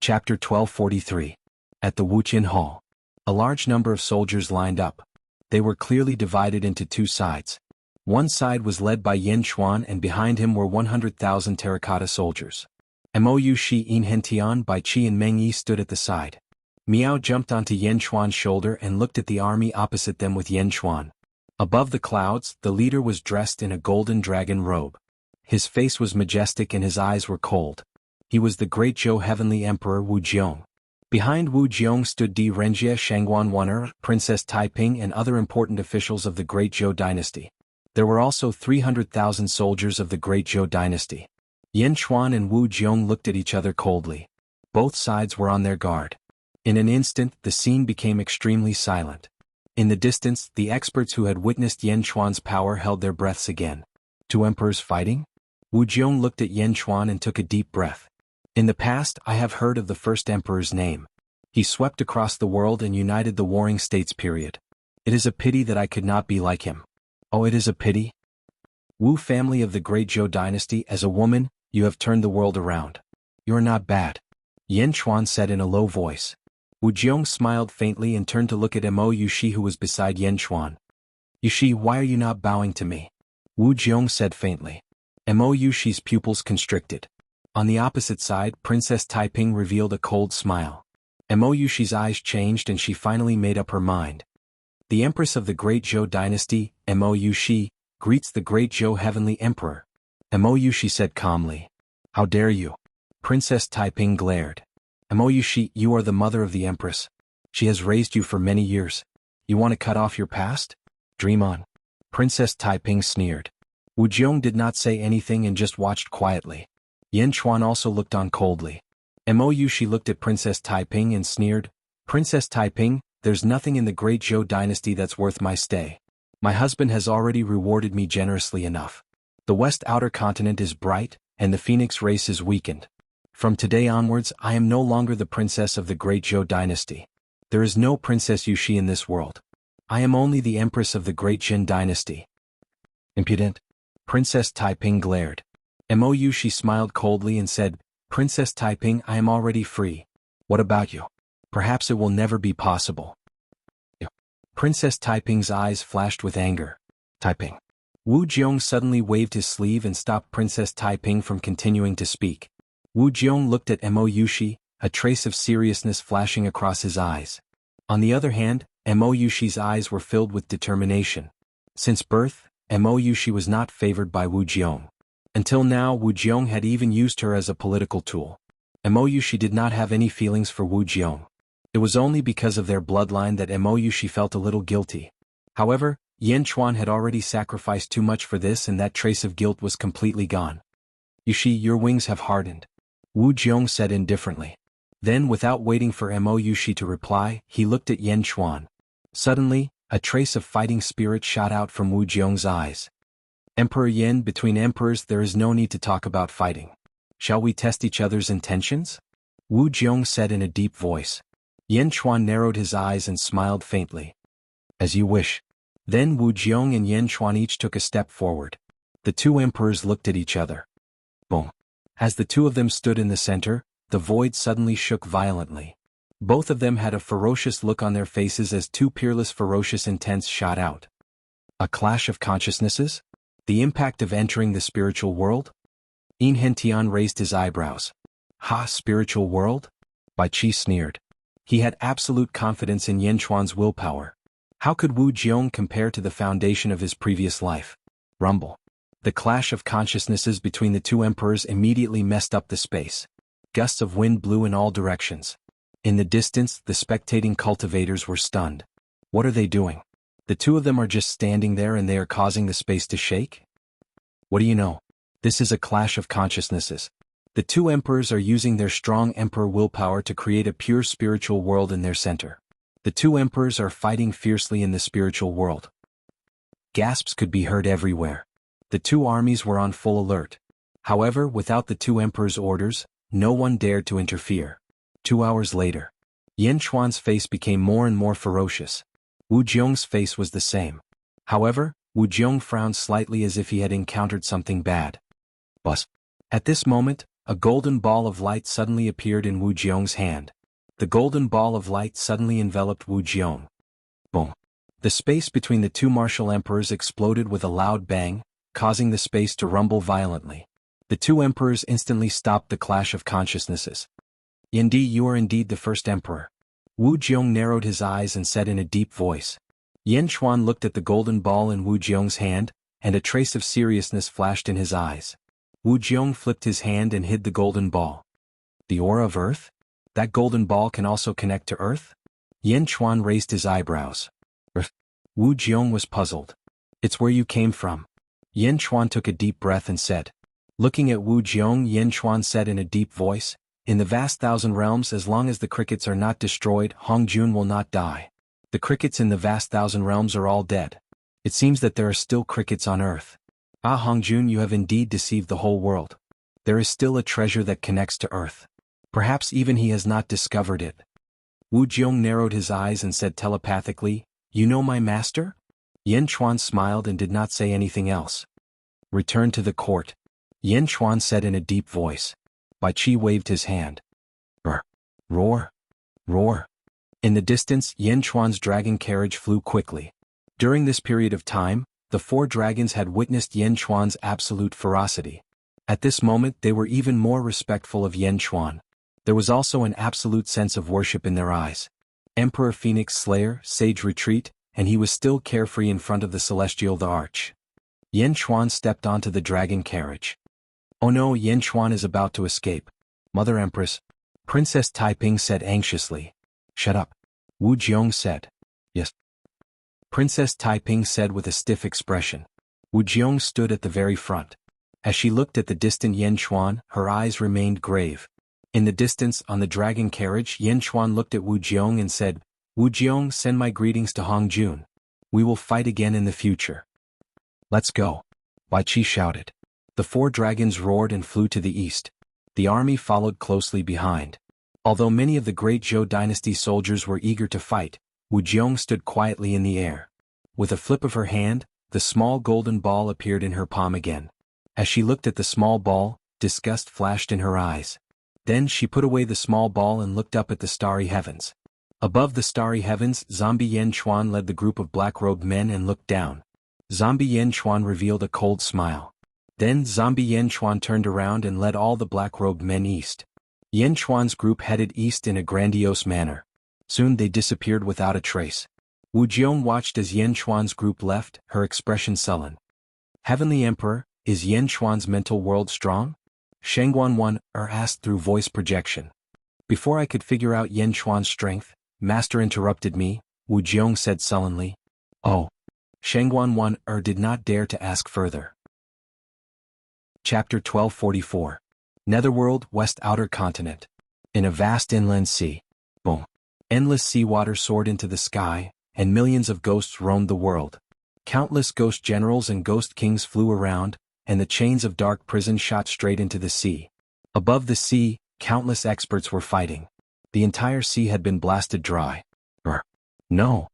Chapter 1243. At the Wuqian Hall. A large number of soldiers lined up. They were clearly divided into two sides. One side was led by Yan Xuan and behind him were 100,000 terracotta soldiers. Mou Shi In Hentian by Qi and Meng Yi stood at the side. Miao jumped onto Yan Xuan's shoulder and looked at the army opposite them with Yan Xuan. Above the clouds, the leader was dressed in a golden dragon robe. His face was majestic and his eyes were cold. He was the great Zhou Heavenly Emperor Wu Jiong. Behind Wu Jiong stood Di Renjie Shangguan Wen'er, Princess Taiping and other important officials of the Great Zhou dynasty. There were also 300,000 soldiers of the Great Zhou dynasty. Yan Xuan and Wu Jiong looked at each other coldly. Both sides were on their guard. In an instant, the scene became extremely silent. In the distance, the experts who had witnessed Yan Xuan's power held their breaths again. Two emperors fighting? Wu Jiong looked at Yan Xuan and took a deep breath. In the past, I have heard of the first emperor's name. He swept across the world and united the warring states period. It is a pity that I could not be like him. Oh, it is a pity? Wu family of the Great Zhou dynasty, as a woman, you have turned the world around. You are not bad. Yan Xuan said in a low voice. Wu Jiong smiled faintly and turned to look at Mou Shi who was beside Yan Xuan. Yushi, why are you not bowing to me? Wu Jiong said faintly. Mou Shi's pupils constricted. On the opposite side, Princess Taiping revealed a cold smile. Mou Shi's eyes changed and she finally made up her mind. The Empress of the Great Zhou dynasty, Mou Shi, greets the Great Zhou Heavenly Emperor. Mou Shi said calmly. How dare you? Princess Taiping glared. Mou Shi, you are the mother of the Empress. She has raised you for many years. You want to cut off your past? Dream on. Princess Taiping sneered. Wu Jiong did not say anything and just watched quietly. Yan Xuan also looked on coldly. Mou Shi looked at Princess Taiping and sneered. Princess Taiping, there's nothing in the Great Zhou dynasty that's worth my stay. My husband has already rewarded me generously enough. The West Outer Continent is bright, and the Phoenix race is weakened. From today onwards, I am no longer the princess of the Great Zhou dynasty. There is no Princess Yushi in this world. I am only the Empress of the Great Jin dynasty. Impudent. Princess Taiping glared. Mou Shi smiled coldly and said, Princess Taiping, I am already free. What about you? Perhaps it will never be possible. Princess Taiping's eyes flashed with anger. Taiping. Wu Jiong suddenly waved his sleeve and stopped Princess Taiping from continuing to speak. Wu Jiong looked at Mou Shi, a trace of seriousness flashing across his eyes. On the other hand, Mou Shi's eyes were filled with determination. Since birth, Mou Shi was not favored by Wu Jiong. Until now, Wu Jiong had even used her as a political tool. Mou Shi did not have any feelings for Wu Jiong. It was only because of their bloodline that Mou Shi felt a little guilty. However, Yan Xuan had already sacrificed too much for this and that trace of guilt was completely gone. Yushi, your wings have hardened. Wu Jiong said indifferently. Then, without waiting for Mou Shi to reply, he looked at Yan Xuan. Suddenly, a trace of fighting spirit shot out from Wu Jiong's eyes. Emperor Yan, between emperors there is no need to talk about fighting. Shall we test each other's intentions? Wu Jiong said in a deep voice. Yan Xuan narrowed his eyes and smiled faintly. As you wish. Then Wu Jiong and Yan Xuan each took a step forward. The two emperors looked at each other. Boom. As the two of them stood in the center, the void suddenly shook violently. Both of them had a ferocious look on their faces as two peerless ferocious intents shot out. A clash of consciousnesses? The impact of entering the spiritual world? In Hentian raised his eyebrows. Ha, spiritual world? Bai Qi sneered. He had absolute confidence in Yan Xuan's willpower. How could Wu Jiong compare to the foundation of his previous life? Rumble. The clash of consciousnesses between the two emperors immediately messed up the space. Gusts of wind blew in all directions. In the distance, the spectating cultivators were stunned. What are they doing? The two of them are just standing there and they are causing the space to shake? What do you know? This is a clash of consciousnesses. The two emperors are using their strong emperor willpower to create a pure spiritual world in their center. The two emperors are fighting fiercely in the spiritual world. Gasps could be heard everywhere. The two armies were on full alert. However, without the two emperors' orders, no one dared to interfere. 2 hours later, Yan Xuan's face became more and more ferocious. Wu Jiong's face was the same. However, Wu Jiong frowned slightly as if he had encountered something bad. Bus. At this moment, A golden ball of light suddenly appeared in Wu Jiong's hand. The golden ball of light suddenly enveloped Wu Jiong. Boom. The space between the two martial emperors exploded with a loud bang, causing the space to rumble violently. The two emperors instantly stopped the clash of consciousnesses. Indeed, you are indeed the first emperor. Wu Jiong narrowed his eyes and said in a deep voice. Yan Xuan looked at the golden ball in Wu Jiong's hand, and a trace of seriousness flashed in his eyes. Wu Jiong flipped his hand and hid the golden ball. The aura of Earth? That golden ball can also connect to Earth? Yan Xuan raised his eyebrows. Earth? Wu Jiong was puzzled. It's where you came from. Yan Xuan took a deep breath and said. Looking at Wu Jiong, Yan Xuan said in a deep voice, in the vast thousand realms, as long as the crickets are not destroyed, Hong Jun will not die. The crickets in the vast thousand realms are all dead. It seems that there are still crickets on Earth. Ah, Hong Jun, you have indeed deceived the whole world. There is still a treasure that connects to Earth. Perhaps even he has not discovered it. Wu Jiong narrowed his eyes and said telepathically, you know my master? Yan Xuan smiled and did not say anything else. Return to the court. Yan Xuan said in a deep voice. Bai Qi waved his hand. Roar. Roar. Roar. In the distance, Yan Xuan's dragon carriage flew quickly. During this period of time, the four dragons had witnessed Yan Xuan's absolute ferocity. At this moment they were even more respectful of Yan Xuan. There was also an absolute sense of worship in their eyes. Emperor Phoenix Slayer, Sage Retreat, and he was still carefree in front of the Celestial the Arch. Yan Xuan stepped onto the dragon carriage. Oh no, Yan Xuan is about to escape. Mother Empress. Princess Taiping said anxiously. Shut up. Wu Jiong said. Yes. Princess Taiping said with a stiff expression. Wu Jiong stood at the very front. As she looked at the distant Yan Xuan, her eyes remained grave. In the distance, on the dragon carriage, Yan Xuan looked at Wu Jiong and said, Wu Jiong, send my greetings to Hong Jun. We will fight again in the future. Let's go. Bai Qi shouted. The four dragons roared and flew to the east. The army followed closely behind. Although many of the great Zhou dynasty soldiers were eager to fight, Wu Jiong stood quietly in the air. With a flip of her hand, the small golden ball appeared in her palm again. As she looked at the small ball, disgust flashed in her eyes. Then she put away the small ball and looked up at the starry heavens. Above the starry heavens, Zombie Yan Xuan led the group of black-robed men and looked down. Zombie Yan Xuan revealed a cold smile. Then Zombie Yan Xuan turned around and led all the black-robed men east. Yan Xuan's group headed east in a grandiose manner. Soon they disappeared without a trace. Wu Jiong watched as Yan Xuan's group left, her expression sullen. Heavenly Emperor, is Yan Xuan's mental world strong? Shengguan asked through voice projection. Before I could figure out Yan Xuan's strength, Master interrupted me, Wu Jiong said sullenly. Oh. Shengguan did not dare to ask further. Chapter 1244. Netherworld, West Outer Continent. In a vast inland sea. Boom. Endless seawater soared into the sky, and millions of ghosts roamed the world. Countless ghost generals and ghost kings flew around, and the chains of dark prison shot straight into the sea. Above the sea, countless experts were fighting. The entire sea had been blasted dry. No.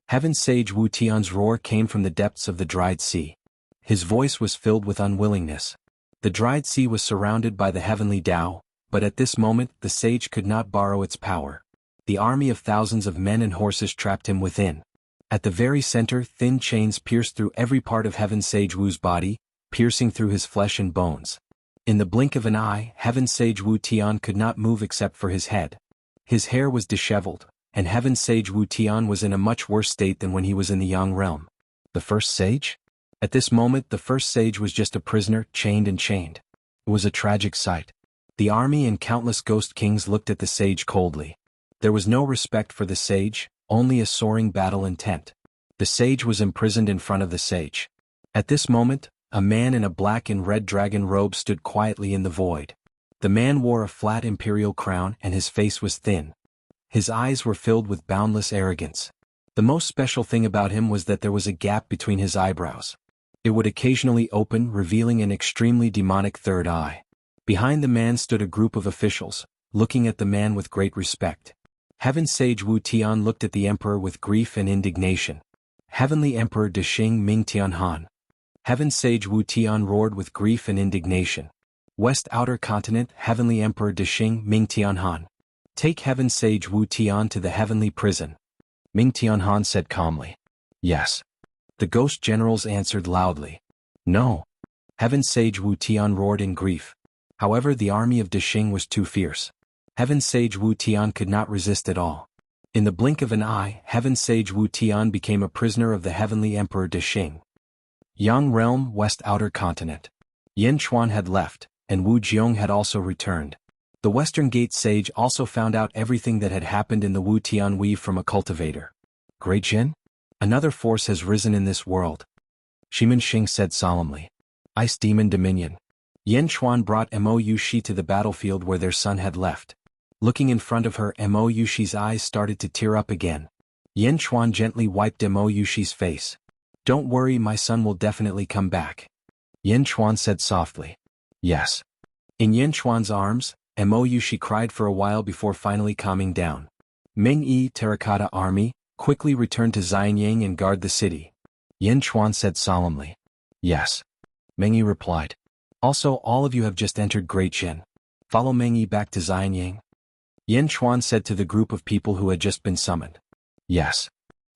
Heaven Sage Wu Tian's roar came from the depths of the dried sea. His voice was filled with unwillingness. The dried sea was surrounded by the heavenly Tao, but at this moment the sage could not borrow its power. The army of thousands of men and horses trapped him within. At the very center, thin chains pierced through every part of Heaven Sage Wu's body, piercing through his flesh and bones. In the blink of an eye, Heaven Sage Wu Tian could not move except for his head. His hair was disheveled, and Heaven Sage Wu Tian was in a much worse state than when he was in the Yang realm. The first sage? At this moment the first sage was just a prisoner, chained and chained. It was a tragic sight. The army and countless ghost kings looked at the sage coldly. There was no respect for the sage, only a soaring battle intent. The sage was imprisoned in front of the sage. At this moment, a man in a black and red dragon robe stood quietly in the void. The man wore a flat imperial crown and his face was thin. His eyes were filled with boundless arrogance. The most special thing about him was that there was a gap between his eyebrows. It would occasionally open, revealing an extremely demonic third eye. Behind the man stood a group of officials, looking at the man with great respect. Heaven Sage Wu Tian looked at the emperor with grief and indignation. Heavenly Emperor De Xing Ming Tianhan. Heaven Sage Wu Tian roared with grief and indignation. West Outer Continent, Heavenly Emperor Dixing Ming Tianhan. Take Heaven Sage Wu Tian to the heavenly prison. Ming Tianhan said calmly. Yes. The ghost generals answered loudly. No. Heaven Sage Wu Tian roared in grief. However, the army of Dixing was too fierce. Heaven Sage Wu Tian could not resist at all. In the blink of an eye, Heaven Sage Wu Tian became a prisoner of the Heavenly Emperor Dixing. Yang Realm, West Outer Continent. Yin Chuan had left, and Wu Jiong had also returned. The Western Gate Sage also found out everything that had happened in the Wu Tian weave from a cultivator. Great Jin? Another force has risen in this world. Shimin Xing said solemnly. Ice Demon Dominion. Yin Chuan brought Mo Yushi to the battlefield where their son had left. Looking in front of her, Mo Yushi's eyes started to tear up again. Yin Chuan gently wiped Mo Yushi's face. Don't worry, my son will definitely come back. Yin Chuan said softly. Yes. In Yin Chuan's arms, Mo Yushi cried for a while before finally calming down. Ming Yi Terracotta Army, quickly return to Xianyang and guard the city. Yin Chuan said solemnly. Yes. Meng Yi replied. Also, all of you have just entered Great Jin. Follow Meng Yi back to Xianyang. Yin Chuan said to the group of people who had just been summoned. Yes.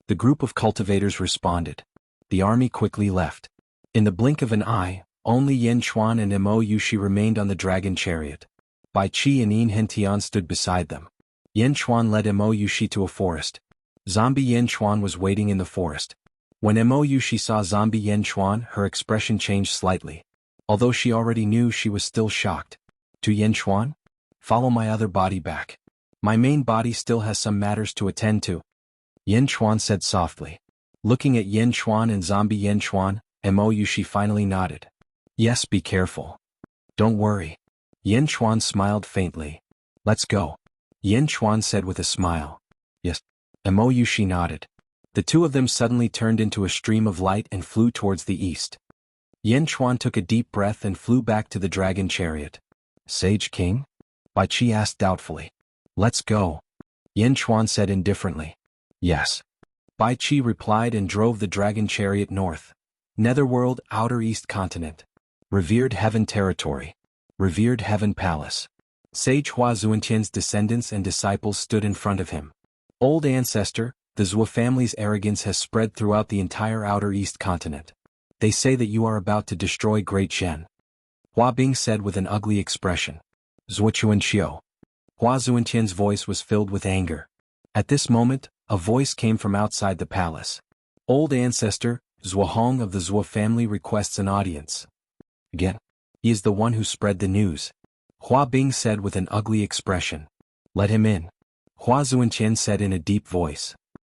The group of cultivators responded. The army quickly left. In the blink of an eye, only Yin Chuan and Mo Yushi remained on the dragon chariot. Bai Qi and Yin Hentian stood beside them. Yin Chuan led Mo Yushi to a forest. Zombie Yin Chuan was waiting in the forest. When Mo Yushi saw zombie Yin Chuan, her expression changed slightly. Although she already knew, she was still shocked. To Yin Chuan? Follow my other body back. My main body still has some matters to attend to. Yin Chuan said softly. Looking at Yin Chuan and zombie Yin Chuan, Mo Yushi finally nodded. Yes, be careful. Don't worry. Yin Chuan smiled faintly. Let's go. Yin Chuan said with a smile. Yes. Mo Yushi nodded. The two of them suddenly turned into a stream of light and flew towards the east. Yin Chuan took a deep breath and flew back to the dragon chariot. Sage King? Bai Qi asked doubtfully. Let's go. Yin Chuan said indifferently. Yes. Bai Qi replied and drove the dragon chariot north. Netherworld, Outer East Continent. Revered Heaven Territory. Revered Heaven Palace. Sage Hua Zuantian's descendants and disciples stood in front of him. Old ancestor, the Zhou family's arrogance has spread throughout the entire Outer East Continent. They say that you are about to destroy Great Zhen. Hua Bing said with an ugly expression. Zuochuan Xiu. Hua Zuantian's voice was filled with anger. At this moment, a voice came from outside the palace. Old ancestor, Zuohong of the Zhou family requests an audience. Again. He is the one who spread the news. Hua Bing said with an ugly expression. Let him in. Hua Zuantian said in a deep voice.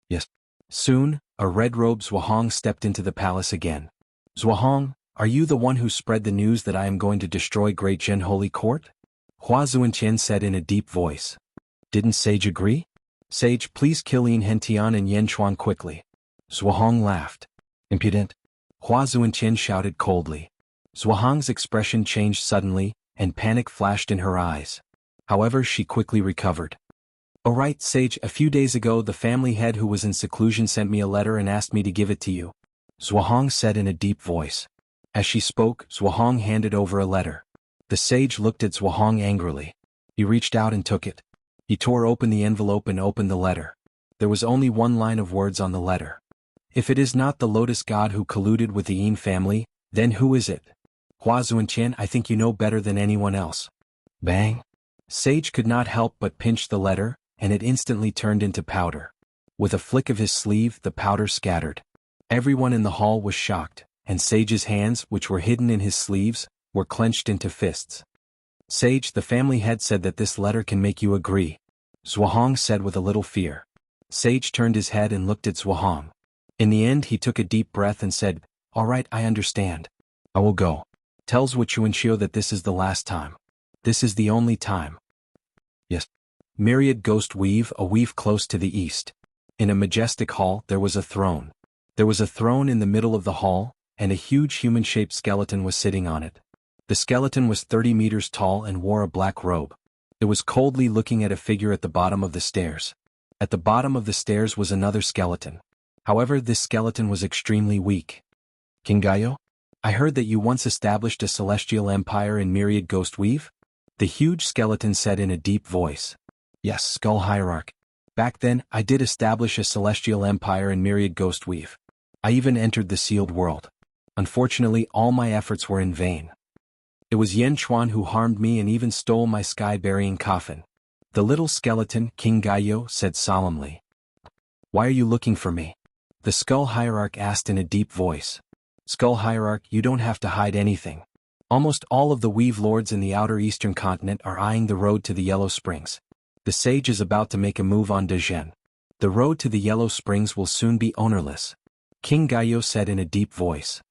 Yes. Soon, a red-robed Zuohong stepped into the palace again. Zuohong, are you the one who spread the news that I am going to destroy Great Jin Holy Court? Hua Zuantian said in a deep voice. Didn't Sage agree? Sage, please kill Yin Hentian and Yin Chuan quickly. Zuohong laughed. Impudent. Hua Zuantian shouted coldly. Zuohong's expression changed suddenly, and panic flashed in her eyes. However, she quickly recovered. "Oh right, Sage, a few days ago the family head who was in seclusion sent me a letter and asked me to give it to you," Zuohong said in a deep voice. As she spoke, Zuohong handed over a letter. The sage looked at Zuohong angrily. He reached out and took it. He tore open the envelope and opened the letter. There was only one line of words on the letter. "If it is not the Lotus God who colluded with the Yin family, then who is it? Hua Zuantian, I think you know better than anyone else." Bang! Sage could not help but pinch the letter, and it instantly turned into powder. With a flick of his sleeve, the powder scattered. Everyone in the hall was shocked, and Sage's hands, which were hidden in his sleeves, were clenched into fists. "Sage, the family head said that this letter can make you agree," Zuohong said with a little fear. Sage turned his head and looked at Zuohong. In the end, he took a deep breath and said, "All right, I understand. I will go. Tell Zuochuanxiu that this is the last time. This is the only time." Yes. Myriad Ghost Weave, a weave close to the east. In a majestic hall, there was a throne. There was a throne in the middle of the hall, and a huge human-shaped skeleton was sitting on it. The skeleton was 30 meters tall and wore a black robe. It was coldly looking at a figure at the bottom of the stairs. At the bottom of the stairs was another skeleton. However, this skeleton was extremely weak. "Kingayo?" I heard that you once established a celestial empire in myriad ghost weave? The huge skeleton said in a deep voice. Yes, Skull Hierarch. Back then, I did establish a celestial empire in myriad ghost weave. I even entered the sealed world. Unfortunately, all my efforts were in vain. It was Yen Chuan who harmed me and even stole my sky-burying coffin. The little skeleton, King Gaio, said solemnly. Why are you looking for me? The Skull Hierarch asked in a deep voice. Skull Hierarch, you don't have to hide anything. Almost all of the Weave Lords in the outer eastern continent are eyeing the road to the Yellow Springs. The sage is about to make a move on Dezhen. The road to the Yellow Springs will soon be ownerless. King Gaio said in a deep voice.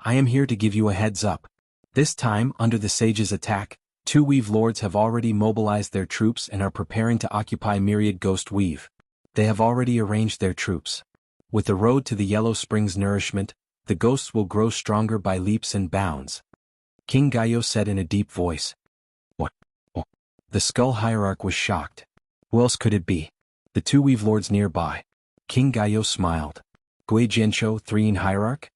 I am here to give you a heads up. This time, under the sage's attack, 2 Weave Lords have already mobilized their troops and are preparing to occupy Myriad Ghost Weave. They have already arranged their troops. With the road to the Yellow Springs nourishment, the ghosts will grow stronger by leaps and bounds. King Gaio said in a deep voice. What? Oh. The Skull Hierarch was shocked. Who else could it be? The 2 Weave Lords nearby. King Gaio smiled. Gui Jiancho, 3 Hierarch?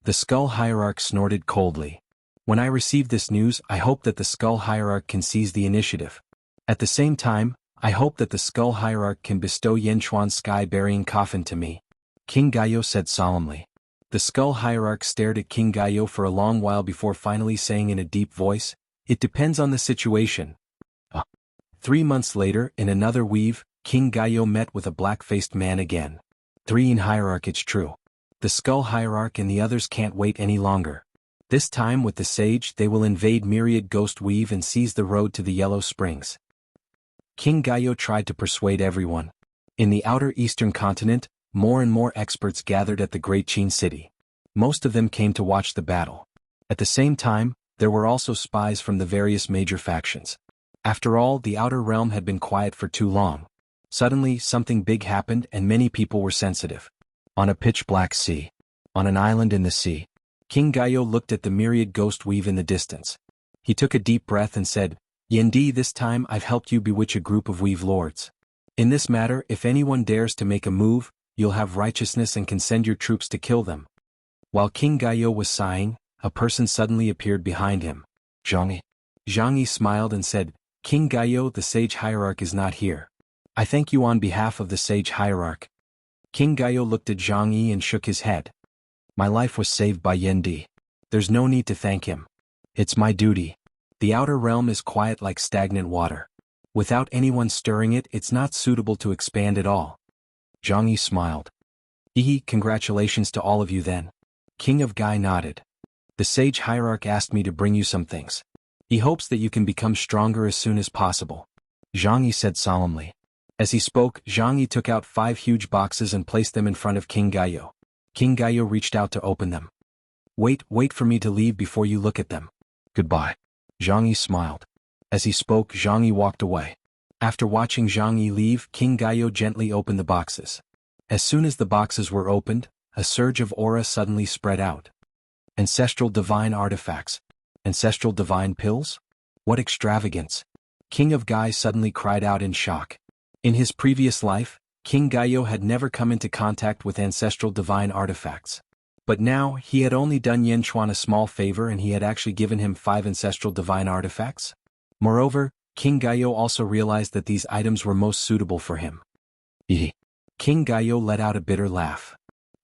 The Skull Hierarch snorted coldly. When I receive this news, I hope that the Skull Hierarch can seize the initiative. At the same time, I hope that the Skull Hierarch can bestow Yen Chuan's sky-burying coffin to me. King Gaio said solemnly. The Skull Hierarch stared at King Gaio for a long while before finally saying in a deep voice, It depends on the situation. 3 months later, in another weave, King Gaio met with a black-faced man again. 3 Hierarch, it's true. The Skull Hierarch and the others can't wait any longer. This time with the sage they will invade Myriad Ghost Weave and seize the road to the Yellow Springs. King Gaio tried to persuade everyone. In the outer eastern continent, more and more experts gathered at the Great Qin City. Most of them came to watch the battle. At the same time, there were also spies from the various major factions. After all, the outer realm had been quiet for too long. Suddenly, something big happened and many people were sensitive. On a pitch-black sea. On an island in the sea. King Gaio looked at the myriad ghost weave in the distance. He took a deep breath and said, Yendi, this time I've helped you bewitch a group of Weave Lords. In this matter, if anyone dares to make a move, you'll have righteousness and can send your troops to kill them. While King Gaio was sighing, a person suddenly appeared behind him. Zhang Yi. Zhang Yi smiled and said, King Gaio, the Sage Hierarch is not here. I thank you on behalf of the Sage Hierarch. King Gaio looked at Zhang Yi and shook his head. My life was saved by Yendi. There's no need to thank him. It's my duty. The outer realm is quiet like stagnant water. Without anyone stirring it, it's not suitable to expand at all. Zhang Yi smiled. Congratulations to all of you then. King of Gai nodded. The Sage Hierarch asked me to bring you some things. He hopes that you can become stronger as soon as possible. Zhang Yi said solemnly. As he spoke, Zhang Yi took out 5 huge boxes and placed them in front of King Gaio. King Gaio reached out to open them. Wait for me to leave before you look at them. Goodbye. Zhang Yi smiled. As he spoke, Zhang Yi walked away. After watching Zhang Yi leave, King Gaio gently opened the boxes. As soon as the boxes were opened, a surge of aura suddenly spread out. Ancestral divine artifacts. Ancestral divine pills? What extravagance! King of Gai suddenly cried out in shock. In his previous life, King Gaio had never come into contact with ancestral divine artifacts. But now, he had only done Yen Chuan a small favor and he had actually given him 5 ancestral divine artifacts. Moreover, King Gaio also realized that these items were most suitable for him. King Gaio let out a bitter laugh.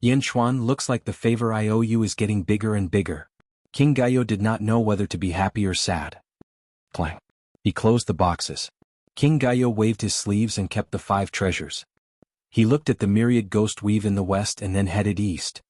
Yen Chuan, looks like the favor I owe you is getting bigger and bigger. King Gaio did not know whether to be happy or sad. Clang. He closed the boxes. King Gaio waved his sleeves and kept the 5 treasures. He looked at the myriad ghost weave in the west and then headed east.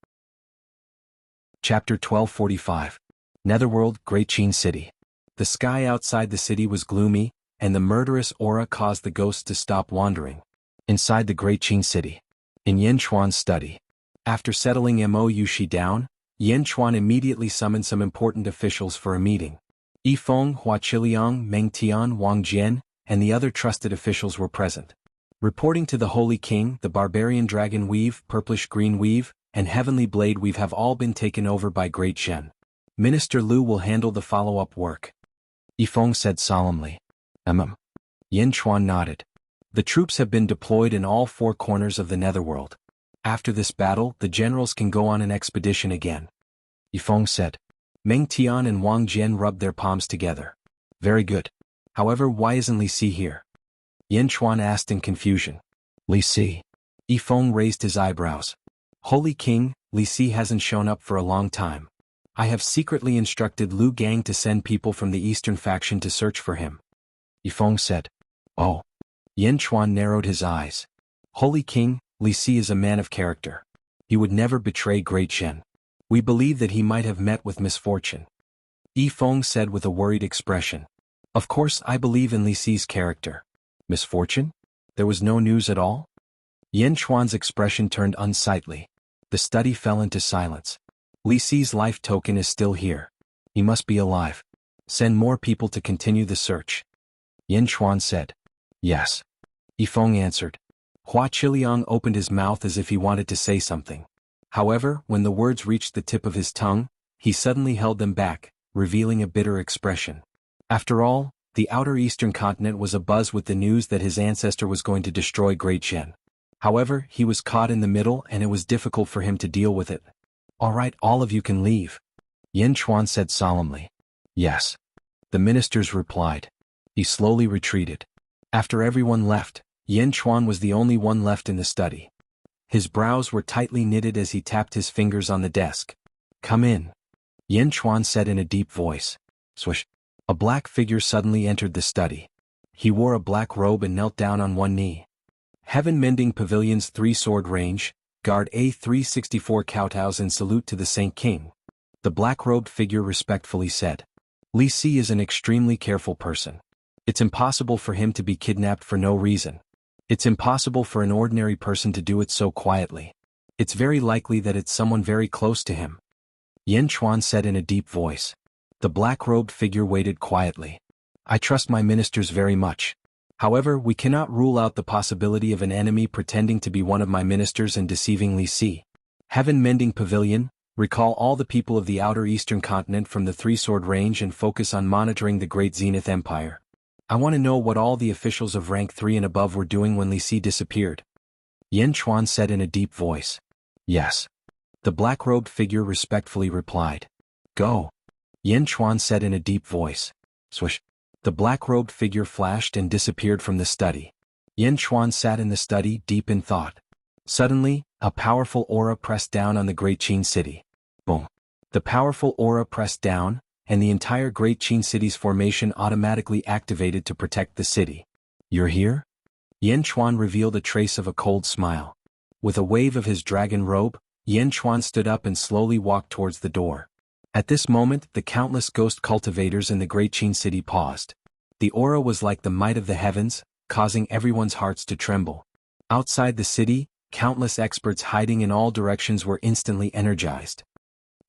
Chapter 1245. Netherworld, Great Qin City. The sky outside the city was gloomy, and the murderous aura caused the ghosts to stop wandering. Inside the Great Qin City. In Yen Chuan's study. After settling Mo Yushi down, Yen Chuan immediately summoned some important officials for a meeting. Yifeng, Hua Qiliang, Meng Tian, Wang Jian, and the other trusted officials were present. Reporting to the Holy King, the Barbarian Dragon Weave, Purplish Green Weave, and Heavenly Blade Weave have all been taken over by Great Shen. Minister Lu will handle the follow-up work. Yifeng said solemnly. Yen Chuan nodded. The troops have been deployed in all 4 corners of the Netherworld. After this battle, the generals can go on an expedition again. Yifeng said. Meng Tian and Wang Jian rubbed their palms together. Very good. However, why isn't Li Si here? Yan Chuan asked in confusion. Li Si. Yifeng raised his eyebrows. Holy King, Li Si hasn't shown up for a long time. I have secretly instructed Lu Gang to send people from the eastern faction to search for him. Yifeng said. Oh. Yan Chuan narrowed his eyes. Holy King, Li Si is a man of character. He would never betray Great Shen. We believe that he might have met with misfortune. Yifeng said with a worried expression. Of course I believe in Li Si's character. Misfortune? There was no news at all? Yan Chuan's expression turned unsightly. The study fell into silence. Li Si's life token is still here. He must be alive. Send more people to continue the search. Yan Chuan said. Yes. Yifeng answered. Hua Qiliang opened his mouth as if he wanted to say something. However, when the words reached the tip of his tongue, he suddenly held them back, revealing a bitter expression. After all, the outer eastern continent was abuzz with the news that his ancestor was going to destroy Great Shen. However, he was caught in the middle and it was difficult for him to deal with it. All right, all of you can leave. Yan Chuan said solemnly. Yes. The ministers replied. He slowly retreated. After everyone left, Yan Chuan was the only one left in the study. His brows were tightly knitted as he tapped his fingers on the desk. Come in. Yan Chuan said in a deep voice. Swish. A black figure suddenly entered the study. He wore a black robe and knelt down on one knee. Heaven Mending Pavilion's three-sword range, guard A364 kowtows in salute to the Saint King. The black-robed figure respectfully said. Li Si is an extremely careful person. It's impossible for him to be kidnapped for no reason. It's impossible for an ordinary person to do it so quietly. It's very likely that it's someone very close to him. Yan Chuan said in a deep voice. The black-robed figure waited quietly. I trust my ministers very much. However, we cannot rule out the possibility of an enemy pretending to be one of my ministers and deceiving Li Si. Heaven Mending Pavilion, recall all the people of the outer eastern continent from the three-sword range and focus on monitoring the Great Zenith Empire. I want to know what all the officials of rank 3 and above were doing when Li Si disappeared. Yan Chuan said in a deep voice. Yes. The black-robed figure respectfully replied. Go. Yan Chuan said in a deep voice. Swish. The black-robed figure flashed and disappeared from the study. Yan Chuan sat in the study deep in thought. Suddenly, a powerful aura pressed down on the Great Qin City. Boom. The powerful aura pressed down, and the entire Great Qin City's formation automatically activated to protect the city. You're here? Yan Chuan revealed a trace of a cold smile. With a wave of his dragon robe, Yan Chuan stood up and slowly walked towards the door. At this moment, the countless ghost cultivators in the Great Qin City paused. The aura was like the might of the heavens, causing everyone's hearts to tremble. Outside the city, countless experts hiding in all directions were instantly energized.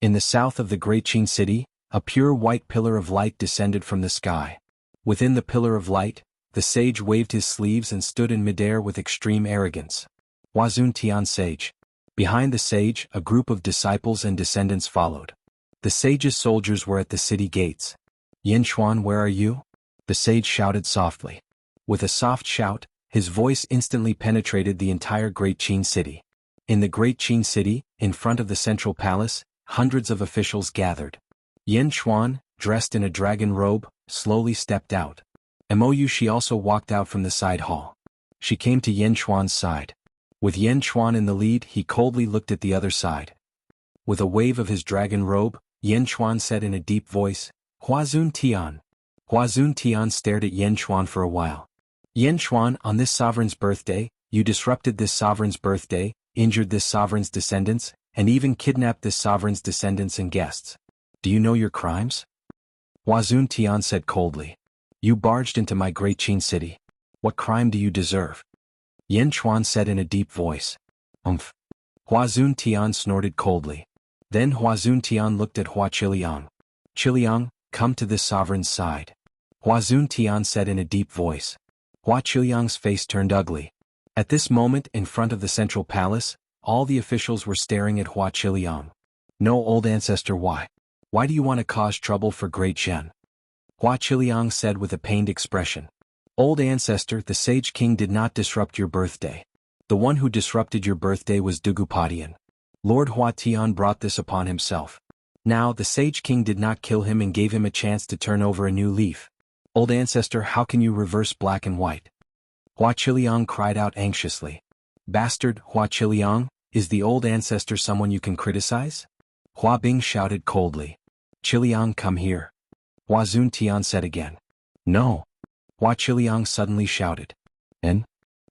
In the south of the Great Qin City, a pure white pillar of light descended from the sky. Within the pillar of light, the sage waved his sleeves and stood in midair with extreme arrogance. Huazun Tian Sage. Behind the sage, a group of disciples and descendants followed. The sage's soldiers were at the city gates. Yan Chuan, where are you? The sage shouted softly. With a soft shout, his voice instantly penetrated the entire Great Qin City. In the Great Qin City, in front of the central palace, hundreds of officials gathered. Yan Chuan, dressed in a dragon robe, slowly stepped out. She also walked out from the side hall. She came to Yan Chuan's side. With Yan Chuan in the lead, he coldly looked at the other side. With a wave of his dragon robe, Yan Chuan said in a deep voice, Huazun Tian. Huazun Tian stared at Yan Chuan for a while. Yan Chuan, on this sovereign's birthday, you disrupted this sovereign's birthday, injured this sovereign's descendants, and even kidnapped this sovereign's descendants and guests. Do you know your crimes? Huazun Tian said coldly. You barged into my Great Qin City. What crime do you deserve? Yan Chuan said in a deep voice. Huazun Tian snorted coldly. Then Huazun Tian looked at Hua Qiliang. Qiliang, come to this sovereign's side. Huazun Tian said in a deep voice. Hua Qiliang's face turned ugly. At this moment, in front of the central palace, all the officials were staring at Hua Qiliang. No, old ancestor, why? Why do you want to cause trouble for Great Shen? Hua Qiliang said with a pained expression. Old ancestor, the Sage King did not disrupt your birthday. The one who disrupted your birthday was Dugupadian. Lord Hua Tian brought this upon himself. Now the Sage King did not kill him and gave him a chance to turn over a new leaf. Old ancestor, how can you reverse black and white? Hua Qiliang cried out anxiously. Bastard, Hua Qiliang, is the old ancestor someone you can criticize? Hua Bing shouted coldly. Qiliang, come here. Hua Zuntian said again. No. Hua Qiliang suddenly shouted. And?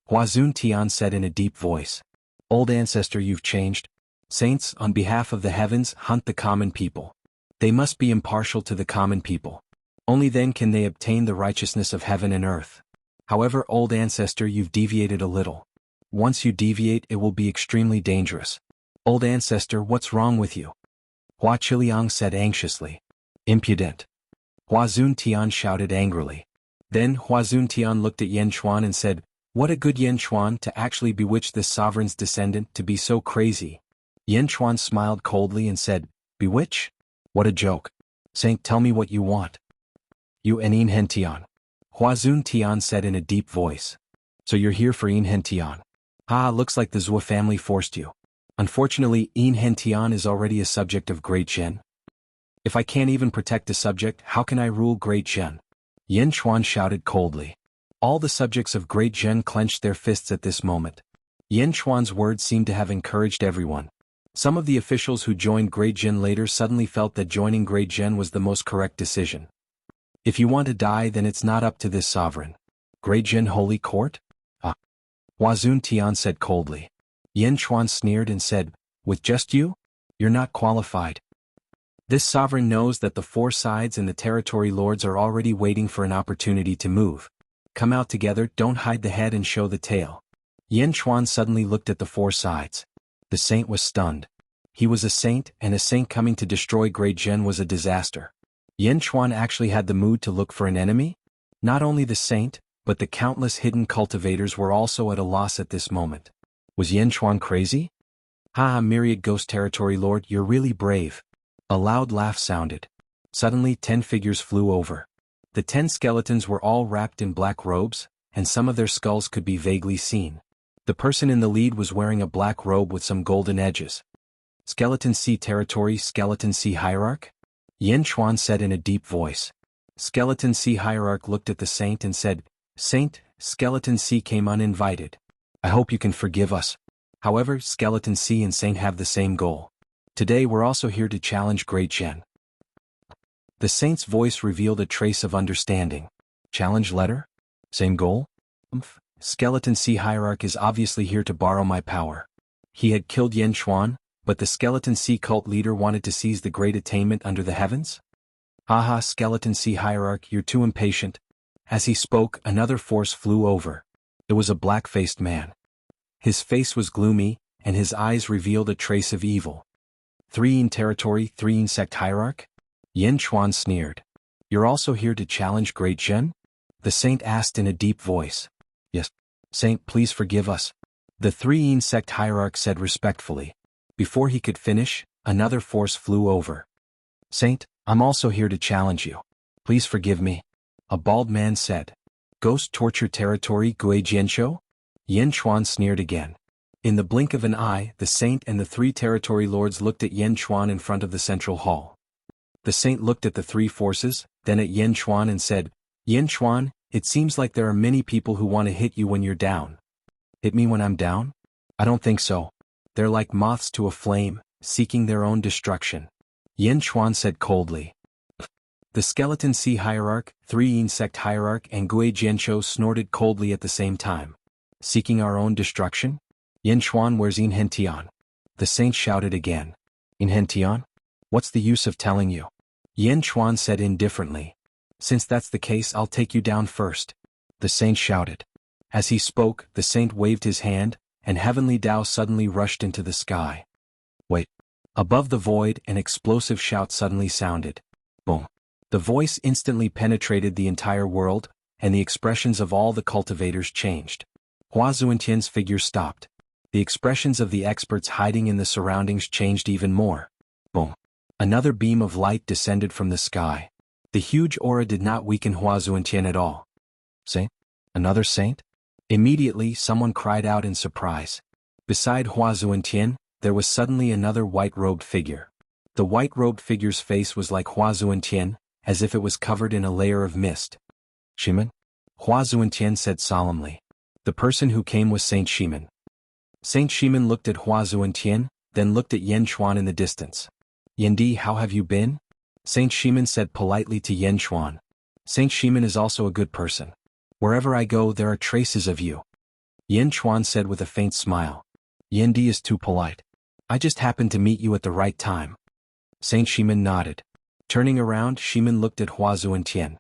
Hua Zuntian said in a deep voice. Old ancestor, you've changed. Saints, on behalf of the heavens, hunt the common people. They must be impartial to the common people. Only then can they obtain the righteousness of heaven and earth. However, old ancestor, you've deviated a little. Once you deviate, it will be extremely dangerous. Old ancestor, what's wrong with you? Hua Qiliang said anxiously. Impudent. Hua Zuntian shouted angrily. Then Hua Zuntian looked at Yan Chuan and said, what a good Yan Chuan to actually bewitch this sovereign's descendant to be so crazy. Yan Chuan smiled coldly and said, bewitch? What a joke. Saint, tell me what you want. You and Yin Hentian. Hua Zuntian said in a deep voice. So you're here for Yin Hentian. Ah, looks like the Zhou family forced you. Unfortunately, Yin Hentian is already a subject of Great Zhen. If I can't even protect a subject, how can I rule Great Zhen? Yan Chuan shouted coldly. All the subjects of Great Zhen clenched their fists at this moment. Yan Chuan's words seemed to have encouraged everyone. Some of the officials who joined Great Zhen later suddenly felt that joining Great Zhen was the most correct decision. If you want to die, then it's not up to this sovereign. Great Zhen Holy Court? Ah. Hua Zuntian said coldly. Yan Chuan sneered and said, with just you? You're not qualified. This sovereign knows that the four sides and the territory lords are already waiting for an opportunity to move. Come out together, don't hide the head and show the tail. Yan Chuan suddenly looked at the four sides. The saint was stunned. He was a saint, and a saint coming to destroy Great Zhen was a disaster. Yan Chuan actually had the mood to look for an enemy? Not only the saint, but the countless hidden cultivators were also at a loss at this moment. Was Yan Chuan crazy? Ha, myriad ghost territory lord, you're really brave. A loud laugh sounded. Suddenly 10 figures flew over. The 10 skeletons were all wrapped in black robes, and some of their skulls could be vaguely seen. The person in the lead was wearing a black robe with some golden edges. Skeleton Sea territory, Skeleton Sea hierarch? Yan Chuan said in a deep voice. Skeleton Sea hierarch looked at the saint and said, Saint, Skeleton Sea came uninvited. I hope you can forgive us. However, Skeleton Sea and saint have the same goal. Today we're also here to challenge Great Zhen. The saint's voice revealed a trace of understanding. Challenge letter? Same goal? Skeleton Sea hierarch is obviously here to borrow my power. He had killed Yan Chuan, but the Skeleton Sea cult leader wanted to seize the great attainment under the heavens? Haha, Skeleton Sea hierarch, you're too impatient. As he spoke, another force flew over. It was a black-faced man. His face was gloomy, and his eyes revealed a trace of evil. 3 in territory, 3 in sect hierarch? Yan Chuan sneered. You're also here to challenge Great Zhen? The saint asked in a deep voice. Yes. Saint, please forgive us. The 3 in sect hierarch said respectfully. Before he could finish, another force flew over. Saint, I'm also here to challenge you. Please forgive me. A bald man said. Ghost torture territory, Gui Jianshou? Yan Chuan sneered again. In the blink of an eye, the saint and the 3 territory lords looked at Yan Chuan in front of the central hall. The saint looked at the 3 forces, then at Yan Chuan and said, Yan Chuan, it seems like there are many people who want to hit you when you're down. Hit me when I'm down? I don't think so. They're like moths to a flame, seeking their own destruction. Yan Chuan said coldly. The Skeleton Sea hierarch, 3 in sect hierarch and Gui Jianshou snorted coldly at the same time. Seeking our own destruction? Yan Chuan, where's Yin Hentian? The saint shouted again. Yin Hentian? What's the use of telling you? Yan Chuan said indifferently. Since that's the case, I'll take you down first. The saint shouted. As he spoke, the saint waved his hand, and heavenly Tao suddenly rushed into the sky. Wait. Above the void, an explosive shout suddenly sounded. Boom. The voice instantly penetrated the entire world, and the expressions of all the cultivators changed. Hua Zuentian's figure stopped. The expressions of the experts hiding in the surroundings changed even more. Boom. Another beam of light descended from the sky. The huge aura did not weaken Hua Zuentian at all. Saint? Another saint? Immediately, someone cried out in surprise. Beside Hua Zuentian, there was suddenly another white-robed figure. The white-robed figure's face was like Hua Zuentian, as if it was covered in a layer of mist. Shimen? Hua Zuentian said solemnly. The person who came was Saint Shimen. Saint Shimen looked at Hua Zuentian, then looked at Yan Xuan in the distance. Yendi, how have you been? Saint Shimen said politely to Yan Xuan. Saint Shimen is also a good person. Wherever I go there are traces of you. Yan Xuan said with a faint smile. Yendi is too polite. I just happened to meet you at the right time. Saint Shimen nodded. Turning around, Shimen looked at Hua Zuentian.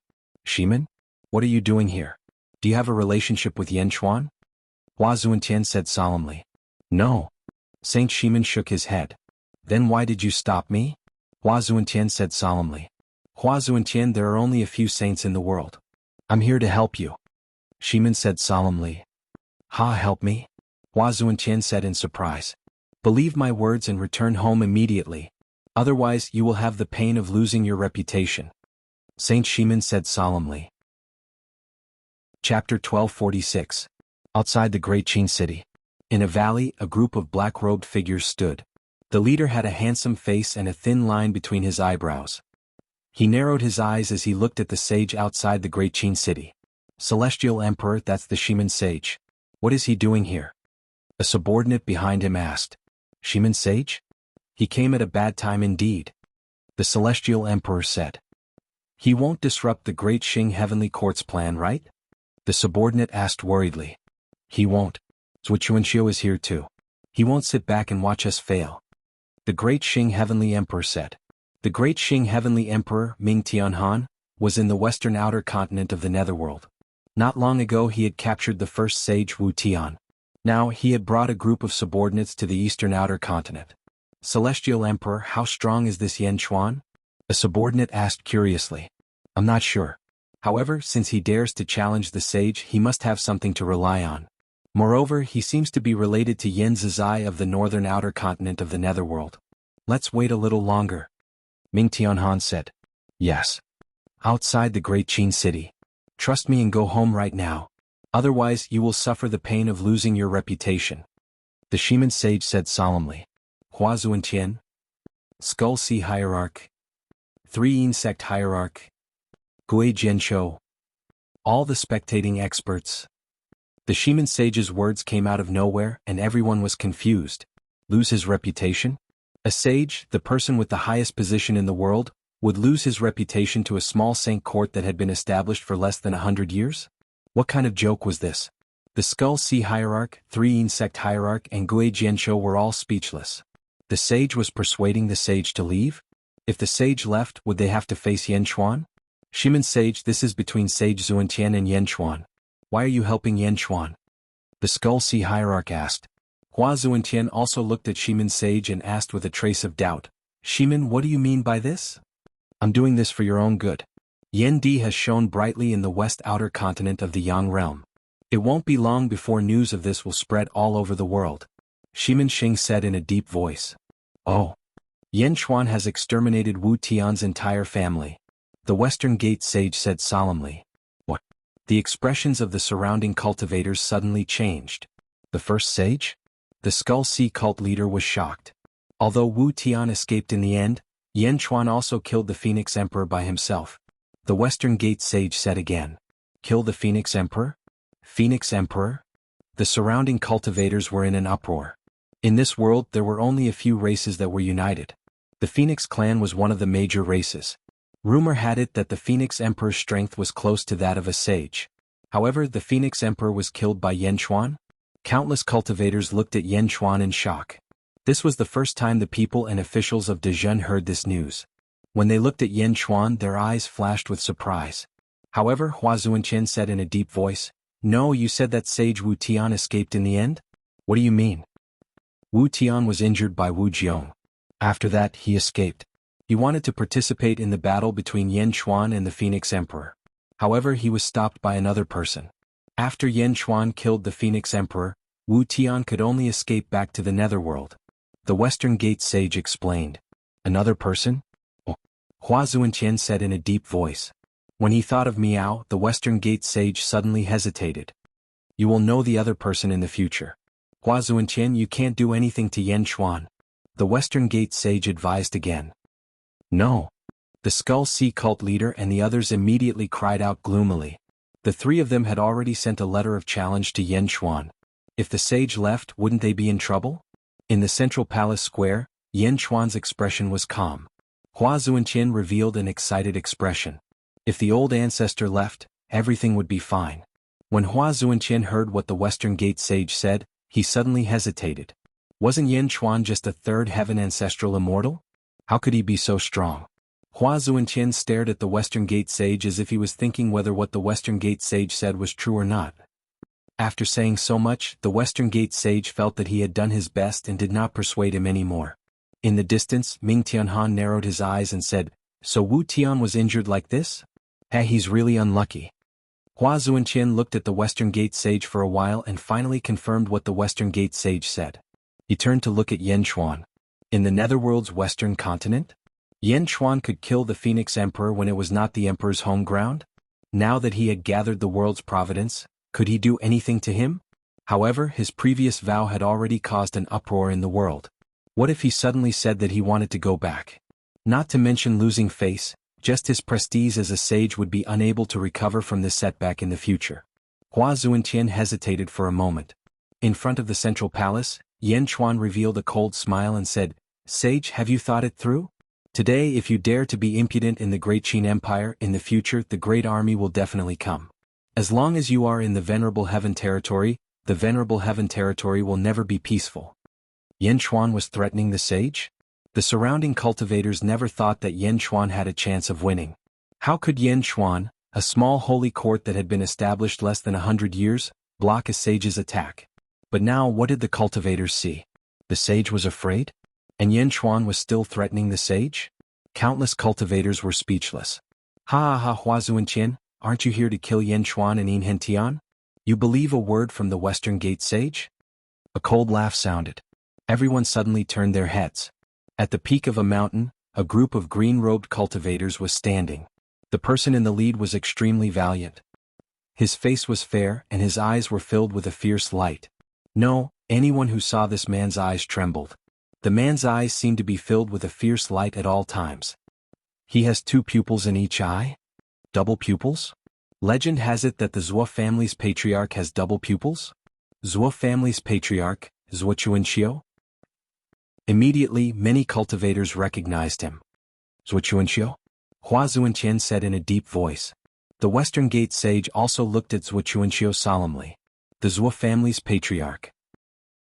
Shimen? What are you doing here? Do you have a relationship with Yan Xuan? Hua Zuentian said solemnly. No. Saint Shimen shook his head. Then why did you stop me? Hua Zuentian said solemnly. Hua Zuentian, there are only a few saints in the world. I'm here to help you. Shimen said solemnly. Ha, help me? Hua Zuentian said in surprise. Believe my words and return home immediately. Otherwise you will have the pain of losing your reputation. Saint Shimen said solemnly. Chapter 1246. Outside the great Qin city. In a valley, a group of black-robed figures stood. The leader had a handsome face and a thin line between his eyebrows. He narrowed his eyes as he looked at the sage outside the great Qin city. Celestial Emperor, that's the Shimen sage. What is he doing here? A subordinate behind him asked. Shimen sage? He came at a bad time indeed. The Celestial Emperor said. He won't disrupt the great Qing Heavenly Court's plan, right? The subordinate asked worriedly. He won't. Zhu Chuanxiu is here too. He won't sit back and watch us fail. The great Qing Heavenly Emperor said. The great Qing Heavenly Emperor, Ming Tianhan, was in the western outer continent of the Netherworld. Not long ago he had captured the first sage Wu Tian. Now he had brought a group of subordinates to the eastern outer continent. Celestial Emperor, how strong is this Yan Xuan? A subordinate asked curiously. I'm not sure. However, since he dares to challenge the sage, he must have something to rely on. Moreover, he seems to be related to Yan Zizai of the northern outer continent of the Netherworld. Let's wait a little longer. Ming Tianhan said. Yes. Outside the great Qin city. Trust me and go home right now. Otherwise you will suffer the pain of losing your reputation. The Shimen sage said solemnly. Hua Zuentian, Skull Sea Hierarch, 3 Insect Hierarch, Gui Jianshou, all the spectating experts. The Shimen sage's words came out of nowhere and everyone was confused. Lose his reputation? A sage, the person with the highest position in the world, would lose his reputation to a small saint court that had been established for less than 100 years? What kind of joke was this? The Skull Sea Hierarch, 3 Insect Hierarch and Gui Jianshou were all speechless. The sage was persuading the sage to leave? If the sage left, would they have to face Yan Xuan? Shimen sage, this is between Sage Zuentian and Yan Xuan. Why are you helping Yan Xuan? The Skull Sea Hierarch asked. Hua Zuentian also looked at Shimen sage and asked with a trace of doubt. Shimen, what do you mean by this? I'm doing this for your own good. Yan Di has shone brightly in the west outer continent of the Yang realm. It won't be long before news of this will spread all over the world. Shimen Xing said in a deep voice. Oh. Yan Xuan has exterminated Wu Tian's entire family. The Western Gate sage said solemnly. What? The expressions of the surrounding cultivators suddenly changed. The first sage? The Skull Sea cult leader was shocked. Although Wu Tian escaped in the end, Yan Xuan also killed the Phoenix Emperor by himself. The Western Gate sage said again. Kill the Phoenix Emperor? Phoenix Emperor? The surrounding cultivators were in an uproar. In this world there were only a few races that were united. The Phoenix clan was one of the major races. Rumor had it that the Phoenix Emperor's strength was close to that of a sage. However, the Phoenix Emperor was killed by Yan Xuan. Countless cultivators looked at Yan Xuan in shock. This was the first time the people and officials of Dezhen heard this news. When they looked at Yan Xuan, their eyes flashed with surprise. However, Hua Zuentian said in a deep voice, No, you said that sage Wu Tian escaped in the end? What do you mean? Wu Tian was injured by Wu Jiong. After that, he escaped. He wanted to participate in the battle between Yan Xuan and the Phoenix Emperor. However, he was stopped by another person. After Yan Xuan killed the Phoenix Emperor, Wu Tian could only escape back to the Netherworld. The Western Gate sage explained. Another person? Oh. Hua Zuentian said in a deep voice. When he thought of Miao, the Western Gate sage suddenly hesitated. You will know the other person in the future. Hua Zuentian, you can't do anything to Yan Xuan. The Western Gate sage advised again. No. The Skull Sea cult leader and the others immediately cried out gloomily. The three of them had already sent a letter of challenge to Yan Xuan. If the sage left, wouldn't they be in trouble? In the central palace square, Yan Xuan's expression was calm. Hua Zuanqian revealed an excited expression. If the old ancestor left, everything would be fine. When Hua Zuanqian heard what the Western Gate sage said, he suddenly hesitated. Wasn't Yan Xuan just a third heaven ancestral immortal? How could he be so strong? Hua Zuanqian stared at the Western Gate sage as if he was thinking whether what the Western Gate sage said was true or not. After saying so much, the Western Gate sage felt that he had done his best and did not persuade him anymore. In the distance, Ming Tianhan narrowed his eyes and said, "So Wu Tian was injured like this? Hey, he's really unlucky." Hua Zuanqian looked at the Western Gate sage for a while and finally confirmed what the Western Gate sage said. He turned to look at Yan Xuan. In the Netherworld's western continent? Yan Xuan could kill the Phoenix Emperor when it was not the Emperor's home ground? Now that he had gathered the world's providence, could he do anything to him? However, his previous vow had already caused an uproar in the world. What if he suddenly said that he wanted to go back? Not to mention losing face, just his prestige as a sage would be unable to recover from this setback in the future. Hua Zuanqian hesitated for a moment. In front of the central palace, Yan Xuan revealed a cold smile and said, "Sage, have you thought it through? Today, if you dare to be impudent in the Great Qin Empire, in the future the Great Army will definitely come. As long as you are in the Venerable Heaven territory, the Venerable Heaven territory will never be peaceful." Yan Xuan was threatening the sage? The surrounding cultivators never thought that Yan Xuan had a chance of winning. How could Yan Xuan, a small holy court that had been established less than 100 years, block a sage's attack? But now what did the cultivators see? The sage was afraid? And Yan Xuan was still threatening the sage? Countless cultivators were speechless. Ha ha ha, Hua Zuanqian, aren't you here to kill Yan Xuan and Yin Hentian? You believe a word from the Western Gate sage? A cold laugh sounded. Everyone suddenly turned their heads. At the peak of a mountain, a group of green-robed cultivators was standing. The person in the lead was extremely valiant. His face was fair and his eyes were filled with a fierce light. No, anyone who saw this man's eyes trembled. The man's eyes seemed to be filled with a fierce light at all times. He has 2 pupils in each eye? Double pupils? Legend has it that the Zhuo family's patriarch has double pupils? Zhuo family's patriarch, Zhuo Chuanxiu? Immediately, many cultivators recognized him. Zhuo Chuanxiu? Hua Zuanqian said in a deep voice. The Western Gate sage also looked at Zhuo Chuanxiu solemnly. The Zhuo family's patriarch.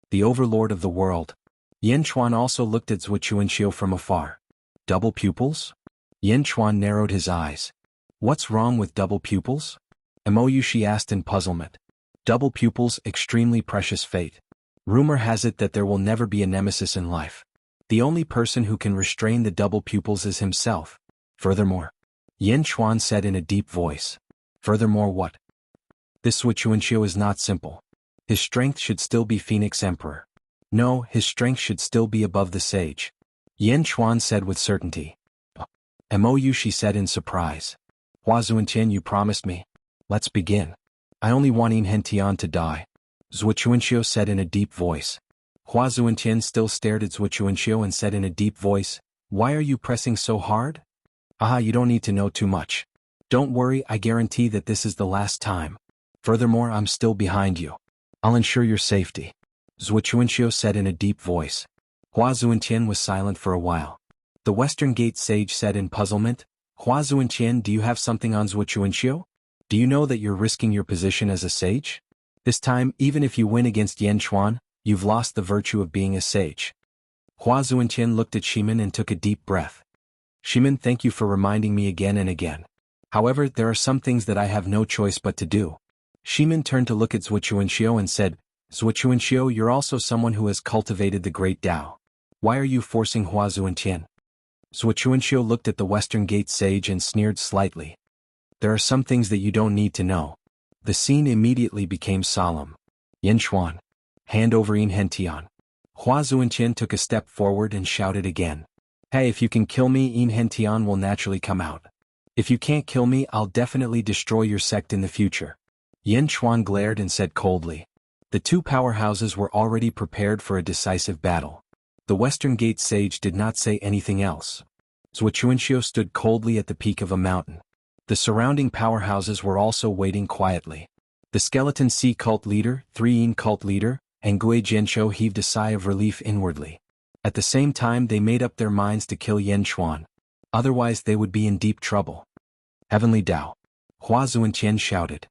The overlord of the world. Yan Xuan also looked at Zhuo Chuanxiu from afar. Double pupils? Yan Xuan narrowed his eyes. What's wrong with double pupils? Mou, she asked in puzzlement. Double pupils, extremely precious fate. Rumor has it that there will never be a nemesis in life. The only person who can restrain the double pupils is himself. Furthermore, Yan Xuan said in a deep voice. Furthermore what? This Zhuo Chuanxiu is not simple. His strength should still be Phoenix Emperor. No, his strength should still be above the sage. Yan Xuan said with certainty. Mou, she said in surprise. Hua Zuanqian, you promised me. Let's begin. I only want Yin Hentian to die. Zhuo Chuanxiu said in a deep voice. Hua Zuanqian still stared at Zhuo Chuanxiu and said in a deep voice, "Why are you pressing so hard?" "Ah, you don't need to know too much. Don't worry, I guarantee that this is the last time. Furthermore, I'm still behind you. I'll ensure your safety." Zhuo Chuanxiu said in a deep voice. Hua Zuanqian was silent for a while. The Western Gate sage said in puzzlement, "Hua Zuanqian, do you have something on Zhuo Chuanxiu? Do you know that you're risking your position as a sage? This time, even if you win against Yan Xuan, you've lost the virtue of being a sage." Hua Zuanqian looked at Shimin and took a deep breath. "Shimin, thank you for reminding me again and again. However, there are some things that I have no choice but to do." Shimin turned to look at Zhuo Chuanxiu and said, "Zhuo Chuanxiu, you're also someone who has cultivated the great Tao. Why are you forcing Hua Zuanqian?" Zhuo Chuanxiu looked at the Western Gate sage and sneered slightly. "There are some things that you don't need to know." The scene immediately became solemn. Yan Xuan. Hand over Yin Hentian. Hua Zuanqian took a step forward and shouted again. "Hey, if you can kill me, Yin Hentian will naturally come out. If you can't kill me, I'll definitely destroy your sect in the future." Yan Xuan glared and said coldly. The 2 powerhouses were already prepared for a decisive battle. The Western Gate sage did not say anything else. Zhuchuanxiu stood coldly at the peak of a mountain. The surrounding powerhouses were also waiting quietly. The Skeleton Sea cult leader, 3 cult leader, and Gui Jianshou heaved a sigh of relief inwardly. At the same time they made up their minds to kill Yan Xuan. Otherwise they would be in deep trouble. Heavenly Dao. Hua Zuantian shouted.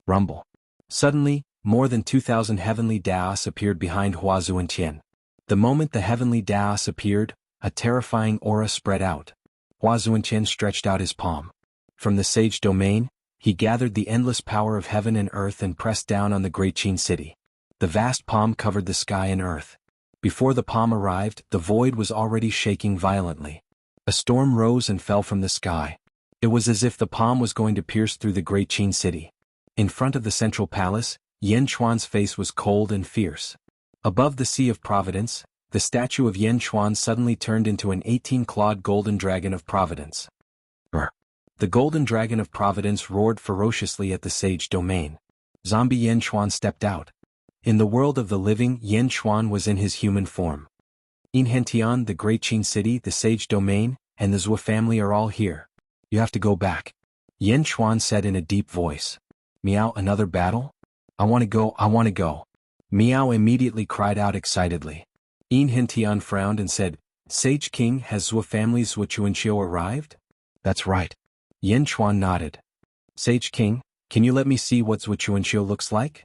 Rumble. Suddenly, more than 2,000 heavenly Daos appeared behind Hua Zuantian. The moment the heavenly Daos appeared, a terrifying aura spread out. Hua Zuantian stretched out his palm. From the sage domain, he gathered the endless power of heaven and earth and pressed down on the great Qin city. The vast palm covered the sky and earth. Before the palm arrived, the void was already shaking violently. A storm rose and fell from the sky. It was as if the palm was going to pierce through the great Qin city. In front of the central palace, Yan Xuan's face was cold and fierce. Above the Sea of Providence, the statue of Yan Xuan suddenly turned into an 18-clawed golden dragon of providence. The golden dragon of providence roared ferociously at the sage domain. Zombie Yan Xuan stepped out. In the world of the living, Yan Xuan was in his human form. Inhentian, the great Qin city, the sage domain, and the Zhou family are all here. You have to go back. Yan Xuan said in a deep voice. Meow, another battle? I want to go. Meow immediately cried out excitedly. Inhentian frowned and said, Sage King, has Zhou family's Zhuchuanxiu arrived? That's right. Yan Xuan nodded. Sage King, can you let me see what Zhuchuanxiu looks like?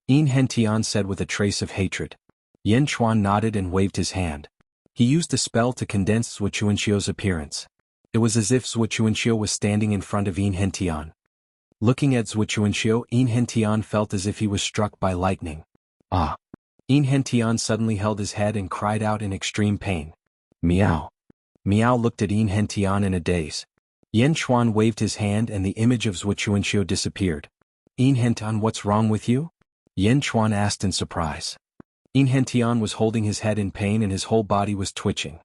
Inhentian said with a trace of hatred. Yan Xuan nodded and waved his hand. He used a spell to condense Zhuchuanxiu's appearance. It was as if Zhuchuanxiu was standing in front of Inhentian. Looking at Zhuchuanxiu, Inhentian felt as if he was struck by lightning. Ah! Inhentian suddenly held his head and cried out in extreme pain. Meow! Meow looked at Inhentian in a daze. Yan Xuan waved his hand and the image of Zhuchuanxiu disappeared. Inhentian, what's wrong with you? Yan Xuan asked in surprise. Inhentian was holding his head in pain and his whole body was twitching.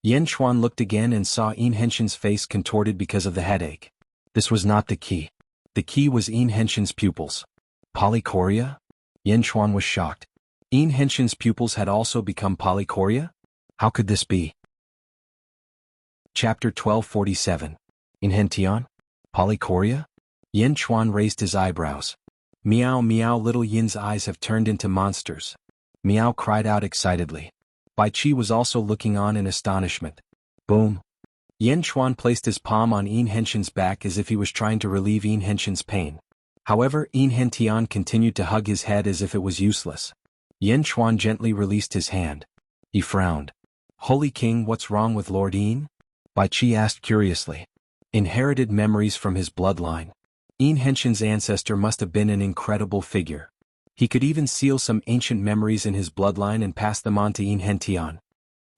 Yan Xuan looked again and saw Inhentian's face contorted because of the headache. This was not the key. The key was Inhentian's pupils. Polychoria? Yan Xuan was shocked. Inhentian's pupils had also become polychoria? How could this be? Chapter 1247. Inhentian? Polychoria? Yan Xuan raised his eyebrows. Meow meow, little Yin's eyes have turned into monsters. Meow cried out excitedly. Bai Qi was also looking on in astonishment. Boom. Yan Xuan placed his palm on Inhentian's back as if he was trying to relieve Inhentian's pain. However, Inhentian continued to hug his head as if it was useless. Yan Xuan gently released his hand. He frowned. Holy King, what's wrong with Lord Yin? Bai Qi asked curiously. Inherited memories from his bloodline. Inhentian's ancestor must have been an incredible figure. He could even seal some ancient memories in his bloodline and pass them on to Inhentian.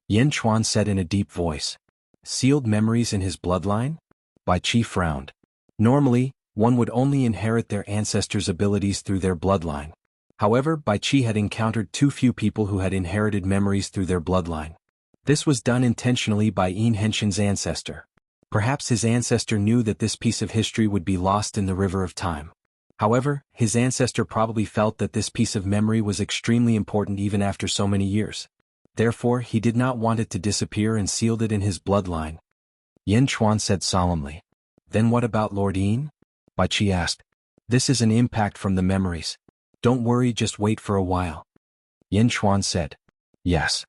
Yan Xuan said in a deep voice. Sealed memories in his bloodline? Bai Qi frowned. Normally, one would only inherit their ancestors' abilities through their bloodline. However, Bai Qi had encountered too few people who had inherited memories through their bloodline. This was done intentionally by Inhentian's ancestor. Perhaps his ancestor knew that this piece of history would be lost in the river of time. However, his ancestor probably felt that this piece of memory was extremely important even after so many years. Therefore, he did not want it to disappear and sealed it in his bloodline. Yan Xuan said solemnly. Then what about Lord Yin? Bai Qi asked. This is an impact from the memories. Don't worry, just wait for a while. Yan Xuan said. Yes.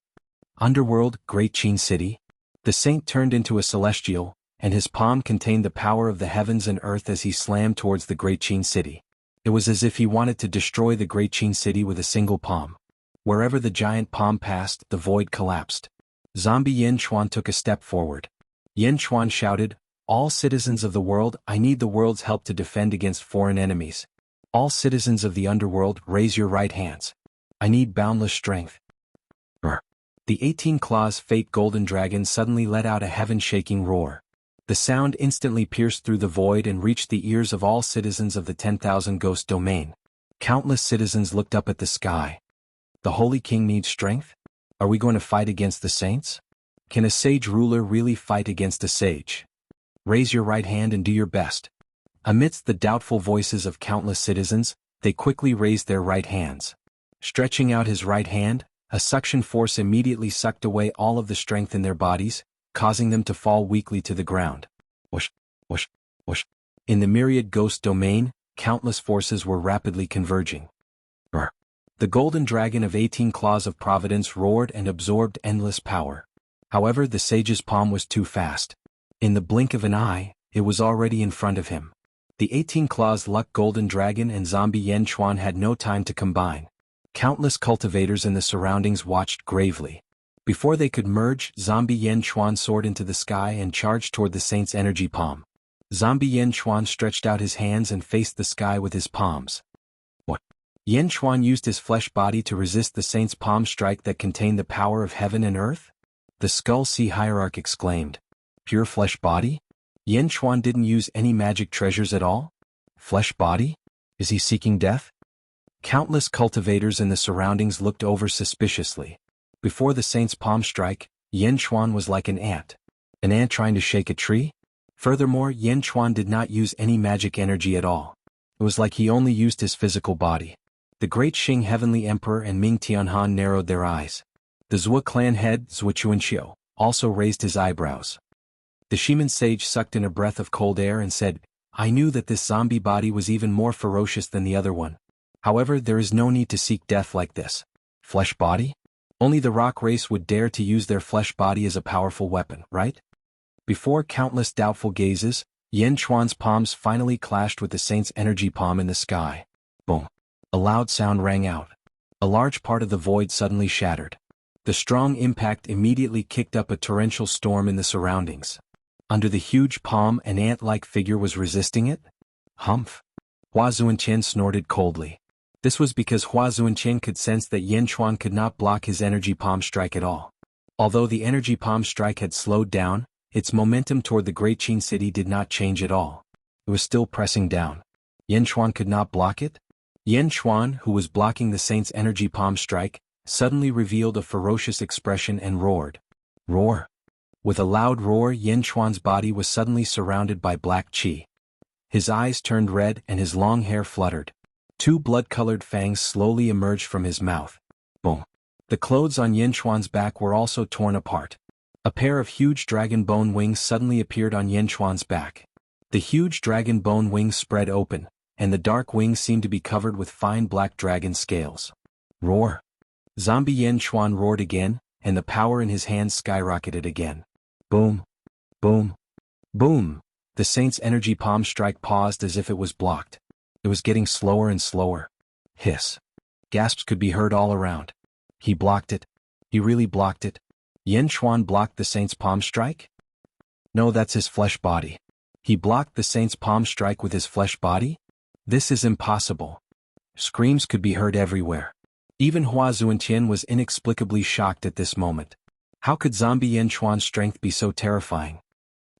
Underworld, Great Qin City. The saint turned into a celestial, and his palm contained the power of the heavens and earth as he slammed towards the Great Qin City. It was as if he wanted to destroy the Great Qin City with a single palm. Wherever the giant palm passed, the void collapsed. Zombie Yan Xuan took a step forward. Yan Xuan shouted, All citizens of the world, I need the world's help to defend against foreign enemies. All citizens of the underworld, raise your right hands. I need boundless strength. The 18-claws fate golden dragon suddenly let out a heaven-shaking roar. The sound instantly pierced through the void and reached the ears of all citizens of the 10,000 ghost domain. Countless citizens looked up at the sky. The Holy King needs strength? Are we going to fight against the saints? Can a sage ruler really fight against a sage? Raise your right hand and do your best. Amidst the doubtful voices of countless citizens, they quickly raised their right hands. Stretching out his right hand, a suction force immediately sucked away all of the strength in their bodies, causing them to fall weakly to the ground. Whoosh, whoosh, whoosh. In the myriad ghost domain, countless forces were rapidly converging. Brr. The golden dragon of 18 claws of providence roared and absorbed endless power. However, the sage's palm was too fast. In the blink of an eye, it was already in front of him. The 18 claws luck golden dragon and zombie Yen Chuan had no time to combine. Countless cultivators in the surroundings watched gravely. Before they could merge, zombie Yen Chuan soared into the sky and charged toward the saint's energy palm. Zombie Yen Chuan stretched out his hands and faced the sky with his palms. What? Yen Chuan used his flesh body to resist the saint's palm strike that contained the power of heaven and earth? The Skull Sea Hierarch exclaimed. Pure flesh body? Yen Chuan didn't use any magic treasures at all? Flesh body? Is he seeking death? Countless cultivators in the surroundings looked over suspiciously. Before the saint's palm strike, Yen Chuan was like an ant. An ant trying to shake a tree? Furthermore, Yen Chuan did not use any magic energy at all. It was like he only used his physical body. The great Qing Heavenly Emperor and Ming Tianhan narrowed their eyes. The Zhua clan head, Zhua Chuanxiu, also raised his eyebrows. The Shiman sage sucked in a breath of cold air and said, I knew that this zombie body was even more ferocious than the other one. However, there is no need to seek death like this. Flesh body? Only the rock race would dare to use their flesh body as a powerful weapon, right? Before countless doubtful gazes, Yen Chuan's palms finally clashed with the saint's energy palm in the sky. Boom. A loud sound rang out. A large part of the void suddenly shattered. The strong impact immediately kicked up a torrential storm in the surroundings. Under the huge palm, an ant-like figure was resisting it? Humph. Hua Zuanqian snorted coldly. This was because Hua Zuanqian could sense that Yen Chuan could not block his energy palm strike at all. Although the energy palm strike had slowed down, its momentum toward the Great Qin city did not change at all. It was still pressing down. Yen Chuan could not block it? Yen Chuan, who was blocking the saint's energy palm strike, suddenly revealed a ferocious expression and roared. Roar. With a loud roar, Yen Chuan's body was suddenly surrounded by black qi. His eyes turned red and his long hair fluttered. Two blood-colored fangs slowly emerged from his mouth. Boom. The clothes on Yen Chuan's back were also torn apart. A pair of huge dragon bone wings suddenly appeared on Yen Chuan's back. The huge dragon bone wings spread open, and the dark wings seemed to be covered with fine black dragon scales. Roar. Zombie Yen Chuan roared again, and the power in his hands skyrocketed again. Boom. Boom. Boom. The saint's energy palm strike paused as if it was blocked. It was getting slower and slower. Hiss. Gasps could be heard all around. He blocked it. He really blocked it. Yen Chuan blocked the saint's palm strike? No, that's his flesh body. He blocked the saint's palm strike with his flesh body? This is impossible. Screams could be heard everywhere. Even Hua Zuanqian was inexplicably shocked at this moment. How could zombie Yen Chuan's strength be so terrifying?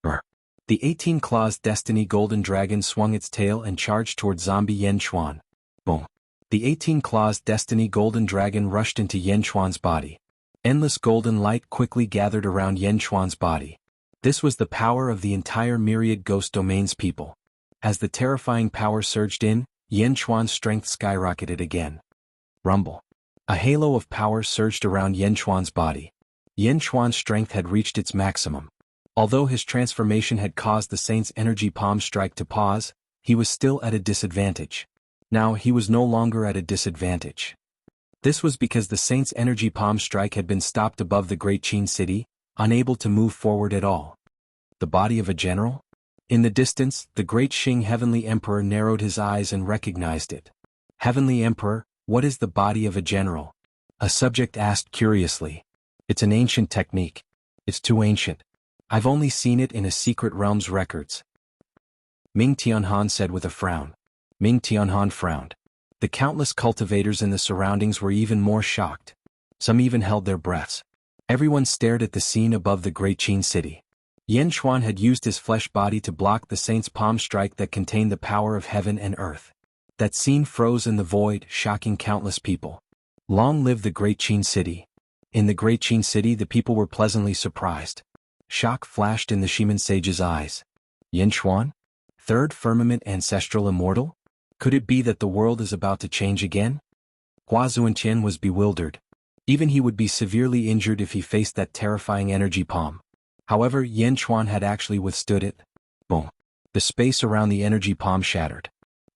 Brr. The 18 Claws Destiny Golden Dragon swung its tail and charged toward zombie Yen Chuan. Boom. The 18 Claws Destiny Golden Dragon rushed into Yen Chuan's body. Endless golden light quickly gathered around Yen Chuan's body. This was the power of the entire myriad ghost domain's people. As the terrifying power surged in, Yen Chuan's strength skyrocketed again. Rumble. A halo of power surged around Yen Chuan's body. Yen Chuan's strength had reached its maximum. Although his transformation had caused the saint's energy palm strike to pause, he was still at a disadvantage. Now he was no longer at a disadvantage. This was because the saint's energy palm strike had been stopped above the Great Qin city, unable to move forward at all. The body of a general? In the distance, the Great Qing Heavenly Emperor narrowed his eyes and recognized it. Heavenly Emperor, what is the body of a general? A subject asked curiously. It's an ancient technique. It's too ancient. I've only seen it in a secret realm's records. Ming Tianhan said with a frown. Ming Tianhan frowned. The countless cultivators in the surroundings were even more shocked. Some even held their breaths. Everyone stared at the scene above the Great Qin city. Yen Chuan had used his flesh body to block the saint's palm strike that contained the power of heaven and earth. That scene froze in the void, shocking countless people. Long live the Great Qin city. In the Great Qin city, the people were pleasantly surprised. Shock flashed in the Shiman sage's eyes. Yen Chuan? Third firmament ancestral immortal? Could it be that the world is about to change again? Hua Zuanqian was bewildered. Even he would be severely injured if he faced that terrifying energy palm. However, Yan Chuan had actually withstood it. Boom. The space around the energy palm shattered.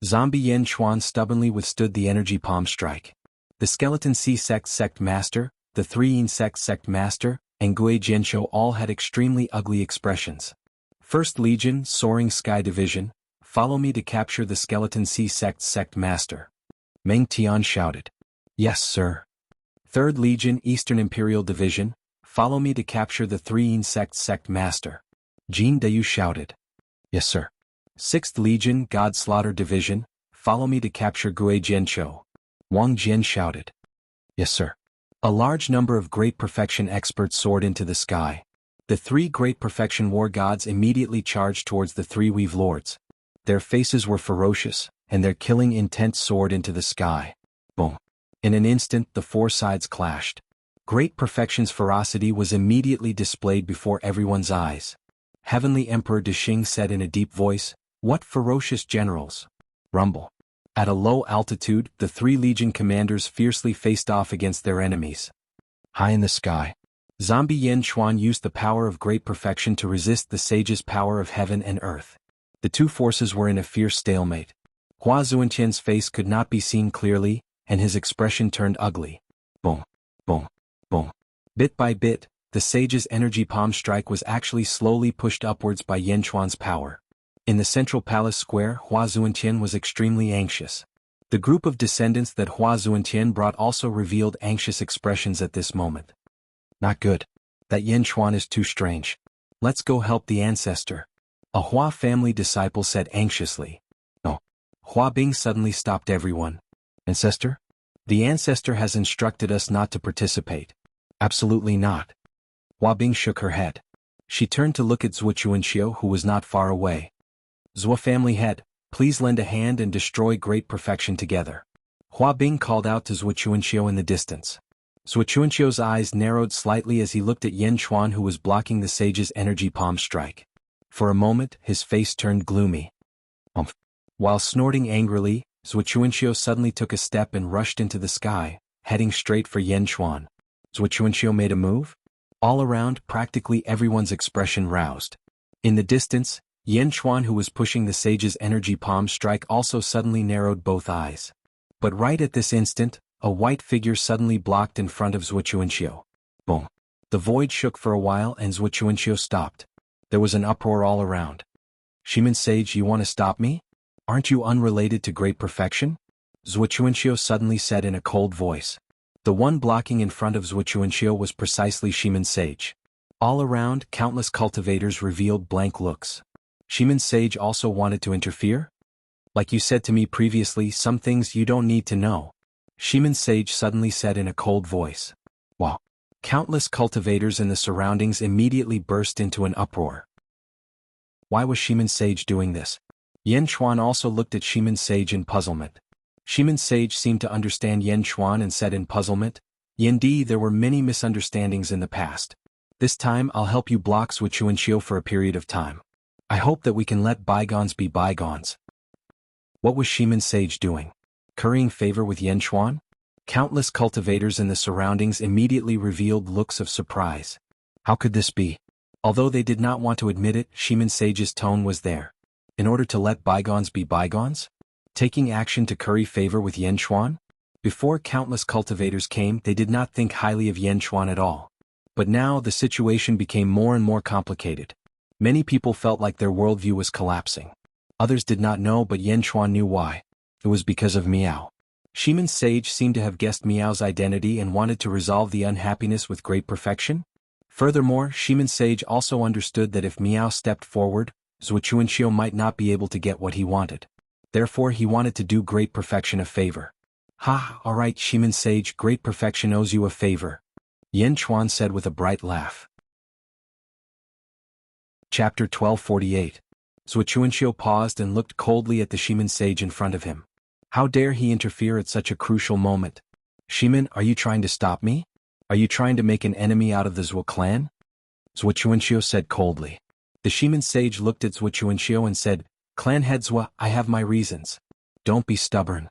Zombie Yan Chuan stubbornly withstood the energy palm strike. The Skeleton Sea Sect Master, the 3 Insect Sect Master, and Gui Jianqiu all had extremely ugly expressions. First Legion, Soaring Sky Division, follow me to capture the Skeleton Sea Sect Master. Meng Tian shouted. Yes, sir. Third Legion, Eastern Imperial Division, follow me to capture the 3 Insect Sect Master. Jin Dayu shouted. Yes, sir. Sixth Legion, God Slaughter Division, follow me to capture Gui Jianqiu. Wang Jian shouted. Yes, sir. A large number of Great Perfection experts soared into the sky. The 3 Great Perfection war gods immediately charged towards the 3 Weave Lords. Their faces were ferocious, and their killing intent soared into the sky. Boom. In an instant, the 4 sides clashed. Great Perfection's ferocity was immediately displayed before everyone's eyes. Heavenly Emperor Dexing said in a deep voice, "What ferocious generals!" Rumble. At a low altitude, the 3 Legion commanders fiercely faced off against their enemies. High in the sky, Zombie Yan Chuan used the power of Great Perfection to resist the sage's power of heaven and earth. The 2 forces were in a fierce stalemate. Hua Zuentian's face could not be seen clearly, and his expression turned ugly. Boom, boom, boom. Bit by bit, the sage's energy palm strike was actually slowly pushed upwards by Yan Chuan's power. In the central palace square, Hua Zuentian was extremely anxious. The group of descendants that Hua Zuentian brought also revealed anxious expressions at this moment. Not good. That Yan Chuan is too strange. Let's go help the ancestor. A Hua family disciple said anxiously. No. Hua Bing suddenly stopped everyone. Ancestor? The ancestor has instructed us not to participate. Absolutely not. Hua Bing shook her head. She turned to look at Zhuo Chuanxiu, who was not far away. Zhuo family head, please lend a hand and destroy Great Perfection together. Hua Bing called out to Zhuo Chuanxiu in the distance. Zhuo Chuanxiu's eyes narrowed slightly as he looked at Yan Chuan, who was blocking the sage's energy palm strike. For a moment, his face turned gloomy. While snorting angrily, Zhuo Chuanxiu suddenly took a step and rushed into the sky, heading straight for Yan Chuan. Zhuo Chuanxiu made a move. All around, practically everyone's expression roused. In the distance, Yan Chuan, who was pushing the sage's energy palm strike, also suddenly narrowed both eyes. But right at this instant, a white figure suddenly blocked in front of Zhuo Chuanxiu. Boom. The void shook for a while and Zhuo Chuanxiu stopped. There was an uproar all around. Shimin Sage, you want to stop me? Aren't you unrelated to Great Perfection? Zhuo Chuanxiu suddenly said in a cold voice. The one blocking in front of Zhuo Chuanxiu was precisely Shimin Sage. All around, countless cultivators revealed blank looks. Shimin Sage also wanted to interfere? Like you said to me previously, some things you don't need to know. Shimin Sage suddenly said in a cold voice. Wow. Countless cultivators in the surroundings immediately burst into an uproar. Why was Shimin Sage doing this? Yan Chuan also looked at Shimin Sage in puzzlement. Shimin Sage seemed to understand Yan Chuan and said in puzzlement, Yendi, there were many misunderstandings in the past. This time I'll help you block Zhuo Chuanxiu for a period of time. I hope that we can let bygones be bygones. What was Shimin Sage doing? Currying favor with Yan Chuan? Countless cultivators in the surroundings immediately revealed looks of surprise. How could this be? Although they did not want to admit it, Shimin Sage's tone was there. In order to let bygones be bygones? Taking action to curry favor with Yan Chuan? Before countless cultivators came, they did not think highly of Yan Chuan at all. But now the situation became more and more complicated. Many people felt like their worldview was collapsing. Others did not know, but Yan Chuan knew why. It was because of Miao. Shimin Sage seemed to have guessed Miao's identity and wanted to resolve the unhappiness with Great Perfection. Furthermore, Shimin Sage also understood that if Miao stepped forward, Zhuo Chuanxiu might not be able to get what he wanted. Therefore he wanted to do Great Perfection a favor. Ha, alright Shimin Sage, Great Perfection owes you a favor. Yan Chuan said with a bright laugh. Chapter 1248. Zhuo Chuanxiu paused and looked coldly at the Shimin Sage in front of him. How dare he interfere at such a crucial moment? Shimin, are you trying to stop me? Are you trying to make an enemy out of the Zhuo clan? Zhuo Chuanxiu said coldly. The Shimin Sage looked at Zhuo Chuanxiu and said, Clan head Zhuo, I have my reasons. Don't be stubborn.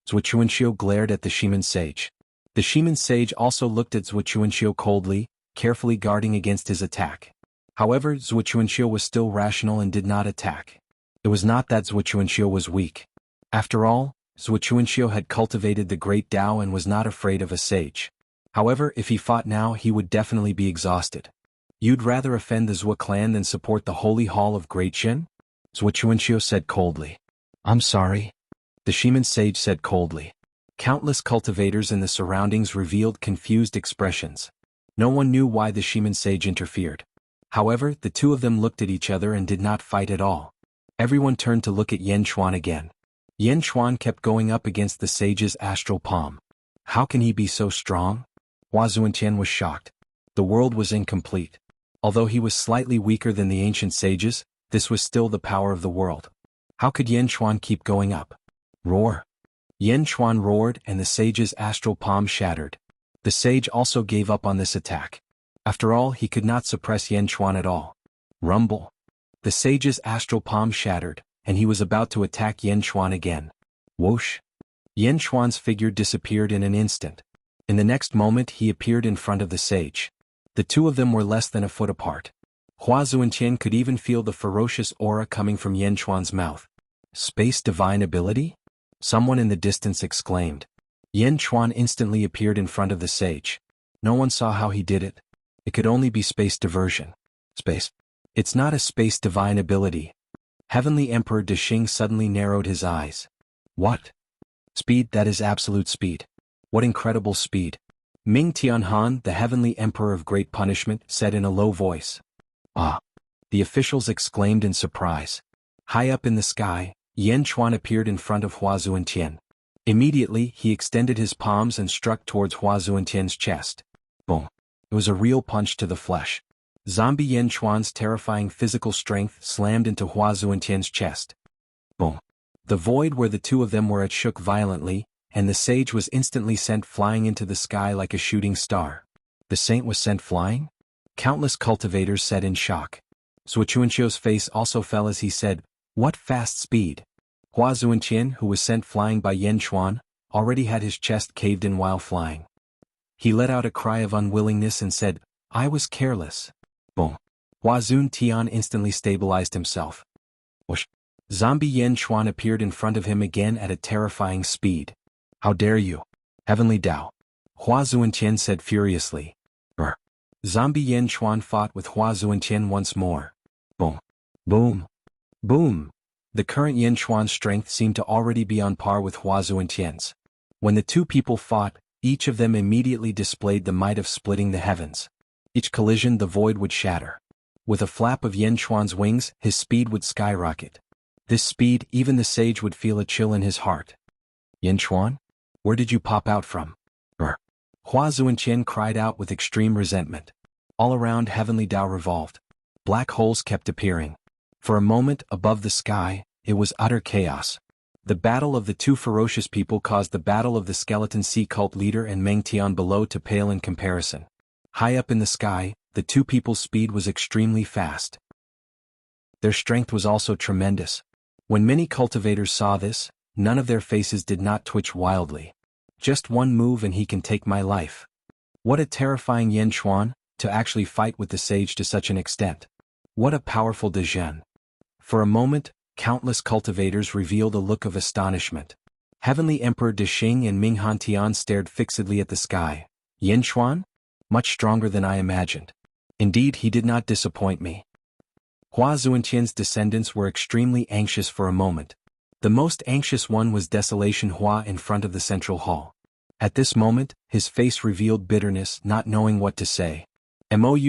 Zhuo Chuanxiu glared at the Shimin Sage. The Shimin Sage also looked at Zhuo Chuanxiu coldly, carefully guarding against his attack. However, Zhuchuanxiu was still rational and did not attack. It was not that Zhuchuanxiu was weak. After all, Zhuchuanxiu had cultivated the great Tao and was not afraid of a sage. However, if he fought now he would definitely be exhausted. You'd rather offend the Zhua clan than support the holy hall of Great Shin? Zhuchuanxiu said coldly. I'm sorry. The Shiman sage said coldly. Countless cultivators in the surroundings revealed confused expressions. No one knew why the Shiman sage interfered. However, the two of them looked at each other and did not fight at all. Everyone turned to look at Yan Xuan again. Yan Xuan kept going up against the sage's astral palm. How can he be so strong? Hua Zuantian was shocked. The world was incomplete. Although he was slightly weaker than the ancient sages, this was still the power of the world. How could Yan Xuan keep going up? Roar! Yan Xuan roared and the sage's astral palm shattered. The sage also gave up on this attack. After all, he could not suppress Yan Xuan at all. Rumble! The sage's astral palm shattered, and he was about to attack Yan Xuan again. Whoosh! Yan Xuan's figure disappeared in an instant. In the next moment he appeared in front of the sage. The two of them were less than a foot apart. Hua Zuantian could even feel the ferocious aura coming from Yan Xuan's mouth. Space divine ability? Someone in the distance exclaimed. Yan Xuan instantly appeared in front of the sage. No one saw how he did it. It could only be space diversion. Space. It's not a space divine ability. Heavenly Emperor Deshing suddenly narrowed his eyes. What? Speed, that is absolute speed. What incredible speed. Ming Tianhan, the Heavenly Emperor of Great Punishment, said in a low voice. Ah! The officials exclaimed in surprise. High up in the sky, Yan Xuan appeared in front of Hua Zuantian. Immediately, he extended his palms and struck towards Hua Zuantian's chest. Boom! It was a real punch to the flesh. Zombie Yan Xuan's terrifying physical strength slammed into Hua Zuantian's chest. Boom! The void where the two of them were at shook violently, and the sage was instantly sent flying into the sky like a shooting star. The saint was sent flying? Countless cultivators said in shock. Zhuchuanxiu's face also fell as he said, What fast speed! Hua Zuantian, who was sent flying by Yan Xuan, already had his chest caved in while flying. He let out a cry of unwillingness and said, I was careless. Boom! Hua Zuantian instantly stabilized himself. Whoosh! Zombie Yan Xuan appeared in front of him again at a terrifying speed. How dare you? Heavenly Tao! Hua Zuantian said furiously. Brr! Zombie Yan Xuan fought with Hua Zuantian once more. Boom! Boom! Boom! The current Yan Xuan's strength seemed to already be on par with Hua Zuantian's. When the two people fought, each of them immediately displayed the might of splitting the heavens. Each collision the void would shatter. With a flap of Yan Xuan's wings, his speed would skyrocket. This speed, even the sage would feel a chill in his heart. Yan Xuan? Where did you pop out from? Brr! Hua Zuantian cried out with extreme resentment. All around Heavenly Tao revolved. Black holes kept appearing. For a moment, above the sky, it was utter chaos. The battle of the two ferocious people caused the battle of the skeleton sea cult leader and Meng Tian below to pale in comparison. High up in the sky, the two people's speed was extremely fast. Their strength was also tremendous. When many cultivators saw this, none of their faces did not twitch wildly. Just one move and he can take my life. What a terrifying Yan Xuan, to actually fight with the sage to such an extent. What a powerful Dezhen. For a moment, countless cultivators revealed a look of astonishment. Heavenly Emperor Deshing and Ming Hantian stared fixedly at the sky. Yan Xuan? Much stronger than I imagined. Indeed, he did not disappoint me. Hua Zuantian's descendants were extremely anxious for a moment. The most anxious one was Desolation Hua in front of the central hall. At this moment, his face revealed bitterness, not knowing what to say.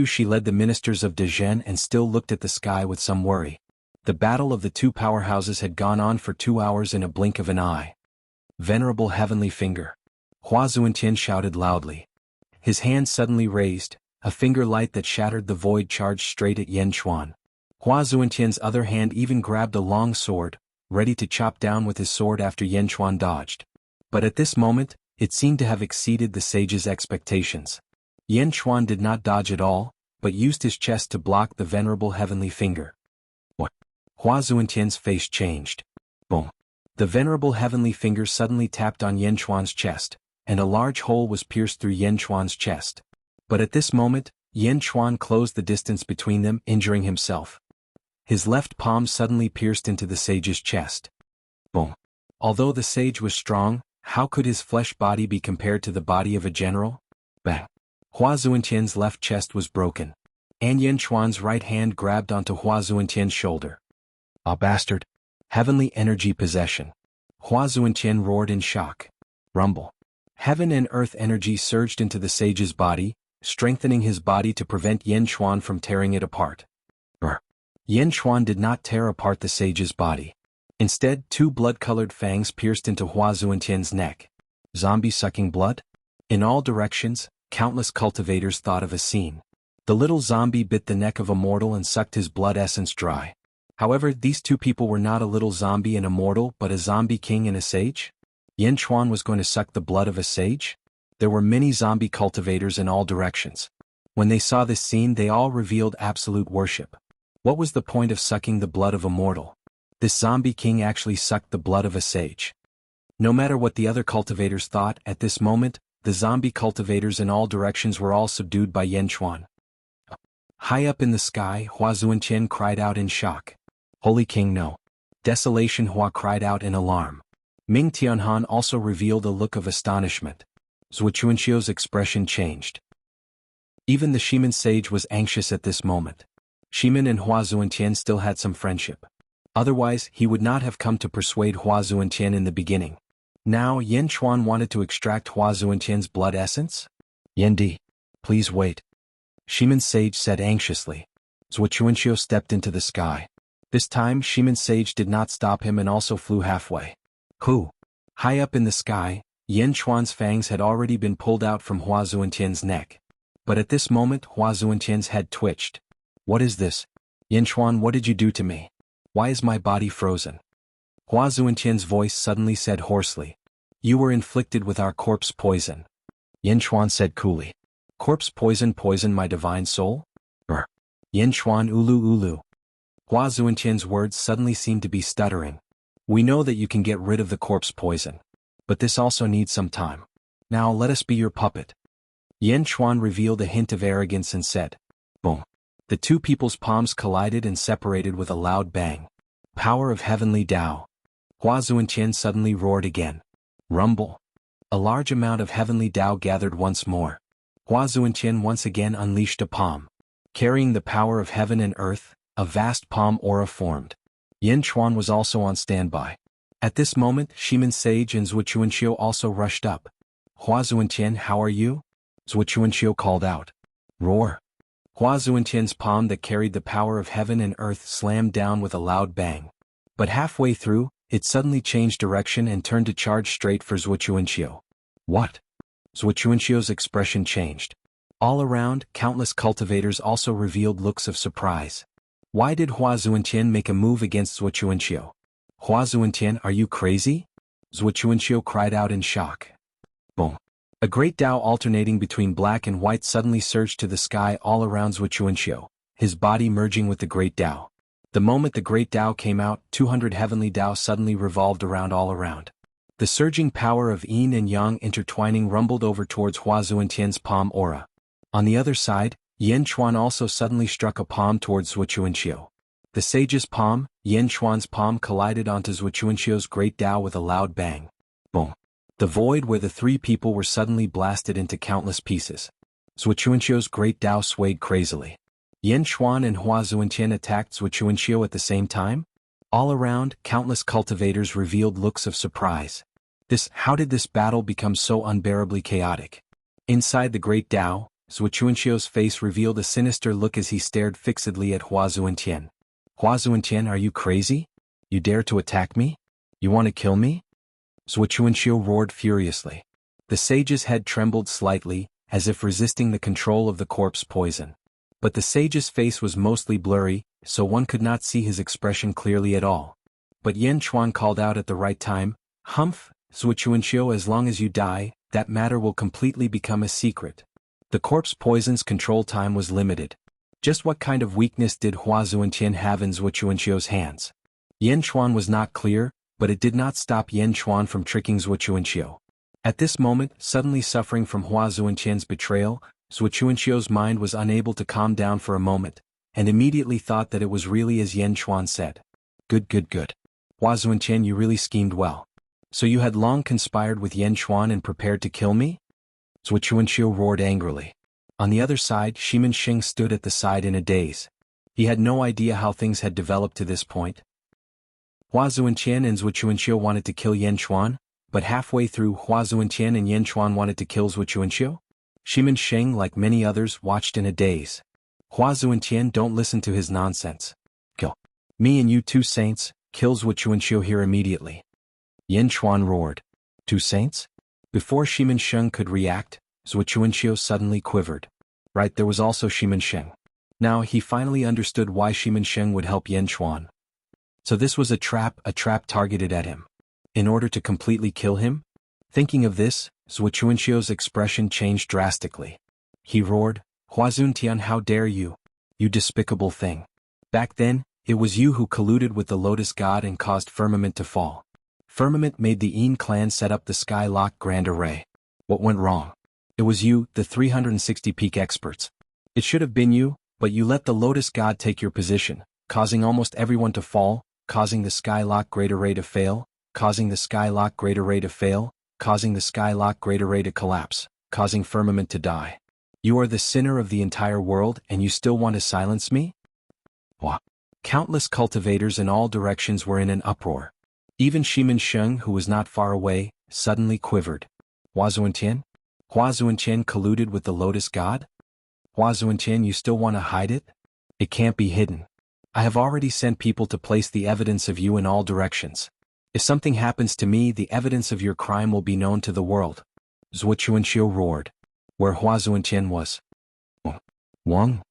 She led the ministers of Dezhen and still looked at the sky with some worry. The battle of the two powerhouses had gone on for 2 hours in a blink of an eye. Venerable Heavenly Finger! Hua Zuantian shouted loudly. His hand suddenly raised, a finger light that shattered the void charged straight at Yan Xuan. Hua Zuantian's other hand even grabbed a long sword, ready to chop down with his sword after Yan Xuan dodged. But at this moment, it seemed to have exceeded the sage's expectations. Yan Xuan did not dodge at all, but used his chest to block the venerable Heavenly Finger. What? Hua Zuantian's face changed. Boom! The venerable Heavenly Finger suddenly tapped on Yan Xuan's chest, and a large hole was pierced through Yan Xuan's chest. But at this moment, Yen Chuan closed the distance between them, injuring himself. His left palm suddenly pierced into the sage's chest. Boom. Although the sage was strong, how could his flesh body be compared to the body of a general? Bang. Hua Zuentian's left chest was broken. And Yen Chuan's right hand grabbed onto Hua Zuentian's shoulder. Ah, bastard. Heavenly energy possession. Hua Zuentian roared in shock. Rumble. Heaven and earth energy surged into the sage's body, strengthening his body to prevent Yen Chuan from tearing it apart. Yen Chuan did not tear apart the sage's body. Instead, two blood-colored fangs pierced into Hua Zuentian's neck. Zombie sucking blood? In all directions, countless cultivators thought of a scene. The little zombie bit the neck of Immortal and sucked his blood essence dry. However, these two people were not a little zombie and Immortal but a zombie king and a sage? Yen Chuan was going to suck the blood of a sage? There were many zombie cultivators in all directions. When they saw this scene, they all revealed absolute worship. What was the point of sucking the blood of Immortal? This zombie king actually sucked the blood of a sage. No matter what the other cultivators thought, at this moment, the zombie cultivators in all directions were all subdued by Yen Chuan. High up in the sky, Hua Zuentian cried out in shock. Holy King, no. Desolation, Hua cried out in alarm. Ming Tianhan also revealed a look of astonishment. Zuochuanxiu's expression changed. Even the Shiman sage was anxious at this moment. Shiman and Hua Zuentian still had some friendship. Otherwise, he would not have come to persuade Hua Zuentian in the beginning. Now Yen Chuan wanted to extract Hua Zuentian's blood essence? Yen Di, please wait. Shiman sage said anxiously. Zuochuanxiu stepped into the sky. This time Shiman sage did not stop him and also flew halfway. Who? High up in the sky, Yen Chuan's fangs had already been pulled out from Hua Zuentian's neck. But at this moment Hua Zuentian's head twitched. What is this? Yen Chuan, what did you do to me? Why is my body frozen? Hua Zuentian's voice suddenly said hoarsely. You were inflicted with our corpse poison. Yen Chuan said coolly. Corpse poison poisoned my divine soul? Yen Chuan ulu ulu. Hua Zuentian's words suddenly seemed to be stuttering. We know that you can get rid of the corpse poison. But this also needs some time. Now let us be your puppet. Yen Chuan revealed a hint of arrogance and said. Boom. The two people's palms collided and separated with a loud bang. Power of heavenly Tao. Hua Zuentian suddenly roared again. Rumble. A large amount of heavenly Tao gathered once more. Hua Zuentian once again unleashed a palm. Carrying the power of heaven and earth, a vast palm aura formed. Yen Chuan was also on standby. At this moment, Shiman Sage and Zuochuanxiu also rushed up. Hua Zuentian, how are you? Zuochuanxiu called out. Roar. Hua Zuentian's palm that carried the power of heaven and earth slammed down with a loud bang. But halfway through, it suddenly changed direction and turned to charge straight for Zuochuanxiu. What? Zuochuanxiu's expression changed. All around, countless cultivators also revealed looks of surprise. Why did Hua Zuentian make a move against Zuochuanxiu? Hua Zuentian, are you crazy? Zuochuanxiu cried out in shock. Boom. A great Tao alternating between black and white suddenly surged to the sky all around Zuochuanxiu, his body merging with the great Tao. The moment the great Tao came out, 200 heavenly Tao suddenly revolved around all around. The surging power of yin and yang intertwining rumbled over towards Hua Zuentian's palm aura. On the other side, Yen Chuan also suddenly struck a palm towards Zuochuanxiu. The sage's palm, Yen Chuan's palm collided onto Zuochuanxiu's great Tao with a loud bang. Boom. The void where the three people were suddenly blasted into countless pieces. Zuochuanxiu's great Tao swayed crazily. Yen Chuan and Hua Zuentian attacked Zuochuanxiu at the same time? All around, countless cultivators revealed looks of surprise. How did this battle become so unbearably chaotic? Inside the great Tao, Zuochuanxiu's face revealed a sinister look as he stared fixedly at Hua Zuentian. Hua Zuentian, are you crazy? You dare to attack me? You want to kill me? Zuochuanxiu roared furiously. The sage's head trembled slightly, as if resisting the control of the corpse poison. But the sage's face was mostly blurry, so one could not see his expression clearly at all. But Yen Chuan called out at the right time, Humph, Zuochuanxiu, as long as you die, that matter will completely become a secret. The corpse poison's control time was limited. Just what kind of weakness did Hua Zuentian have in Zuochuanxiu's hands? Yen Chuan was not clear, but it did not stop Yen Chuan from tricking Zuochuanxiu. At this moment, suddenly suffering from Hua Zuentian's betrayal, Zhuo Chuanxiu's mind was unable to calm down for a moment, and immediately thought that it was really as Yan Chuan said. Good. Hua Zuantian, you really schemed well. So you had long conspired with Yan Chuan and prepared to kill me? Zhuo Chuanxiu roared angrily. On the other side, Shimin Shing stood at the side in a daze. He had no idea how things had developed to this point. Hua Zuantian and Zhuo Chuanxiu wanted to kill Yan Chuan, but halfway through Hua Zuantian and Yan Chuan wanted to kill Zhuo Chuanxiu? Shimin Shing, like many others, watched in a daze. Hua Zuantian, don't listen to his nonsense. Kill me and you two saints, kill Zhuo Chuanxiu here immediately. Yan Chuan roared. Two saints? Before Shimin Shing could react, Zhuo Chuanxiu suddenly quivered. Right, there was also Shimin Shing. Now he finally understood why Shimin Shing would help Yan Chuan. So this was a trap targeted at him. In order to completely kill him? Thinking of this, Zhuo Chuanxiu's expression changed drastically. He roared, Hua Zuntian, how dare you? You despicable thing. Back then, it was you who colluded with the Lotus God and caused Firmament to fall. Firmament made the Yin clan set up the Skylock Grand Array. What went wrong? It was you, the 360 peak experts. It should have been you, but you let the Lotus God take your position, causing almost everyone to fall, causing the Skylock Great Array to fail, causing the Skylock Great Array to fail, causing the Skylock Great Array to collapse, causing Firmament to die. You are the sinner of the entire world and you still want to silence me? What? Countless cultivators in all directions were in an uproar. Even Shimin Sheng, who was not far away, suddenly quivered. Hua Zuantian? Hua Zuantian colluded with the Lotus God? Hua Zuantian, you still want to hide it? It can't be hidden. I have already sent people to place the evidence of you in all directions. If something happens to me, the evidence of your crime will be known to the world. Zhuo Chuanxiu roared. Where Hua Zuantian was. Wang?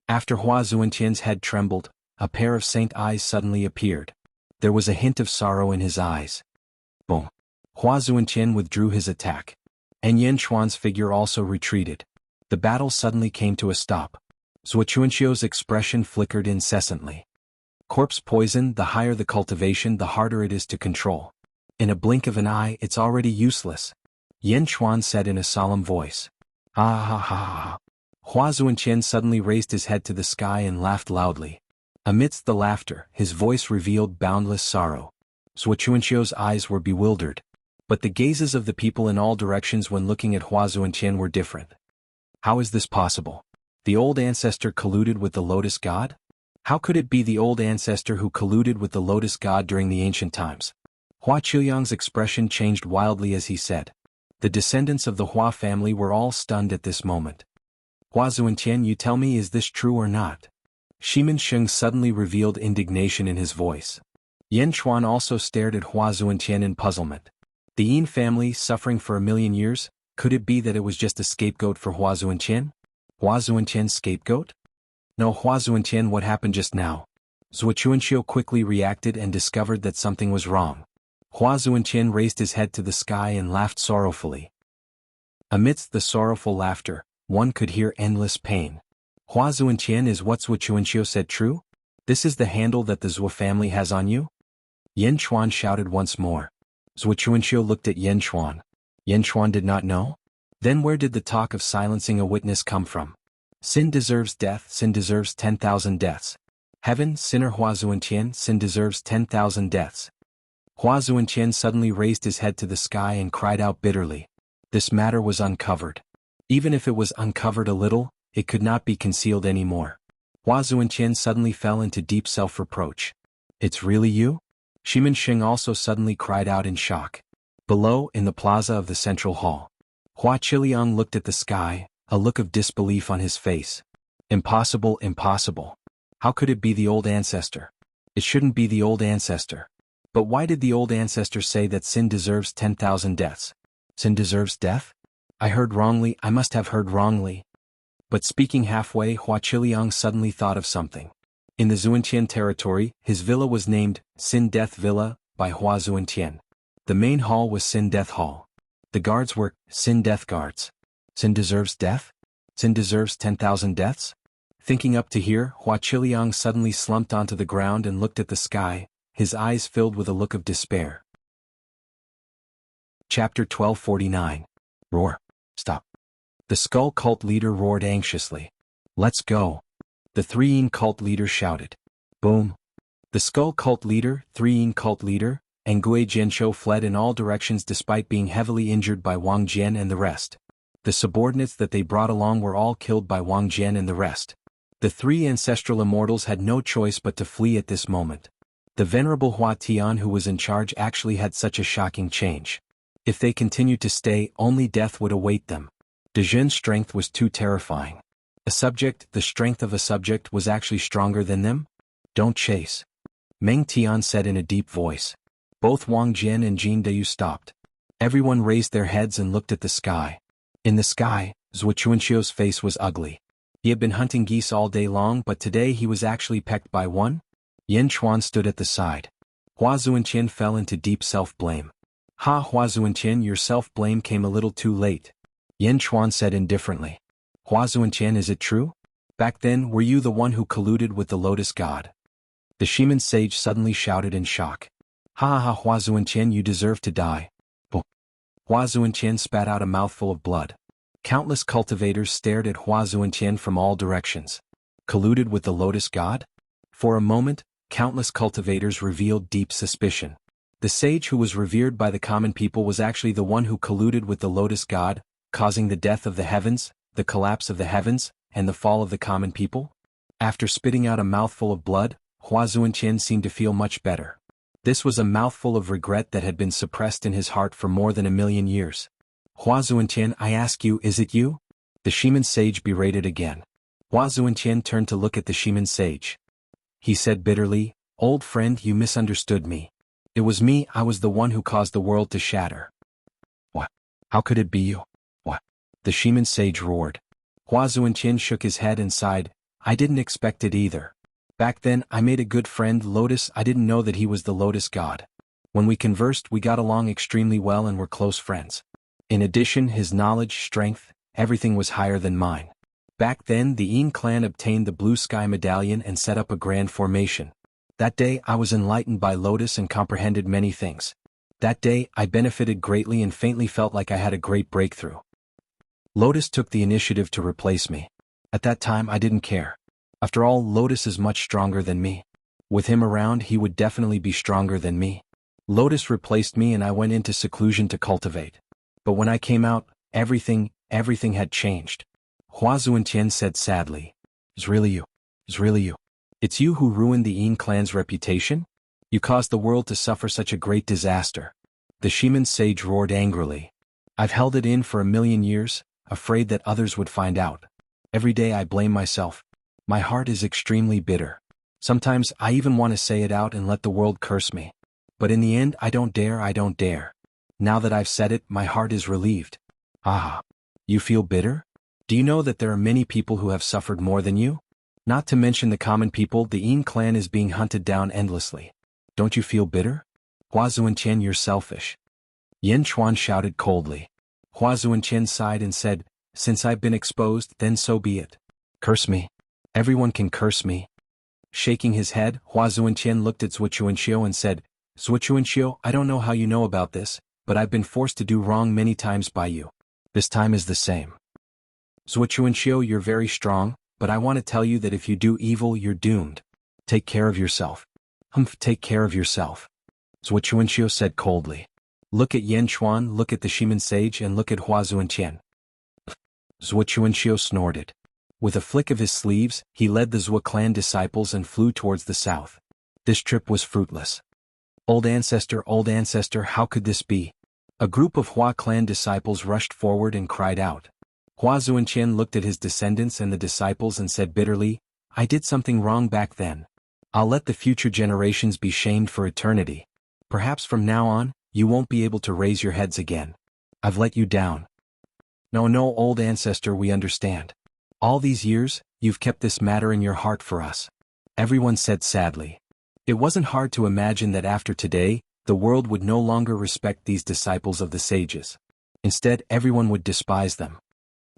After Hua Zuantian's head trembled, a pair of saint eyes suddenly appeared. There was a hint of sorrow in his eyes. Boom. Hua Zuantian withdrew his attack. And Yan Chuan's figure also retreated. The battle suddenly came to a stop. Zhuo Chuanxiu's expression flickered incessantly. Corpse poison, the higher the cultivation, the harder it is to control. In a blink of an eye, it's already useless. Yan Chuan said in a solemn voice. Ha ha ha ha. Hua Zuantian suddenly raised his head to the sky and laughed loudly. Amidst the laughter, his voice revealed boundless sorrow. Zhuo Chuanxiu's eyes were bewildered. But the gazes of the people in all directions when looking at Hua Zuantian were different. How is this possible? The old ancestor colluded with the Lotus God? How could it be the old ancestor who colluded with the Lotus God during the ancient times? Hua Qiyang's expression changed wildly as he said. The descendants of the Hua family were all stunned at this moment. Hua Zuantian, you tell me, is this true or not? Shimin Sheng suddenly revealed indignation in his voice. Yan Chuan also stared at Hua Zuantian in puzzlement. The Yin family suffering for 1,000,000 years, could it be that it was just a scapegoat for Hua Zuantian? Hua Zuantian's scapegoat? No, Hua Zuantian, what happened just now? Zhuo Chuanxiu quickly reacted and discovered that something was wrong. Hua Zuantian raised his head to the sky and laughed sorrowfully. Amidst the sorrowful laughter, one could hear endless pain. Hua Zuantian, is what Zhuo Chuanxiu said true? This is the handle that the Zhuo family has on you? Yan Chuan shouted once more. Zhuo Chuanxiu looked at Yan Chuan. Yan Chuan did not know? Then where did the talk of silencing a witness come from? Sin deserves death, sin deserves 10,000 deaths. Heaven, sinner Hua Zuantian, sin deserves 10,000 deaths. Hua Zuantian suddenly raised his head to the sky and cried out bitterly. This matter was uncovered. Even if it was uncovered a little, it could not be concealed anymore. Hua Zuantian suddenly fell into deep self-reproach. It's really you? Shimin Sheng also suddenly cried out in shock. Below, in the plaza of the central hall, Hua Qiliang looked at the sky, a look of disbelief on his face. Impossible, impossible. How could it be the old ancestor? It shouldn't be the old ancestor. But why did the old ancestor say that sin deserves 10,000 deaths? Sin deserves death? I heard wrongly, I must have heard wrongly. But speaking halfway, Hua Qiliang suddenly thought of something. In the Zuantian territory, his villa was named Sin Death Villa by Hua Zuantian. The main hall was Sin Death Hall. The guards were Sin Death Guards. Sin deserves death? Sin deserves 10,000 deaths? Thinking up to here, Hua Qiliang suddenly slumped onto the ground and looked at the sky, his eyes filled with a look of despair. Chapter 1249. Roar. Stop. The skull cult leader roared anxiously. Let's go. The 3 cult leader shouted. Boom. The skull cult leader, 3 cult leader, and Gui Jianshou fled in all directions despite being heavily injured by Wang Jian and the rest. The subordinates that they brought along were all killed by Wang Jian and the rest. The 3 ancestral immortals had no choice but to flee at this moment. The venerable Hua Tian who was in charge actually had such a shocking change. If they continued to stay, only death would await them. De Jun's strength was too terrifying. The strength of a subject was actually stronger than them? Don't chase. Meng Tian said in a deep voice. Both Wang Jian and Jin Deyu stopped. Everyone raised their heads and looked at the sky. In the sky, Zhuo Chuanxiu's face was ugly. He had been hunting geese all day long, but today he was actually pecked by one. Yan Chuan stood at the side. Hua Zuanqian fell into deep self-blame. Ha, Hua Zuanqian, your self-blame came a little too late. Yan Chuan said indifferently. Hua Zuanqian, is it true? Back then, were you the one who colluded with the Lotus God? The Shiman sage suddenly shouted in shock. Ha ha, Hua Zuanqian, you deserve to die. Oh. Hua Zuanqian spat out a mouthful of blood. Countless cultivators stared at Hua Zuanqian from all directions. Colluded with the Lotus God? For a moment, countless cultivators revealed deep suspicion. The sage who was revered by the common people was actually the one who colluded with the Lotus God, causing the death of the heavens, the collapse of the heavens, and the fall of the common people? After spitting out a mouthful of blood, Hua Zuanqian seemed to feel much better. This was a mouthful of regret that had been suppressed in his heart for more than 1,000,000 years. Hua Zuanqian, I ask you, is it you? The Shiman sage berated again. Hua Zuanqian turned to look at the Shiman sage. He said bitterly, old friend, you misunderstood me. It was me, I was the one who caused the world to shatter. What? How could it be you? What? The Shiman sage roared. Hua Zuanqian shook his head and sighed, I didn't expect it either. Back then, I made a good friend, Lotus, I didn't know that he was the Lotus God. When we conversed, we got along extremely well and were close friends. In addition, his knowledge, strength, everything was higher than mine. Back then, the Yin clan obtained the Blue Sky Medallion and set up a grand formation. That day, I was enlightened by Lotus and comprehended many things. That day, I benefited greatly and faintly felt like I had a great breakthrough. Lotus took the initiative to replace me. At that time, I didn't care. After all, Lotus is much stronger than me. With him around, he would definitely be stronger than me. Lotus replaced me and I went into seclusion to cultivate. But when I came out, everything had changed. Hua Zuanqian said sadly. It's really you. It's really you. It's you who ruined the Yin clan's reputation? You caused the world to suffer such a great disaster. The Shiman sage roared angrily. I've held it in for 1,000,000 years, afraid that others would find out. Every day I blame myself. My heart is extremely bitter. Sometimes I even want to say it out and let the world curse me. But in the end, I don't dare. Now that I've said it, my heart is relieved. Ah. You feel bitter? Do you know that there are many people who have suffered more than you? Not to mention the common people, the Yin clan is being hunted down endlessly. Don't you feel bitter? Hua Zuanqian, you're selfish. Yan Chuan shouted coldly. Hua Zuanqian sighed and said, since I've been exposed, then so be it. Curse me. Everyone can curse me. Shaking his head, Hua Zuanqian looked at Zhuo Chuanxiu and said, Zhuo Chuanxiu, I don't know how you know about this, but I've been forced to do wrong many times by you. This time is the same. Zhuo Chuanxiu, you're very strong, but I want to tell you that if you do evil, you're doomed. Take care of yourself. Take care of yourself. Zhuo Chuanxiu said coldly. Look at Yan Chuan, look at the Shiman sage, and look at Hua Zuanqian. Zhuo Chuanxiu snorted. With a flick of his sleeves, he led the Zhuo clan disciples and flew towards the south. This trip was fruitless. Old ancestor, how could this be? A group of Hua clan disciples rushed forward and cried out. Hua Zuanqian looked at his descendants and the disciples and said bitterly, I did something wrong back then. I'll let the future generations be shamed for eternity. Perhaps from now on, you won't be able to raise your heads again. I've let you down. No, old ancestor, we understand. All these years, you've kept this matter in your heart for us. Everyone said sadly. It wasn't hard to imagine that after today, the world would no longer respect these disciples of the sages. Instead, everyone would despise them.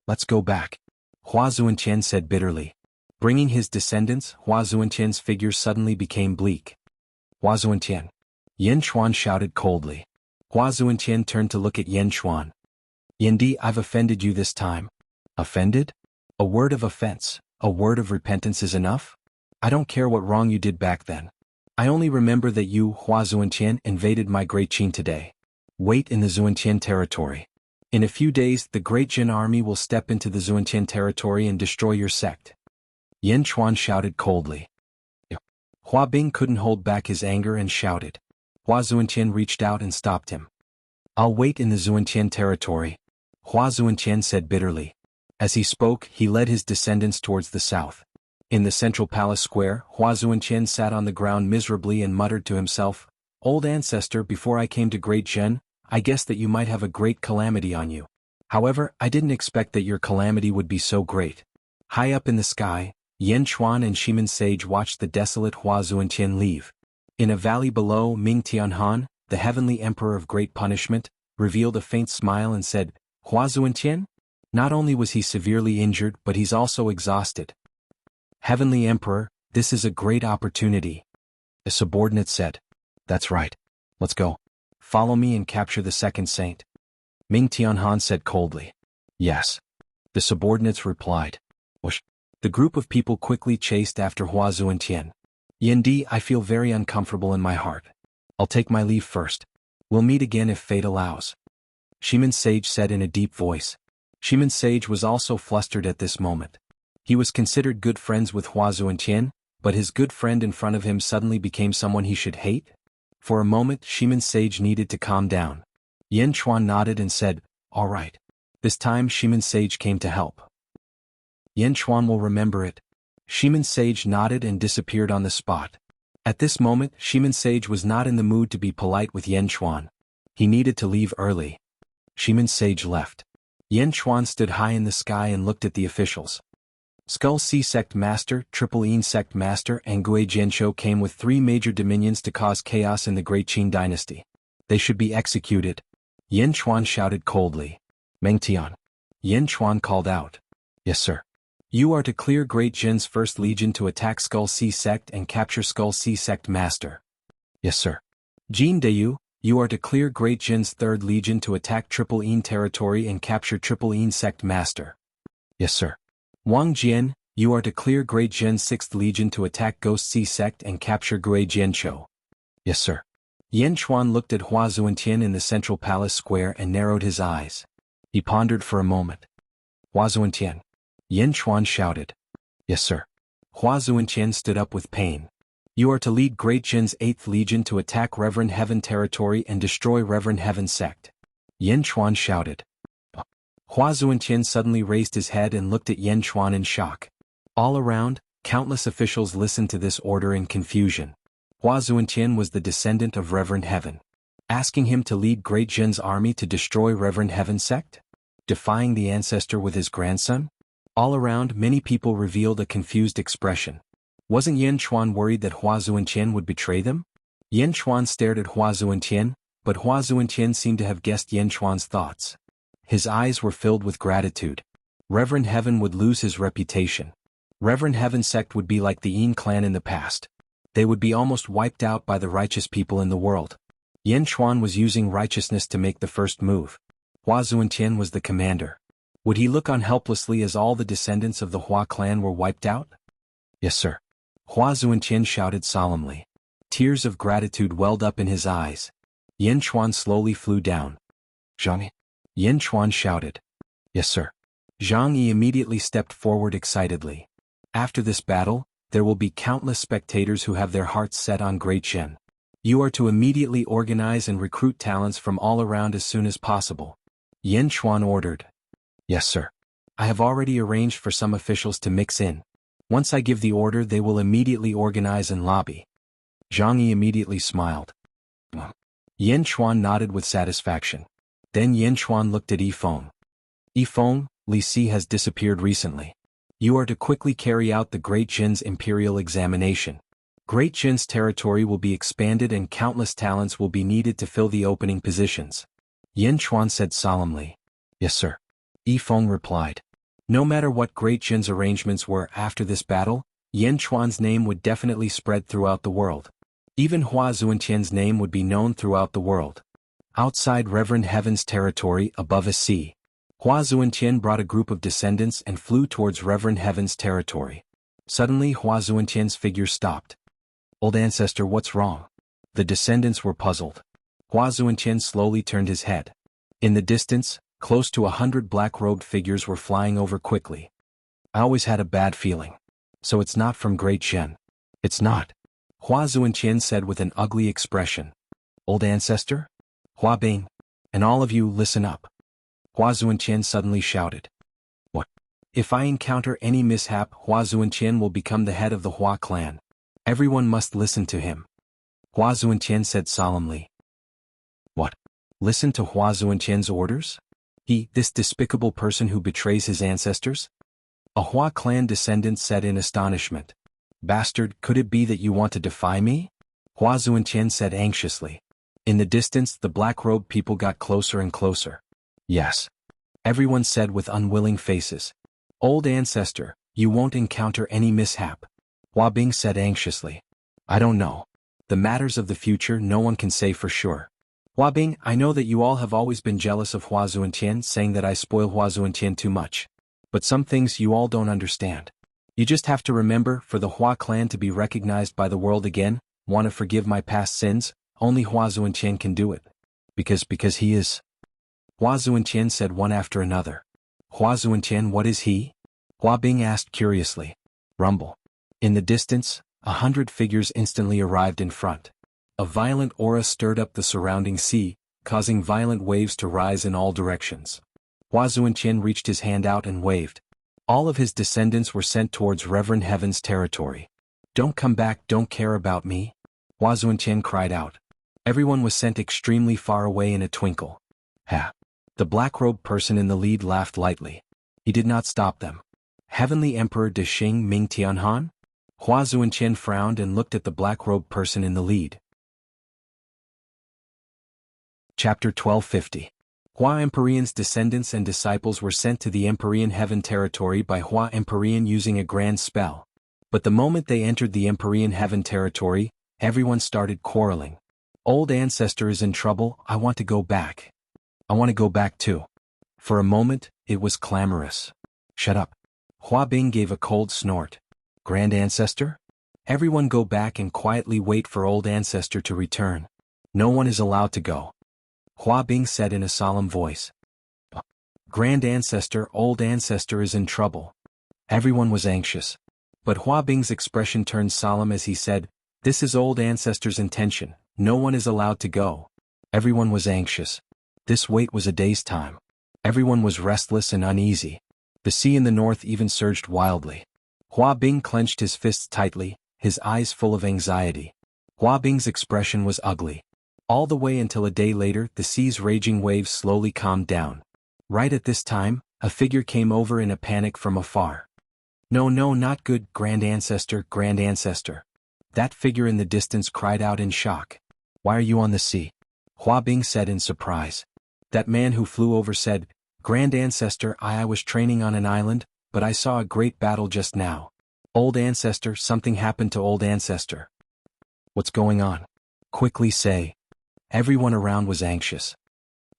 Let's go back. Hua Zuanqian said bitterly. Bringing his descendants, Hua Zuanqian's figure suddenly became bleak. Hua Zuanqian. Yan Chuan shouted coldly. Hua Zuanqian turned to look at Yan Chuan. Yendi, I've offended you this time. Offended? A word of offense, a word of repentance is enough? I don't care what wrong you did back then. I only remember that you, Hua Zuantian, invaded my Great Qin today. Wait in the Zuantian territory. In a few days, the Great Jin army will step into the Zuantian territory and destroy your sect. Yan Chuan shouted coldly. Hua Bing couldn't hold back his anger and shouted. Hua Zuantian reached out and stopped him. I'll wait in the Zuantian territory, Hua Zuantian said bitterly. As he spoke, he led his descendants towards the south. In the central palace square, Hua Zuantian sat on the ground miserably and muttered to himself, Old ancestor, before I came to Great Zhen, I guessed that you might have a great calamity on you. However, I didn't expect that your calamity would be so great. High up in the sky, Yan Chuan and Shimin Sage watched the desolate Hua Zuantian leave. In a valley below, Ming Tianhan, the heavenly emperor of great punishment, revealed a faint smile and said, Hua Zuantian? Not only was he severely injured, but he's also exhausted. Heavenly Emperor, this is a great opportunity. A subordinate said. That's right. Let's go. Follow me and capture the second saint. Ming Tianhan said coldly. Yes. The subordinates replied. Whoosh. The group of people quickly chased after Hua Zuantian. Yendi, I feel very uncomfortable in my heart. I'll take my leave first. We'll meet again if fate allows. Shimin Sage said in a deep voice. Shimin Sage was also flustered at this moment. He was considered good friends with Hua Zuantian, but his good friend in front of him suddenly became someone he should hate? For a moment, Shimin Sage needed to calm down. Yan Chuan nodded and said, All right. This time Shimin Sage came to help. Yan Chuan will remember it. Shimin Sage nodded and disappeared on the spot. At this moment, Shimin Sage was not in the mood to be polite with Yan Chuan. He needed to leave early. Shimin Sage left. Yan Chuan stood high in the sky and looked at the officials. Skull Sea Sect Master, Triple Yin Sect Master and Gui Jianshou came with 3 major dominions to cause chaos in the Great Qin dynasty. They should be executed. Yan Chuan shouted coldly. Meng Tian. Yan Chuan called out. Yes, sir. You are to clear Great Jin's First Legion to attack Skull Sea Sect and capture Skull Sea Sect Master. Yes, sir. Jin Deyu, you are to clear Great Jin's Third Legion to attack Triple Yin territory and capture Triple Yin Sect Master. Yes, sir. Wang Jian, you are to clear Great Jin's 6th Legion to attack Ghost Sea Sect and capture Gui Jianshou. Yes, sir. Yan Chuan looked at Hua Zuantian in the central palace square and narrowed his eyes. He pondered for a moment. Hua Zuantian. Yan Chuan shouted. Yes, sir. Hua Zuantian stood up with pain. You are to lead Great Jin's 8th Legion to attack Reverend Heaven territory and destroy Reverend Heaven sect. Yan Chuan shouted. Hua Zuantian suddenly raised his head and looked at Yan Chuan in shock. All around, countless officials listened to this order in confusion. Hua Zuantian was the descendant of Reverend Heaven. Asking him to lead Great Jin's army to destroy Reverend Heaven sect? Defying the ancestor with his grandson? All around, many people revealed a confused expression. Wasn't Yan Chuan worried that Hua Zuantian would betray them? Yan Chuan stared at Hua Zuantian, but Hua Zuantian seemed to have guessed Yan Chuan's thoughts. His eyes were filled with gratitude. Reverend Heaven would lose his reputation. Reverend Heaven sect would be like the Yin clan in the past. They would be almost wiped out by the righteous people in the world. Yan Chuan was using righteousness to make the first move. Hua Zuantian was the commander. Would he look on helplessly as all the descendants of the Hua clan were wiped out? Yes, sir. Hua Zuantian shouted solemnly. Tears of gratitude welled up in his eyes. Yan Chuan slowly flew down. Zhang. Yan Chuan shouted. Yes, sir. Zhang Yi immediately stepped forward excitedly. After this battle, there will be countless spectators who have their hearts set on Great Zhen. You are to immediately organize and recruit talents from all around as soon as possible. Yan Chuan ordered. Yes, sir. I have already arranged for some officials to mix in. Once I give the order, they will immediately organize and lobby. Zhang Yi immediately smiled. Yan Chuan nodded with satisfaction. Then Yan Chuan looked at Yifeng. Yifeng, Li Si has disappeared recently. You are to quickly carry out the Great Jin's imperial examination. Great Jin's territory will be expanded and countless talents will be needed to fill the opening positions. Yan Chuan said solemnly. Yes, sir. Yifeng replied. No matter what Great Jin's arrangements were after this battle, Yan Chuan's name would definitely spread throughout the world. Even Hua Zuantian's name would be known throughout the world. Outside Reverend Heaven's territory above a sea. Hua Zuentian brought a group of descendants and flew towards Reverend Heaven's territory. Suddenly Hua Zuentian's figure stopped. Old ancestor, what's wrong? The descendants were puzzled. Hua Zuentian slowly turned his head. In the distance, close to 100 black-robed figures were flying over quickly. I always had a bad feeling. So it's not from Great Shen. It's not. Hua Zuentian said with an ugly expression. Old ancestor? Hua Bing. And all of you listen up. Hua Zuentian suddenly shouted. What? If I encounter any mishap, Hua Zuentian will become the head of the Hua clan. Everyone must listen to him. Hua Zuentian said solemnly. What? Listen to Hua Zuentian's orders? This despicable person who betrays his ancestors? A Hua clan descendant said in astonishment. Bastard, could it be that you want to defy me? Hua Zuentian said anxiously. In the distance, the black-robed people got closer and closer. Yes. Everyone said with unwilling faces. Old ancestor, you won't encounter any mishap. Hua Bing said anxiously. I don't know. The matters of the future no one can say for sure. Hua Bing, I know that you all have always been jealous of Hua Zuentian, saying that I spoil Hua Zuentian too much. But some things you all don't understand. You just have to remember, for the Hua clan to be recognized by the world again, want to forgive my past sins, only Hua Zuentian can do it. Because he is. Hua Zuentian said one after another. Hua Zuentian, what is he? Hua Bing asked curiously. Rumble. In the distance, 100 figures instantly arrived in front. A violent aura stirred up the surrounding sea, causing violent waves to rise in all directions. Hua Zuentian reached his hand out and waved. All of his descendants were sent towards Reverend Heaven's territory. Don't come back, don't care about me. Hua Zuentian cried out. Everyone was sent extremely far away in a twinkle. Ha! The black-robed person in the lead laughed lightly. He did not stop them. Heavenly Emperor De Xing Ming Tianhan? Hua Zuentian frowned and looked at the black-robed person in the lead. Chapter 1250. Hua Empyrean's descendants and disciples were sent to the Empyrean Heaven territory by Hua Empyrean using a grand spell. But the moment they entered the Empyrean Heaven territory, everyone started quarreling. Old ancestor is in trouble, I want to go back. I want to go back too. For a moment, it was clamorous. Shut up. Hua Bing gave a cold snort. Grand ancestor? Everyone go back and quietly wait for old ancestor to return. No one is allowed to go. Hua Bing said in a solemn voice. Grand ancestor, old ancestor is in trouble. Everyone was anxious. But Hua Bing's expression turned solemn as he said, this is old ancestor's intention, no one is allowed to go. Everyone was anxious. This wait was a day's time. Everyone was restless and uneasy. The sea in the north even surged wildly. Hua Bing clenched his fists tightly, his eyes full of anxiety. Hua Bing's expression was ugly. All the way until a day later, the sea's raging waves slowly calmed down. Right at this time, a figure came over in a panic from afar. No, not good, Grand Ancestor, Grand Ancestor. That figure in the distance cried out in shock. Why are you on the sea? Hua Bing said in surprise. That man who flew over said, Grand Ancestor, I was training on an island, but I saw a great battle just now. Old Ancestor, something happened to Old Ancestor. What's going on? Quickly say. Everyone around was anxious.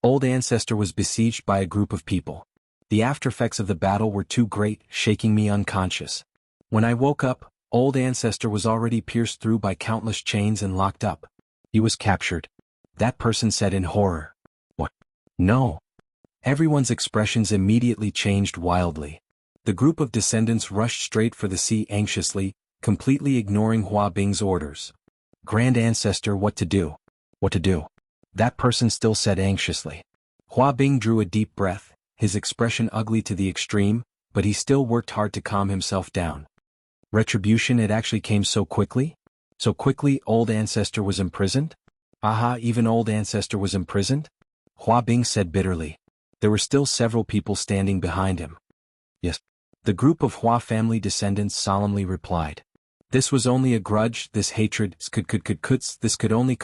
Old Ancestor was besieged by a group of people. The aftereffects of the battle were too great, shaking me unconscious. When I woke up, Old Ancestor was already pierced through by countless chains and locked up. He was captured. That person said in horror. What? No. Everyone's expressions immediately changed wildly. The group of descendants rushed straight for the sea anxiously, completely ignoring Hua Bing's orders. Grand Ancestor, what to do? What to do? That person still said anxiously. Hua Bing drew a deep breath, his expression ugly to the extreme, but he still worked hard to calm himself down. Retribution, it actually came so quickly? So quickly Old Ancestor was imprisoned? Aha, even Old Ancestor was imprisoned? Hua Bing said bitterly. There were still several people standing behind him. Yes. The group of Hua family descendants solemnly replied. This was only a grudge, this hatred, this could only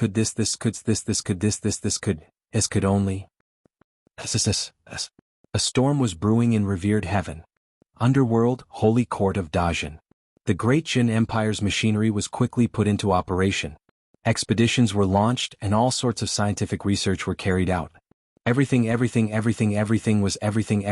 A storm was brewing in revered heaven. Underworld, holy court of Dajin. The great Jin Empire's machinery was quickly put into operation. Expeditions were launched and all sorts of scientific research were carried out. Everything was everything was everything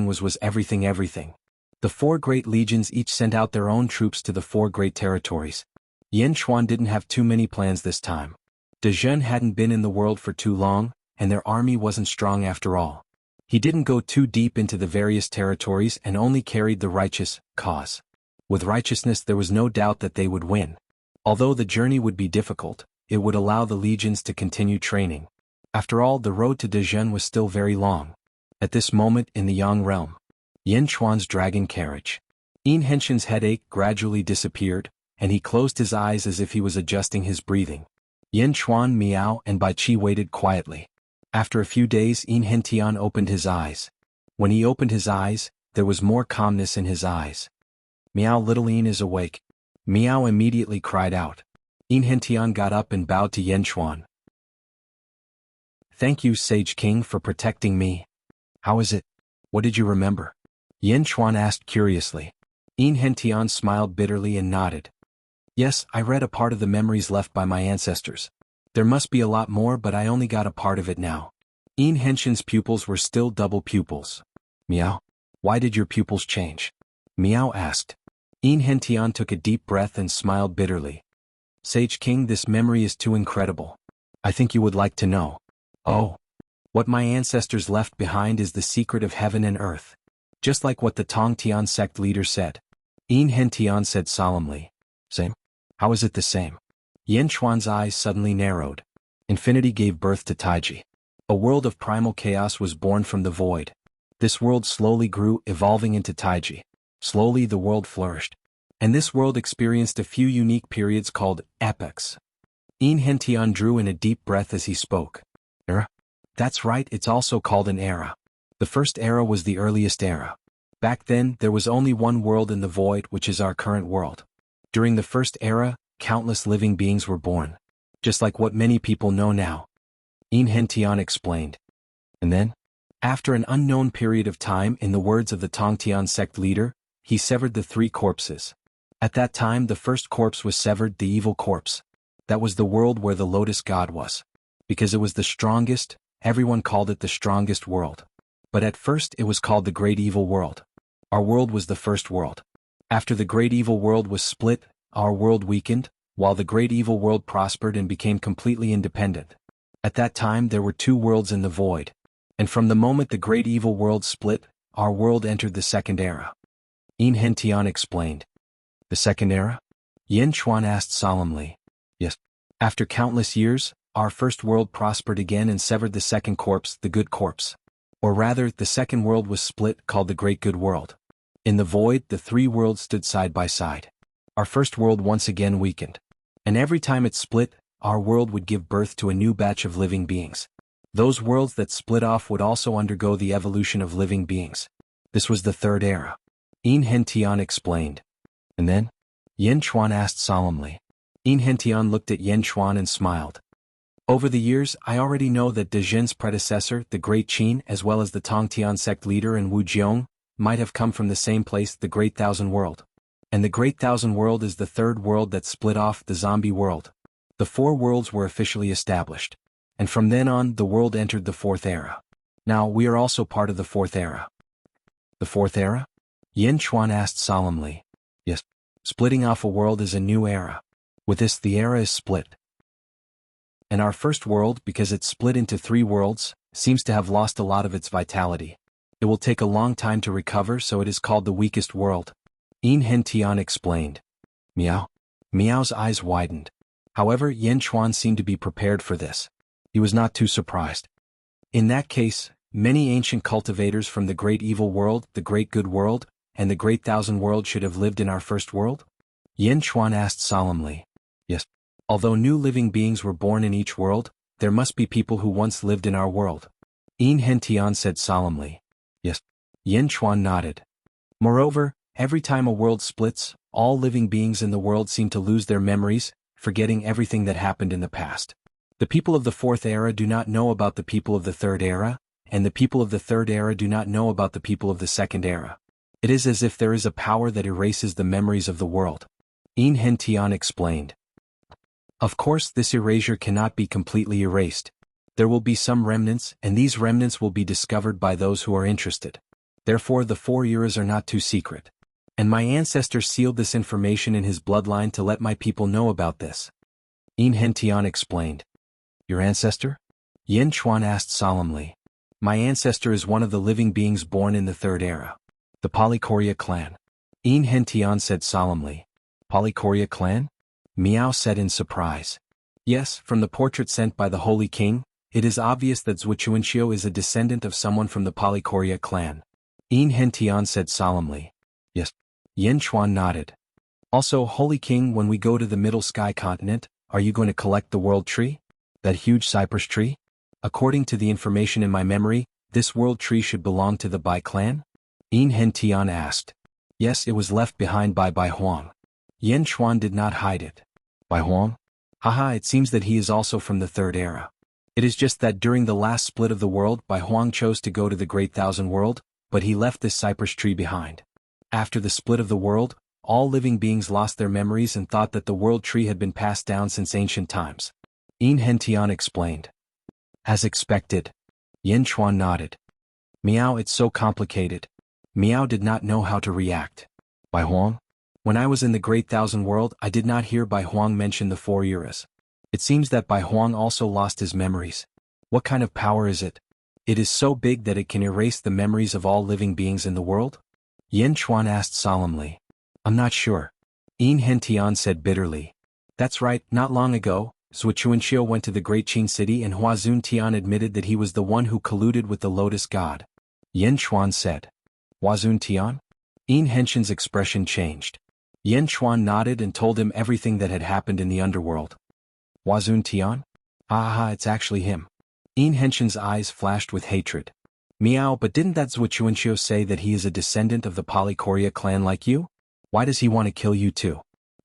was everything. The four great legions each sent out their own troops to the four great territories. Yan Xuan didn't have too many plans this time. De Zhen hadn't been in the world for too long, and their army wasn't strong after all. He didn't go too deep into the various territories and only carried the righteous cause. With righteousness there was no doubt that they would win. Although the journey would be difficult, it would allow the legions to continue training. After all, the road to De Zhen was still very long. At this moment in the Yang realm, Yan Xuan's dragon carriage. Yin Henshin's headache gradually disappeared, and he closed his eyes as if he was adjusting his breathing. Yan Xuan, Miao, and Bai Qi waited quietly. After a few days, Yin Hentian opened his eyes. When he opened his eyes, there was more calmness in his eyes. Miao, little Yin is awake. Miao immediately cried out. Yin Hentian got up and bowed to Yan Xuan. Thank you, Sage King, for protecting me. How is it? What did you remember? Yan Xuan asked curiously. Yin Hentian smiled bitterly and nodded. Yes, I read a part of the memories left by my ancestors. There must be a lot more, but I only got a part of it now. Yin Henshin's pupils were still double pupils. Miao, why did your pupils change? Miao asked. Yin Hentian took a deep breath and smiled bitterly. Sage King, this memory is too incredible. I think you would like to know. Oh. What my ancestors left behind is the secret of heaven and earth. Just like what the Tongtian sect leader said. Yin Hentian said solemnly. Same? How is it the same? Yan Xuan's eyes suddenly narrowed. Infinity gave birth to Taiji. A world of primal chaos was born from the void. This world slowly grew, evolving into Taiji. Slowly the world flourished. And this world experienced a few unique periods called epochs. Yin Hentian drew in a deep breath as he spoke. Era? That's right, it's also called an era. The first era was the earliest era. Back then, there was only one world in the void, which is our current world. During the first era, countless living beings were born. Just like what many people know now. Yin Hentian explained. And then? After an unknown period of time, in the words of the Tongtian sect leader, he severed the three corpses. At that time the first corpse was severed, the evil corpse. That was the world where the Lotus God was. Because it was the strongest, everyone called it the strongest world. But at first it was called the Great Evil World. Our world was the first world. After the Great Evil World was split, our world weakened, while the Great Evil World prospered and became completely independent. At that time there were two worlds in the void. And from the moment the Great Evil World split, our world entered the second era. Yin Hentian explained. The second era? Yan Xuan asked solemnly. Yes. After countless years, our first world prospered again and severed the second corpse, the good corpse. Or rather, the second world was split, called the Great Good World. In the void, the three worlds stood side by side. Our first world once again weakened. And every time it split, our world would give birth to a new batch of living beings. Those worlds that split off would also undergo the evolution of living beings. This was the third era. Yin Hentian explained. And then? Yan Xuan asked solemnly. Yin Hentian looked at Yan Xuan and smiled. Over the years, I already know that De Zhen's predecessor, the Great Qin, as well as the Tongtian sect leader and Wu Jiong, might have come from the same place, the Great Thousand World. And the Great Thousand World is the third world that split off, the zombie world. The four worlds were officially established. And from then on, the world entered the fourth era. Now, we are also part of the fourth era. The fourth era? Yan Xuan asked solemnly. Yes. Splitting off a world is a new era. With this, the era is split. And our first world, because it's split into three worlds, seems to have lost a lot of its vitality. It will take a long time to recover, so it is called the weakest world. Yin Hentian explained. Miao. Miao's eyes widened. However, Yan Xuan seemed to be prepared for this. He was not too surprised. In that case, many ancient cultivators from the Great Evil World, the Great Good World, and the Great Thousand World should have lived in our first world? Yan Xuan asked solemnly. Yes. Although new living beings were born in each world, there must be people who once lived in our world. Yin Hentian said solemnly. Yes. Yan Xuan nodded. Moreover, every time a world splits, all living beings in the world seem to lose their memories, forgetting everything that happened in the past. The people of the fourth era do not know about the people of the third era, and the people of the third era do not know about the people of the second era. It is as if there is a power that erases the memories of the world. Yin Hentian explained. Of course, this erasure cannot be completely erased. There will be some remnants, and these remnants will be discovered by those who are interested. Therefore, the 4 eras are not too secret. And my ancestor sealed this information in his bloodline to let my people know about this. Yin Hentian explained. Your ancestor? Yin Chuan asked solemnly. My ancestor is one of the living beings born in the 3rd era. The Polychoria clan. Yin Hentian said solemnly. Polychoria clan? Miao said in surprise. Yes, from the portrait sent by the Holy King, it is obvious that Zhuchuanxiu is a descendant of someone from the Polychoria clan. Yin Hentian said solemnly. Yes. Yin Chuan nodded. Also, Holy King, when we go to the Middle Sky continent, are you going to collect the world tree? That huge cypress tree? According to the information in my memory, this world tree should belong to the Bai clan? Yin Hentian asked. Yes, it was left behind by Bai Huang. Yin Chuan did not hide it. Bai Huang? Haha, it seems that he is also from the 3rd era. It is just that during the last split of the world, Bai Huang chose to go to the Great Thousand World, but he left this cypress tree behind. After the split of the world, all living beings lost their memories and thought that the world tree had been passed down since ancient times. Yin Hentian explained. As expected. Yin Chuan nodded. Miao, it's so complicated. Miao did not know how to react. Bai Huang? When I was in the Great Thousand World, I did not hear Bai Huang mention the 4 eras. It seems that Bai Huang also lost his memories. What kind of power is it? It is so big that it can erase the memories of all living beings in the world? Yin Chuan asked solemnly. I'm not sure. Yin Hentian said bitterly. That's right, not long ago, Zhuchuanxiu went to the Great Qin city and Huazun Tian admitted that he was the one who colluded with the Lotus God. Yin Chuan said. Huazun Tian? Yin Hentian's expression changed. Yin Chuan nodded and told him everything that had happened in the underworld. Huazun Tian? Aha, it's actually him. Yin Hentian's eyes flashed with hatred. Miao, but didn't that Zhuchuanxiu say that he is a descendant of the Polychoria clan like you? Why does he want to kill you too?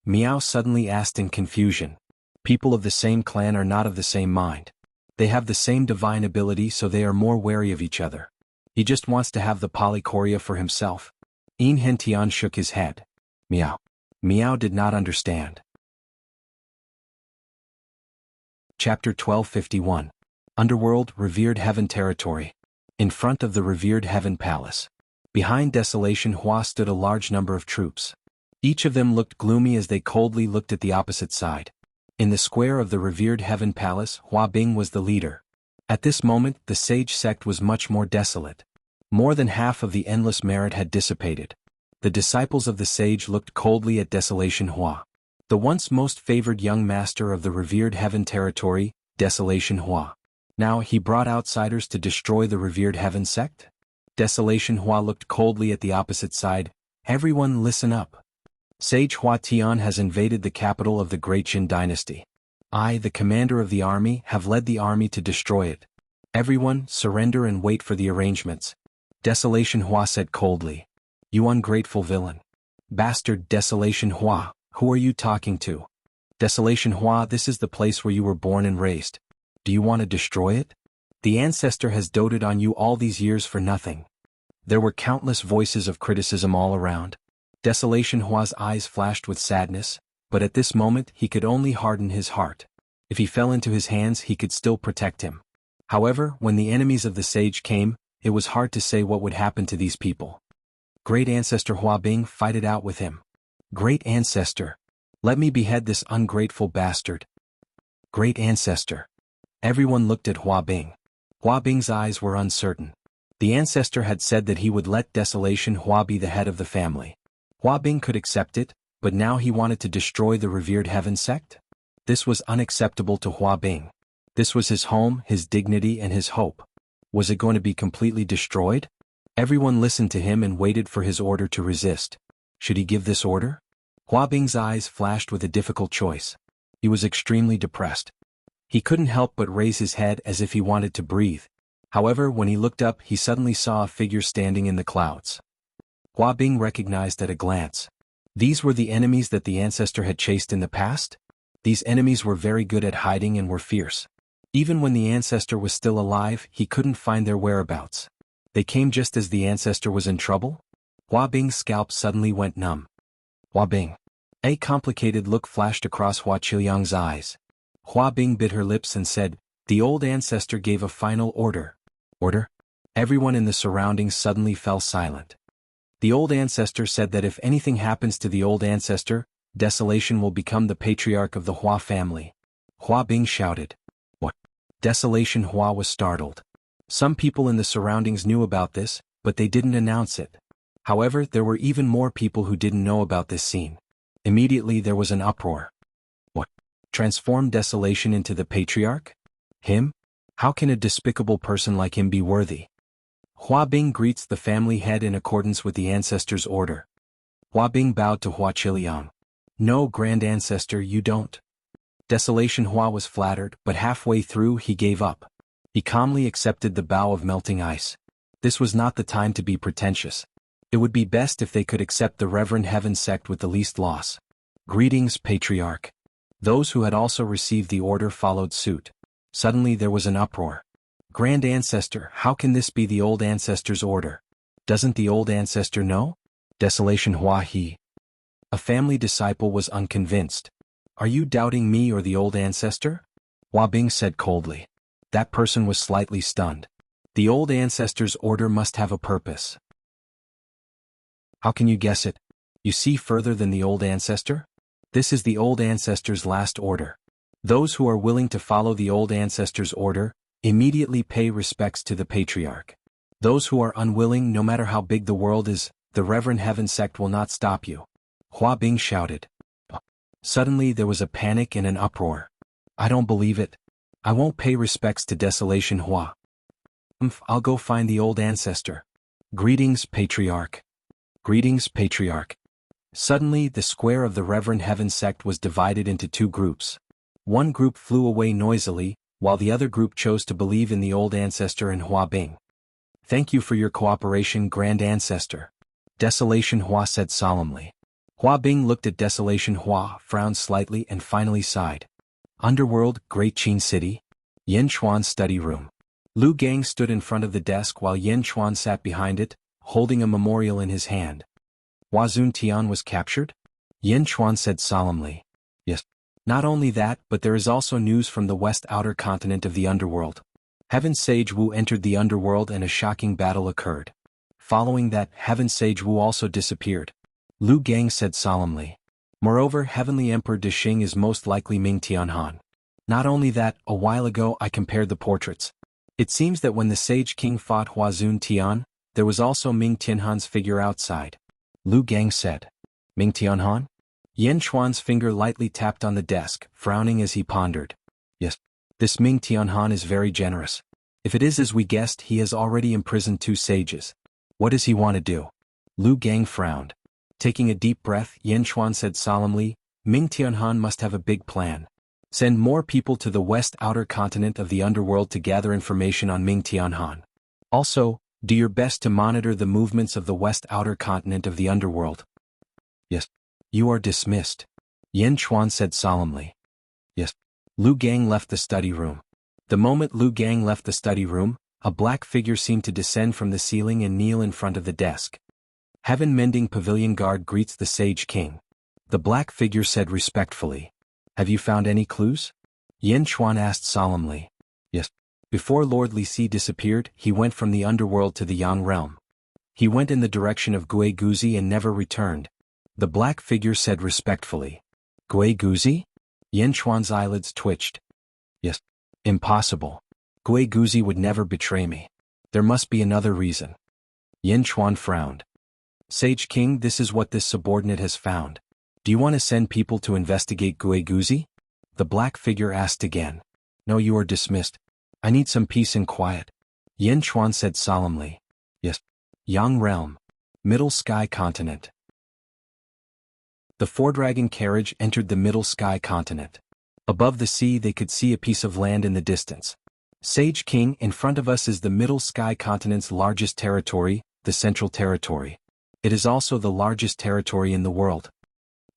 Miao suddenly asked in confusion. People of the same clan are not of the same mind. They have the same divine ability, so they are more wary of each other. He just wants to have the Polychoria for himself. Yin Hentian shook his head. Miao. Miao did not understand. Chapter 1251. Underworld, Revered Heaven Territory. In front of the Revered Heaven Palace. Behind Desolation Hua stood a large number of troops. Each of them looked gloomy as they coldly looked at the opposite side. In the square of the Revered Heaven Palace, Hua Bing was the leader. At this moment, the sage sect was much more desolate. More than half of the endless merit had dissipated. The disciples of the sage looked coldly at Desolation Hua. The once most favored young master of the Revered Heaven Territory, Desolation Hua. Now he brought outsiders to destroy the Revered Heaven sect? Desolation Hua looked coldly at the opposite side. Everyone listen up. Sage Hua Tian has invaded the capital of the Great Qin dynasty. I, the commander of the army, have led the army to destroy it. Everyone, surrender and wait for the arrangements. Desolation Hua said coldly. You ungrateful villain. Bastard Desolation Hua, who are you talking to? Desolation Hua, this is the place where you were born and raised. Do you want to destroy it? The ancestor has doted on you all these years for nothing. There were countless voices of criticism all around. Desolation Hua's eyes flashed with sadness, but at this moment he could only harden his heart. If he fell into his hands, he could still protect him. However, when the enemies of the sage came, it was hard to say what would happen to these people. Great Ancestor Hua Bing, fight it out with him. Great Ancestor. Let me behead this ungrateful bastard. Great Ancestor. Everyone looked at Hua Bing. Hua Bing's eyes were uncertain. The ancestor had said that he would let Desolation Hua be the head of the family. Hua Bing could accept it, but now he wanted to destroy the Revered Heaven sect? This was unacceptable to Hua Bing. This was his home, his dignity, and his hope. Was it going to be completely destroyed? Everyone listened to him and waited for his order to resist. Should he give this order? Hua Bing's eyes flashed with a difficult choice. He was extremely depressed. He couldn't help but raise his head as if he wanted to breathe. However, when he looked up, he suddenly saw a figure standing in the clouds. Hua Bing recognized at a glance. These were the enemies that the ancestor had chased in the past? These enemies were very good at hiding and were fierce. Even when the ancestor was still alive, he couldn't find their whereabouts. They came just as the ancestor was in trouble? Hua Bing's scalp suddenly went numb. Hua Bing. A complicated look flashed across Hua Qiliang's eyes. Hua Bing bit her lips and said, "The old ancestor gave a final order." Order? Everyone in the surroundings suddenly fell silent. The old ancestor said that if anything happens to the old ancestor, Desolation will become the patriarch of the Hua family. Hua Bing shouted. What? Desolation? Hua was startled. Some people in the surroundings knew about this, but they didn't announce it. However, there were even more people who didn't know about this scene. Immediately there was an uproar. What? Transform Desolation into the patriarch? Him? How can a despicable person like him be worthy? Hua Bing greets the family head in accordance with the ancestor's order. Hua Bing bowed to Hua Qiliang. No, Grand Ancestor, you don't. Desolation. Hua was flattered, but halfway through he gave up. He calmly accepted the bow of melting ice. This was not the time to be pretentious. It would be best if they could accept the Reverend Heaven sect with the least loss. Greetings, Patriarch. Those who had also received the order followed suit. Suddenly there was an uproar. Grand Ancestor, how can this be the old ancestor's order? Doesn't the old ancestor know? Desolation. Hua he. A family disciple was unconvinced. Are you doubting me or the old ancestor? Hua Bing said coldly. That person was slightly stunned. The old ancestor's order must have a purpose. How can you guess it? You see further than the old ancestor? This is the old ancestor's last order. Those who are willing to follow the old ancestor's order, immediately pay respects to the patriarch. Those who are unwilling, no matter how big the world is, the Reverend Heaven sect will not stop you. Hua Bing shouted. Suddenly there was a panic and an uproar. I don't believe it. I won't pay respects to Desolation. Hua. I'll go find the old ancestor. Greetings, Patriarch. Greetings, Patriarch. Suddenly the square of the Reverend Heaven sect was divided into two groups. One group flew away noisily, while the other group chose to believe in the old ancestor and Hua Bing. Thank you for your cooperation, Grand Ancestor. Desolation. Hua said solemnly. Hua Bing looked at Desolation. Hua frowned slightly and finally sighed. Underworld, Great Qin City. Yin Chuan's study room. Lu Gang stood in front of the desk while Yin Chuan sat behind it, holding a memorial in his hand. Huazun Tian was captured? Yin Chuan said solemnly. Yes. Not only that, but there is also news from the west outer continent of the underworld. Heaven Sage Wu entered the underworld and a shocking battle occurred. Following that, Heaven Sage Wu also disappeared. Lu Gang said solemnly. Moreover, Heavenly Emperor Dixing is most likely Ming Tianhan. Not only that, a while ago I compared the portraits. It seems that when the Sage King fought Huazun Tian, there was also Ming Tianhan's figure outside. Lu Gang said. Ming Tianhan? Yin Chuan's finger lightly tapped on the desk, frowning as he pondered. Yes. This Ming Tianhan is very generous. If it is as we guessed, he has already imprisoned 2 sages. What does he want to do? Lu Gang frowned. Taking a deep breath, Yin Chuan said solemnly, Ming Tianhan must have a big plan. Send more people to the west outer continent of the underworld to gather information on Ming Tianhan. Also, do your best to monitor the movements of the west outer continent of the underworld. Yes. You are dismissed. Yin Chuan said solemnly. Yes. Lu Gang left the study room. The moment Lu Gang left the study room, a black figure seemed to descend from the ceiling and kneel in front of the desk. Heaven Mending Pavilion Guard greets the Sage King. The black figure said respectfully. Have you found any clues? Yin Chuan asked solemnly. Yes. Before Lord Li Si disappeared, he went from the underworld to the Yang realm. He went in the direction of Gui Guzi and never returned. The black figure said respectfully. Gui Guzi? Yin Chuan's eyelids twitched. Yes. Impossible. Gui Guzi would never betray me. There must be another reason. Yin Chuan frowned. Sage King, this is what this subordinate has found. Do you want to send people to investigate Gui Guzi? The black figure asked again. No, you are dismissed. I need some peace and quiet. Yin Chuan said solemnly. Yes. Yang realm. Middle Sky continent. The 4-dragon carriage entered the Middle Sky continent. Above the sea they could see a piece of land in the distance. Sage King, in front of us is the Middle Sky continent's largest territory, the Central Territory. It is also the largest territory in the world.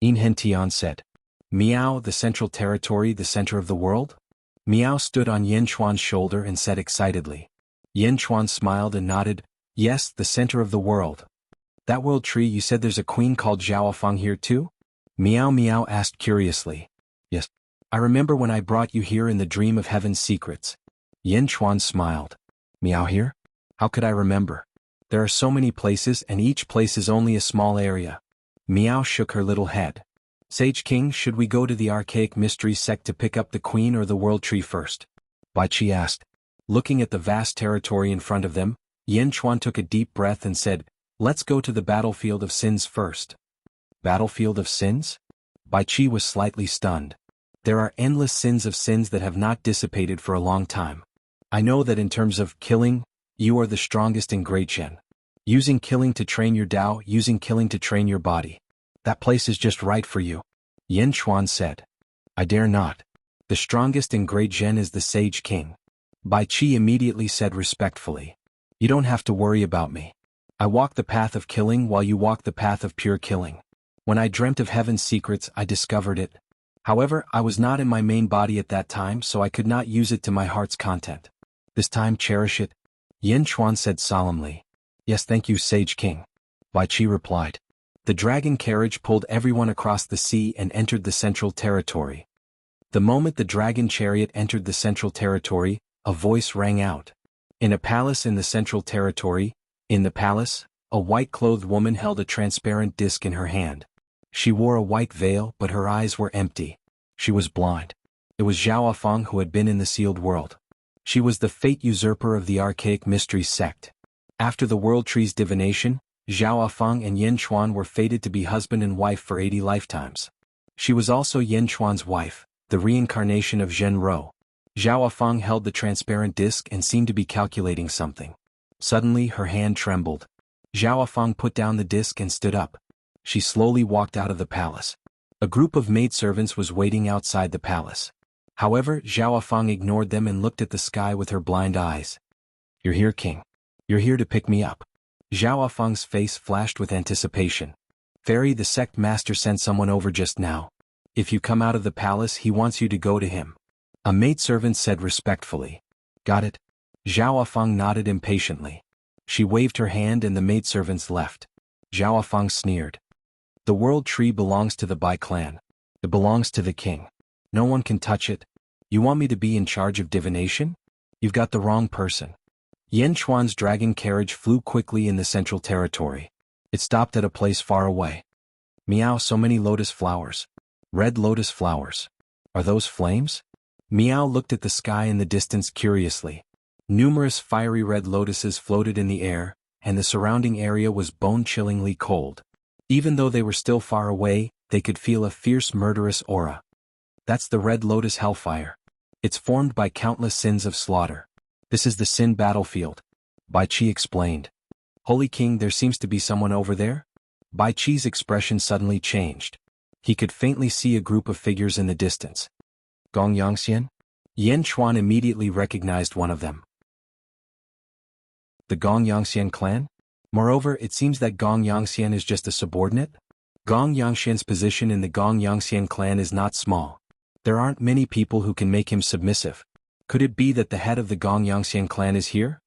Inhen Tian said. Miao, the Central Territory, the center of the world? Miao stood on Yin Chuan's shoulder and said excitedly. Yin Chuan smiled and nodded. Yes, the center of the world. That world tree, you said there's a queen called Zhaofang here too? Miao Miao asked curiously. Yes. I remember when I brought you here in the dream of heaven's secrets. Yin Chuan smiled. Meow here? How could I remember? There are so many places and each place is only a small area. Meow shook her little head. Sage King, should we go to the archaic mystery sect to pick up the queen or the world tree first? Bai Qi asked. Looking at the vast territory in front of them, Yin Chuan took a deep breath and said, let's go to the battlefield of sins first. Battlefield of sins? Bai Qi was slightly stunned. There are endless sins that have not dissipated for a long time. I know that in terms of killing, you are the strongest in Great Shen. Using killing to train your Tao, using killing to train your body. That place is just right for you. Yin Chuan said. I dare not. The strongest in Great Shen is the Sage King. Bai Qi immediately said respectfully. You don't have to worry about me. I walk the path of killing while you walk the path of pure killing. When I dreamt of heaven's secrets, I discovered it. However, I was not in my main body at that time, so I could not use it to my heart's content. This time cherish it. Yin Chuan said solemnly. Yes, thank you, Sage King. Bai Qi replied. The dragon carriage pulled everyone across the sea and entered the central territory. The moment the dragon chariot entered the central territory, a voice rang out. In a palace in the central territory, in the palace, a white-clothed woman held a transparent disc in her hand. She wore a white veil, but her eyes were empty. She was blind. It was Zhao Feng who had been in the sealed world. She was the fate usurper of the archaic mystery sect. After the world tree's divination, Zhao Feng and Yin Chuan were fated to be husband and wife for 80 lifetimes. She was also Yin Chuan's wife, the reincarnation of Zhen Rou. Zhao Feng held the transparent disc and seemed to be calculating something. Suddenly her hand trembled. Zhao Feng put down the disc and stood up. She slowly walked out of the palace. A group of maidservants was waiting outside the palace. However, Zhao Feng ignored them and looked at the sky with her blind eyes. You're here, King. You're here to pick me up. Zhao Feng's face flashed with anticipation. Fairy, the sect master sent someone over just now. If you come out of the palace, he wants you to go to him. A maidservant said respectfully. Got it? Zhao Feng nodded impatiently. She waved her hand and the maidservants left. Zhao Feng sneered. The world tree belongs to the Bai clan. It belongs to the king. No one can touch it. You want me to be in charge of divination? You've got the wrong person. Yin Chuan's dragon carriage flew quickly in the central territory. It stopped at a place far away. Meow, so many lotus flowers. Red lotus flowers. Are those flames? Meow looked at the sky in the distance curiously. Numerous fiery red lotuses floated in the air, and the surrounding area was bone-chillingly cold. Even though they were still far away, they could feel a fierce murderous aura. That's the red lotus hellfire. It's formed by countless sins of slaughter. This is the sin battlefield. Bai Qi explained. Holy King, there seems to be someone over there? Bai Qi's expression suddenly changed. He could faintly see a group of figures in the distance. Gong Yangxian? Yin Chuan immediately recognized one of them. The Gong Yangxian clan? Moreover, it seems that Gong Yangxian is just a subordinate? Gong Yangxian's position in the Gong Yangxian clan is not small. There aren't many people who can make him submissive. Could it be that the head of the Gong Yangxian clan is here?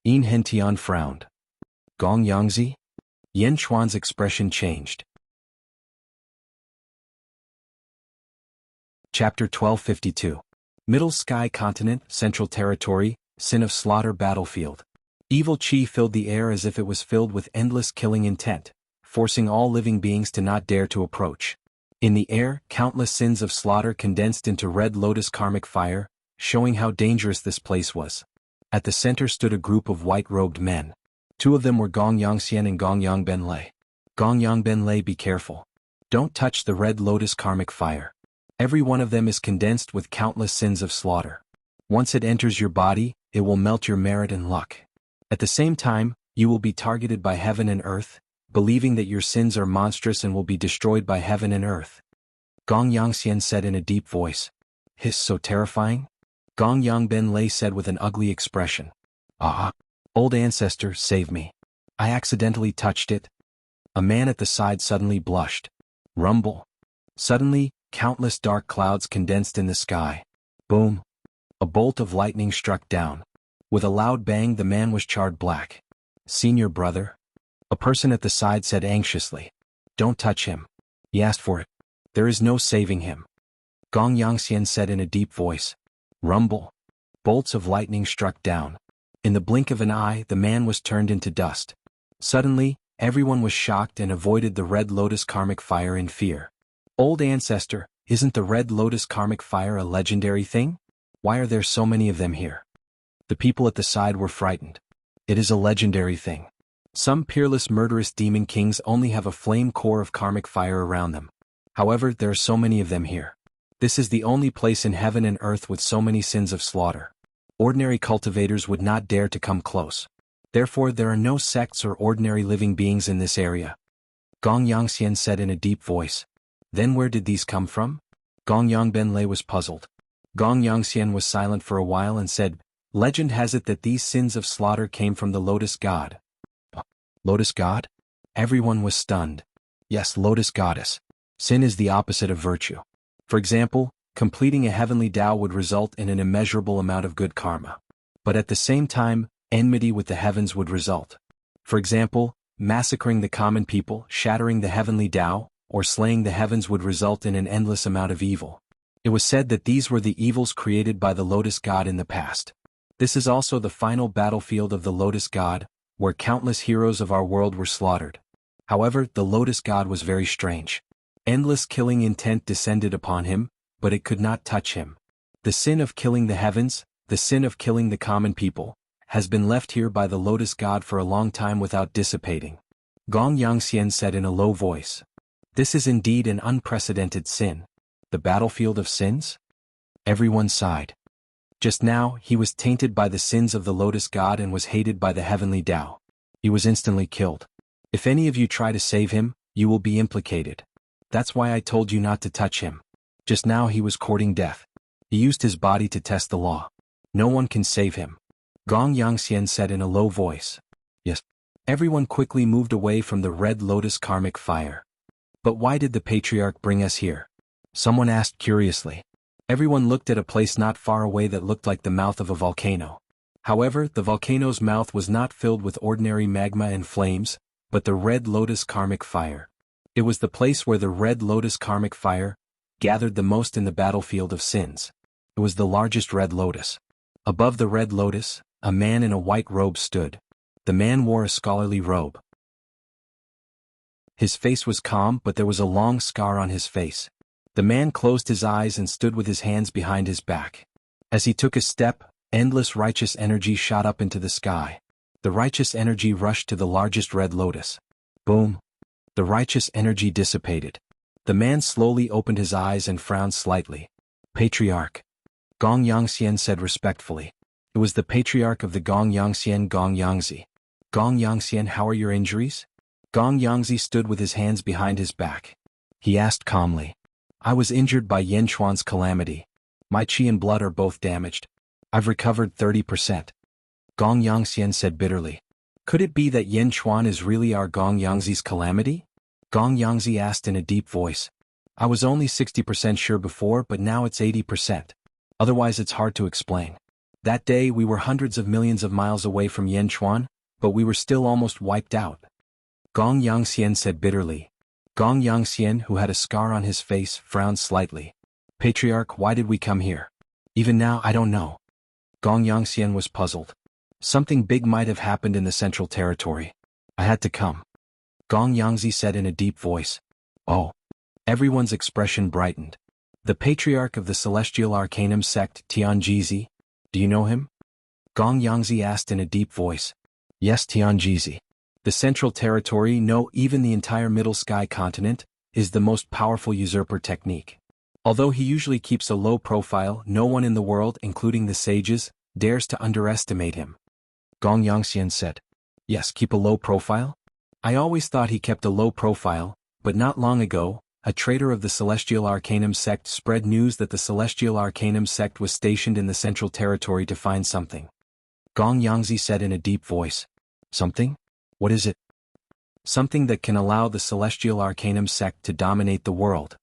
Yin Hentian frowned. Gong Yangzi? Yin Chuan's expression changed. Chapter 1252. Middle Sky Continent, Central Territory, Sin of Slaughter Battlefield. Evil Qi filled the air as if it was filled with endless killing intent, forcing all living beings to not dare to approach. In the air, countless sins of slaughter condensed into red lotus karmic fire, showing how dangerous this place was. At the center stood a group of white-robed men. Two of them were Gong Yangxian and Gong Yangbenlei. Gong Yangbenlei, be careful. Don't touch the red lotus karmic fire. Every one of them is condensed with countless sins of slaughter. Once it enters your body, it will melt your merit and luck. At the same time, you will be targeted by heaven and earth, believing that your sins are monstrous and will be destroyed by heaven and earth. Gong Yangxian said in a deep voice. Hiss, so terrifying? Gong Yangbenlei said with an ugly expression. Ah, old ancestor, save me. I accidentally touched it. A man at the side suddenly blushed. Rumble. Suddenly, countless dark clouds condensed in the sky. Boom. A bolt of lightning struck down. With a loud bang, the man was charred black. Senior brother? A person at the side said anxiously. Don't touch him. He asked for it. There is no saving him. Gong Yangxian said in a deep voice. Rumble. Bolts of lightning struck down. In the blink of an eye, the man was turned into dust. Suddenly, everyone was shocked and avoided the Red Lotus karmic fire in fear. Old ancestor, isn't the Red Lotus karmic fire a legendary thing? Why are there so many of them here? The people at the side were frightened. It is a legendary thing. Some peerless murderous demon kings only have a flame core of karmic fire around them. However, there are so many of them here. This is the only place in heaven and earth with so many sins of slaughter. Ordinary cultivators would not dare to come close. Therefore, there are no sects or ordinary living beings in this area. Gong Yangxian said in a deep voice. Then where did these come from? Gong Yangbenlei was puzzled. Gong Yangxian was silent for a while and said, Legend has it that these sins of slaughter came from the Lotus God. Lotus God? Everyone was stunned. Yes, Lotus Goddess. Sin is the opposite of virtue. For example, completing a heavenly Tao would result in an immeasurable amount of good karma. But at the same time, enmity with the heavens would result. For example, massacring the common people, shattering the heavenly Tao, or slaying the heavens would result in an endless amount of evil. It was said that these were the evils created by the Lotus God in the past. This is also the final battlefield of the Lotus God, where countless heroes of our world were slaughtered. However, the Lotus God was very strange. Endless killing intent descended upon him, but it could not touch him. The sin of killing the heavens, the sin of killing the common people, has been left here by the Lotus God for a long time without dissipating. Gong Yangxian said in a low voice. This is indeed an unprecedented sin. The battlefield of sins? Everyone sighed. Just now, he was tainted by the sins of the Lotus God and was hated by the heavenly Tao. He was instantly killed. If any of you try to save him, you will be implicated. That's why I told you not to touch him. Just now he was courting death. He used his body to test the law. No one can save him. Gong Yangxian said in a low voice. Yes. Everyone quickly moved away from the Red Lotus karmic fire. But why did the patriarch bring us here? Someone asked curiously. Everyone looked at a place not far away that looked like the mouth of a volcano. However, the volcano's mouth was not filled with ordinary magma and flames, but the Red Lotus karmic fire. It was the place where the Red Lotus karmic fire gathered the most in the battlefield of sins. It was the largest Red Lotus. Above the Red Lotus, a man in a white robe stood. The man wore a scholarly robe. His face was calm, but there was a long scar on his face. The man closed his eyes and stood with his hands behind his back. As he took a step, endless righteous energy shot up into the sky. The righteous energy rushed to the largest Red Lotus. Boom! The righteous energy dissipated. The man slowly opened his eyes and frowned slightly. Patriarch. Gong Yangxian said respectfully. It was the patriarch of the Gong Yangxian, Gong Yangzi. Gong Yangxian, how are your injuries? Gong Yangzi stood with his hands behind his back. He asked calmly. I was injured by Yan Chuan's calamity. My qi and blood are both damaged. I've recovered 30%. Gong Yangxian said bitterly. Could it be that Yan Chuan is really our Gong Yangzi's calamity? Gong Yangzi asked in a deep voice. I was only 60% sure before, but now it's 80%. Otherwise it's hard to explain. That day we were hundreds of millions of miles away from Yan Chuan, but we were still almost wiped out. Gong Yangxian said bitterly. Gong Yangxian, who had a scar on his face, frowned slightly. Patriarch, why did we come here? Even now I don't know. Gong Yangxian was puzzled. Something big might have happened in the Central Territory. I had to come. Gong Yangzi said in a deep voice. Oh. Everyone's expression brightened. The patriarch of the Celestial Arcanum sect, Tianjizi. Do you know him? Gong Yangzi asked in a deep voice. Yes, Tianjizi. The Central Territory, no, even the entire Middle Sky continent, is the most powerful usurper technique. Although he usually keeps a low profile, no one in the world, including the sages, dares to underestimate him. Gong Yangxian said. Yes, keep a low profile? I always thought he kept a low profile, but not long ago, a traitor of the Celestial Arcanum sect spread news that the Celestial Arcanum sect was stationed in the Central Territory to find something. Gong Yangzi said in a deep voice. Something? What is it? Something that can allow the Celestial Arcanum sect to dominate the world.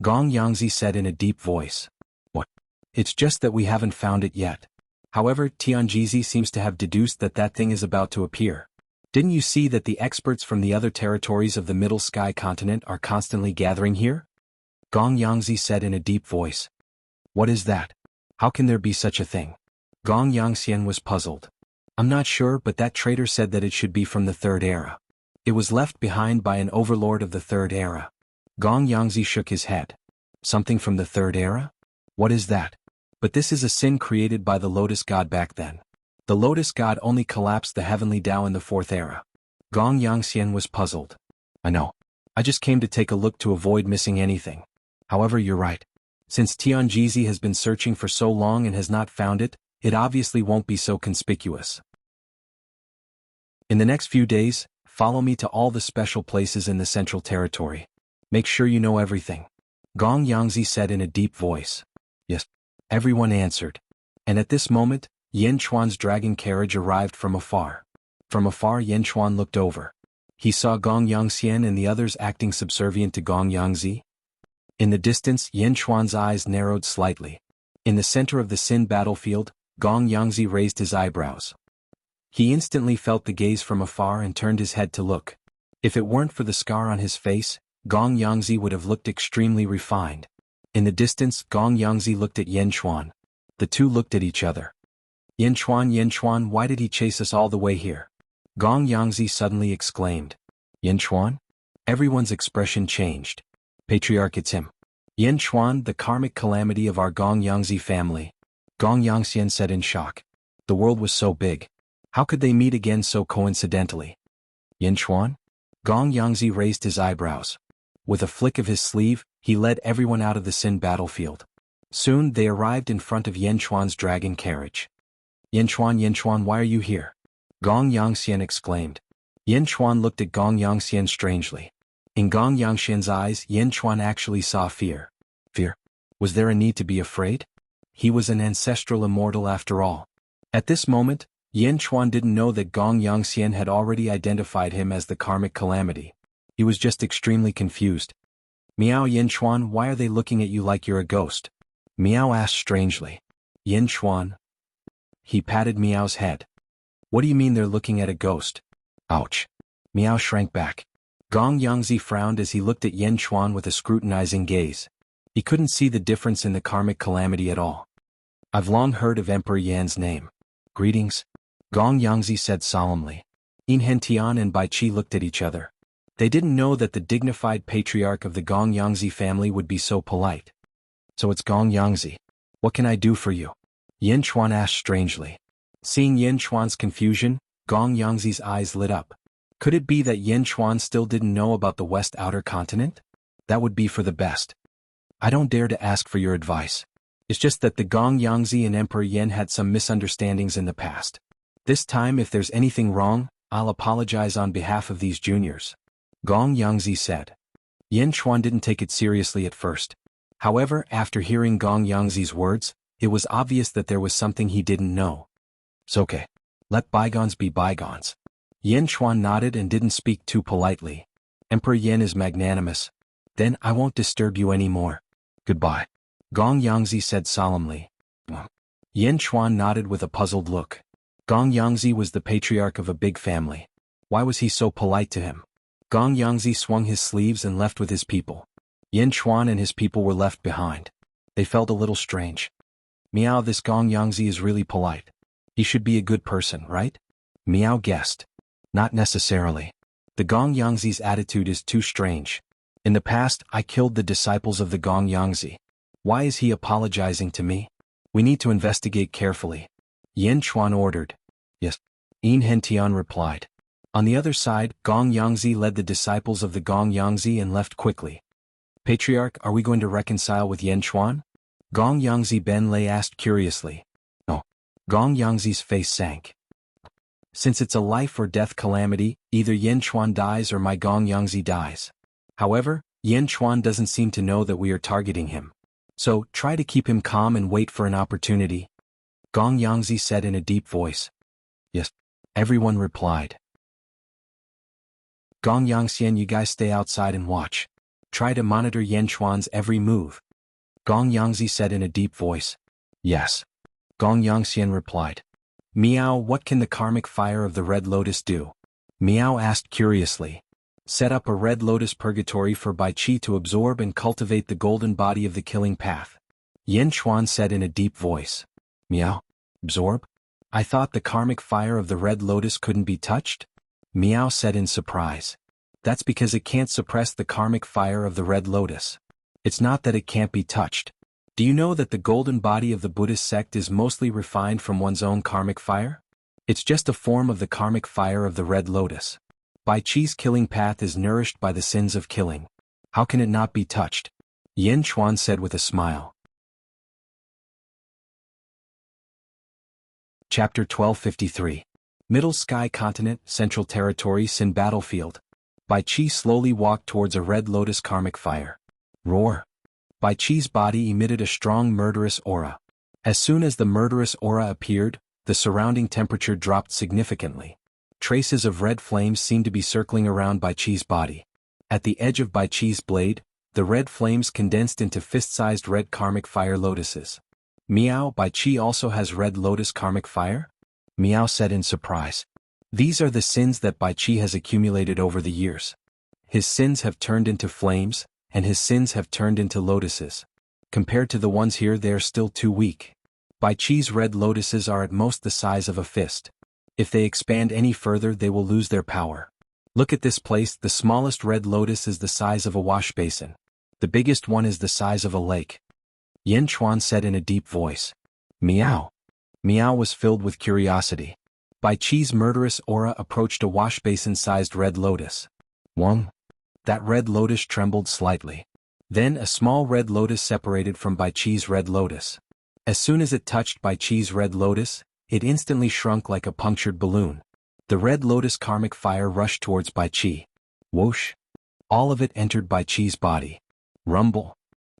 Gong Yangzi said in a deep voice. What? It's just that we haven't found it yet. However, Tianjizi seems to have deduced that that thing is about to appear. Didn't you see that the experts from the other territories of the Middle Sky continent are constantly gathering here? Gong Yangzi said in a deep voice. What is that? How can there be such a thing? Gong Yangxian was puzzled. I'm not sure, but that traitor said that it should be from the Third Era. It was left behind by an overlord of the Third Era. Gong Yangzi shook his head. Something from the Third Era? What is that? But this is a sin created by the Lotus God back then. The Lotus God only collapsed the heavenly Tao in the Fourth Era. Gong Yangxian was puzzled. I know. I just came to take a look to avoid missing anything. However, you're right. Since Tianjizi has been searching for so long and has not found it, it obviously won't be so conspicuous. In the next few days, follow me to all the special places in the Central Territory. Make sure you know everything. Gong Yangzi said in a deep voice. Yes. Everyone answered. And at this moment, Yin Chuan's dragon carriage arrived from afar. From afar, Yin Chuan looked over. He saw Gong Yangxian and the others acting subservient to Gong Yangzi. In the distance, Yin Chuan's eyes narrowed slightly. In the center of the Sin battlefield, Gong Yangzi raised his eyebrows. He instantly felt the gaze from afar and turned his head to look. If it weren't for the scar on his face, Gong Yangzi would have looked extremely refined. In the distance, Gong Yangzi looked at Yin Chuan. The two looked at each other. Yin Chuan, why did he chase us all the way here? Gong Yangzi suddenly exclaimed. Yin Chuan? Everyone's expression changed. Patriarch, it's him. Yin Chuan, the karmic calamity of our Gong Yangzi family. Gong Yangxian said in shock. The world was so big. How could they meet again so coincidentally? Yin Chuan? Gong Yangzi raised his eyebrows. With a flick of his sleeve, he led everyone out of the Sin battlefield. Soon they arrived in front of Yin Chuan's dragon carriage. Yin Chuan, why are you here? Gong Yangxian exclaimed. Yin Chuan looked at Gong Yangxian strangely. In Gong Yangxian's eyes, Yin Chuan actually saw fear. Fear? Was there a need to be afraid? He was an ancestral immortal after all. At this moment, Yin Chuan didn't know that Gong Yangxian had already identified him as the karmic calamity. He was just extremely confused. Meow, Yin Chuan, why are they looking at you like you're a ghost? Meow asked strangely. Yin Chuan. He patted Meow's head. What do you mean they're looking at a ghost? Ouch. Meow shrank back. Gong Yangzi frowned as he looked at Yin Chuan with a scrutinizing gaze. He couldn't see the difference in the karmic calamity at all. I've long heard of Emperor Yan's name. Greetings. Gong Yangzi said solemnly. In Hentian and Bai Qi looked at each other. They didn't know that the dignified patriarch of the Gong Yangzi family would be so polite. So it's Gong Yangzi. What can I do for you? Yin Chuan asked strangely. Seeing Yin Chuan's confusion, Gong Yangzi's eyes lit up. Could it be that Yin Chuan still didn't know about the West Outer Continent? That would be for the best. I don't dare to ask for your advice. It's just that the Gong Yangzi and Emperor Yin had some misunderstandings in the past. This time, if there's anything wrong, I'll apologize on behalf of these juniors. Gong Yangzi said. Yin Chuan didn't take it seriously at first. However, after hearing Gong Yangzi's words, it was obvious that there was something he didn't know. It's okay. Let bygones be bygones. Yin Chuan nodded and didn't speak too politely. Emperor Yin is magnanimous. Then I won't disturb you anymore. Goodbye. Gong Yangzi said solemnly. Yin Chuan nodded with a puzzled look. Gong Yangzi was the patriarch of a big family. Why was he so polite to him? Gong Yangzi swung his sleeves and left with his people. Yin Chuan and his people were left behind. They felt a little strange. Meow, this Gong Yangzi is really polite. He should be a good person, right? Meow guessed. Not necessarily. The Gong Yangzi's attitude is too strange. In the past, I killed the disciples of the Gong Yangzi. Why is he apologizing to me? We need to investigate carefully. Yin Chuan ordered. Yes. In Hentian replied. On the other side, Gong Yangzi led the disciples of the Gong Yangzi and left quickly. Patriarch, are we going to reconcile with Yin Chuan? Gong Yangzi Ben Lei asked curiously. No. Gong Yangzi's face sank. Since it's a life or death calamity, either Yin Chuan dies or my Gong Yangzi dies. However, Yin Chuan doesn't seem to know that we are targeting him. So, try to keep him calm and wait for an opportunity. Gong Yangzi said in a deep voice. Yes. Everyone replied. Gong Yangxian, you guys stay outside and watch. Try to monitor Yin Chuan's every move. Gong Yangzi said in a deep voice. Yes. Gong Yangxian replied. Meow, what can the karmic fire of the Red Lotus do? Meow asked curiously. Set up a Red Lotus purgatory for Bai Qi to absorb and cultivate the golden body of the killing path. Yin Chuan said in a deep voice. Meow. Absorb? I thought the karmic fire of the red lotus couldn't be touched? Meow said in surprise. That's because it can't suppress the karmic fire of the red lotus. It's not that it can't be touched. Do you know that the golden body of the Buddhist sect is mostly refined from one's own karmic fire? It's just a form of the karmic fire of the red lotus. Bai Chi's killing path is nourished by the sins of killing. How can it not be touched? Yin Chuan said with a smile. Chapter 1253. Middle Sky Continent, Central Territory, Sin Battlefield. Bai Chi slowly walked towards a red lotus karmic fire. Roar. Bai Chi's body emitted a strong murderous aura. As soon as the murderous aura appeared, the surrounding temperature dropped significantly. Traces of red flames seemed to be circling around Bai Chi's body. At the edge of Bai Chi's blade, the red flames condensed into fist-sized red karmic fire lotuses. Meow, Bai Chi also has red lotus karmic fire? Meow said in surprise. These are the sins that Bai Chi has accumulated over the years. His sins have turned into flames, and his sins have turned into lotuses. Compared to the ones here, they are still too weak. Bai Chi's red lotuses are at most the size of a fist. If they expand any further, they will lose their power. Look at this place. The smallest red lotus is the size of a wash basin. The biggest one is the size of a lake. Yin Chuan said in a deep voice. Meow. Meow was filled with curiosity. Bai Chi's murderous aura approached a wash basin-sized red lotus. Wong. That red lotus trembled slightly. Then a small red lotus separated from Bai Chi's red lotus. As soon as it touched Bai Chi's red lotus, it instantly shrunk like a punctured balloon. The red lotus karmic fire rushed towards Bai Chi. Whoosh. All of it entered Bai Chi's body. Rumble.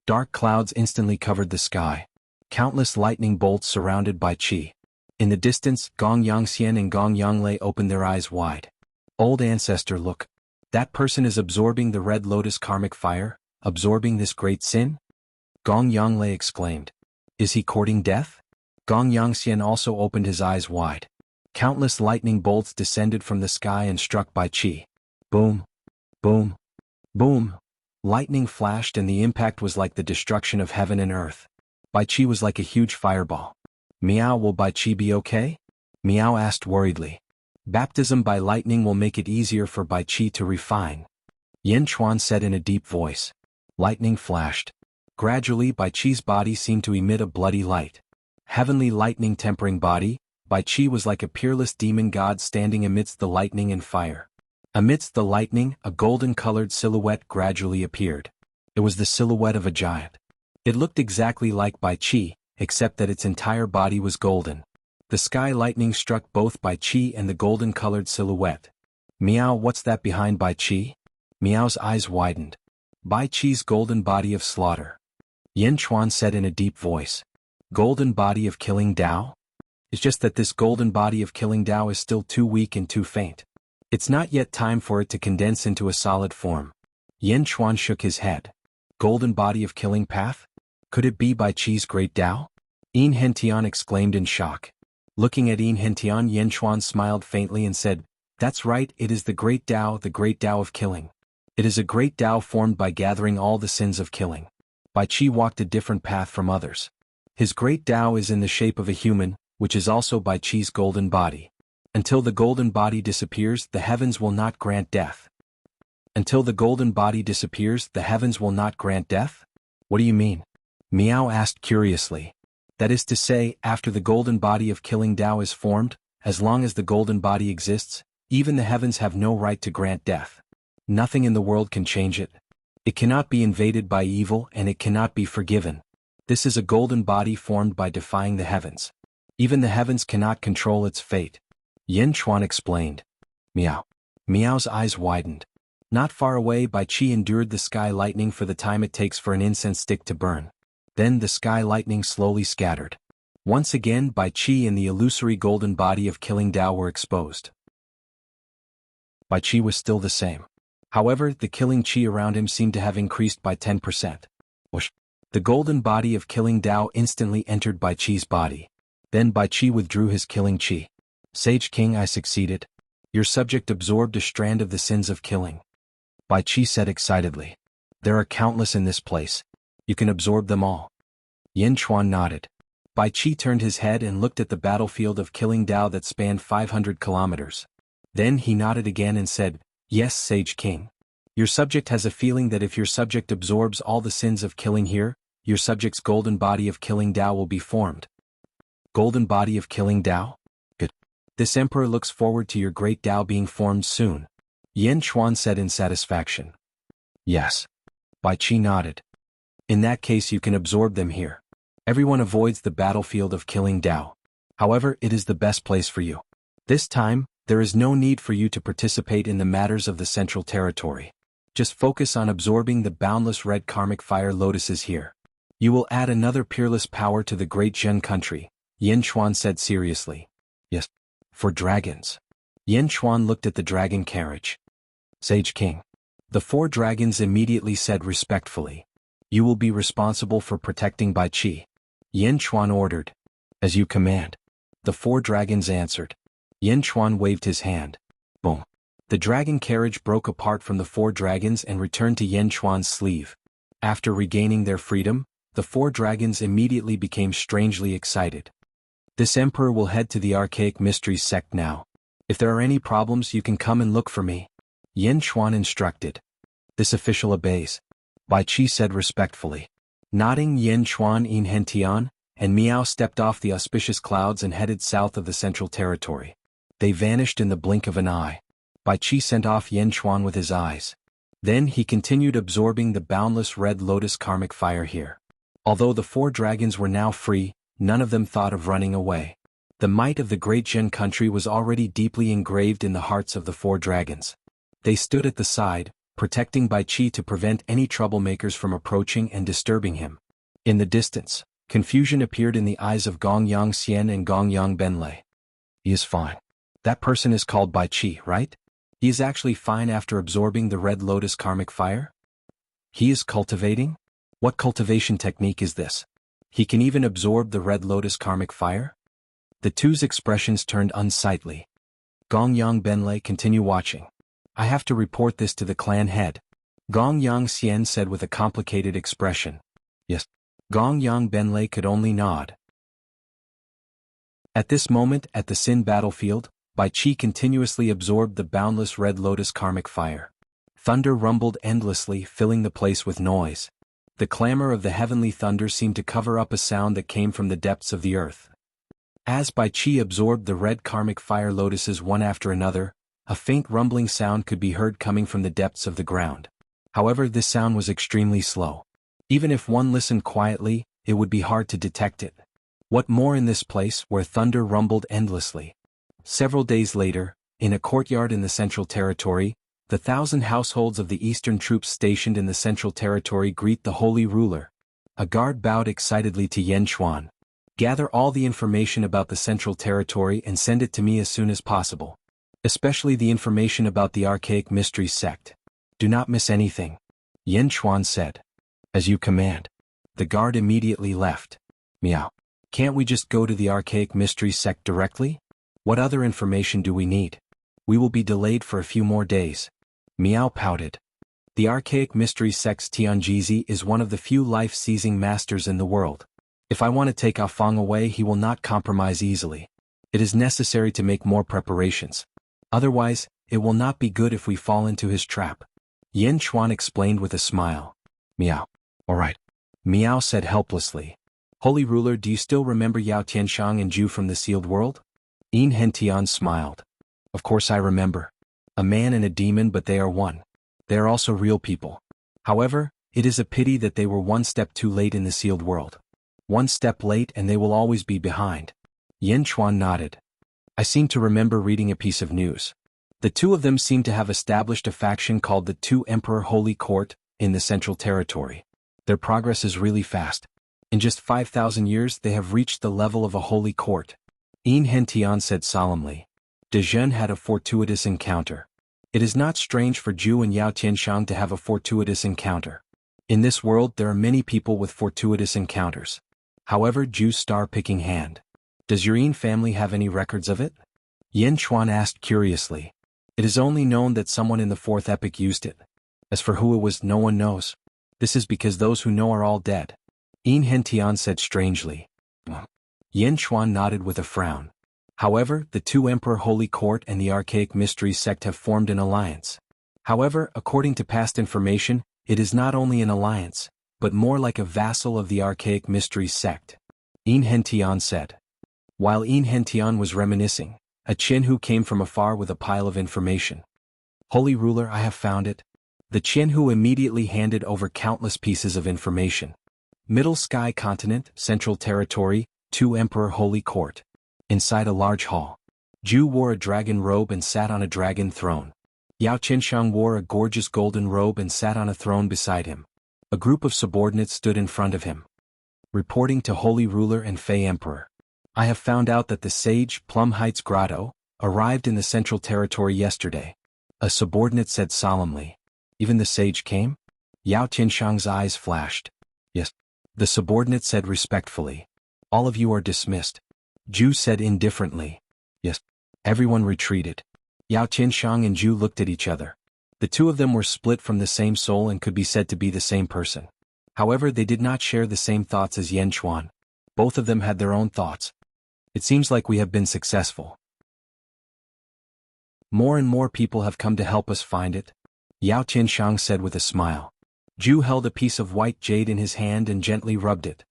Dark clouds instantly covered the sky. Countless lightning bolts surrounded Bai Chi. In the distance, Gong Yangxian and Gong Yanglei opened their eyes wide. Old ancestor, look. That person is absorbing the red lotus karmic fire, absorbing this great sin? Gong Yanglei exclaimed. Is he courting death? Gong Yangxian also opened his eyes wide. Countless lightning bolts descended from the sky and struck Bai Chi. Boom. Boom. Boom. Lightning flashed and the impact was like the destruction of heaven and earth. Bai Chi was like a huge fireball. Meow, will Bai Chi be okay? Meow asked worriedly. Baptism by lightning will make it easier for Bai Chi to refine. Yin Chuan said in a deep voice. Lightning flashed. Gradually Bai Chi's body seemed to emit a bloody light. Heavenly lightning tempering body, Bai Chi was like a peerless demon god standing amidst the lightning and fire. Amidst the lightning, a golden-colored silhouette gradually appeared. It was the silhouette of a giant. It looked exactly like Bai Chi, except that its entire body was golden. The sky lightning struck both Bai Chi and the golden-colored silhouette. Meow, what's that behind Bai Chi? Meow's eyes widened. Bai Chi's golden body of slaughter. Yin Chuan said in a deep voice. Golden body of killing Tao? It's just that this golden body of killing Tao is still too weak and too faint. It's not yet time for it to condense into a solid form. Yin Chuan shook his head. Golden body of killing path? Could it be Bai Chi's great Tao? Yin Hentian exclaimed in shock. Looking at Yin Hentian, Yin Chuan smiled faintly and said, That's right, it is the great Tao of killing. It is a great Tao formed by gathering all the sins of killing. Bai Chi walked a different path from others. His great Tao is in the shape of a human, which is also Bai Chi's golden body. Until the golden body disappears, the heavens will not grant death. Until the golden body disappears, the heavens will not grant death? What do you mean? Meow asked curiously. That is to say, after the golden body of killing Tao is formed, as long as the golden body exists, even the heavens have no right to grant death. Nothing in the world can change it. It cannot be invaded by evil and it cannot be forgiven. This is a golden body formed by defying the heavens. Even the heavens cannot control its fate. Yin Chuan explained. Meow. Meow's eyes widened. Not far away, Bai Chi endured the sky lightning for the time it takes for an incense stick to burn. Then the sky lightning slowly scattered. Once again, Bai Chi and the illusory golden body of killing Tao were exposed. Bai Chi was still the same. However, the killing Chi around him seemed to have increased by 10%. Whoosh. The golden body of killing Tao instantly entered Bai Chi's body. Then Bai Chi withdrew his killing Chi. Sage King, I succeeded. Your subject absorbed a strand of the sins of killing. Bai Chi said excitedly. There are countless in this place. You can absorb them all. Yin Chuan nodded. Bai Qi turned his head and looked at the battlefield of Killing Dao that spanned 500 kilometers. Then he nodded again and said, "Yes, Sage King. Your subject has a feeling that if your subject absorbs all the sins of killing here, your subject's golden body of Killing Dao will be formed." Golden body of Killing Dao? Good. This emperor looks forward to your great Dao being formed soon. Yin Chuan said in satisfaction. Yes. Bai Qi nodded. In that case you can absorb them here. Everyone avoids the battlefield of Killing Dao. However, it is the best place for you. This time, there is no need for you to participate in the matters of the Central Territory. Just focus on absorbing the boundless red karmic fire lotuses here. You will add another peerless power to the great Zhen country, Yin Chuan said seriously. Yes. For dragons. Yin Chuan looked at the dragon carriage. Sage King. The 4 dragons immediately said respectfully. You will be responsible for protecting Bai Qi. Yin Chuan ordered. As you command. The 4 dragons answered. Yin Chuan waved his hand. Boom. The dragon carriage broke apart from the 4 dragons and returned to Yin Chuan's sleeve. After regaining their freedom, the 4 dragons immediately became strangely excited. This emperor will head to the Archaic Mysteries sect now. If there are any problems you can come and look for me. Yin Chuan instructed. This official obeys. Bai Qi said respectfully. Nodding, Yin Chuan, Yin Hentian, and Miao stepped off the auspicious clouds and headed south of the Central Territory. They vanished in the blink of an eye. Bai Qi sent off Yin Chuan with his eyes. Then he continued absorbing the boundless red lotus karmic fire here. Although the 4 dragons were now free, none of them thought of running away. The might of the great Zhen country was already deeply engraved in the hearts of the 4 dragons. They stood at the side, protecting Bai Qi to prevent any troublemakers from approaching and disturbing him. In the distance, confusion appeared in the eyes of Gongyang Xian and Gongyang Benlei. He is fine. That person is called Bai Qi, right? He is actually fine after absorbing the red lotus karmic fire? He is cultivating? What cultivation technique is this? He can even absorb the red lotus karmic fire? The two's expressions turned unsightly. Gongyang Benlei, continue watching. I have to report this to the clan head. Gongyang Xian said with a complicated expression. Yes. Gongyang Benlei could only nod. At this moment, at the Sin battlefield, Bai Qi continuously absorbed the boundless red lotus karmic fire. Thunder rumbled endlessly, filling the place with noise. The clamor of the heavenly thunder seemed to cover up a sound that came from the depths of the earth. As Bai Qi absorbed the red karmic fire lotuses one after another, a faint rumbling sound could be heard coming from the depths of the ground. However, this sound was extremely slow. Even if one listened quietly, it would be hard to detect it. What more in this place where thunder rumbled endlessly? Several days later, in a courtyard in the Central Territory, the 1,000 households of the Eastern troops stationed in the Central Territory greet the Holy Ruler. A guard bowed excitedly to Yin Chuan. Gather all the information about the Central Territory and send it to me as soon as possible. Especially the information about the Archaic Mysteries sect. Do not miss anything. Yin Chuan said. As you command. The guard immediately left. Meow. Can't we just go to the Archaic Mysteries sect directly? What other information do we need? We will be delayed for a few more days. Miao pouted. The Archaic Mysteries sect's Tianjizi is one of the few life-seizing masters in the world. If I want to take Ah Feng away, he will not compromise easily. It is necessary to make more preparations. Otherwise, it will not be good if we fall into his trap. Yin Chuan explained with a smile. Miao. All right. Miao said helplessly. Holy Ruler, do you still remember Yao Tianshang and Zhu from the sealed world? Yin Hentian smiled. Of course I remember. A man and a demon, but they are one. They are also real people. However, it is a pity that they were one step too late in the sealed world. One step late and they will always be behind. Yin Chuan nodded. I seem to remember reading a piece of news. The two of them seem to have established a faction called the Two Emperor Holy Court in the Central Territory. Their progress is really fast. In just 5,000 years they have reached the level of a holy court. Yin Hentian said solemnly. De Zhen had a fortuitous encounter. It is not strange for Zhu and Yao Tianshang to have a fortuitous encounter. In this world there are many people with fortuitous encounters. However, Zhu's star-picking hand. Does your Yin family have any records of it? Yin Chuan asked curiously. It is only known that someone in the fourth epoch used it. As for who it was, no one knows. This is because those who know are all dead. Yin Hentian said strangely. Yin Xuan nodded with a frown. However, the two Emperor Holy Court and the Archaic Mysteries sect have formed an alliance. However, according to past information, it is not only an alliance, but more like a vassal of the Archaic Mysteries sect. Yin Hentian said. While Yin Hentian was reminiscing, a Qinhu came from afar with a pile of information. Holy Ruler, I have found it. The Qinhu immediately handed over countless pieces of information. Middle Sky Continent, Central Territory, 2 Emperor Holy Court. Inside a large hall. Zhu wore a dragon robe and sat on a dragon throne. Yao Qianshang wore a gorgeous golden robe and sat on a throne beside him. A group of subordinates stood in front of him. Reporting to Holy Ruler and Fei Emperor. I have found out that the sage, Plum Heights Grotto, arrived in the Central Territory yesterday. A subordinate said solemnly. Even the sage came? Yao Qianshang's eyes flashed. Yes. The subordinate said respectfully. All of you are dismissed. Zhu said indifferently. Yes. Everyone retreated. Yao Qianshang and Zhu looked at each other. The two of them were split from the same soul and could be said to be the same person. However, they did not share the same thoughts as Yen Xuan. Both of them had their own thoughts. It seems like we have been successful. More and more people have come to help us find it, Yao Qianshang said with a smile. Zhu held a piece of white jade in his hand and gently rubbed it.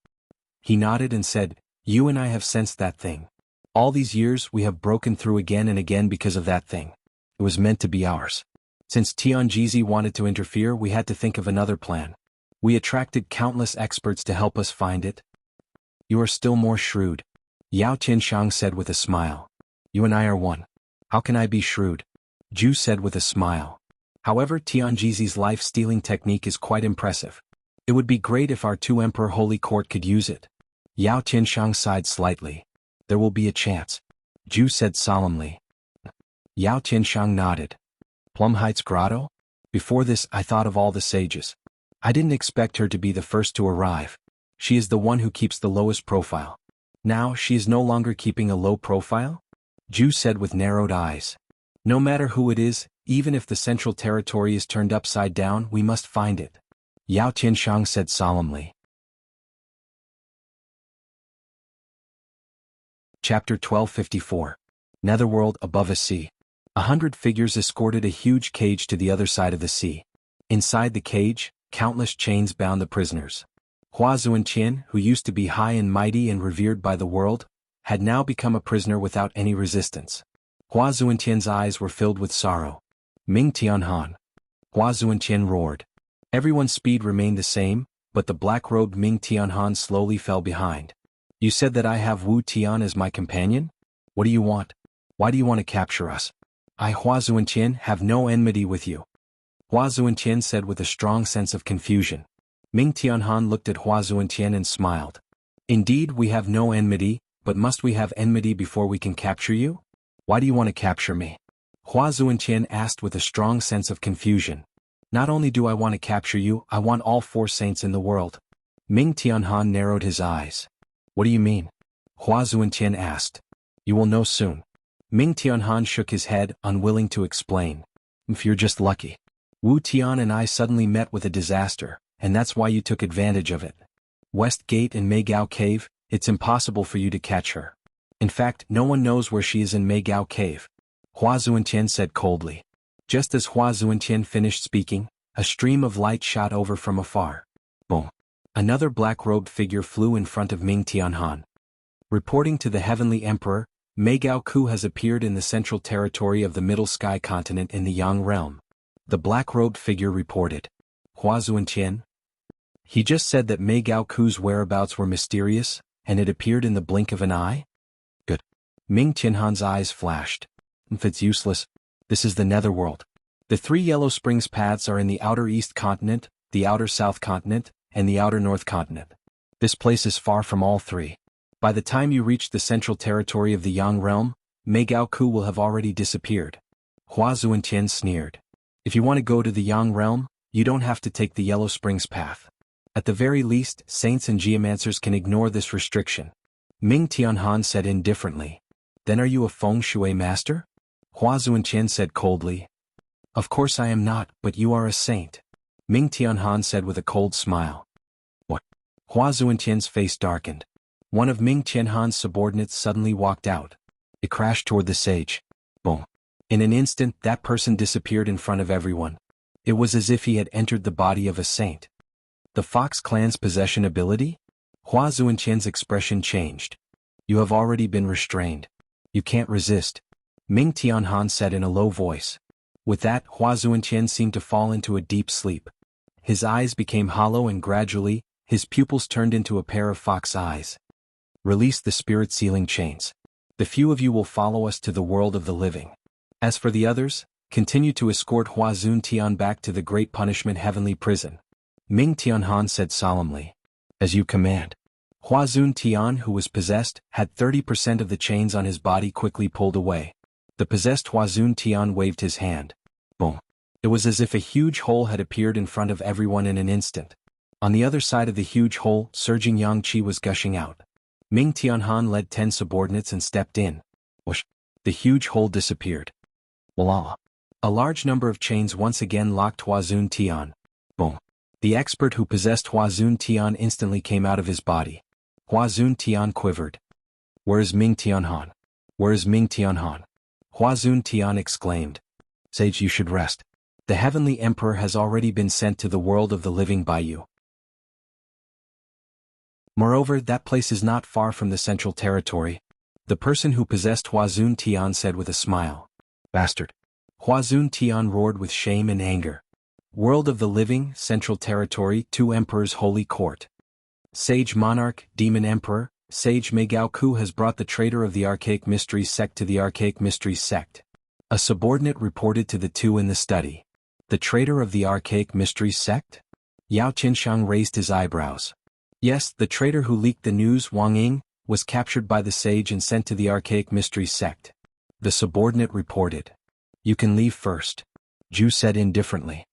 He nodded and said, You and I have sensed that thing. All these years we have broken through again and again because of that thing. It was meant to be ours. Since Tianjizi wanted to interfere, we had to think of another plan. We attracted countless experts to help us find it. You are still more shrewd, Yao Qianshang said with a smile. You and I are one. How can I be shrewd? Zhu said with a smile. However, Tianjizi's life-stealing technique is quite impressive. It would be great if our 2 Emperor Holy Court could use it. Yao Qianshang sighed slightly. There will be a chance, Zhu said solemnly. Yao Qianshang nodded. Plum Heights Grotto? Before this, I thought of all the sages. I didn't expect her to be the first to arrive. She is the one who keeps the lowest profile. Now, she is no longer keeping a low profile? Zhu said with narrowed eyes. No matter who it is, even if the Central Territory is turned upside down, we must find it. Yao Qianshang said solemnly. Chapter 1254. Netherworld above a sea. 100 figures escorted a huge cage to the other side of the sea. Inside the cage, countless chains bound the prisoners. Hua Zuanqian, who used to be high and mighty and revered by the world, had now become a prisoner without any resistance. Hua Zuanqian's eyes were filled with sorrow. Ming Tianhan. Hua Zuanqian roared. Everyone's speed remained the same, but the black-robed Ming Tianhan slowly fell behind. You said that I have Wu Tian as my companion? What do you want? Why do you want to capture us? I, Hua Zuanqian, have no enmity with you. Hua Zuanqian said with a strong sense of confusion. Ming Tianhan looked at Hua Zuanqian and smiled. Indeed, we have no enmity, but must we have enmity before we can capture you? Why do you want to capture me? Hua Zuanqian asked with a strong sense of confusion. Not only do I want to capture you, I want all 4 saints in the world. Ming Tianhan narrowed his eyes. What do you mean? Hua Zuanqian asked. You will know soon. Ming Tianhan shook his head, unwilling to explain. If you're just lucky. Wu Tian and I suddenly met with a disaster, and that's why you took advantage of it. West Gate and Meigao Cave, it's impossible for you to catch her. In fact, no one knows where she is in Meigao Cave. Hua Zuanqian said coldly. Just as Hua Zuanqian finished speaking, a stream of light shot over from afar. Boom. Another black-robed figure flew in front of Ming Tianhan. Reporting to the Heavenly Emperor, Meigao Ku has appeared in the Central Territory of the Middle Sky Continent in the Yang Realm. The black-robed figure reported. Hua Zuanqian? He just said that Meigao Ku's whereabouts were mysterious, and it appeared in the blink of an eye? Good. Ming Tianhan's eyes flashed. If it's useless, this is the Netherworld. The 3 Yellow Springs paths are in the outer East Continent, the outer South Continent, and the outer North Continent. This place is far from all 3. By the time you reach the Central Territory of the Yang Realm, Meigao Ku will have already disappeared. Hua Zuanqian sneered. If you want to go to the Yang Realm, you don't have to take the Yellow Springs path. At the very least, saints and geomancers can ignore this restriction. Ming Tianhan said indifferently. Then are you a feng shui master? Hua Zuanqian said coldly. Of course I am not, but you are a saint. Ming Tianhan said with a cold smile. What? Hua Zuentian's face darkened. One of Ming Qianhan's subordinates suddenly walked out. It crashed toward the sage. Boom. In an instant, that person disappeared in front of everyone. It was as if he had entered the body of a saint. The Fox clan's possession ability? Hua Zuentian's expression changed. You have already been restrained. You can't resist, Ming Tianhan said in a low voice. With that, Hua Zuentian seemed to fall into a deep sleep. His eyes became hollow and gradually, his pupils turned into a pair of fox eyes. Release the spirit sealing chains. The few of you will follow us to the world of the living. As for the others, continue to escort Hua Zuntian back to the Great Punishment Heavenly Prison. Ming Tianhan said solemnly. As you command. Hua Zuntian, who was possessed, had 30% of the chains on his body quickly pulled away. The possessed Hua Zuntian waved his hand. Boom. It was as if a huge hole had appeared in front of everyone in an instant. On the other side of the huge hole, surging yang qi was gushing out. Ming Tianhan led 10 subordinates and stepped in. Whoosh. The huge hole disappeared. Voila. A large number of chains once again locked Hua Zuntian. Boom. The expert who possessed Hua Zuntian instantly came out of his body. Hua Zuntian quivered. Where is Ming Tianhan? Where is Ming Tianhan? Hua Zuntian exclaimed. Sage, you should rest. The Heavenly Emperor has already been sent to the world of the living by you. Moreover, that place is not far from the Central Territory. The person who possessed Hua Zuntian said with a smile. Bastard. Hua Zuntian roared with shame and anger. World of the living, Central Territory, 2 Emperors Holy Court. Sage Monarch, Demon Emperor, Sage Megao Ku has brought the traitor of the Archaic Mysteries sect to the Archaic Mysteries sect. A subordinate reported to the 2 in the study. The traitor of the Archaic Mysteries sect? Yao Qinshang raised his eyebrows. Yes, the traitor who leaked the news, Wang Ying, was captured by the sage and sent to the Archaic Mysteries sect. The subordinate reported. You can leave first. Zhu said indifferently.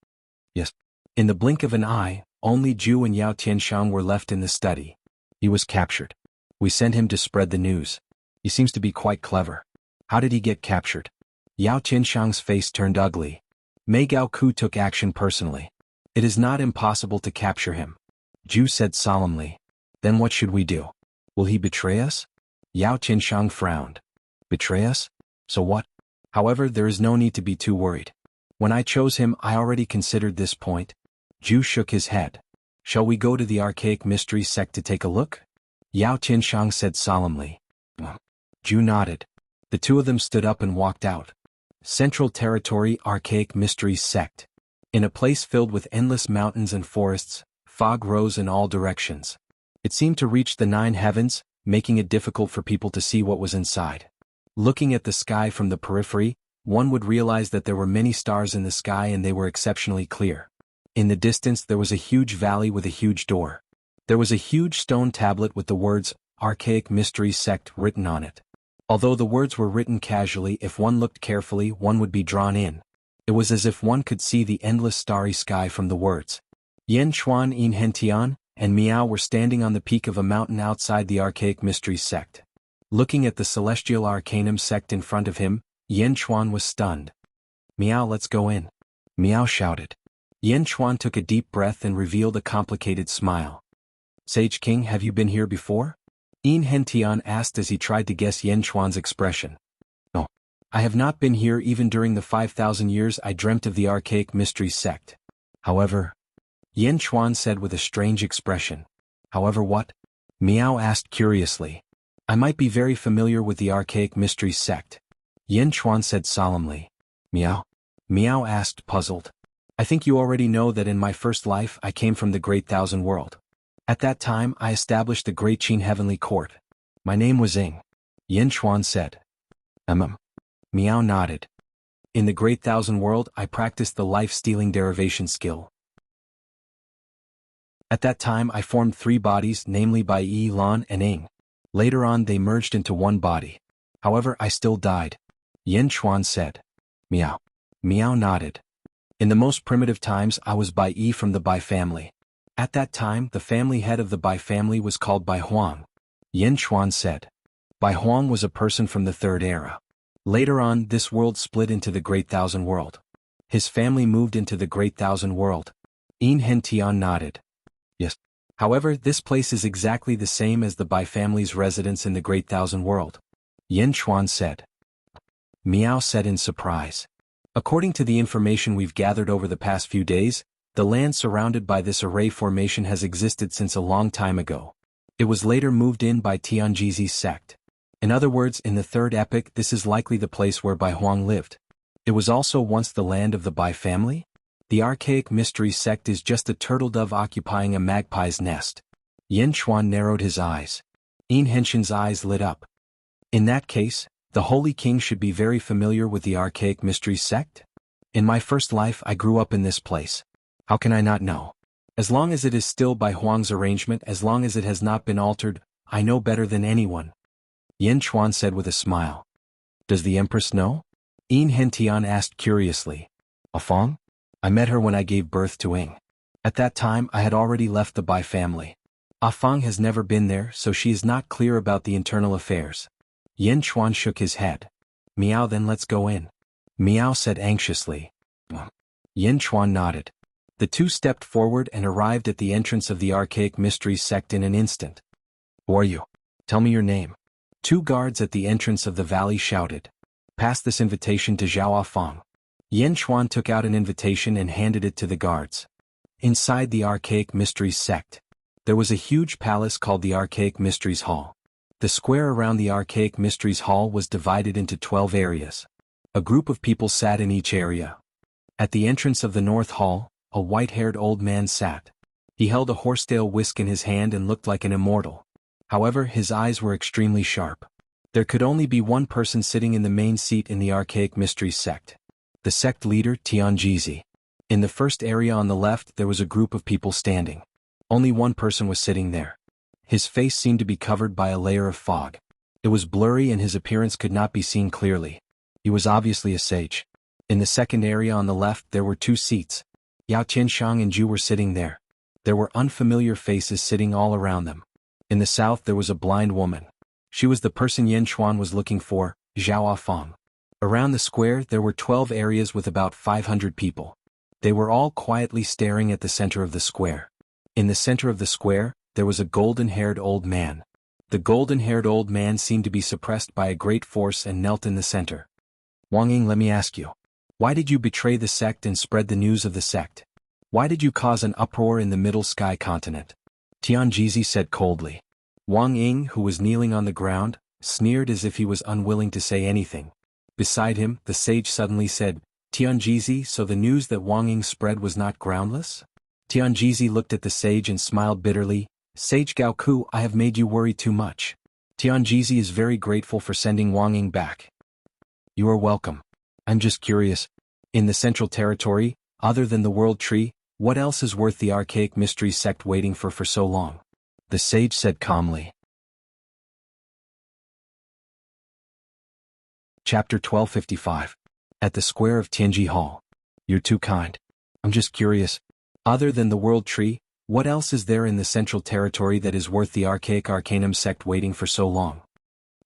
Yes. In the blink of an eye, only Zhu and Yao Tianshang were left in the study. He was captured. We sent him to spread the news. He seems to be quite clever. How did he get captured? Yao Tianshang's face turned ugly. Mei Gaoku took action personally. It is not impossible to capture him. Zhu said solemnly. Then what should we do? Will he betray us? Yao Tianshang frowned. Betray us? So what? However, there is no need to be too worried. When I chose him, I already considered this point. Zhu shook his head. Shall we go to the Archaic Mysteries sect to take a look? Yao Tianshang said solemnly. Zhu nodded. The 2 of them stood up and walked out. Central Territory Archaic Mysteries sect. In a place filled with endless mountains and forests, fog rose in all directions. It seemed to reach the 9 heavens, making it difficult for people to see what was inside. Looking at the sky from the periphery, one would realize that there were many stars in the sky and they were exceptionally clear. In the distance there was a huge valley with a huge door. There was a huge stone tablet with the words, Archaic Mysteries Sect written on it. Although the words were written casually, if one looked carefully one would be drawn in. It was as if one could see the endless starry sky from the words. Yan Chuan Yin Hentian and Miao were standing on the peak of a mountain outside the Archaic Mysteries Sect. Looking at the Celestial Arcanum Sect in front of him, Yan Chuan was stunned. Miao, let's go in. Miao shouted. Yan Chuan took a deep breath and revealed a complicated smile. Sage King, have you been here before? Yin Hentian asked as he tried to guess Yan Chuan's expression. No. I have not been here even during the 5,000 years I dreamt of the Archaic Mysteries Sect. However, Yan Chuan said with a strange expression. However what? Miao asked curiously. I might be very familiar with the Archaic Mysteries Sect. Yan Chuan said solemnly. Miao? Miao asked puzzled. I think you already know that in my first life I came from the Great Thousand World. At that time I established the Great Qin Heavenly Court. My name was Ying. Yan Chuan said. Miao nodded. In the Great Thousand World I practiced the life-stealing derivation skill. At that time I formed 3 bodies, namely Bai Yi, Lan, and Ying. Later on they merged into one body. However, I still died. Yan Chuan said. Miao. Miao nodded. In the most primitive times I was Bai Yi from the Bai family. At that time the family head of the Bai family was called Bai Huang. Yan Chuan said. Bai Huang was a person from the 3rd era. Later on this world split into the Great Thousand World. His family moved into the Great Thousand World. Yin Hentian nodded. Yes. However, this place is exactly the same as the Bai family's residence in the Great Thousand World. Yin Chuan said. Miao said in surprise. According to the information we've gathered over the past few days, the land surrounded by this array formation has existed since a long time ago. It was later moved in by Tianjizi's sect. In other words, in the third epoch, this is likely the place where Bai Huang lived. It was also once the land of the Bai family? The archaic mystery sect is just a turtle dove occupying a magpie's nest. Yin Chuan narrowed his eyes. Yin Henshin's eyes lit up. In that case, the Holy King should be very familiar with the archaic mystery sect? In my first life I grew up in this place. How can I not know? As long as it is still Bai Huang's arrangement, as long as it has not been altered, I know better than anyone. Yin Chuan said with a smile. Does the Empress know? Yin Hentian asked curiously. Afang? I met her when I gave birth to Ying. At that time I had already left the Bai family. Afang has never been there, so she is not clear about the internal affairs. Yin Chuan shook his head. Miao, then let's go in. Miao said anxiously. Yin Chuan nodded. The two stepped forward and arrived at the entrance of the archaic mystery sect in an instant. Who are you? Tell me your name. Two guards at the entrance of the valley shouted. Pass this invitation to Zhao Afang. Yin Chuan took out an invitation and handed it to the guards. Inside the archaic mysteries sect, there was a huge palace called the Archaic Mysteries Hall. The square around the Archaic Mysteries Hall was divided into 12 areas. A group of people sat in each area. At the entrance of the North Hall, a white-haired old man sat. He held a horsetail whisk in his hand and looked like an immortal. However, his eyes were extremely sharp. There could only be one person sitting in the main seat in the Archaic Mysteries sect. The sect leader, Tianjizi. In the first area on the left there was a group of people standing. Only one person was sitting there. His face seemed to be covered by a layer of fog. It was blurry and his appearance could not be seen clearly. He was obviously a sage. In the second area on the left there were two seats. Yao Tianshang and Zhu were sitting there. There were unfamiliar faces sitting all around them. In the south there was a blind woman. She was the person Yin Chuan was looking for, Zhao Afang. Around the square there were 12 areas with about 500 people. They were all quietly staring at the center of the square. In the center of the square, there was a golden-haired old man. The golden-haired old man seemed to be suppressed by a great force and knelt in the center. Wang Ying, let me ask you. Why did you betray the sect and spread the news of the sect? Why did you cause an uproar in the Middle Sky continent? Tianjizi said coldly. Wang Ying, who was kneeling on the ground, sneered as if he was unwilling to say anything. Beside him, the sage suddenly said, Tianjizi, so the news that Wang Ying spread was not groundless? Tianjizi looked at the sage and smiled bitterly. Sage Gaoku, I have made you worry too much. Tianjizi is very grateful for sending Wang Ying back. You are welcome. I'm just curious. In the Central Territory, other than the World Tree, what else is worth the Archaic Mysteries sect waiting for so long? The sage said calmly. Chapter 1255. At the square of Tianji Hall. You're too kind. I'm just curious. Other than the World Tree, what else is there in the Central Territory that is worth the Archaic Arcanum sect waiting for so long?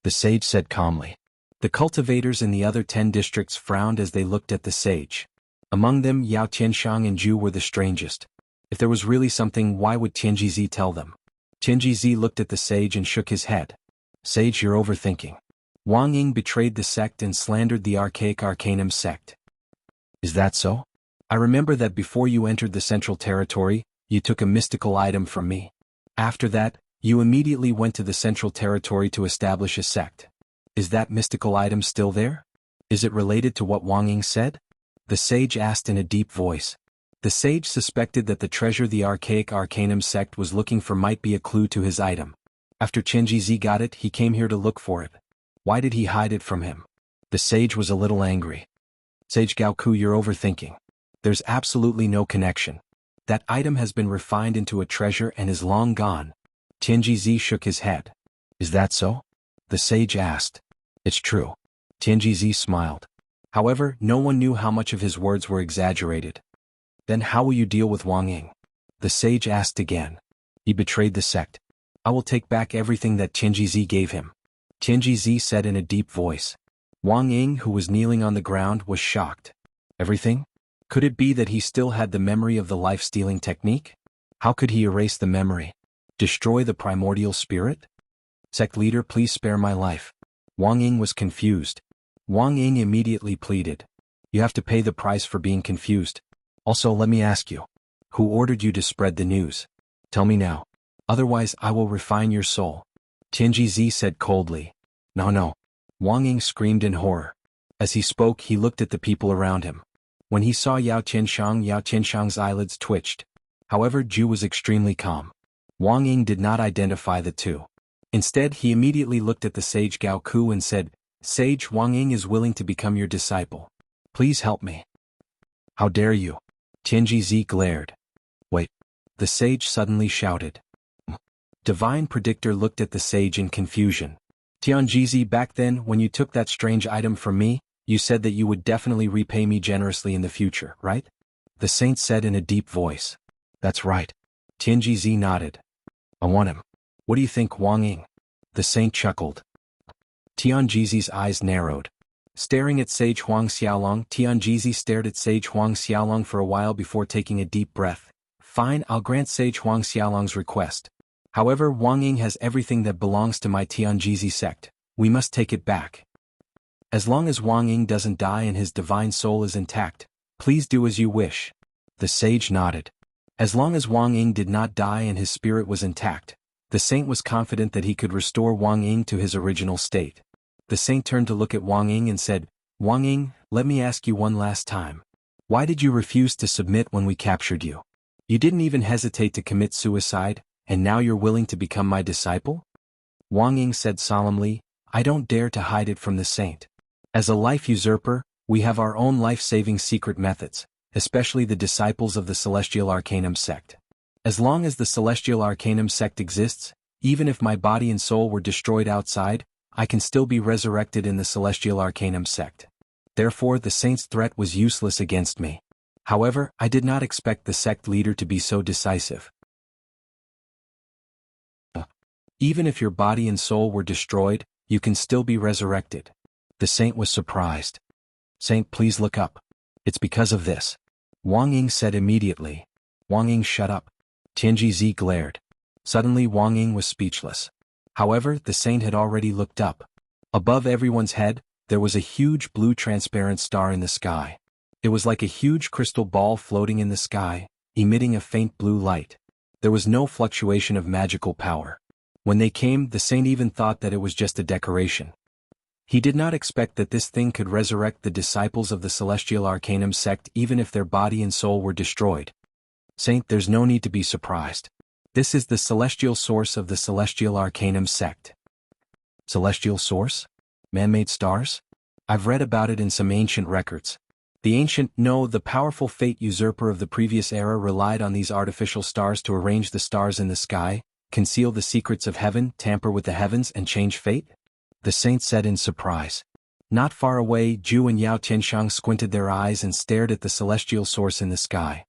The sage said calmly. The cultivators in the other 10 districts frowned as they looked at the sage. Among them, Yao Tianshang and Zhu were the strangest. If there was really something, why would Tianjizi tell them? Tianjizi looked at the sage and shook his head. Sage, you're overthinking. Wang Ying betrayed the sect and slandered the Archaic Arcanum sect. Is that so? I remember that before you entered the Central Territory, you took a mystical item from me. After that, you immediately went to the Central Territory to establish a sect. Is that mystical item still there? Is it related to what Wang Ying said? The sage asked in a deep voice. The sage suspected that the treasure the Archaic Arcanum sect was looking for might be a clue to his item. After Tianjizi got it, he came here to look for it. Why did he hide it from him? The sage was a little angry. Sage Gaoku, you're overthinking. There's absolutely no connection. That item has been refined into a treasure and is long gone. Tianjizi shook his head. Is that so? The sage asked. It's true. Tianjizi smiled. However, no one knew how much of his words were exaggerated. Then how will you deal with Wang Ying? The sage asked again. He betrayed the sect. I will take back everything that Tianjizi gave him. Tianjizi said in a deep voice. Wang Ying, who was kneeling on the ground, was shocked. Everything? Could it be that he still had the memory of the life-stealing technique? How could he erase the memory? Destroy the primordial spirit? Sect leader, please spare my life. Wang Ying was confused. Wang Ying immediately pleaded. You have to pay the price for being confused. Also, let me ask you. Who ordered you to spread the news? Tell me now. Otherwise I will refine your soul. Tianji said coldly. No. Wang Ying screamed in horror. As he spoke, he looked at the people around him. When he saw Yao Tianshang's eyelids twitched. However, Zhu was extremely calm. Wang Ying did not identify the two. Instead, he immediately looked at the sage Gao Ku and said, Sage, Wang Ying is willing to become your disciple. Please help me. How dare you? Tianji glared. Wait. The sage suddenly shouted. Divine Predictor looked at the sage in confusion. Tianji, back then, when you took that strange item from me, you said that you would definitely repay me generously in the future, right? The saint said in a deep voice. That's right. Tianji nodded. I want him. What do you think, Wang Ying? The saint chuckled. Tianji's eyes narrowed. Staring at Sage Huang Xiaolong, Tianji stared at Sage Huang Xiaolong for a while before taking a deep breath. Fine, I'll grant Sage Huang Xiaolong's request. However, Wang Ying has everything that belongs to my Tianji sect. We must take it back. As long as Wang Ying doesn't die and his divine soul is intact, please do as you wish. The sage nodded. As long as Wang Ying did not die and his spirit was intact, the saint was confident that he could restore Wang Ying to his original state. The saint turned to look at Wang Ying and said, Wang Ying, let me ask you one last time. Why did you refuse to submit when we captured you? You didn't even hesitate to commit suicide, and now you're willing to become my disciple? Wang Ying said solemnly, I don't dare to hide it from the saint. As a life usurper, we have our own life-saving secret methods, especially the disciples of the Celestial Arcanum sect. As long as the Celestial Arcanum sect exists, even if my body and soul were destroyed outside, I can still be resurrected in the Celestial Arcanum sect. Therefore, the saint's threat was useless against me. However, I did not expect the sect leader to be so decisive. Even if your body and soul were destroyed, you can still be resurrected. The saint was surprised. Saint, please look up. It's because of this. Wang Ying said immediately. Wang Ying, shut up. Tianji glared. Suddenly Wang Ying was speechless. However, the saint had already looked up. Above everyone's head, there was a huge blue transparent star in the sky. It was like a huge crystal ball floating in the sky, emitting a faint blue light. There was no fluctuation of magical power. When they came, the saint even thought that it was just a decoration. He did not expect that this thing could resurrect the disciples of the Celestial Arcanum sect even if their body and soul were destroyed. Saint, there's no need to be surprised. This is the celestial source of the Celestial Arcanum sect. Celestial source? Man-made stars? I've read about it in some ancient records. The powerful fate usurper of the previous era relied on these artificial stars to arrange the stars in the sky, conceal the secrets of heaven, tamper with the heavens, and change fate? The saint said in surprise. Not far away, Zhu and Yao Tianshang squinted their eyes and stared at the celestial source in the sky.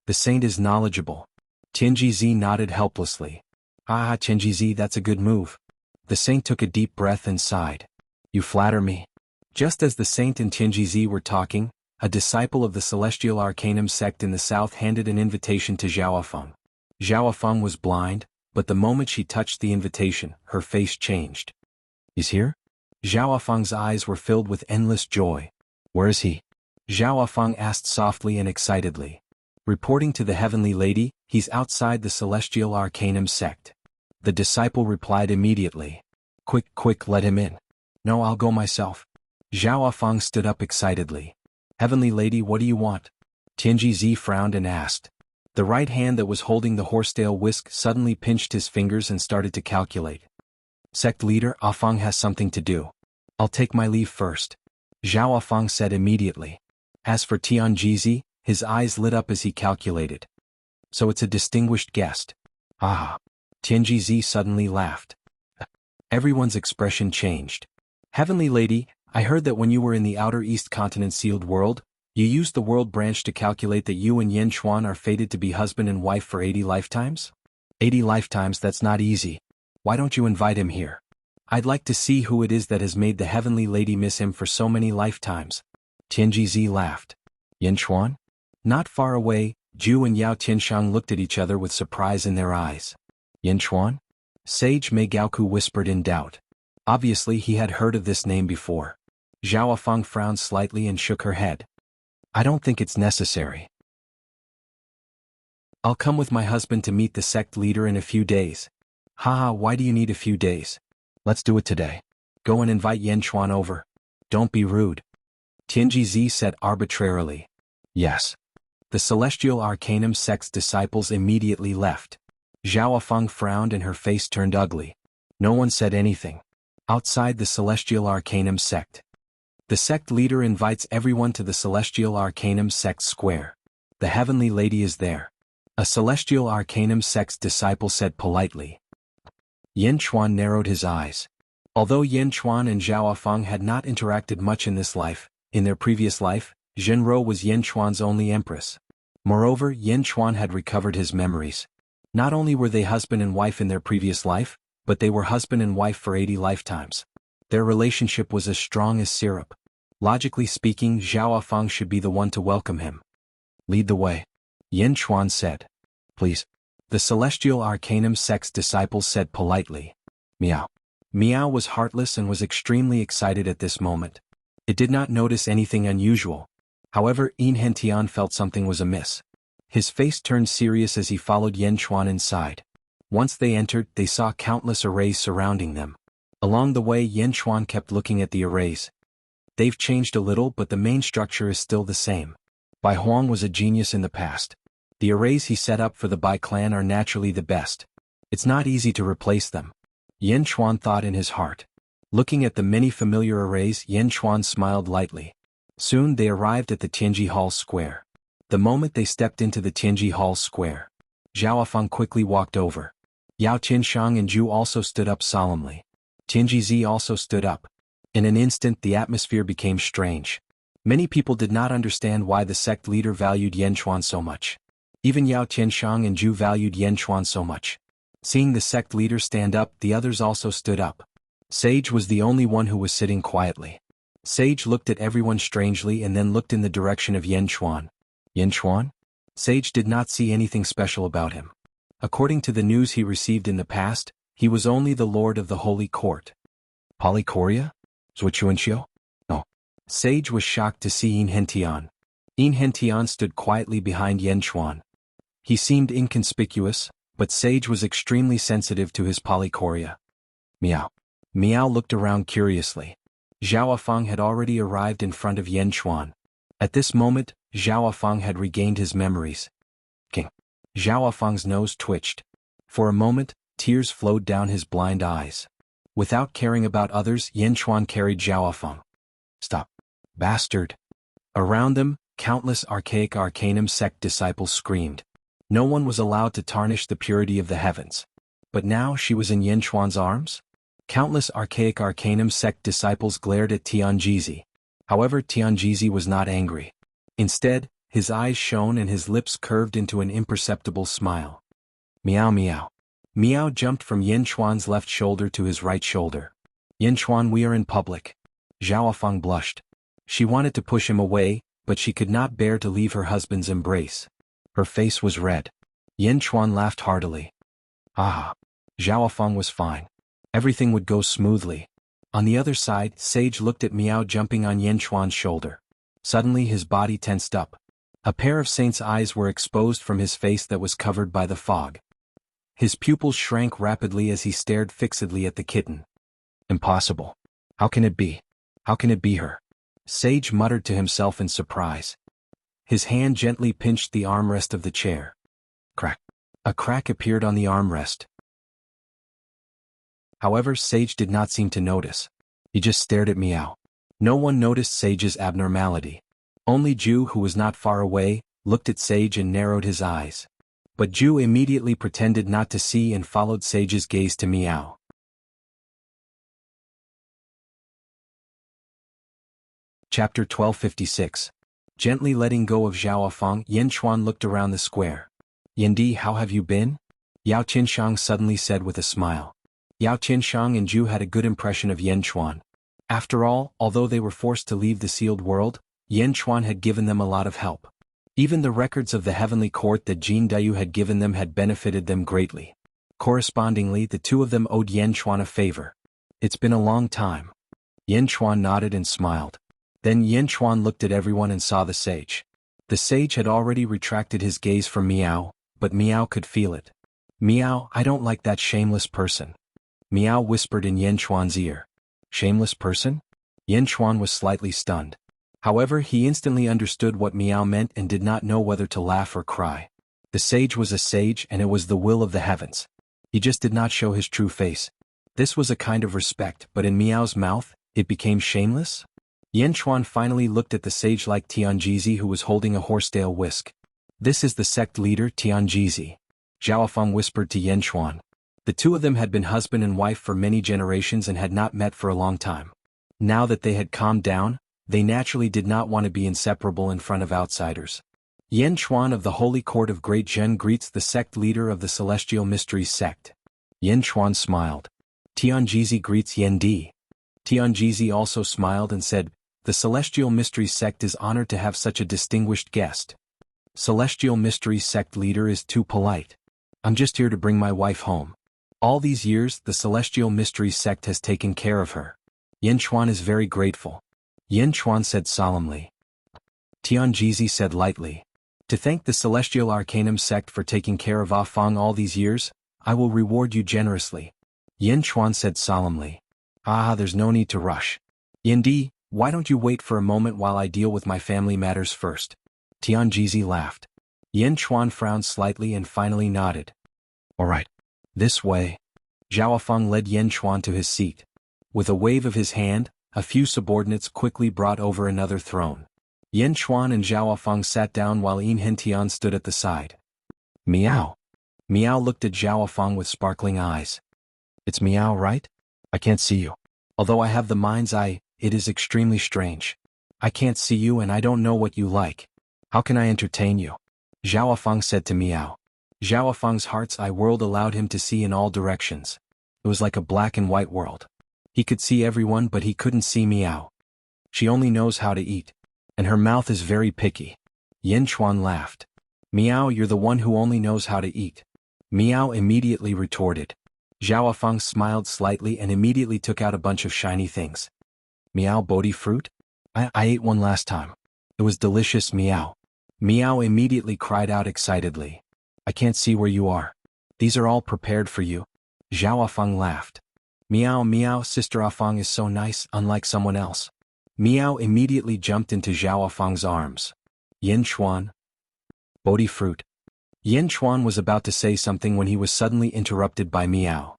The saint is knowledgeable. Tianji nodded helplessly. Tianji, that's a good move. The saint took a deep breath and sighed. You flatter me. Just as the saint and Tianji were talking, a disciple of the Celestial Arcanum sect in the south handed an invitation to Zhao Feng. Zhao Feng was blind, but the moment she touched the invitation, her face changed. He's here? Zhao Feng's eyes were filled with endless joy. Where is he? Zhao Feng asked softly and excitedly. Reporting to the Heavenly Lady, he's outside the Celestial Arcanum sect. The disciple replied immediately. Quick, let him in. No, I'll go myself. Zhao Feng stood up excitedly. Heavenly Lady, what do you want? Tianji frowned and asked. The right hand that was holding the horsetail whisk suddenly pinched his fingers and started to calculate. Sect leader, Afeng has something to do. I'll take my leave first. Zhao Afeng said immediately. As for Tianji, his eyes lit up as he calculated. So it's a distinguished guest. Tianji suddenly laughed. Everyone's expression changed. Heavenly Lady, I heard that when you were in the Outer East Continent sealed world, you used the world branch to calculate that you and Yen Xuan are fated to be husband and wife for 80 lifetimes? 80 lifetimes, that's not easy. Why don't you invite him here? I'd like to see who it is that has made the Heavenly Lady miss him for so many lifetimes. Tianji laughed. Yen Xuan? Not far away, Zhu and Yao Tianshang looked at each other with surprise in their eyes. Yin Chuan? Sage Mei Gaoku whispered in doubt. Obviously he had heard of this name before. Zhao Feng frowned slightly and shook her head. I don't think it's necessary. I'll come with my husband to meet the sect leader in a few days. Haha, why do you need a few days? Let's do it today. Go and invite Yin Chuan over. Don't be rude. Tianji Zi said arbitrarily. Yes. The Celestial Arcanum sect's disciples immediately left. Zhao Feng frowned and her face turned ugly. No one said anything. Outside the Celestial Arcanum sect. The sect leader invites everyone to the Celestial Arcanum sect square. The Heavenly Lady is there. A Celestial Arcanum sect's disciple said politely. Yin Chuan narrowed his eyes. Although Yin Chuan and Zhao Feng had not interacted much in this life, in their previous life, Zhenro was Yin Chuan's only empress. Moreover, Yin Chuan had recovered his memories. Not only were they husband and wife in their previous life, but they were husband and wife for 80 lifetimes. Their relationship was as strong as syrup. Logically speaking, Zhao Feng should be the one to welcome him. Lead the way. Yin Chuan said. Please. The Celestial Arcanum sect's disciples said politely. Meow. Meow was heartless and was extremely excited at this moment. It did not notice anything unusual. However, Yin Hentian felt something was amiss. His face turned serious as he followed Yin Chuan inside. Once they entered, they saw countless arrays surrounding them. Along the way, Yin Chuan kept looking at the arrays. They've changed a little, but the main structure is still the same. Bai Huang was a genius in the past. The arrays he set up for the Bai clan are naturally the best. It's not easy to replace them. Yin Chuan thought in his heart. Looking at the many familiar arrays, Yin Chuan smiled lightly. Soon they arrived at the Tianji Hall Square. The moment they stepped into the Tianji Hall Square, Zhao Feng quickly walked over. Yao Qianshang and Zhu also stood up solemnly. Tianji Zi also stood up. In an instant the atmosphere became strange. Many people did not understand why the sect leader valued Yin Chuan so much. Even Yao Qianshang and Zhu valued Yin Chuan so much. Seeing the sect leader stand up, the others also stood up. Sage was the only one who was sitting quietly. Sage looked at everyone strangely and then looked in the direction of Yin Chuan. Yin Chuan? Sage did not see anything special about him. According to the news he received in the past, he was only the lord of the Holy Court. Polychoria? Zhuchuanxiu? No. Sage was shocked to see Yin Hentian. Yin Hentian stood quietly behind Yin Chuan. He seemed inconspicuous, but Sage was extremely sensitive to his polychoria. Meow. Meow looked around curiously. Zhao Feng had already arrived in front of Yin Chuan. At this moment, Zhao Feng had regained his memories. King. Zhao Feng's nose twitched. For a moment, tears flowed down his blind eyes. Without caring about others, Yin Chuan carried Zhao Feng. Stop. Bastard. Around them, countless archaic Arcanum sect disciples screamed. No one was allowed to tarnish the purity of the heavens. But now she was in Yin Chuan's arms? Countless archaic Arcanum sect disciples glared at Tianjizi. However, Tianjizi was not angry. Instead, his eyes shone and his lips curved into an imperceptible smile. Meow meow. Meow jumped from Yin Chuan's left shoulder to his right shoulder. Yin Chuan, we are in public. Zhao Feng blushed. She wanted to push him away, but she could not bear to leave her husband's embrace. Her face was red. Yin Chuan laughed heartily. Ah. Zhao Feng was fine. Everything would go smoothly. On the other side, Sage looked at Meow jumping on Yin Chuan's shoulder. Suddenly his body tensed up. A pair of saint's eyes were exposed from his face that was covered by the fog. His pupils shrank rapidly as he stared fixedly at the kitten. Impossible. How can it be? How can it be her? Sage muttered to himself in surprise. His hand gently pinched the armrest of the chair. Crack. A crack appeared on the armrest. However, Sage did not seem to notice. He just stared at Meow. No one noticed Sage's abnormality. Only Zhu, who was not far away, looked at Sage and narrowed his eyes. But Zhu immediately pretended not to see and followed Sage's gaze to Meow. Chapter 1256. Gently letting go of Zhao Feng, Yin Chuan looked around the square. Yindi, how have you been? Yao Qianshang suddenly said with a smile. Yao Qianshang and Zhu had a good impression of Yin Chuan. After all, although they were forced to leave the sealed world, Yin Chuan had given them a lot of help. Even the records of the heavenly court that Jin Dayu had given them had benefited them greatly. Correspondingly, the two of them owed Yan Chuan a favor. It's been a long time. Yan Chuan nodded and smiled. Then Yan Chuan looked at everyone and saw the sage. The sage had already retracted his gaze from Miao, but Miao could feel it. Miao, I don't like that shameless person. Miao whispered in Yan Chuan's ear. Shameless person? Yan Chuan was slightly stunned. However, he instantly understood what Miao meant and did not know whether to laugh or cry. The sage was a sage and it was the will of the heavens. He just did not show his true face. This was a kind of respect, but in Miao's mouth, it became shameless? Yan Chuan finally looked at the sage-like Tianjizi who was holding a horsetail whisk. This is the sect leader Tianjizi. Zhao Feng whispered to Yan Chuan. The two of them had been husband and wife for many generations and had not met for a long time. Now that they had calmed down, they naturally did not want to be inseparable in front of outsiders. Yan Chuan of the Holy Court of Great Zhen greets the sect leader of the Celestial Mysteries sect. Yan Chuan smiled. Tianjizi greets Yan Di. Tianjizi also smiled and said, the Celestial Mysteries sect is honored to have such a distinguished guest. Celestial Mysteries sect leader is too polite. I'm just here to bring my wife home. All these years, the Celestial Mysteries sect has taken care of her. Yan Chuan is very grateful. Yan Chuan said solemnly. Tianjizi said lightly. To thank the Celestial Arcanum sect for taking care of Ah Feng all these years, I will reward you generously. Yan Chuan said solemnly. Ah, there's no need to rush. Yan Di, why don't you wait for a moment while I deal with my family matters first? Tianjizi laughed. Yan Chuan frowned slightly and finally nodded. All right. This way. Zhao Feng led Yan Chuan to his seat. With a wave of his hand, a few subordinates quickly brought over another throne. Yan Chuan and Zhao Feng sat down while Yin Hentian stood at the side. Miao. Miao looked at Zhao Feng with sparkling eyes. It's Miao, right? I can't see you. Although I have the mind's eye, it is extremely strange. I can't see you and I don't know what you like. How can I entertain you? Zhao Feng said to Miao. Zhao Feng's heart's eye world allowed him to see in all directions. It was like a black and white world. He could see everyone but he couldn't see Miao. She only knows how to eat. And her mouth is very picky. Yan Chuan laughed. Miao, you're the one who only knows how to eat. Miao immediately retorted. Zhao Feng smiled slightly and immediately took out a bunch of shiny things. Miao Bodhi fruit? I ate one last time. It was delicious, Miao. Miao immediately cried out excitedly. I can't see where you are. These are all prepared for you. Zhao Feng laughed. Miao, Miao, Sister Ah Feng is so nice, unlike someone else. Miao immediately jumped into Zhao Feng's arms. Yan Chuan. Bodhi fruit. Yan Chuan was about to say something when he was suddenly interrupted by Miao.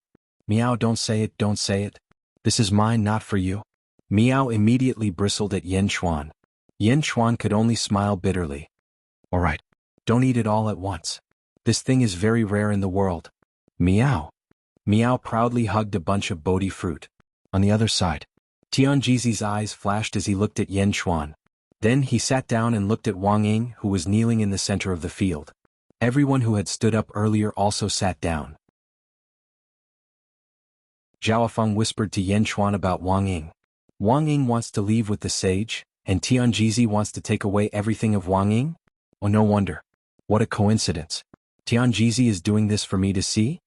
Miao, don't say it, don't say it. This is mine, not for you. Miao immediately bristled at Yan Chuan. Yan Chuan could only smile bitterly. All right. Don't eat it all at once. This thing is very rare in the world. Miao. Miao proudly hugged a bunch of Bodhi fruit. On the other side, Tianjizi's eyes flashed as he looked at Yan Chuan. Then he sat down and looked at Wang Ying, who was kneeling in the center of the field. Everyone who had stood up earlier also sat down. Zhao Feng whispered to Yan Chuan about Wang Ying. Wang Ying wants to leave with the sage, and Tianjizi wants to take away everything of Wang Ying? Oh, no wonder. What a coincidence. Tianjizi is doing this for me to see?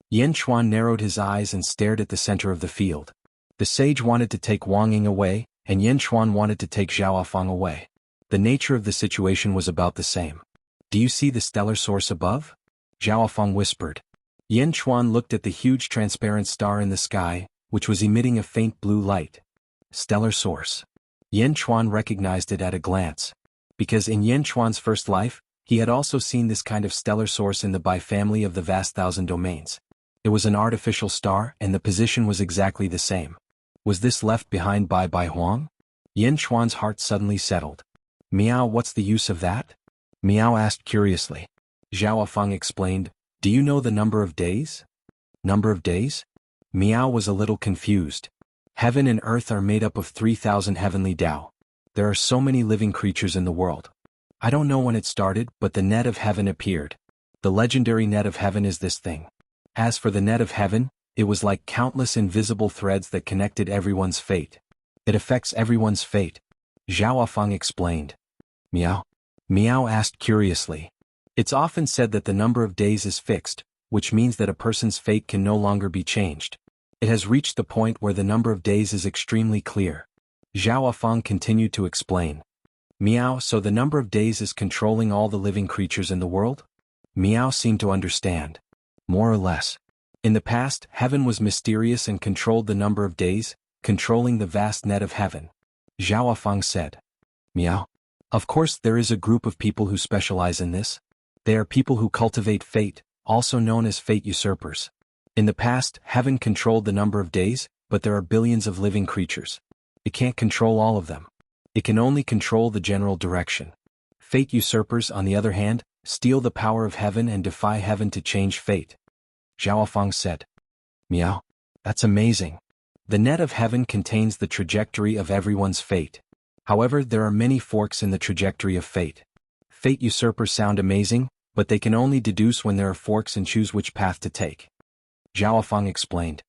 Yan Chuan narrowed his eyes and stared at the center of the field. The sage wanted to take Wang Ying away, and Yan Chuan wanted to take Zhao Feng away. The nature of the situation was about the same. Do you see the stellar source above? Zhao Feng whispered. Yan Chuan looked at the huge transparent star in the sky, which was emitting a faint blue light. Stellar source. Yan Chuan recognized it at a glance. Because in Yan Chuan's first life, he had also seen this kind of stellar source in the Bai family of the vast thousand domains. It was an artificial star and the position was exactly the same. Was this left behind by Bai Huang? Yan Chuan's heart suddenly settled. Miao, what's the use of that? Miao asked curiously. Zhao Feng explained, do you know the number of days? Number of days? Miao was a little confused. Heaven and earth are made up of 3,000 heavenly Tao. There are so many living creatures in the world. I don't know when it started, but the net of heaven appeared. The legendary net of heaven is this thing. As for the net of heaven, it was like countless invisible threads that connected everyone's fate. It affects everyone's fate. Zhao Feng explained. Miao? Miao asked curiously. It's often said that the number of days is fixed. which means that a person's fate can no longer be changed. It has reached the point where the number of days is extremely clear. Zhao Feng continued to explain. Miao, so the number of days is controlling all the living creatures in the world? Miao seemed to understand. More or less. In the past, heaven was mysterious and controlled the number of days, controlling the vast net of heaven. Zhao Feng said. Miao. Of course there is a group of people who specialize in this. They are people who cultivate fate, also known as fate usurpers. In the past, heaven controlled the number of days, but there are billions of living creatures. It can't control all of them. It can only control the general direction. Fate usurpers, on the other hand, steal the power of heaven and defy heaven to change fate. Zhao Feng said. Miao. That's amazing. The net of heaven contains the trajectory of everyone's fate. However, there are many forks in the trajectory of fate. Fate usurpers sound amazing, but they can only deduce when there are forks and choose which path to take. Zhao Feng explained.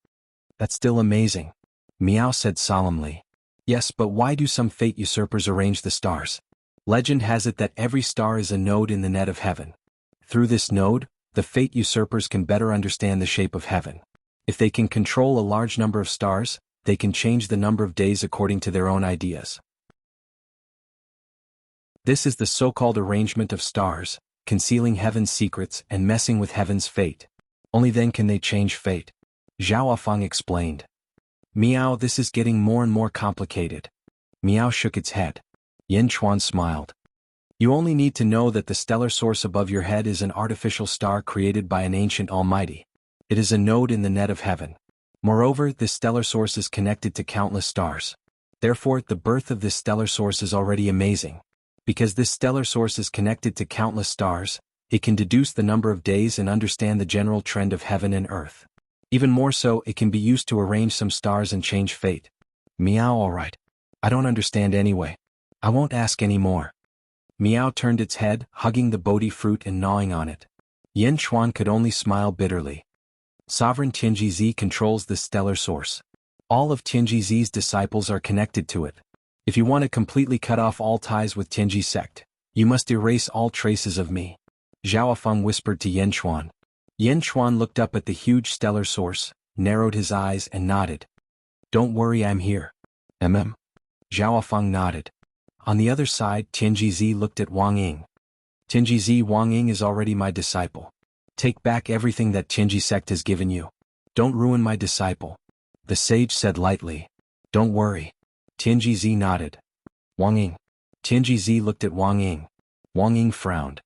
That's still amazing. Miao said solemnly. Yes, but why do some fate usurpers arrange the stars? Legend has it that every star is a node in the net of heaven. Through this node, the fate usurpers can better understand the shape of heaven. If they can control a large number of stars, they can change the number of days according to their own ideas. This is the so-called arrangement of stars, concealing heaven's secrets and messing with heaven's fate. Only then can they change fate. Zhao Feng explained. Miao, this is getting more and more complicated. Miao shook its head. Yin Chuan smiled. You only need to know that the stellar source above your head is an artificial star created by an ancient almighty. It is a node in the net of heaven. Moreover, this stellar source is connected to countless stars. Therefore, the birth of this stellar source is already amazing. Because this stellar source is connected to countless stars, it can deduce the number of days and understand the general trend of heaven and earth. Even more so, it can be used to arrange some stars and change fate. Miao, alright. I don't understand anyway. I won't ask any more. Miao turned its head, hugging the Bodhi fruit and gnawing on it. Yin Chuan could only smile bitterly. Sovereign Tianjizi controls this stellar source. All of Tianjizi's disciples are connected to it. If you want to completely cut off all ties with Tianji sect, you must erase all traces of me. Zhao Feng whispered to Yin Chuan. Yin Chuan looked up at the huge stellar source, narrowed his eyes and nodded. Don't worry, I'm here. Zhao Feng nodded. On the other side, Tianjizi looked at Wang Ying. Tianjizi, Wang Ying is already my disciple. Take back everything that Tianji sect has given you. Don't ruin my disciple. The sage said lightly. Don't worry. Tianjizi nodded. Wang Ying. Tianjizi looked at Wang Ying. Wang Ying frowned.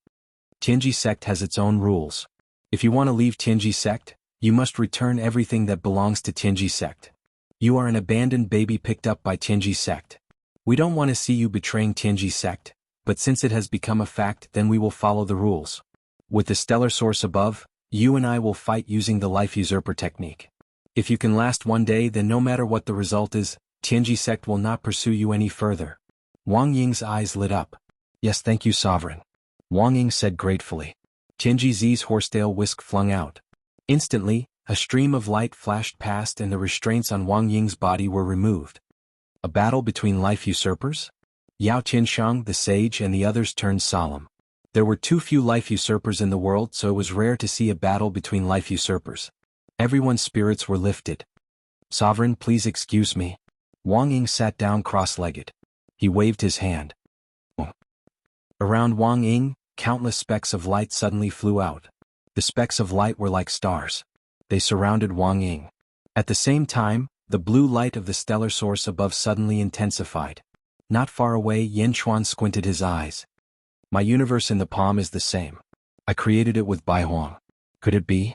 Tianji sect has its own rules. If you want to leave Tianji sect, you must return everything that belongs to Tianji sect. You are an abandoned baby picked up by Tianji sect. We don't want to see you betraying Tianji sect, but since it has become a fact, then we will follow the rules. With the stellar source above, you and I will fight using the life usurper technique. If you can last one day, then no matter what the result is, Tianji sect will not pursue you any further. Wang Ying's eyes lit up. Yes, thank you, Sovereign. Wang Ying said gratefully. Tianjizi's horsetail whisk flung out. Instantly, a stream of light flashed past and the restraints on Wang Ying's body were removed. A battle between life usurpers? Yao Tianshang, the sage, and the others turned solemn. There were too few life usurpers in the world, so it was rare to see a battle between life usurpers. Everyone's spirits were lifted. Sovereign, please excuse me. Wang Ying sat down cross-legged. He waved his hand. Around Wang Ying, countless specks of light suddenly flew out. The specks of light were like stars. They surrounded Wang Ying. At the same time, the blue light of the stellar source above suddenly intensified. Not far away, Yin Chuan squinted his eyes. My universe in the palm is the same. I created it with Bai Huang. Could it be?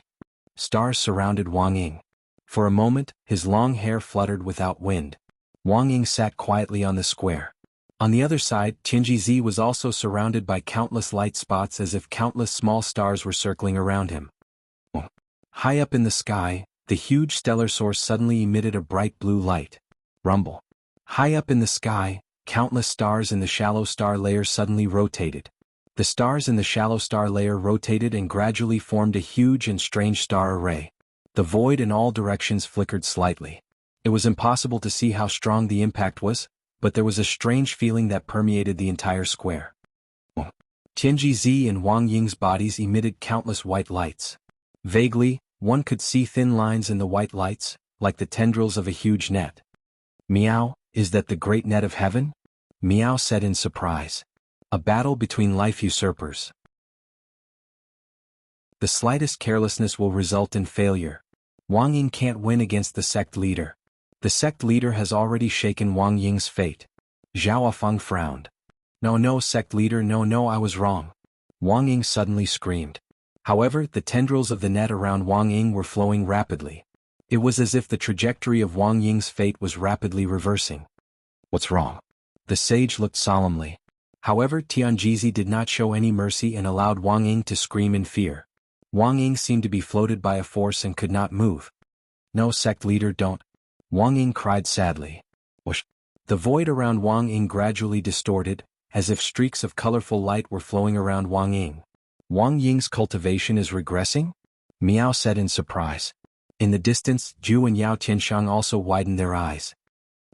Stars surrounded Wang Ying. For a moment, his long hair fluttered without wind. Wang Ying sat quietly on the square. On the other side, Tianjizi was also surrounded by countless light spots as if countless small stars were circling around him. High up in the sky, the huge stellar source suddenly emitted a bright blue light. Rumble. High up in the sky, countless stars in the shallow star layer suddenly rotated. The stars in the shallow star layer rotated and gradually formed a huge and strange star array. The void in all directions flickered slightly. It was impossible to see how strong the impact was, but there was a strange feeling that permeated the entire square. Tianjizi and Wang Ying's bodies emitted countless white lights. Vaguely, one could see thin lines in the white lights, like the tendrils of a huge net. Meow, is that the great net of heaven? Meow said in surprise. A battle between life usurpers. The slightest carelessness will result in failure. Wang Ying can't win against the sect leader. The sect leader has already shaken Wang Ying's fate. Zhao Feng frowned. No, sect leader, no, I was wrong. Wang Ying suddenly screamed. However, the tendrils of the net around Wang Ying were flowing rapidly. It was as if the trajectory of Wang Ying's fate was rapidly reversing. What's wrong? The sage looked solemnly. However, Tianjizi did not show any mercy and allowed Wang Ying to scream in fear. Wang Ying seemed to be floated by a force and could not move. No, sect leader, don't. Wang Ying cried sadly. Whoosh. The void around Wang Ying gradually distorted, as if streaks of colorful light were flowing around Wang Ying. Wang Ying's cultivation is regressing? Miao said in surprise. In the distance, Zhu and Yao Tianshang also widened their eyes.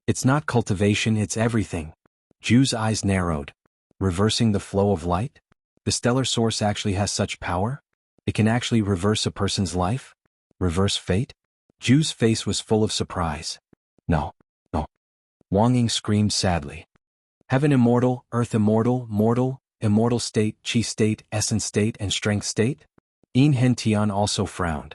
It's not cultivation, it's everything. Zhu's eyes narrowed. Reversing the flow of light? The stellar source actually has such power? It can actually reverse a person's life? Reverse fate? Zhu's face was full of surprise. No. Wang Ying screamed sadly. Heaven immortal, earth immortal, mortal, immortal state, chi state, essence state and strength state? Yin Hen Tian also frowned.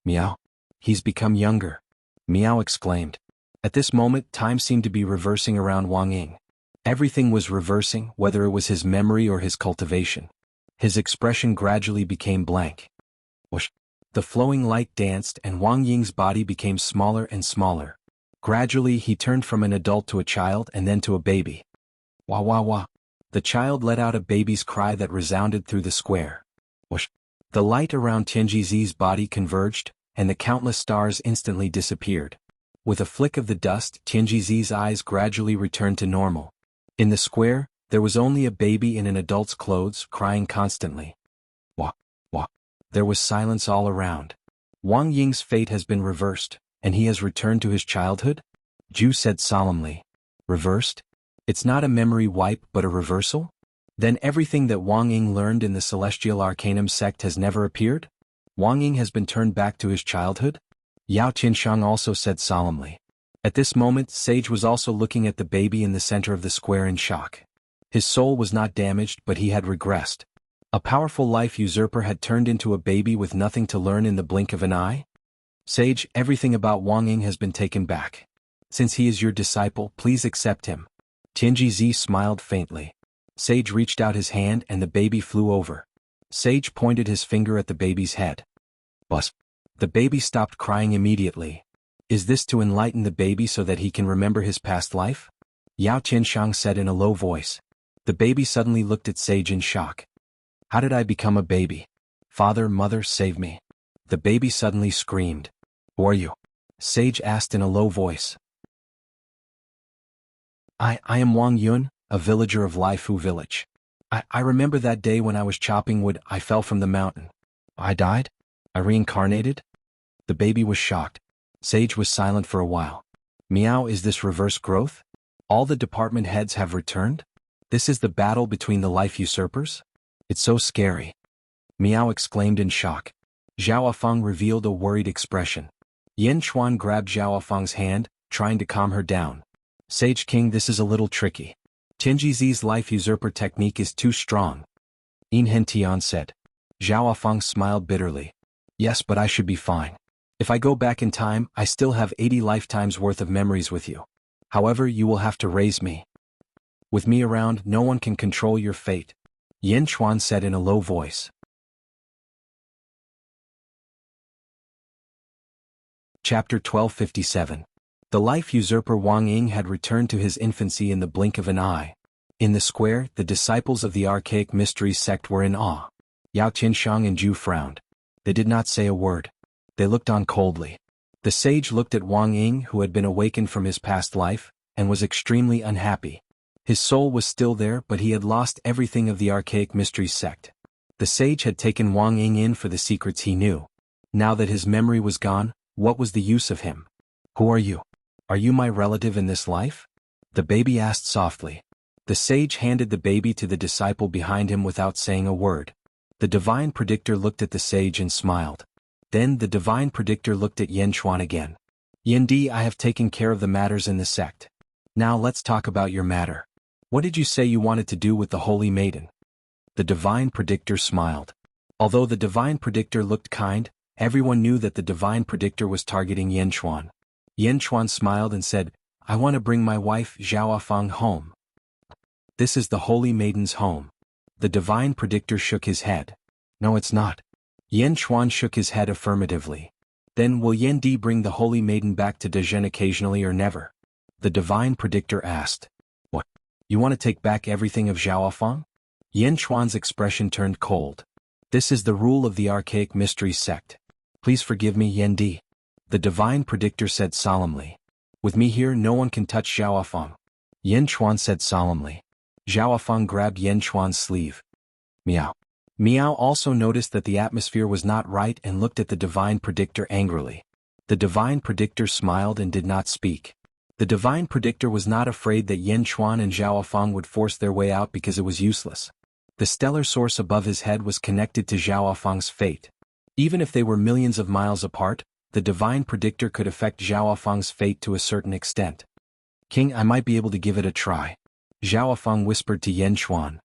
Meow. He's become younger. Meow exclaimed. At this moment, time seemed to be reversing around Wang Ying. Everything was reversing, whether it was his memory or his cultivation. His expression gradually became blank. Whoosh. The flowing light danced and Wang Ying's body became smaller and smaller. Gradually he turned from an adult to a child and then to a baby. Wah wah wah. The child let out a baby's cry that resounded through the square. Whoosh. The light around Tianjizi's body converged, and the countless stars instantly disappeared. With a flick of the dust, Tianjizi's eyes gradually returned to normal. In the square, there was only a baby in an adult's clothes, crying constantly. Wah, wah. There was silence all around. Wang Ying's fate has been reversed, and he has returned to his childhood? Zhu said solemnly. Reversed? It's not a memory wipe but a reversal? Then everything that Wang Ying learned in the Celestial Arcanum sect has never appeared? Wang Ying has been turned back to his childhood? Yao Tianshang also said solemnly. At this moment, Sage was also looking at the baby in the center of the square in shock. His soul was not damaged but he had regressed. A powerful life usurper had turned into a baby with nothing to learn in the blink of an eye? Sage, everything about Wang Ying has been taken back. Since he is your disciple, please accept him. Tianjizi smiled faintly. Sage reached out his hand and the baby flew over. Sage pointed his finger at the baby's head. Buzz. The baby stopped crying immediately. Is this to enlighten the baby so that he can remember his past life? Yao Tianshang said in a low voice. The baby suddenly looked at Sage in shock. How did I become a baby? Father, mother, save me. The baby suddenly screamed. Who are you? Sage asked in a low voice. I am Wang Yun, a villager of Laifu village. I remember that day when I was chopping wood, I fell from the mountain. I died? I reincarnated? The baby was shocked. Sage was silent for a while. Meow, is this reverse growth? All the department heads have returned? This is the battle between the life usurpers? It's so scary. Meow exclaimed in shock. Zhao Feng revealed a worried expression. Yin Chuan grabbed Zhao Feng's hand, trying to calm her down. Sage King, this is a little tricky. Tianjizi's life usurper technique is too strong. Yin Hen Tian said. Zhao Feng smiled bitterly. Yes, but I should be fine. If I go back in time, I still have 80 lifetimes worth of memories with you. However, you will have to raise me. With me around, no one can control your fate. Yin Chuan said in a low voice. Chapter 1257. The life usurper Wang Ying had returned to his infancy in the blink of an eye. In the square, the disciples of the Archaic Mysteries sect were in awe. Yao Tianshang and Zhu frowned. They did not say a word. They looked on coldly. The sage looked at Wang Ying, who had been awakened from his past life, and was extremely unhappy. His soul was still there, but he had lost everything of the Archaic Mysteries sect. The sage had taken Wang Ying in for the secrets he knew. Now that his memory was gone, what was the use of him? Who are you? Are you my relative in this life? The baby asked softly. The sage handed the baby to the disciple behind him without saying a word. The divine predictor looked at the sage and smiled. Then the divine predictor looked at Yan Xuan again. Yendi, I have taken care of the matters in the sect. Now let's talk about your matter. What did you say you wanted to do with the holy maiden? The divine predictor smiled. Although the divine predictor looked kind, everyone knew that the divine predictor was targeting Yan Xuan. Yan Xuan smiled and said, I want to bring my wife Zhaofang home. This is the holy maiden's home. The divine predictor shook his head. No, it's not. Yan Xuan shook his head affirmatively. Then will Yendi bring the holy maiden back to Dezhen occasionally or never? The divine predictor asked. What? You want to take back everything of Zhaofang? Yan Xuan's expression turned cold. This is the rule of the archaic mysteries sect. Please forgive me, Yendi. The divine predictor said solemnly. With me here no one can touch Zhaofang. Yan Xuan said solemnly. Zhaofang grabbed Yan Xuan's sleeve. Meow. Meow also noticed that the atmosphere was not right and looked at the divine predictor angrily. The divine predictor smiled and did not speak. The divine predictor was not afraid that Yan Xuan and Zhaofang would force their way out because it was useless. The stellar source above his head was connected to Zhaofang's fate. Even if they were millions of miles apart, the divine predictor could affect Zhaofang's fate to a certain extent. King, I might be able to give it a try. Zhaofang whispered to Yan Xuan.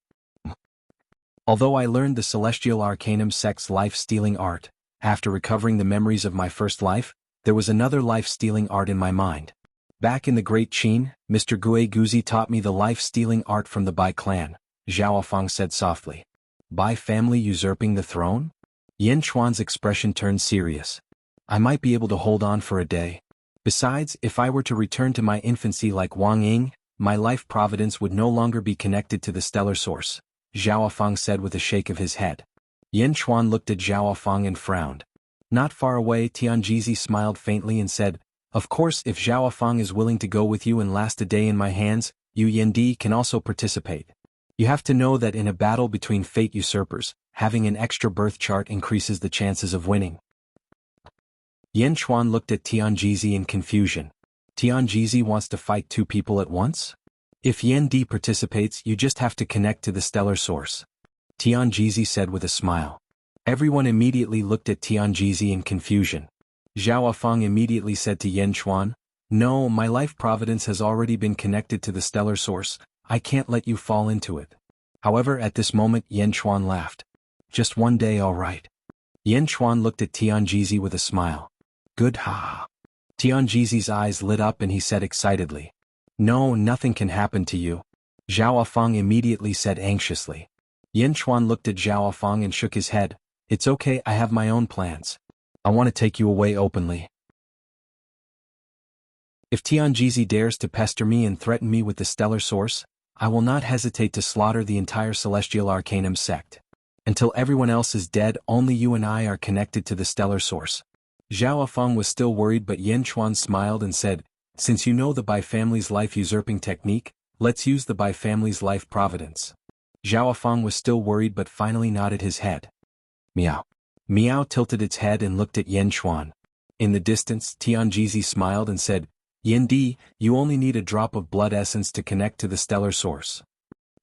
Although I learned the Celestial Arcanum sect's life-stealing art, after recovering the memories of my first life, there was another life-stealing art in my mind. Back in the Great Qin, Mr. Gue Guzi taught me the life-stealing art from the Bai clan, Zhaofang said softly. Bai family usurping the throne? Yan Xuan's expression turned serious. I might be able to hold on for a day. Besides, if I were to return to my infancy like Wang Ying, my life providence would no longer be connected to the stellar source, Zhaofang said with a shake of his head. Yan Xuan looked at Zhaofang and frowned. Not far away, Tianjizi smiled faintly and said, Of course, if Zhaofang is willing to go with you and last a day in my hands, you Yendi can also participate. You have to know that in a battle between fate usurpers, having an extra birth chart increases the chances of winning. Yan Xuan looked at Tianjizi in confusion. Tianjizi wants to fight two people at once? If Yendi participates, you just have to connect to the stellar source. Tianjizi said with a smile. Everyone immediately looked at Tianjizi in confusion. Zhaofang immediately said to Yan Xuan, No, my life providence has already been connected to the stellar source, I can't let you fall into it. However, at this moment Yan Xuan laughed. Just one day, all right. Yan Xuan looked at Tianjizi with a smile. Good, ha. Tianjizi's eyes lit up and he said excitedly. No, nothing can happen to you. Zhaofang immediately said anxiously. Yan Xuan looked at Zhaofang and shook his head. It's okay, I have my own plans. I want to take you away openly. If Tianjizi dares to pester me and threaten me with the stellar source, I will not hesitate to slaughter the entire Celestial Arcanum sect. Until everyone else is dead, only you and I are connected to the stellar source. Zhaofang was still worried, but Yan Xuan smiled and said, Since you know the Bai family's life usurping technique, let's use the Bai family's life providence. Zhaofang was still worried but finally nodded his head. Meow. Meow tilted its head and looked at Yan Xuan. In the distance, Tianjizi smiled and said, Yendi, you only need a drop of blood essence to connect to the stellar source.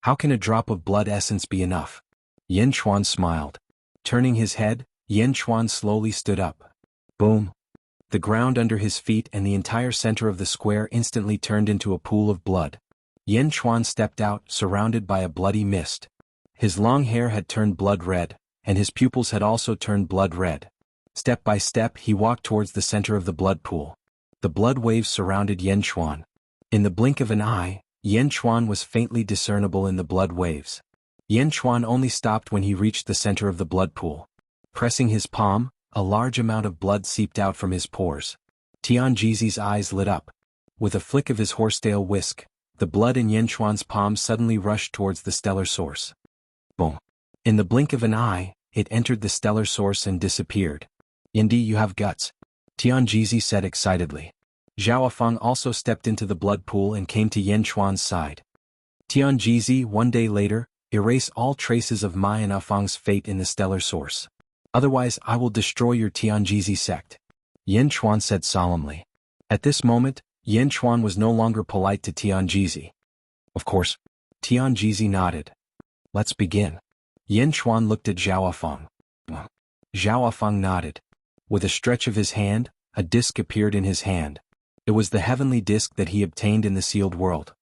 How can a drop of blood essence be enough? Yan Xuan smiled. Turning his head, Yan Xuan slowly stood up. Boom. The ground under his feet and the entire center of the square instantly turned into a pool of blood. Yan Xuan stepped out, surrounded by a bloody mist. His long hair had turned blood red, and his pupils had also turned blood red. Step by step he walked towards the center of the blood pool. The blood waves surrounded Yan Xuan. In the blink of an eye, Yan Xuan was faintly discernible in the blood waves. Yan Xuan only stopped when he reached the center of the blood pool. Pressing his palm, a large amount of blood seeped out from his pores. Tianjizi's eyes lit up. With a flick of his horsetail whisk, the blood in Yan Xuan's palm suddenly rushed towards the stellar source. Boom. In the blink of an eye, it entered the stellar source and disappeared. Yendi, you have guts, Tianjizi said excitedly. Zhaofang also stepped into the blood pool and came to Yan Xuan's side. Tianjizi, one day later, erase all traces of my and Afang's fate in the stellar source. Otherwise I will destroy your Tianjizi sect. Yan Xuan said solemnly. At this moment, Yan Xuan was no longer polite to Tianjizi. Of course. Tianjizi nodded. Let's begin. Yan Xuan looked at Zhaofang. Zhaofang nodded. With a stretch of his hand, a disc appeared in his hand. It was the heavenly disc that he obtained in the sealed world.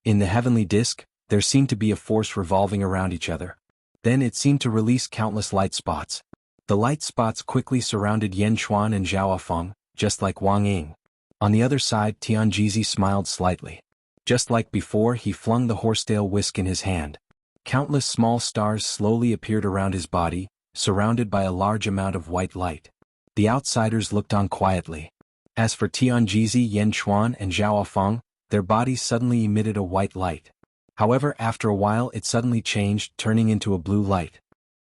In the heavenly disc, there seemed to be a force revolving around each other. Then it seemed to release countless light spots. The light spots quickly surrounded Yan Xuan and Zhao Feng, just like Wang Ying. On the other side, Tianjizi smiled slightly. Just like before, he flung the horsetail whisk in his hand. Countless small stars slowly appeared around his body, surrounded by a large amount of white light. The outsiders looked on quietly. As for Tianjizi, Yan Xuan, and Zhao Feng, their bodies suddenly emitted a white light. However, after a while it suddenly changed, turning into a blue light.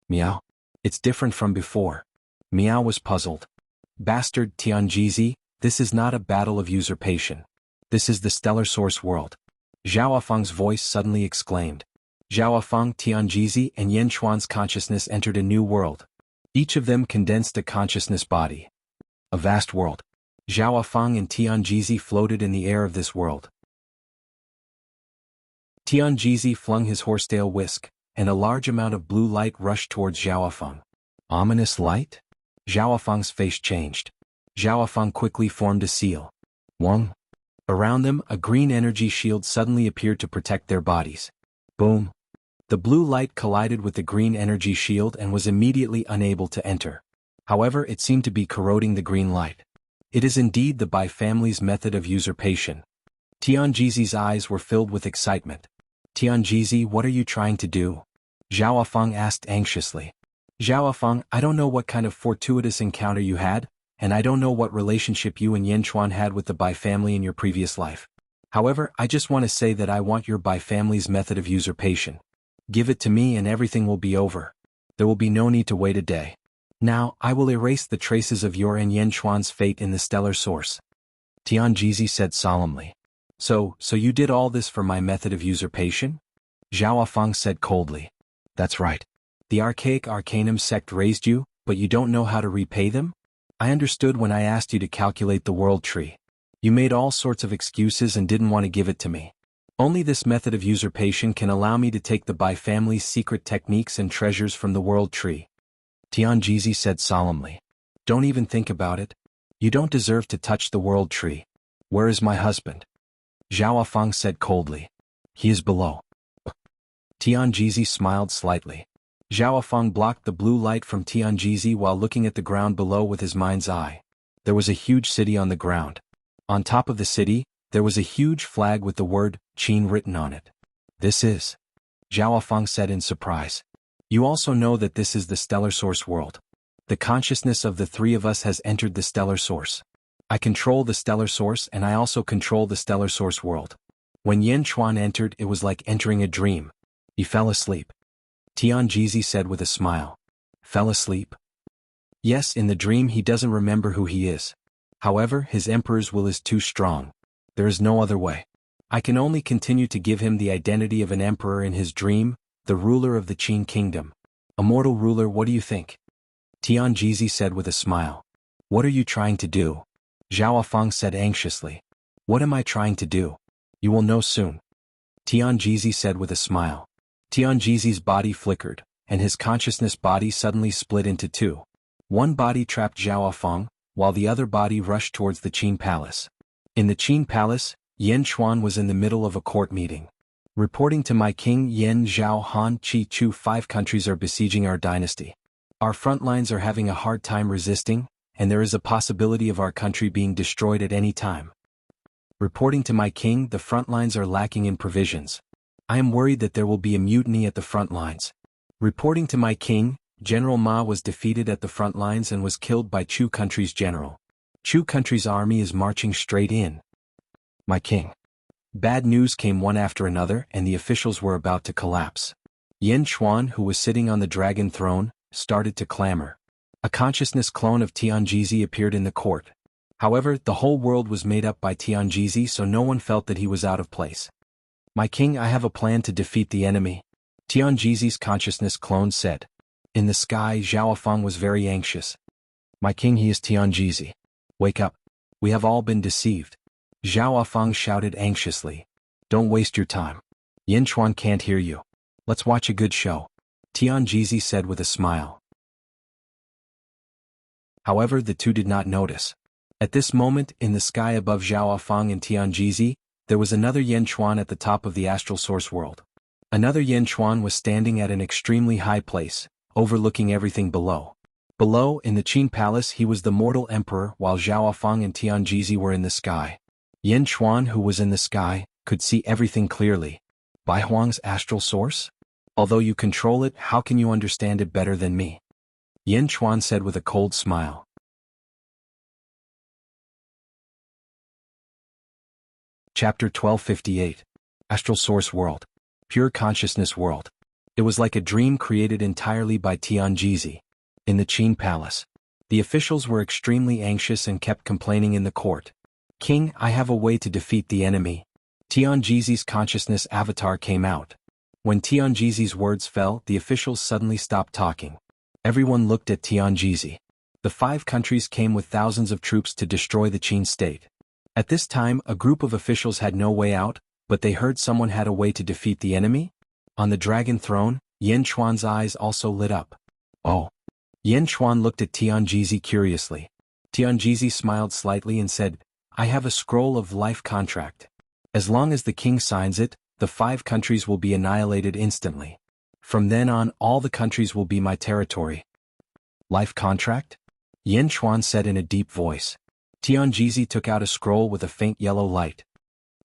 Meow. It's different from before. Meow was puzzled. Bastard Tianjizi, this is not a battle of usurpation. This is the stellar source world. Zhao Feng's voice suddenly exclaimed. Zhao Feng, Tianjizi, and Yan Xuan's consciousness entered a new world. Each of them condensed a consciousness body. A vast world. Zhao Feng and Tianjizi floated in the air of this world. Tianjizi flung his horsetail whisk, and a large amount of blue light rushed towards Zhao Feng. Ominous light? Zhao Feng's face changed. Zhao Feng quickly formed a seal. Wang. Around them, a green energy shield suddenly appeared to protect their bodies. Boom. The blue light collided with the green energy shield and was immediately unable to enter. However, it seemed to be corroding the green light. It is indeed the Bai family's method of usurpation. Tianjizi's eyes were filled with excitement. Tianjizi, what are you trying to do? Zhao Feng asked anxiously. Zhao Feng, I don't know what kind of fortuitous encounter you had, and I don't know what relationship you and Yan Xuan had with the Bai family in your previous life. However, I just want to say that I want your Bai family's method of usurpation. Give it to me and everything will be over. There will be no need to wait a day. Now, I will erase the traces of your and Yan Xuan's fate in the stellar source. Tianjizi said solemnly. So you did all this for my method of usurpation? Zhao Feng said coldly. That's right. The archaic Arcanum sect raised you, but you don't know how to repay them? I understood when I asked you to calculate the world tree. You made all sorts of excuses and didn't want to give it to me. Only this method of usurpation can allow me to take the Bai family's secret techniques and treasures from the world tree. Tianjizi said solemnly. Don't even think about it. You don't deserve to touch the world tree. Where is my husband? Zhao Feng said coldly. He is below. Tianjizi smiled slightly. Zhao Feng blocked the blue light from Tianjizi while looking at the ground below with his mind's eye. There was a huge city on the ground. On top of the city, there was a huge flag with the word Qin written on it. This is. Zhao Feng said in surprise. You also know that this is the stellar source world. The consciousness of the three of us has entered the stellar source. I control the stellar source and I also control the stellar source world. When Yan Xuan entered, it was like entering a dream. He fell asleep. Tianjizi said with a smile. Fell asleep? Yes, in the dream he doesn't remember who he is. However, his emperor's will is too strong. There is no other way. I can only continue to give him the identity of an emperor in his dream, the ruler of the Qin kingdom. Immortal ruler, what do you think? Tianjizi said with a smile. What are you trying to do? Zhao Feng said anxiously. What am I trying to do? You will know soon. Tianjizi said with a smile. Tianjizi's body flickered, and his consciousness body suddenly split into two. One body trapped Zhao Feng, while the other body rushed towards the Qin palace. In the Qin palace, Yan Xuan was in the middle of a court meeting. Reporting to my king Yan Zhao Han Qi Chu, 5 countries are besieging our dynasty. Our front lines are having a hard time resisting, and there is a possibility of our country being destroyed at any time. Reporting to my king, the front lines are lacking in provisions. I am worried that there will be a mutiny at the front lines. Reporting to my king, General Ma was defeated at the front lines and was killed by Chu country's general. Chu country's army is marching straight in. My king. Bad news came one after another and the officials were about to collapse. Yan Xuan, who was sitting on the dragon throne, started to clamor. A consciousness clone of Tianjizi appeared in the court. However, the whole world was made up by Tianjizi, so no one felt that he was out of place. My king, I have a plan to defeat the enemy. Tianjizi's consciousness clone said. In the sky, Zhao Feng was very anxious. My king, he is Tianjizi. Wake up. We have all been deceived. Zhao Feng shouted anxiously. Don't waste your time. Yan Xuan can't hear you. Let's watch a good show. Tianjizi said with a smile. However, the two did not notice. At this moment, in the sky above Zhaoafang and Tianjizi, there was another Yanchuan at the top of the astral source world. Another Yanchuan was standing at an extremely high place, overlooking everything below. Below, in the Qin Palace, he was the mortal emperor, while Zhaoafang and Tianjizi were in the sky. Yanchuan, who was in the sky, could see everything clearly. Bai Huang's astral source? Although you control it, how can you understand it better than me? Yanchuan said with a cold smile. Chapter 1258. Astral Source World. Pure Consciousness World. It was like a dream created entirely by Tianjizi. In the Qin Palace, the officials were extremely anxious and kept complaining in the court. King, I have a way to defeat the enemy. Tianjizi's consciousness avatar came out. When Tianjizi's words fell, the officials suddenly stopped talking. Everyone looked at Tianjizi. The 5 countries came with thousands of troops to destroy the Qin state. At this time, a group of officials had no way out, but they heard someone had a way to defeat the enemy? On the dragon throne, Yanchuan's eyes also lit up. Oh. Yanchuan looked at Tianjizi curiously. Tianjizi smiled slightly and said, I have a scroll of life contract. As long as the king signs it, the 5 countries will be annihilated instantly. From then on, all the countries will be my territory. Life contract? Yanchuan said in a deep voice. Tianjizi took out a scroll with a faint yellow light.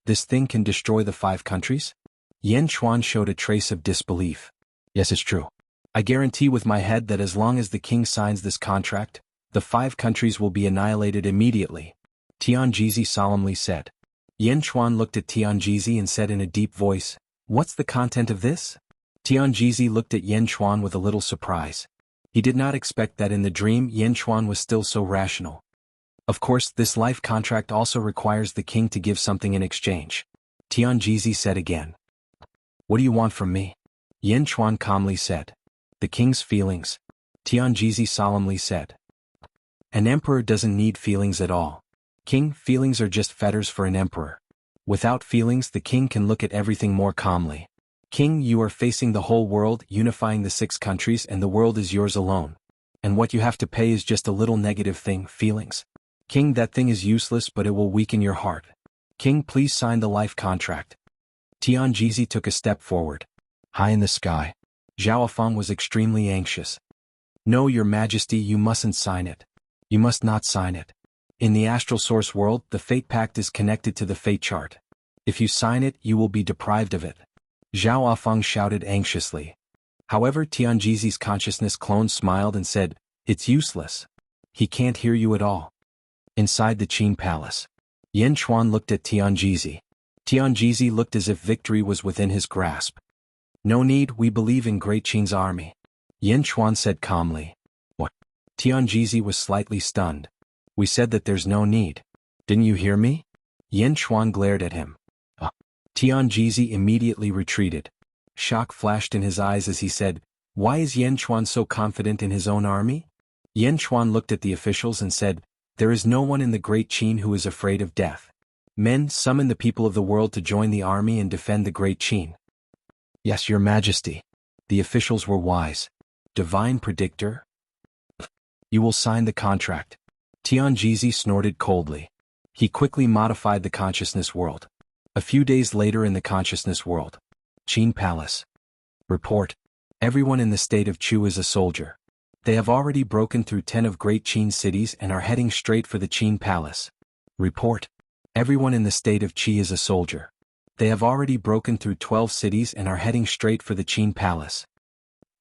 This thing can destroy the 5 countries? Yanchuan showed a trace of disbelief. Yes, it's true. I guarantee with my head that as long as the king signs this contract, the 5 countries will be annihilated immediately. Tianjizi solemnly said. Yanchuan looked at Tianjizi and said in a deep voice, What's the content of this? Tianjizi looked at Yanchuan with a little surprise. He did not expect that in the dream Yanchuan was still so rational. Of course, this life contract also requires the king to give something in exchange. Tianjizi said again. What do you want from me? Yanchuan calmly said. The king's feelings. Tianjizi solemnly said. An emperor doesn't need feelings at all. King, feelings are just fetters for an emperor. Without feelings, the king can look at everything more calmly. King, you are facing the whole world, unifying the 6 countries, and the world is yours alone. And what you have to pay is just a little negative thing, feelings. King, that thing is useless, but it will weaken your heart. King, please sign the life contract. Tianjizi took a step forward. High in the sky, Zhaoafang was extremely anxious. No, Your Majesty, you mustn't sign it. You must not sign it. In the astral source world, the fate pact is connected to the fate chart. If you sign it, you will be deprived of it. Zhaoafang shouted anxiously. However, Tianjizi's consciousness clone smiled and said, It's useless. He can't hear you at all. Inside the Qin Palace, Yanchuan looked at Tianjizi. Tianjizi looked as if victory was within his grasp. No need, we believe in Great Qin's army. Yanchuan said calmly. What? Tianjizi was slightly stunned. We said that there's no need. Didn't you hear me? Yanchuan glared at him. Tianjizi immediately retreated. Shock flashed in his eyes as he said, Why is Yanchuan so confident in his own army? Yanchuan looked at the officials and said, There is no one in the Great Qin who is afraid of death. Men, summon the people of the world to join the army and defend the Great Qin. Yes, Your Majesty. The officials were wise. Divine predictor? You will sign the contract. Tianjizi snorted coldly. He quickly modified the consciousness world. A few days later in the consciousness world. Qin Palace. Report. Everyone in the state of Chu is a soldier. They have already broken through 10 of Great Qin cities and are heading straight for the Qin Palace. Report. Everyone in the state of Qi is a soldier. They have already broken through 12 cities and are heading straight for the Qin Palace.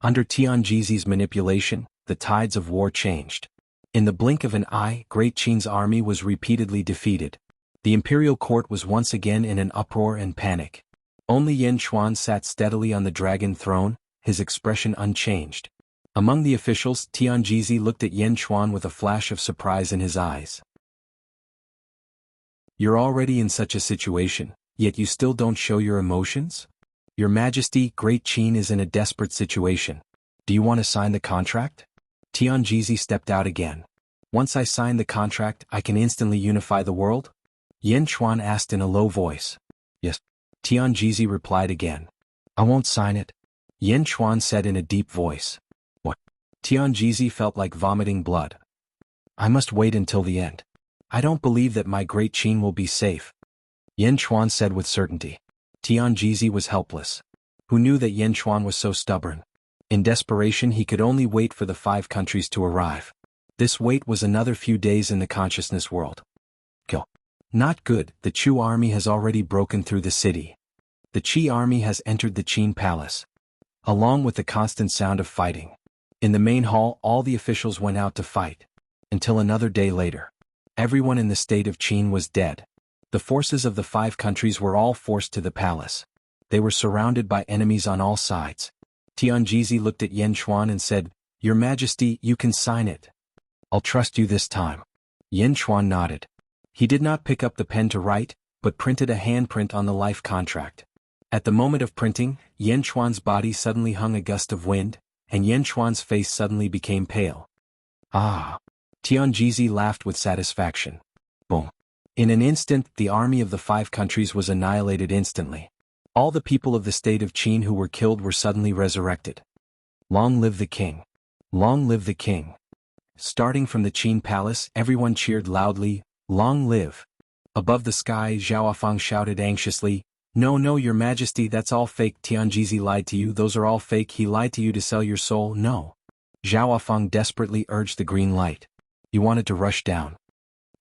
Under Tianjizi's manipulation, the tides of war changed. In the blink of an eye, Great Qin's army was repeatedly defeated. The imperial court was once again in an uproar and panic. Only Yanchuan sat steadily on the dragon throne, his expression unchanged. Among the officials, Tianjizi looked at Yanchuan with a flash of surprise in his eyes. You're already in such a situation, yet you still don't show your emotions? Your Majesty, Great Qin is in a desperate situation. Do you want to sign the contract? Tianjizi stepped out again. Once I sign the contract, I can instantly unify the world? Yanchuan asked in a low voice. Yes. Tianjizi replied again. I won't sign it. Yanchuan said in a deep voice. What? Tianjizi felt like vomiting blood. I must wait until the end. I don't believe that my great Qin will be safe, Yan Chuan said with certainty. Tianjizi was helpless. Who knew that Yan Chuan was so stubborn? In desperation he could only wait for the 5 countries to arrive. This wait was another few days in the consciousness world. Kill. Not good, the Chu army has already broken through the city. The Qi army has entered the Qin palace, along with the constant sound of fighting. In the main hall all the officials went out to fight. Until another day later. Everyone in the state of Qin was dead. The forces of the 5 countries were all forced to the palace. They were surrounded by enemies on all sides. Tianjizi looked at Yan Chuan and said, "Your Majesty, you can sign it. I'll trust you this time." Yan Chuan nodded. He did not pick up the pen to write, but printed a handprint on the life contract. At the moment of printing, Yan Chuan's body suddenly hung a gust of wind, and Yan Chuan's face suddenly became pale. Ah! Tianjizi laughed with satisfaction. Boom! In an instant, the army of the 5 countries was annihilated instantly. All the people of the state of Qin who were killed were suddenly resurrected. Long live the king! Long live the king! Starting from the Qin palace, everyone cheered loudly, "Long live!" Above the sky, Zhaofeng shouted anxiously, "No, no, your majesty, that's all fake. Tianjizi lied to you, those are all fake. He lied to you to sell your soul." "No." Zhaofeng desperately urged the green light. "You wanted to rush down.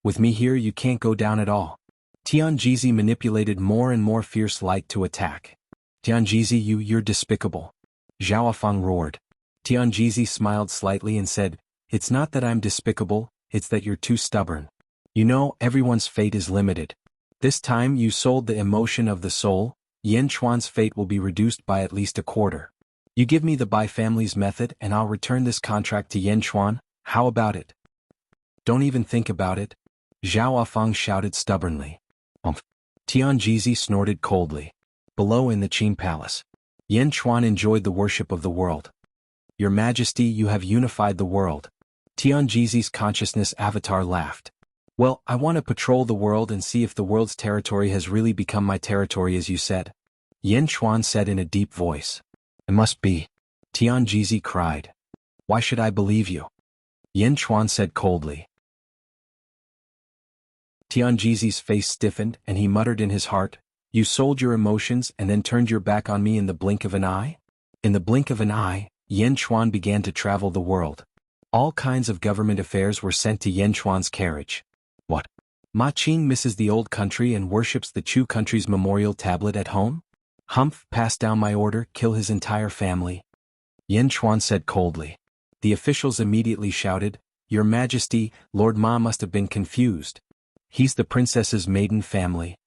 With me here you can't go down at all." Tianjizi manipulated more and more fierce light to attack. "Tianjizi, you're despicable." Zhaofeng roared. Tianjizi smiled slightly and said, "It's not that I'm despicable, it's that you're too stubborn. You know, everyone's fate is limited. This time you sold the emotion of the soul, Yan Chuan's fate will be reduced by at least a quarter. You give me the Bai family's method and I'll return this contract to Yan Chuan, how about it?" "Don't even think about it," Zhaofeng shouted stubbornly. Tianjizi snorted coldly. Below in the Qin palace, Yan Chuan enjoyed the worship of the world. "Your Majesty, you have unified the world." Tianjizi's consciousness avatar laughed. "Well, I want to patrol the world and see if the world's territory has really become my territory as you said," Yan Chuan said in a deep voice. "It must be," Tianjizi cried. "Why should I believe you?" Yan Chuan said coldly. Tianjizi's face stiffened and he muttered in his heart, "You sold your emotions and then turned your back on me in the blink of an eye?" In the blink of an eye, Yan Chuan began to travel the world. All kinds of government affairs were sent to Yan Chuan's carriage. What? Ma Qing misses the old country and worships the Chu country's memorial tablet at home? Humph, pass down my order, kill his entire family. Yan Chuan said coldly. The officials immediately shouted, "Your Majesty, Lord Ma must have been confused. He's the princess's maiden family.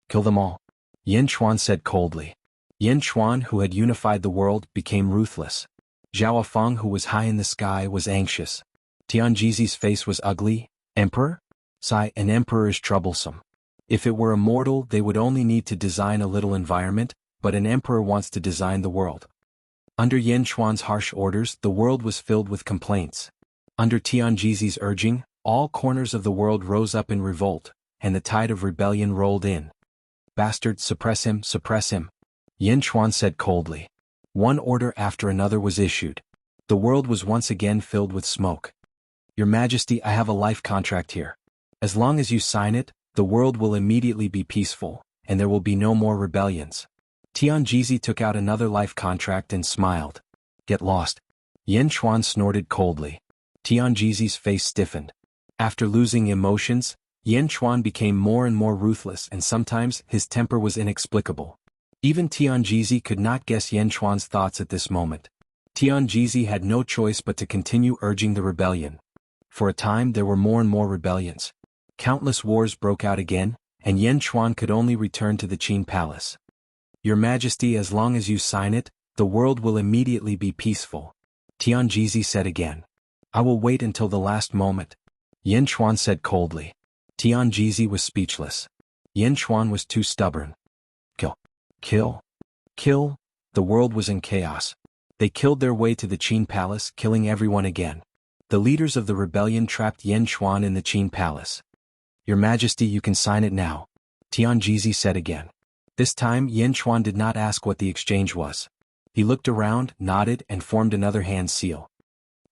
Kill them all." Yan Chuan said coldly. Yan Chuan, who had unified the world, became ruthless. Zhaofeng, who was high in the sky, was anxious. Tianjizi's face was ugly. "Emperor? Sigh, an emperor is troublesome. If it were immortal, they would only need to design a little environment, but an emperor wants to design the world." Under Yan Chuan's harsh orders, the world was filled with complaints. Under Tianjizi's urging, all corners of the world rose up in revolt, and the tide of rebellion rolled in. "Bastard, suppress him, suppress him," Yan Chuan said coldly. One order after another was issued. The world was once again filled with smoke. "Your Majesty, I have a life contract here. As long as you sign it, the world will immediately be peaceful, and there will be no more rebellions." Tianjizi took out another life contract and smiled. "Get lost." Yan Chuan snorted coldly. Tianjizi's face stiffened. After losing emotions, Yan Chuan became more and more ruthless and sometimes his temper was inexplicable. Even Tianjizi could not guess Yan Chuan's thoughts at this moment. Tianjizi had no choice but to continue urging the rebellion. For a time there were more and more rebellions. Countless wars broke out again, and Yan Chuan could only return to the Qin palace. "Your Majesty, as long as you sign it, the world will immediately be peaceful," Tianjizi said again. "I will wait until the last moment," Yan Chuan said coldly. Tianjizi was speechless. Yan Chuan was too stubborn. "Kill. Kill. Kill." The world was in chaos. They killed their way to the Qin palace, killing everyone again. The leaders of the rebellion trapped Yan Chuan in the Qin palace. "Your Majesty, you can sign it now," Tianjizi said again. This time Yan Chuan did not ask what the exchange was. He looked around, nodded and formed another hand seal.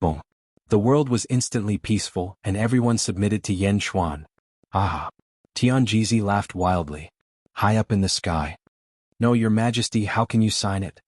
Boom. The world was instantly peaceful, and everyone submitted to Yan Xuan. Ah! Tianjizi laughed wildly. High up in the sky. No, your majesty, how can you sign it?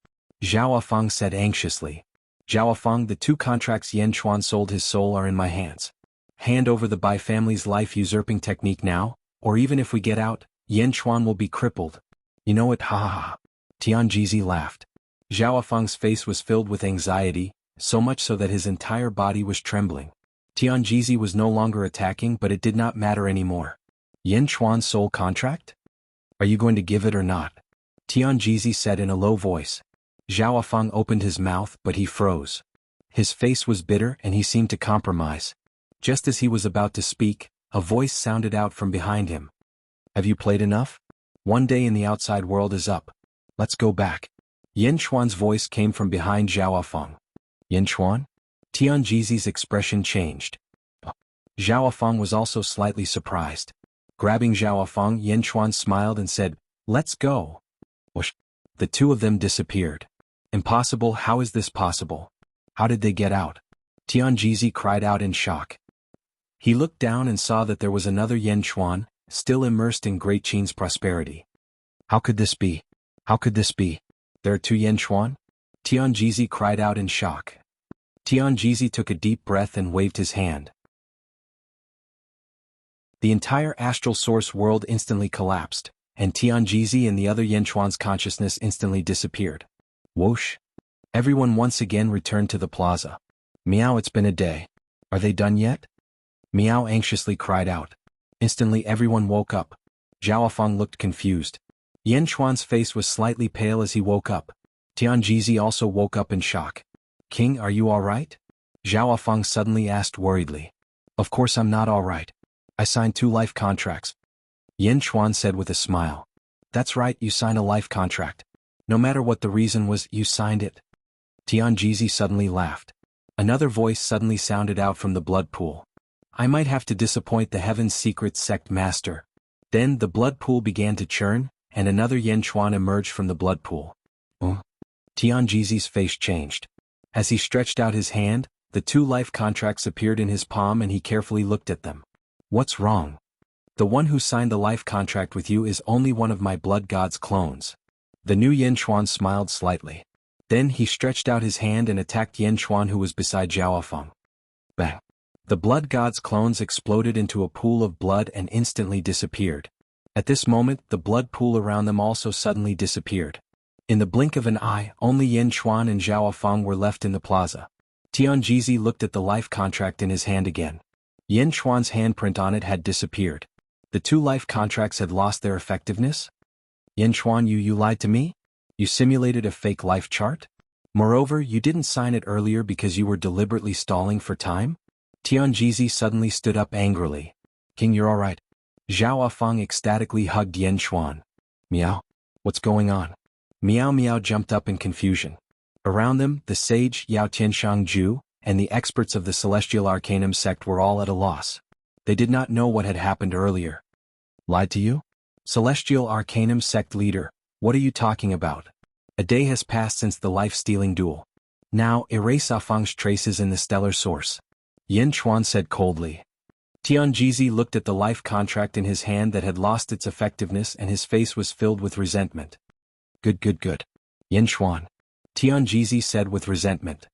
Zhao Feng said anxiously. Zhao Feng, the 2 contracts Yan Xuan sold his soul are in my hands. Hand over the Bai family's life usurping technique now, or even if we get out, Yan Xuan will be crippled. You know it, ha ha ha. Tianjizi laughed. Zhao Feng's face was filled with anxiety, so much so that his entire body was trembling. Tianjizi was no longer attacking, but it did not matter anymore. Yan Xuan's soul contract? Are you going to give it or not? Tianjizi said in a low voice. Zhao Feng opened his mouth, but he froze. His face was bitter and he seemed to compromise. Just as he was about to speak, a voice sounded out from behind him. Have you played enough? One day in the outside world is up. Let's go back. Yan Xuan's voice came from behind Zhao Feng. Yan Xuan? Tianjizi's expression changed. Zhao Feng was also slightly surprised. Grabbing Zhao Feng, Yan Xuan smiled and said, "Let's go." Whoosh. The 2 of them disappeared. Impossible, how is this possible? How did they get out? Tianjizi cried out in shock. He looked down and saw that there was another Yan Xuan, still immersed in Great Qin's prosperity. How could this be? How could this be? There are 2 Yan Xuan? Tianjizi cried out in shock. Tianjizi took a deep breath and waved his hand. The entire astral source world instantly collapsed, and Tianjizi and the other Yan Xuan's consciousness instantly disappeared. Whoosh! Everyone once again returned to the plaza. Meow, it's been a day. Are they done yet? Meow anxiously cried out. Instantly everyone woke up. Zhao Feng looked confused. Yan Xuan's face was slightly pale as he woke up. Tianjizi also woke up in shock. King, are you alright? Zhao Feng suddenly asked worriedly. Of course I'm not alright. I signed 2 life contracts. Yan Xuan said with a smile. That's right, you signed a life contract. No matter what the reason was, you signed it. Tianjizi suddenly laughed. Another voice suddenly sounded out from the blood pool. I might have to disappoint the Heaven's Secret Sect Master. Then the blood pool began to churn, and another Yan Xuan emerged from the blood pool. Tianjizi's face changed. As he stretched out his hand, the 2 life contracts appeared in his palm and he carefully looked at them. What's wrong? The one who signed the life contract with you is only one of my blood god's clones. The new Yan Xuan smiled slightly. Then he stretched out his hand and attacked Yan Xuan, who was beside Zhao Feng. Bang! The blood god's clones exploded into a pool of blood and instantly disappeared. At this moment, the blood pool around them also suddenly disappeared. In the blink of an eye, only Yan Xuan and Zhao Feng were left in the plaza. Tianjizi looked at the life contract in his hand again. Yan Xuan's handprint on it had disappeared. The 2 life contracts had lost their effectiveness? Yan Xuan, you lied to me? You simulated a fake life chart? Moreover, you didn't sign it earlier because you were deliberately stalling for time? Tianjizi suddenly stood up angrily. King, you're alright. Zhao Feng ecstatically hugged Yan Xuan. Meow. What's going on? Meow Meow jumped up in confusion. Around them, the sage Yao Tianshang Ju and the experts of the Celestial Arcanum sect were all at a loss. They did not know what had happened earlier. Lied to you? Celestial Arcanum sect leader, what are you talking about? A day has passed since the life-stealing duel. Now erase Feng's traces in the stellar source. Yan Xuan said coldly. Tianjizi looked at the life contract in his hand that had lost its effectiveness and his face was filled with resentment. Good. Yan Xuan. Tianjizi said with resentment.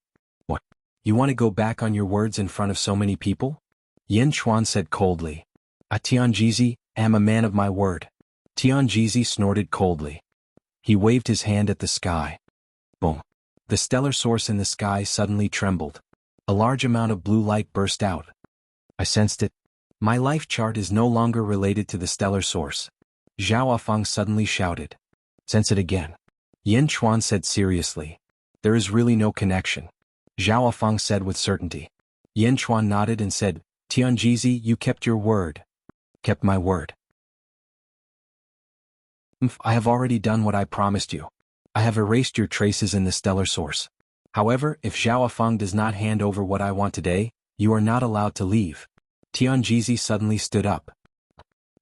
What? You want to go back on your words in front of so many people? Yan Xuan said coldly. Tianjizi, am a man of my word. Tianjizi snorted coldly. He waved his hand at the sky. Boom. The stellar source in the sky suddenly trembled. A large amount of blue light burst out. I sensed it. My life chart is no longer related to the stellar source. Zhao Feng suddenly shouted. Sense it again. Yan Xuan said seriously. There is really no connection. Zhao Feng said with certainty. Yan Xuan nodded and said, Tianjizi, you kept your word. Kept my word. I have already done what I promised you. I have erased your traces in the stellar source. However, if Zhao Feng does not hand over what I want today, you are not allowed to leave. Tianjizi suddenly stood up.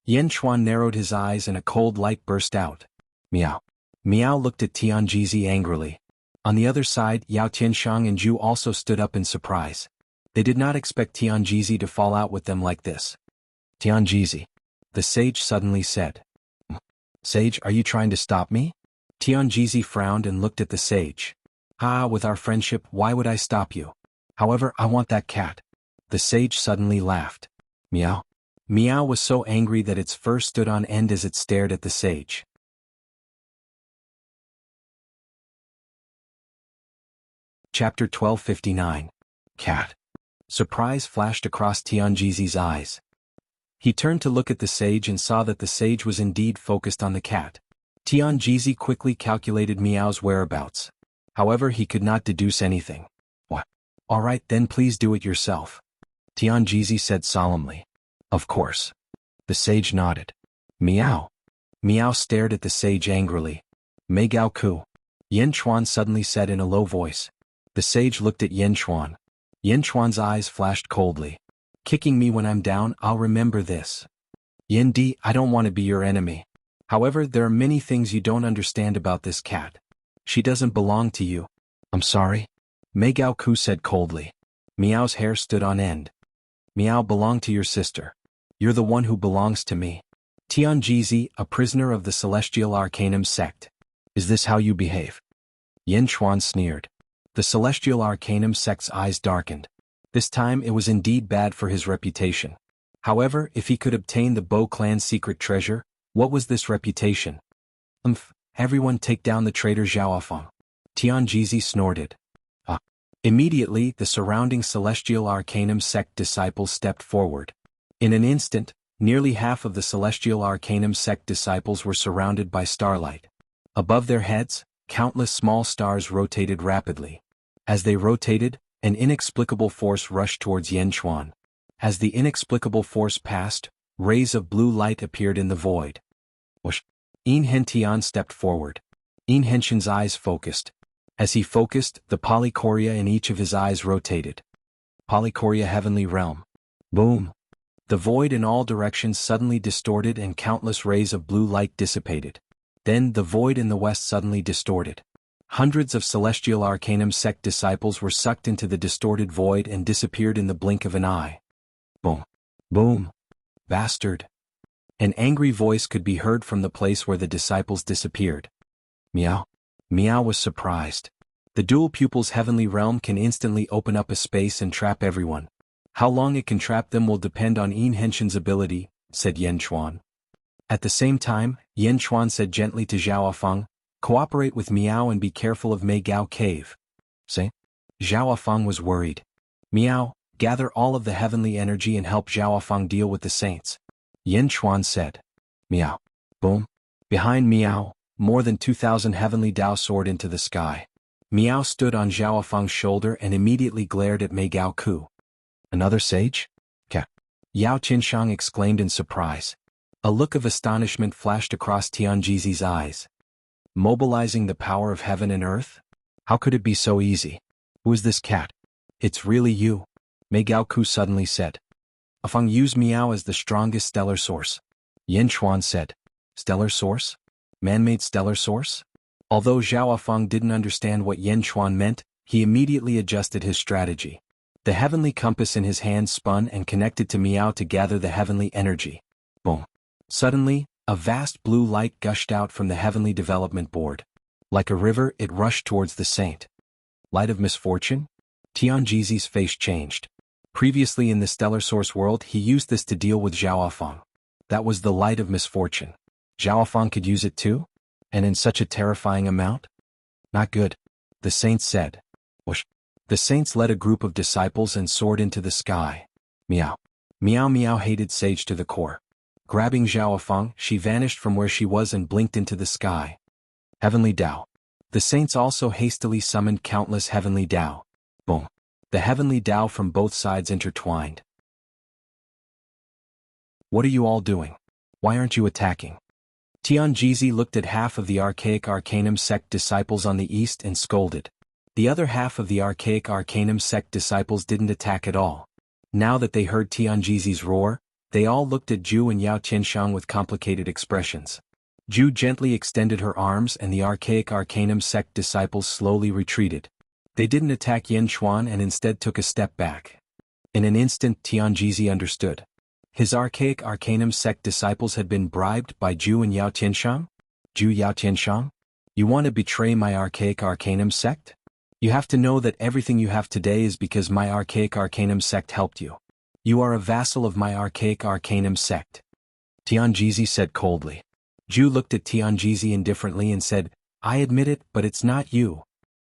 Yan Xuan narrowed his eyes and a cold light burst out. Meow. Meow looked at Tianjizi angrily. On the other side, Yao Tianshang and Zhu also stood up in surprise. They did not expect Tianjizi to fall out with them like this. Tianjizi, the sage suddenly said. Sage, are you trying to stop me? Tianjizi frowned and looked at the sage. With our friendship, why would I stop you? However, I want that cat. The sage suddenly laughed. Meow. Meow was so angry that its fur stood on end as it stared at the sage. Chapter 1259. Cat. Surprise flashed across Tianjizi's eyes. He turned to look at the sage and saw that the sage was indeed focused on the cat. Tianjizi quickly calculated Meow's whereabouts. However, he could not deduce anything. What? All right, then please do it yourself. Tianjizi said solemnly. Of course. The sage nodded. Meow. Meow stared at the sage angrily. Mei Gao Ku. Yen Chuan suddenly said in a low voice. The sage looked at Yen Chuan. Yen Chuan's eyes flashed coldly. Kicking me when I'm down, I'll remember this. Yen Di, I don't want to be your enemy. However, there are many things you don't understand about this cat. She doesn't belong to you. I'm sorry. Mei Gao Ku said coldly. Meow's hair stood on end. Meow belonged to your sister. You're the one who belongs to me. Tianjizi, a prisoner of the Celestial Arcanum sect. Is this how you behave? Yen Chuan sneered. The Celestial Arcanum sect's eyes darkened. This time it was indeed bad for his reputation. However, if he could obtain the Bo clan's secret treasure, what was this reputation? Everyone take down the traitor Zhaofeng. Tianjizi snorted. Immediately, the surrounding Celestial Arcanum sect disciples stepped forward. In an instant, nearly half of the Celestial Arcanum sect disciples were surrounded by starlight. Above their heads, countless small stars rotated rapidly. As they rotated, an inexplicable force rushed towards Yen Chuan. As the inexplicable force passed, rays of blue light appeared in the void. Whoosh! Yin Hentian stepped forward. Yin Henshin's eyes focused. As he focused, the polychoria in each of his eyes rotated. Polychoria Heavenly Realm. Boom! The void in all directions suddenly distorted and countless rays of blue light dissipated. Then the void in the west suddenly distorted. Hundreds of Celestial Arcanum sect disciples were sucked into the distorted void and disappeared in the blink of an eye. Boom! Boom! Bastard! An angry voice could be heard from the place where the disciples disappeared. Meow. Meow was surprised. The dual pupil's heavenly realm can instantly open up a space and trap everyone. How long it can trap them will depend on Yin Henshin's ability, said Yen Chuan. At the same time, Yen Chuan said gently to Zhaofeng, cooperate with Meow and be careful of Mei Gao Cave. Say? Zhaofeng was worried. Meow, gather all of the heavenly energy and help Zhaofeng deal with the saints. Yen Chuan said. Meow. Boom. Behind Meow, more than 2,000 heavenly Dao soared into the sky. Meow stood on Zhaofeng's shoulder and immediately glared at Mei Gao Ku. Another sage? Yao Qinshang exclaimed in surprise. A look of astonishment flashed across Tianjizi's eyes. Mobilizing the power of heaven and earth? How could it be so easy? Who is this cat? It's really you, Mei Gao Ku suddenly said. Afeng used Meow as the strongest stellar source. Yen Chuan said. Stellar source? Man-made stellar source? Although Zhaofeng didn't understand what Yen Chuan meant, he immediately adjusted his strategy. The heavenly compass in his hand spun and connected to Meow to gather the heavenly energy. Boom. Suddenly, a vast blue light gushed out from the heavenly development board. Like a river, it rushed towards the saint. Light of misfortune? Tianjizi's face changed. Previously in the stellar source world, he used this to deal with Zhaofeng. That was the light of misfortune. Zhaofeng could use it too? And in such a terrifying amount? Not good. The saints said. Whoosh. The saints led a group of disciples and soared into the sky. Meow. Meow Meow hated Sage to the core. Grabbing Zhaofeng, she vanished from where she was and blinked into the sky. Heavenly Dao. The saints also hastily summoned countless heavenly Dao. Boom. The heavenly Dao from both sides intertwined. What are you all doing? Why aren't you attacking? Tianjizi looked at half of the Archaic Arcanum sect disciples on the east and scolded. The other half of the Archaic Arcanum sect disciples didn't attack at all. Now that they heard Tianjizi's roar, they all looked at Zhu and Yao Qianshang with complicated expressions. Zhu gently extended her arms and the Archaic Arcanum sect disciples slowly retreated. They didn't attack Yen Chuan and instead took a step back. In an instant Tianjizi understood. His archaic Arcanum sect disciples had been bribed by Zhu and Yao Tianshang? Zhu Yao Tianshang? You want to betray my archaic Arcanum sect? You have to know that everything you have today is because my archaic Arcanum sect helped you. You are a vassal of my archaic Arcanum sect. Tianjizi said coldly. Zhu looked at Tianjizi indifferently and said, I admit it, but it's not you.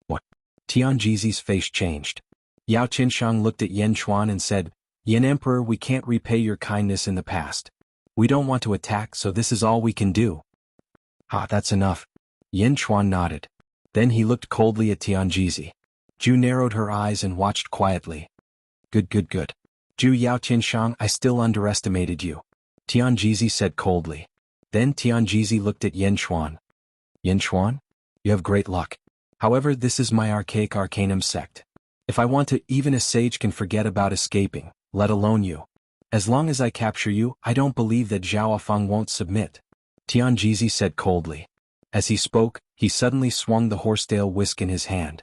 What? Tianjizi's face changed. Yao Tianshang looked at Yan Chuan and said, Yan Emperor, we can't repay your kindness in the past. We don't want to attack, so this is all we can do. Ah, that's enough. Yan Chuan nodded. Then he looked coldly at Tianjizi. Zhu narrowed her eyes and watched quietly. Good. Zhu Yao Tianshang, I still underestimated you. Tianjizi said coldly. Then Tianjizi looked at Yan Chuan. Yan Chuan? You have great luck. However, this is my archaic Arcanum sect. If I want to, even a sage can forget about escaping, let alone you. As long as I capture you, I don't believe that Zhao Feng won't submit. Tianjizi said coldly. As he spoke, he suddenly swung the horsetail whisk in his hand.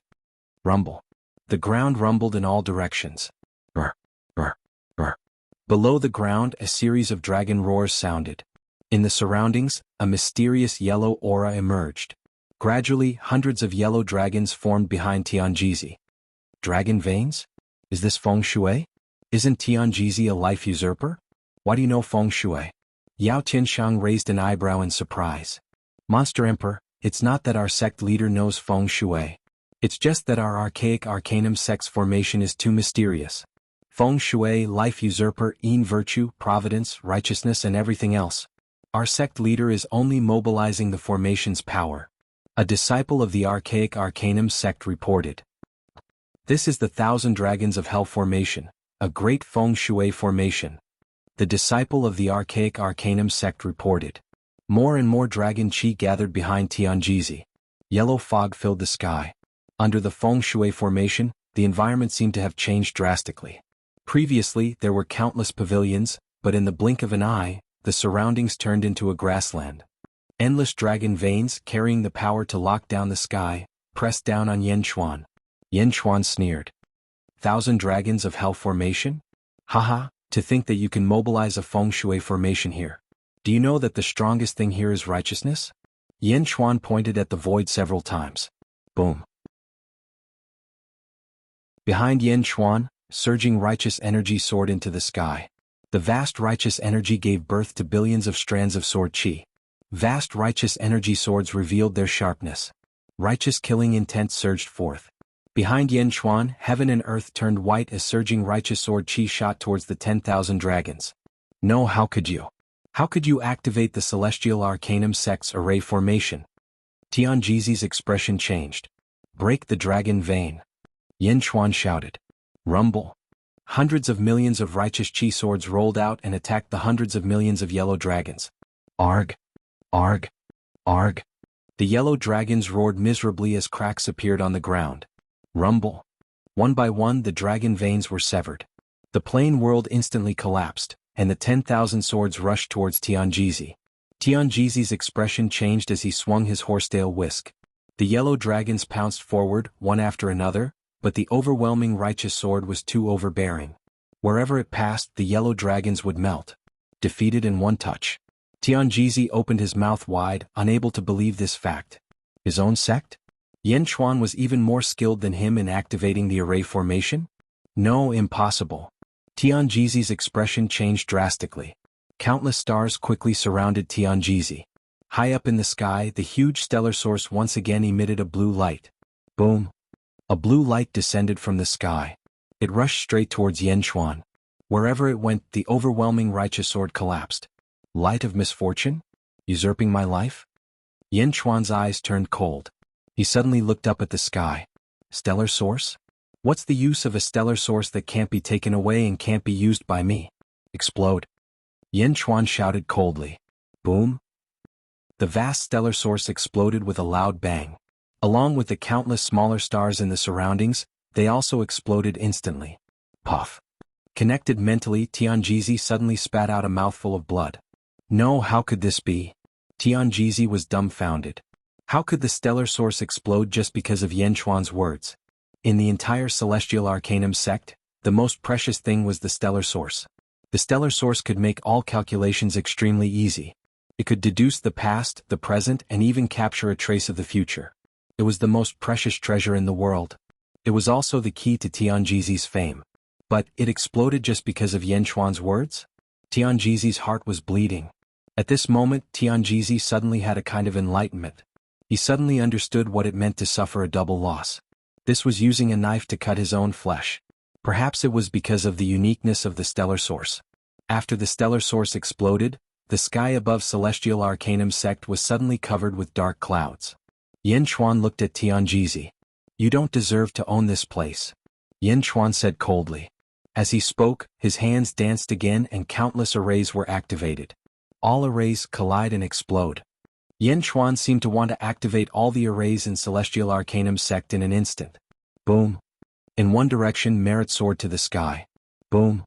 Rumble. The ground rumbled in all directions. Brr. Below the ground, a series of dragon roars sounded. In the surroundings, a mysterious yellow aura emerged. Gradually, hundreds of yellow dragons formed behind Tianjizi. Dragon veins? Is this feng shui? Isn't Tianjizi a life usurper? Why do you know feng shui? Yao Tianshang raised an eyebrow in surprise. Monster Emperor, it's not that our sect leader knows feng shui. It's just that our archaic Arcanum sect's formation is too mysterious. Feng shui, life usurper, virtue, providence, righteousness and everything else. Our sect leader is only mobilizing the formation's power. A disciple of the archaic Arcanum sect reported. This is the 1,000 Dragons of Hell formation, a great feng shui formation. The disciple of the archaic Arcanum sect reported. More and more dragon chi gathered behind Tianjizi. Yellow fog filled the sky. Under the feng shui formation, the environment seemed to have changed drastically. Previously, there were countless pavilions, but in the blink of an eye, the surroundings turned into a grassland. Endless dragon veins, carrying the power to lock down the sky, pressed down on Yan Chuan. Yan Chuan sneered. 1,000 Dragons of Hell formation? Haha, to think that you can mobilize a feng shui formation here. Do you know that the strongest thing here is righteousness? Yan Chuan pointed at the void several times. Boom. Behind Yan Chuan, surging righteous energy soared into the sky. The vast righteous energy gave birth to billions of strands of sword chi. Vast righteous energy swords revealed their sharpness. Righteous killing intent surged forth. Behind Yan Chuan, heaven and earth turned white as surging righteous sword chi shot towards the 10,000 dragons. No, how could you? How could you activate the celestial Arcanum sect's array formation? Tianjizi's expression changed. Break the dragon vein. Yan Chuan shouted. Rumble. Hundreds of millions of righteous chi swords rolled out and attacked the hundreds of millions of yellow dragons. Arg. Arg. Arg. The yellow dragons roared miserably as cracks appeared on the ground. Rumble. One by one the dragon veins were severed. The plain world instantly collapsed, and the 10,000 swords rushed towards Tianjizi. Tianjizi's expression changed as he swung his horsetail whisk. The yellow dragons pounced forward, one after another, but the overwhelming righteous sword was too overbearing. Wherever it passed, the yellow dragons would melt. Defeated in one touch. Tianjizi opened his mouth wide, unable to believe this fact. His own sect? Yan Chuan was even more skilled than him in activating the array formation? No, impossible. Tianjizi's expression changed drastically. Countless stars quickly surrounded Tianjizi. High up in the sky, the huge stellar source once again emitted a blue light. Boom. A blue light descended from the sky. It rushed straight towards Yan Chuan. Wherever it went, the overwhelming righteous sword collapsed. Light of misfortune? Usurping my life? Yan Chuan's eyes turned cold. He suddenly looked up at the sky. Stellar source? What's the use of a stellar source that can't be taken away and can't be used by me? Explode. Yan Chuan shouted coldly. Boom. The vast stellar source exploded with a loud bang. Along with the countless smaller stars in the surroundings, they also exploded instantly. Puff. Connected mentally, Tianjizi suddenly spat out a mouthful of blood. No, how could this be? Tianjizi was dumbfounded. How could the stellar source explode just because of Yan Chuan's words? In the entire celestial Arcanum sect, The most precious thing was the stellar source. The stellar source could make all calculations extremely easy. It could deduce the past, the present, and even capture a trace of the future. It was the most precious treasure in the world. It was also the key to Tianjizi's fame. But it exploded just because of Yan Xuan's words? Tianjizi's heart was bleeding. At this moment, Tianjizi suddenly had a kind of enlightenment. He suddenly understood what it meant to suffer a double loss. This was using a knife to cut his own flesh. Perhaps it was because of the uniqueness of the stellar source. After the stellar source exploded, the sky above Celestial Arcanum sect was suddenly covered with dark clouds. Yan Xuan looked at Tianjizi. "You don't deserve to own this place," Yan Xuan said coldly. As he spoke, his hands danced again and countless arrays were activated. All arrays collide and explode. Yan Xuan seemed to want to activate all the arrays in Celestial Arcanum sect in an instant. Boom. In one direction, merit soared to the sky. Boom.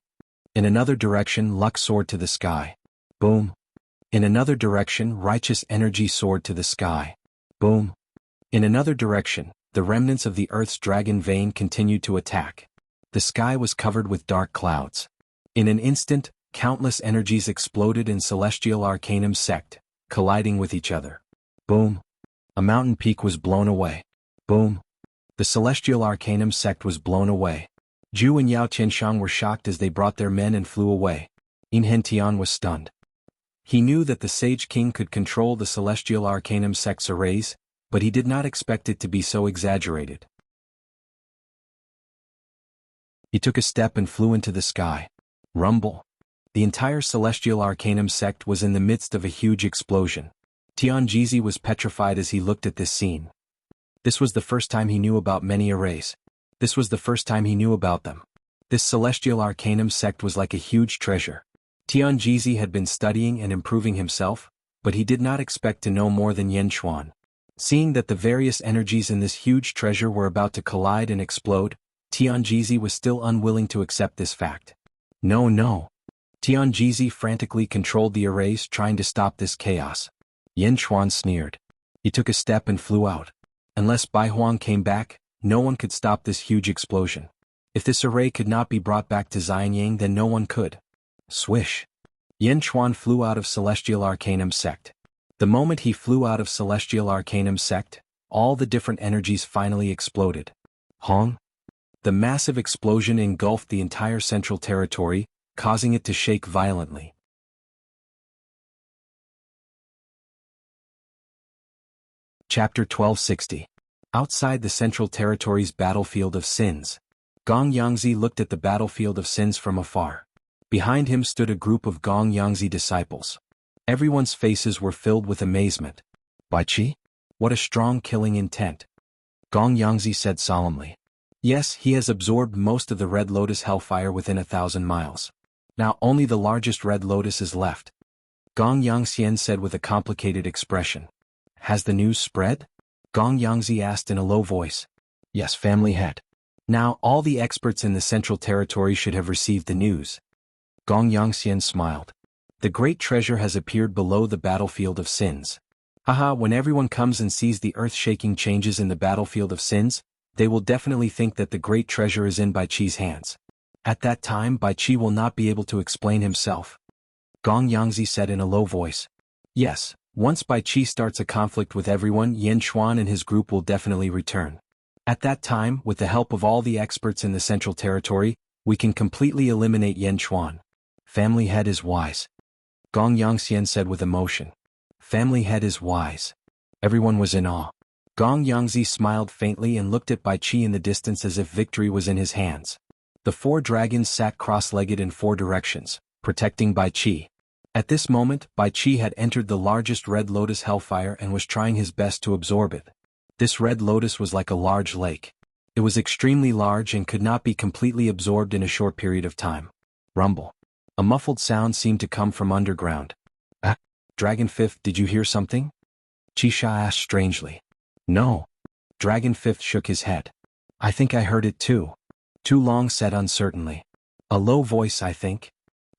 In another direction, luck soared to the sky. Boom. In another direction, righteous energy soared to the sky. Boom. In another direction, the remnants of the Earth's dragon vein continued to attack. The sky was covered with dark clouds. In an instant, countless energies exploded in Celestial Arcanum sect, colliding with each other. Boom. A mountain peak was blown away. Boom. The Celestial Arcanum sect was blown away. Zhu and Yao Qianshang were shocked as they brought their men and flew away. In Hentian was stunned. He knew that the Sage King could control the Celestial Arcanum sect's arrays, but he did not expect it to be so exaggerated. He took a step and flew into the sky. Rumble. The entire Celestial Arcanum sect was in the midst of a huge explosion. Tianjizi was petrified as he looked at this scene. This was the first time he knew about many arrays. This was the first time he knew about them. This Celestial Arcanum sect was like a huge treasure. Tianjizi had been studying and improving himself, but he did not expect to know more than Yan Xuan. Seeing that the various energies in this huge treasure were about to collide and explode, Tianjizi was still unwilling to accept this fact. No. Tianjizi frantically controlled the arrays trying to stop this chaos. Yan Xuan sneered. He took a step and flew out. Unless Bai Huang came back, no one could stop this huge explosion. If this array could not be brought back to Xianyang, then no one could. Swish. Yan Xuan flew out of Celestial Arcanum sect. The moment he flew out of Celestial Arcanum sect, all the different energies finally exploded. Hong. The massive explosion engulfed the entire Central Territory, causing it to shake violently. Chapter 1260. Outside the Central Territory's battlefield of sins. Gong Yangzi looked at the battlefield of sins from afar. Behind him stood a group of Gong Yangzi disciples. Everyone's faces were filled with amazement. Bai Qi? What a strong killing intent. Gong Yangzi said solemnly. Yes, he has absorbed most of the Red Lotus hellfire within 1,000 miles. Now only the largest Red Lotus is left. Gong Yangxian said with a complicated expression. Has the news spread? Gong Yangzi asked in a low voice. Yes, family head. Now all the experts in the Central Territory should have received the news. Gong Yangxian smiled. The great treasure has appeared below the battlefield of sins. Haha, when everyone comes and sees the earth-shaking changes in the battlefield of sins, they will definitely think that the great treasure is in Bai Qi's hands. At that time, Bai Qi will not be able to explain himself. Gong Yangzi said in a low voice. Yes, once Bai Qi starts a conflict with everyone, Yan Xuan and his group will definitely return. At that time, with the help of all the experts in the Central Territory, we can completely eliminate Yan Xuan. Family head is wise. Gong Yangxian said with emotion. Family head is wise. Everyone was in awe. Gong Yangzi smiled faintly and looked at Bai Qi in the distance as if victory was in his hands. The 4 dragons sat cross-legged in 4 directions, protecting Bai Qi. At this moment, Bai Qi had entered the largest Red Lotus hellfire and was trying his best to absorb it. This Red Lotus was like a large lake. It was extremely large and could not be completely absorbed in a short period of time. Rumble. A muffled sound seemed to come from underground. Dragon Fifth, did you hear something? Qisha asked strangely. No. Dragon Fifth shook his head. I think I heard it too. Tu Long said uncertainly. A low voice, I think.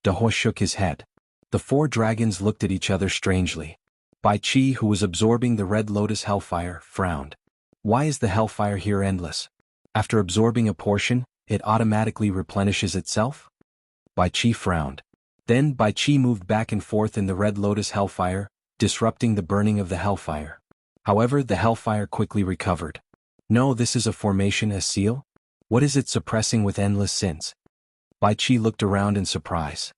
Dahua shook his head. The 4 dragons looked at each other strangely. Bai Qi, who was absorbing the Red Lotus hellfire, frowned. Why is the hellfire here endless? After absorbing a portion, it automatically replenishes itself? Bai Qi frowned. Then Bai Qi moved back and forth in the Red Lotus hellfire, disrupting the burning of the hellfire. However, the hellfire quickly recovered. No, this is a formation as seal? What is it suppressing with endless sins? Bai Qi looked around in surprise.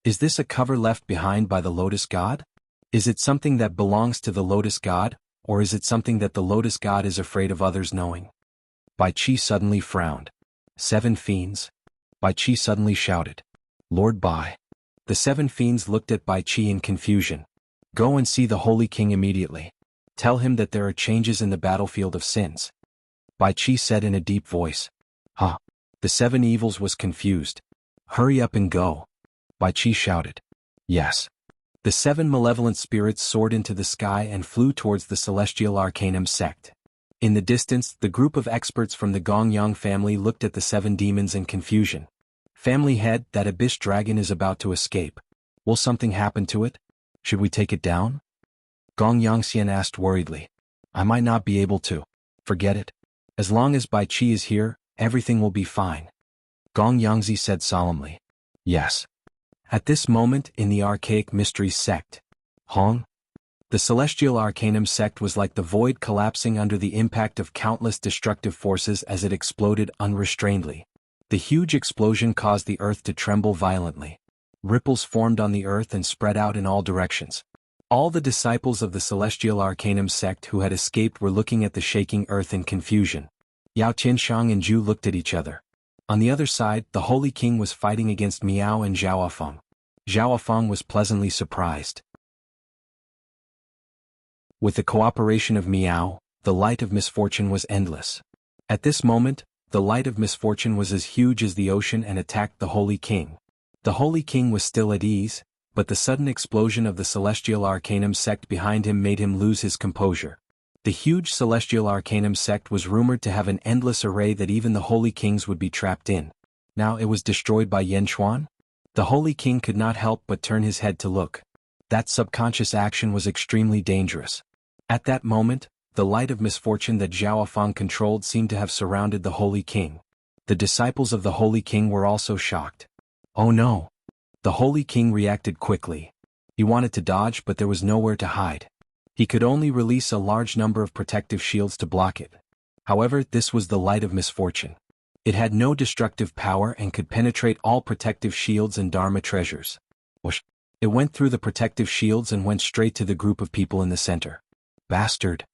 Is this a cover left behind by the Lotus God? Is it something that belongs to the Lotus God, or is it something that the Lotus God is afraid of others knowing? Bai Qi suddenly frowned. 7 fiends? Bai Qi suddenly shouted. Lord Bai. The 7 fiends looked at Bai Qi in confusion. Go and see the Holy King immediately. Tell him that there are changes in the battlefield of sins. Bai Qi said in a deep voice. Huh. The 7 evils was confused. Hurry up and go. Bai Qi shouted. Yes. The 7 malevolent spirits soared into the sky and flew towards the Celestial Arcanum sect. In the distance, the group of experts from the Gongyang family looked at the 7 demons in confusion. Family head, that abyss dragon is about to escape. Will something happen to it? Should we take it down? Gong Yangxian asked worriedly. I might not be able to. Forget it. As long as Bai Qi is here, everything will be fine. Gong Yangzi said solemnly. Yes. At this moment, in the Archaic Mysteries sect, Hong? The Celestial Arcanum sect was like the void collapsing under the impact of countless destructive forces as it exploded unrestrainedly. The huge explosion caused the earth to tremble violently. Ripples formed on the earth and spread out in all directions. All the disciples of the Celestial Arcanum sect who had escaped were looking at the shaking earth in confusion. Yao Tianshang and Zhu looked at each other. On the other side, the Holy King was fighting against Miao and Zhaoafeng. Zhaoafeng was pleasantly surprised. With the cooperation of Miao, the light of misfortune was endless. At this moment, the light of misfortune was as huge as the ocean and attacked the Holy King. The Holy King was still at ease, but the sudden explosion of the Celestial Arcanum sect behind him made him lose his composure. The huge Celestial Arcanum sect was rumored to have an endless array that even the Holy Kings would be trapped in. Now it was destroyed by Yan Xuan? The Holy King could not help but turn his head to look. That subconscious action was extremely dangerous. At that moment, the light of misfortune that Zhaoafeng controlled seemed to have surrounded the Holy King. The disciples of the Holy King were also shocked. Oh no! The Holy King reacted quickly. He wanted to dodge, but there was nowhere to hide. He could only release a large number of protective shields to block it. However, this was the light of misfortune. It had no destructive power and could penetrate all protective shields and Dharma treasures. Whoosh! It went through the protective shields and went straight to the group of people in the center. Bastard!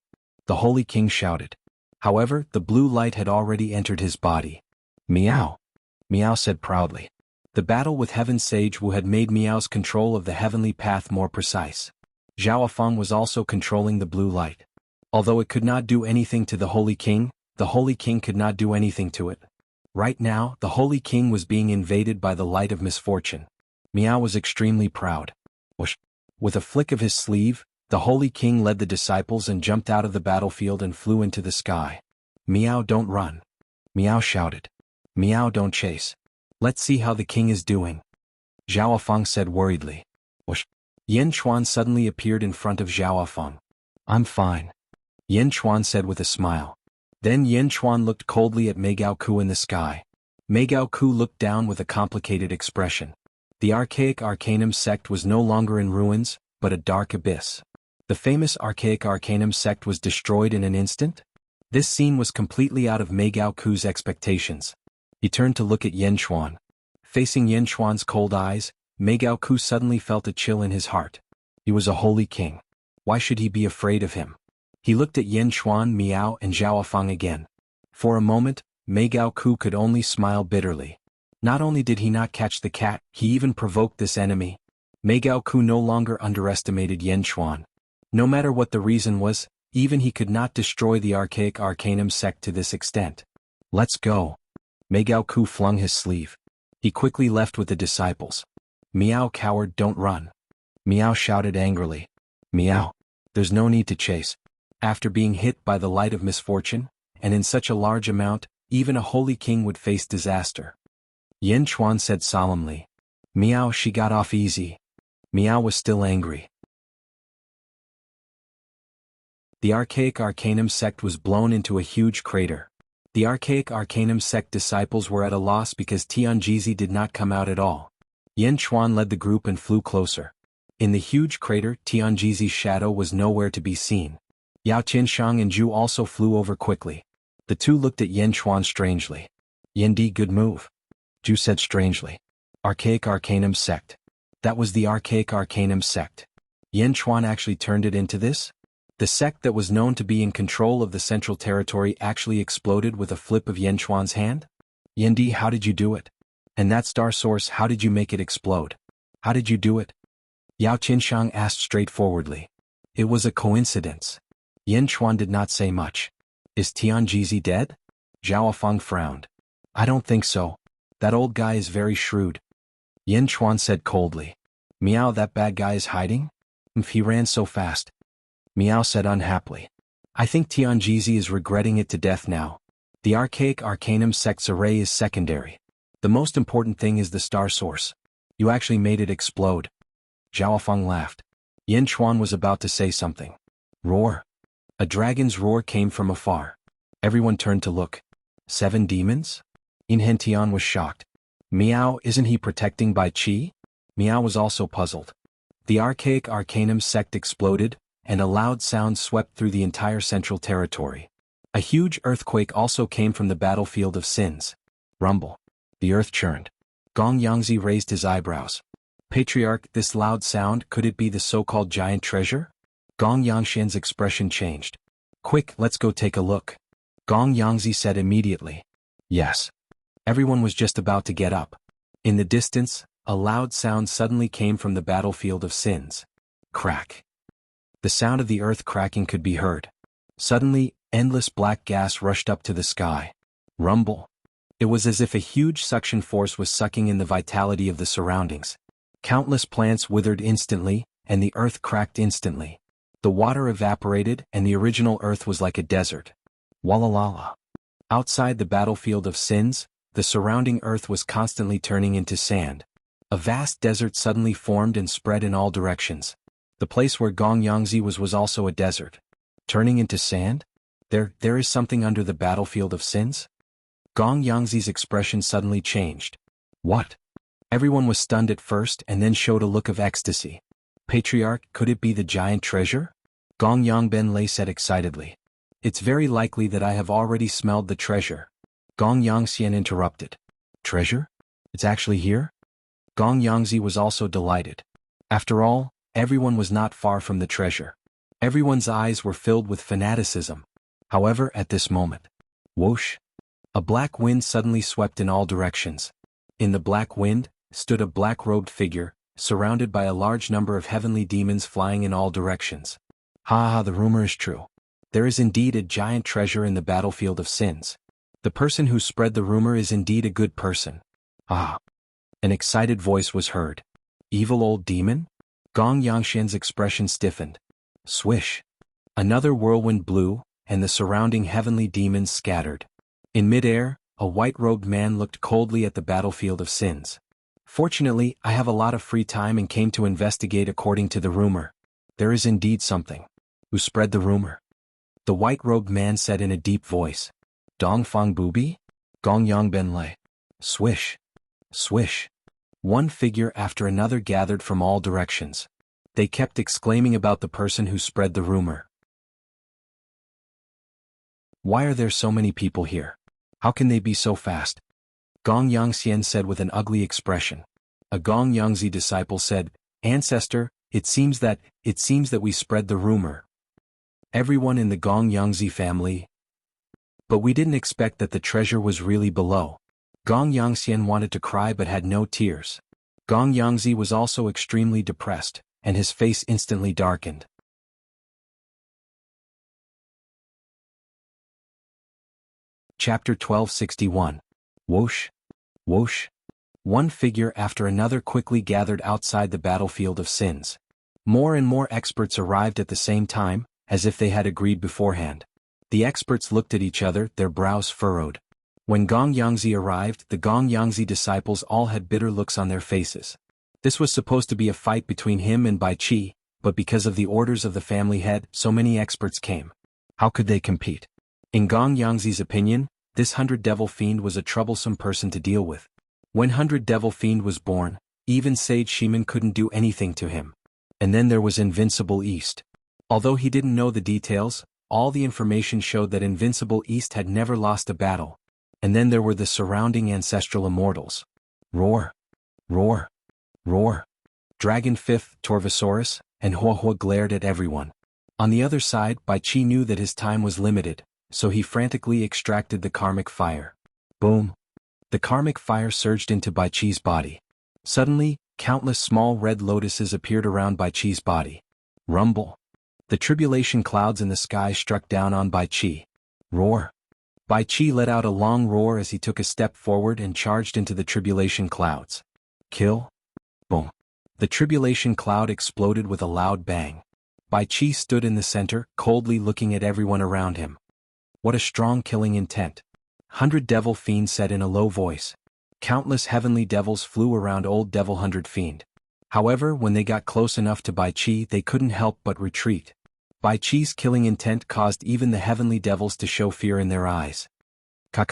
The Holy King shouted. However, the blue light had already entered his body. Miao! Miao said proudly. The battle with Heaven Sage Wu had made Miao's control of the heavenly path more precise. Zhaoafeng was also controlling the blue light. Although it could not do anything to the Holy King could not do anything to it. Right now, the Holy King was being invaded by the light of misfortune. Miao was extremely proud. Whoosh! With a flick of his sleeve, the Holy King led the disciples and jumped out of the battlefield and flew into the sky. Miao, don't run. Miao shouted. Miao, don't chase. Let's see how the king is doing. Zhaoafeng said worriedly. Whoosh! Yan Xuan suddenly appeared in front of Zhaoafeng. I'm fine. Yan Xuan said with a smile. Then Yan Xuan looked coldly at Meigao Ku in the sky. Meigao Ku looked down with a complicated expression. The Archaic Arcanum sect was no longer in ruins, but a dark abyss. The famous Archaic Arcanum sect was destroyed in an instant? This scene was completely out of Meigao Ku's expectations. He turned to look at Yan Xuan. Facing Yan Xuan's cold eyes, Meigao Ku suddenly felt a chill in his heart. He was a holy king. Why should he be afraid of him? He looked at Yan Xuan, Miao, and Zhaoafeng again. For a moment, Meigao Ku could only smile bitterly. Not only did he not catch the cat, he even provoked this enemy. Meigao Ku no longer underestimated Yan Xuan. No matter what the reason was, even he could not destroy the Archaic Arcanum sect to this extent. Let's go. Meigao Ku flung his sleeve. He quickly left with the disciples. Miao, coward, don't run. Miao shouted angrily. Miao, there's no need to chase. After being hit by the light of misfortune, and in such a large amount, even a holy king would face disaster. Yan Xuan said solemnly. Miao, she got off easy. Miao was still angry. The Archaic Arcanum sect was blown into a huge crater. The archaic Arcanum sect disciples were at a loss because Tianjizi did not come out at all. Yan Chuan led the group and flew closer. In the huge crater, Tianjizi's shadow was nowhere to be seen. Yao Qianshang and Zhu also flew over quickly. The two looked at Yan Chuan strangely. Yendi, good move. Zhu said strangely. Archaic Arcanum sect. That was the archaic Arcanum sect. Yan Chuan actually turned it into this? The sect that was known to be in control of the Central Territory actually exploded with a flip of Yan Chuan's hand? Yendi, how did you do it? And that star source, how did you make it explode? How did you do it? Yao Qianshang asked straightforwardly. It was a coincidence. Yan Chuan did not say much. Is Tianjizi dead? Zhao Feng frowned. I don't think so. That old guy is very shrewd. Yan Chuan said coldly. Miao, that bad guy is hiding? He ran so fast. Miao said unhappily. I think Tianjizi is regretting it to death now. The archaic Arcanum sect's array is secondary. The most important thing is the star source. You actually made it explode. Zhao Feng laughed. Yan Chuan was about to say something. Roar. A dragon's roar came from afar. Everyone turned to look. 7 demons? In Hentian was shocked. Miao, isn't he protecting Bai Qi? Miao was also puzzled. The archaic Arcanum sect exploded, and a loud sound swept through the entire Central Territory. A huge earthquake also came from the battlefield of sins. Rumble. The earth churned. Gong Yangzi raised his eyebrows. Patriarch, this loud sound, could it be the so-called giant treasure? Gong Yangshan's expression changed. Quick, let's go take a look. Gong Yangzi said immediately. Yes. Everyone was just about to get up. In the distance, a loud sound suddenly came from the battlefield of sins. Crack. The sound of the earth cracking could be heard. Suddenly, endless black gas rushed up to the sky. Rumble. It was as if a huge suction force was sucking in the vitality of the surroundings. Countless plants withered instantly, and the earth cracked instantly. The water evaporated, and the original earth was like a desert. Wallalala. Outside the battlefield of sins, the surrounding earth was constantly turning into sand. A vast desert suddenly formed and spread in all directions. The place where Gong Yangzi was also a desert. Turning into sand? There is something under the battlefield of sins? Gong Yangzi's expression suddenly changed. What? Everyone was stunned at first and then showed a look of ecstasy. Patriarch, could it be the giant treasure? Gong Yangben Lei said excitedly. It's very likely that I have already smelled the treasure. Gong Yangxian interrupted. Treasure? It's actually here? Gong Yangzi was also delighted. After all, everyone was not far from the treasure. Everyone's eyes were filled with fanaticism. However, at this moment, whoosh! A black wind suddenly swept in all directions. In the black wind, stood a black-robed figure, surrounded by a large number of heavenly demons flying in all directions. Ha ha, the rumor is true. There is indeed a giant treasure in the battlefield of sins. The person who spread the rumor is indeed a good person. Ah! An excited voice was heard. Evil old demon? Gong Yangshan's expression stiffened. Swish! Another whirlwind blew, and the surrounding heavenly demons scattered. In midair, a white-robed man looked coldly at the battlefield of sins. Fortunately, I have a lot of free time and came to investigate according to the rumor. There is indeed something. Who spread the rumor? The white-robed man said in a deep voice. Dongfang Bubi? Gong Yangben Lei. Swish! Swish! One figure after another gathered from all directions. They kept exclaiming about the person who spread the rumor. Why are there so many people here? How can they be so fast? Gong Yangxian said with an ugly expression. A Gong Yangzi disciple said, Ancestor, it seems that we spread the rumor. Everyone in the Gong Yangzi family. But we didn't expect that the treasure was really below. Gong Yangxian wanted to cry but had no tears. Gong Yangzi was also extremely depressed, and his face instantly darkened. Chapter 1261. Whoosh! Whoosh! One figure after another quickly gathered outside the battlefield of sins. More and more experts arrived at the same time, as if they had agreed beforehand. The experts looked at each other, their brows furrowed. When Gong Yangzi arrived, the Gong Yangzi disciples all had bitter looks on their faces. This was supposed to be a fight between him and Bai Qi, but because of the orders of the family head, so many experts came. How could they compete? In Gong Yangzi's opinion, This 100 Devil Fiend was a troublesome person to deal with. When 100 Devil Fiend was born, even Sage Shiman couldn't do anything to him. And then there was Invincible East. Although he didn't know the details, all the information showed that Invincible East had never lost a battle. And then there were the surrounding ancestral immortals. Roar! Roar! Roar! Dragon 5th, Torvosaurus, and Huahua glared at everyone. On the other side, Bai Qi knew that his time was limited, so he frantically extracted the karmic fire. Boom! The karmic fire surged into Bai Qi's body. Suddenly, countless small red lotuses appeared around Bai Qi's body. Rumble! The tribulation clouds in the sky struck down on Bai Qi. Roar! Bai Qi let out a long roar as he took a step forward and charged into the tribulation clouds. Kill! Boom! The tribulation cloud exploded with a loud bang. Bai Qi stood in the center, coldly looking at everyone around him. What a strong killing intent. 100 Devil Fiend said in a low voice. Countless heavenly devils flew around old Devil 100 Fiend. However, when they got close enough to Bai Qi, they couldn't help but retreat. Bai Qi's killing intent caused even the heavenly devils to show fear in their eyes. Ka.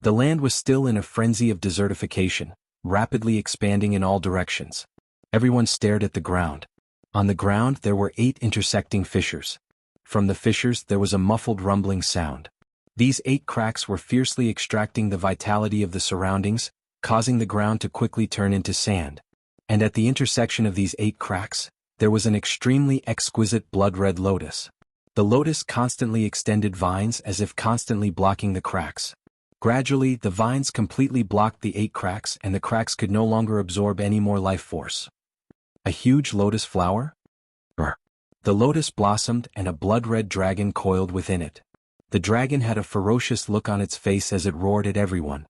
The land was still in a frenzy of desertification, rapidly expanding in all directions. Everyone stared at the ground. On the ground there were 8 intersecting fissures. From the fissures there was a muffled rumbling sound. These 8 cracks were fiercely extracting the vitality of the surroundings, causing the ground to quickly turn into sand. And at the intersection of these 8 cracks, there was an extremely exquisite blood-red lotus. The lotus constantly extended vines as if constantly blocking the cracks. Gradually, the vines completely blocked the 8 cracks and the cracks could no longer absorb any more life force. A huge lotus flower? The lotus blossomed and a blood-red dragon coiled within it. The dragon had a ferocious look on its face as it roared at everyone.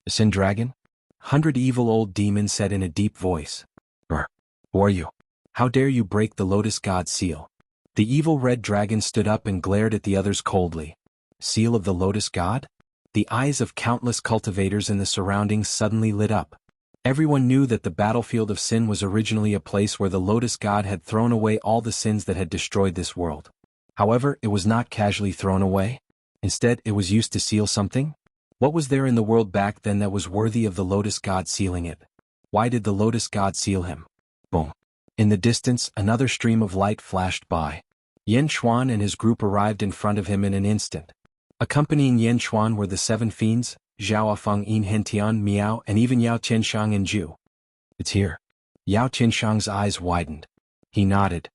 Sin dragon? 100 evil old demons said in a deep voice. Who are you? How dare you break the lotus god's seal? The evil red dragon stood up and glared at the others coldly. Seal of the lotus god? The eyes of countless cultivators in the surroundings suddenly lit up. Everyone knew that the battlefield of sin was originally a place where the lotus god had thrown away all the sins that had destroyed this world. However, it was not casually thrown away. Instead, it was used to seal something. What was there in the world back then that was worthy of the lotus god sealing it? Why did the lotus god seal him? Boom. In the distance, another stream of light flashed by. Yan Xuan and his group arrived in front of him in an instant. Accompanying Yan Xuan were the 7 fiends, Zhao Afeng Yin Hentian Miao and even Yao Qianshang and Zhu. It's here. Yao Qianshang's eyes widened. He nodded.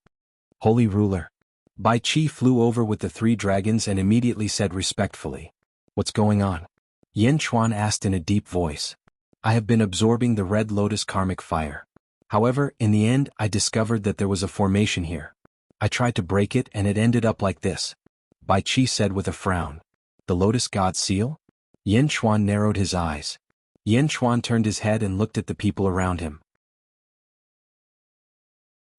Holy ruler. Bai Qi flew over with the 3 dragons and immediately said respectfully. What's going on? Yan Xuan asked in a deep voice. I have been absorbing the red lotus karmic fire. However, in the end I discovered that there was a formation here. I tried to break it and it ended up like this. Bai Qi said with a frown. The lotus god's seal? Yan Xuan narrowed his eyes. Yan Xuan turned his head and looked at the people around him.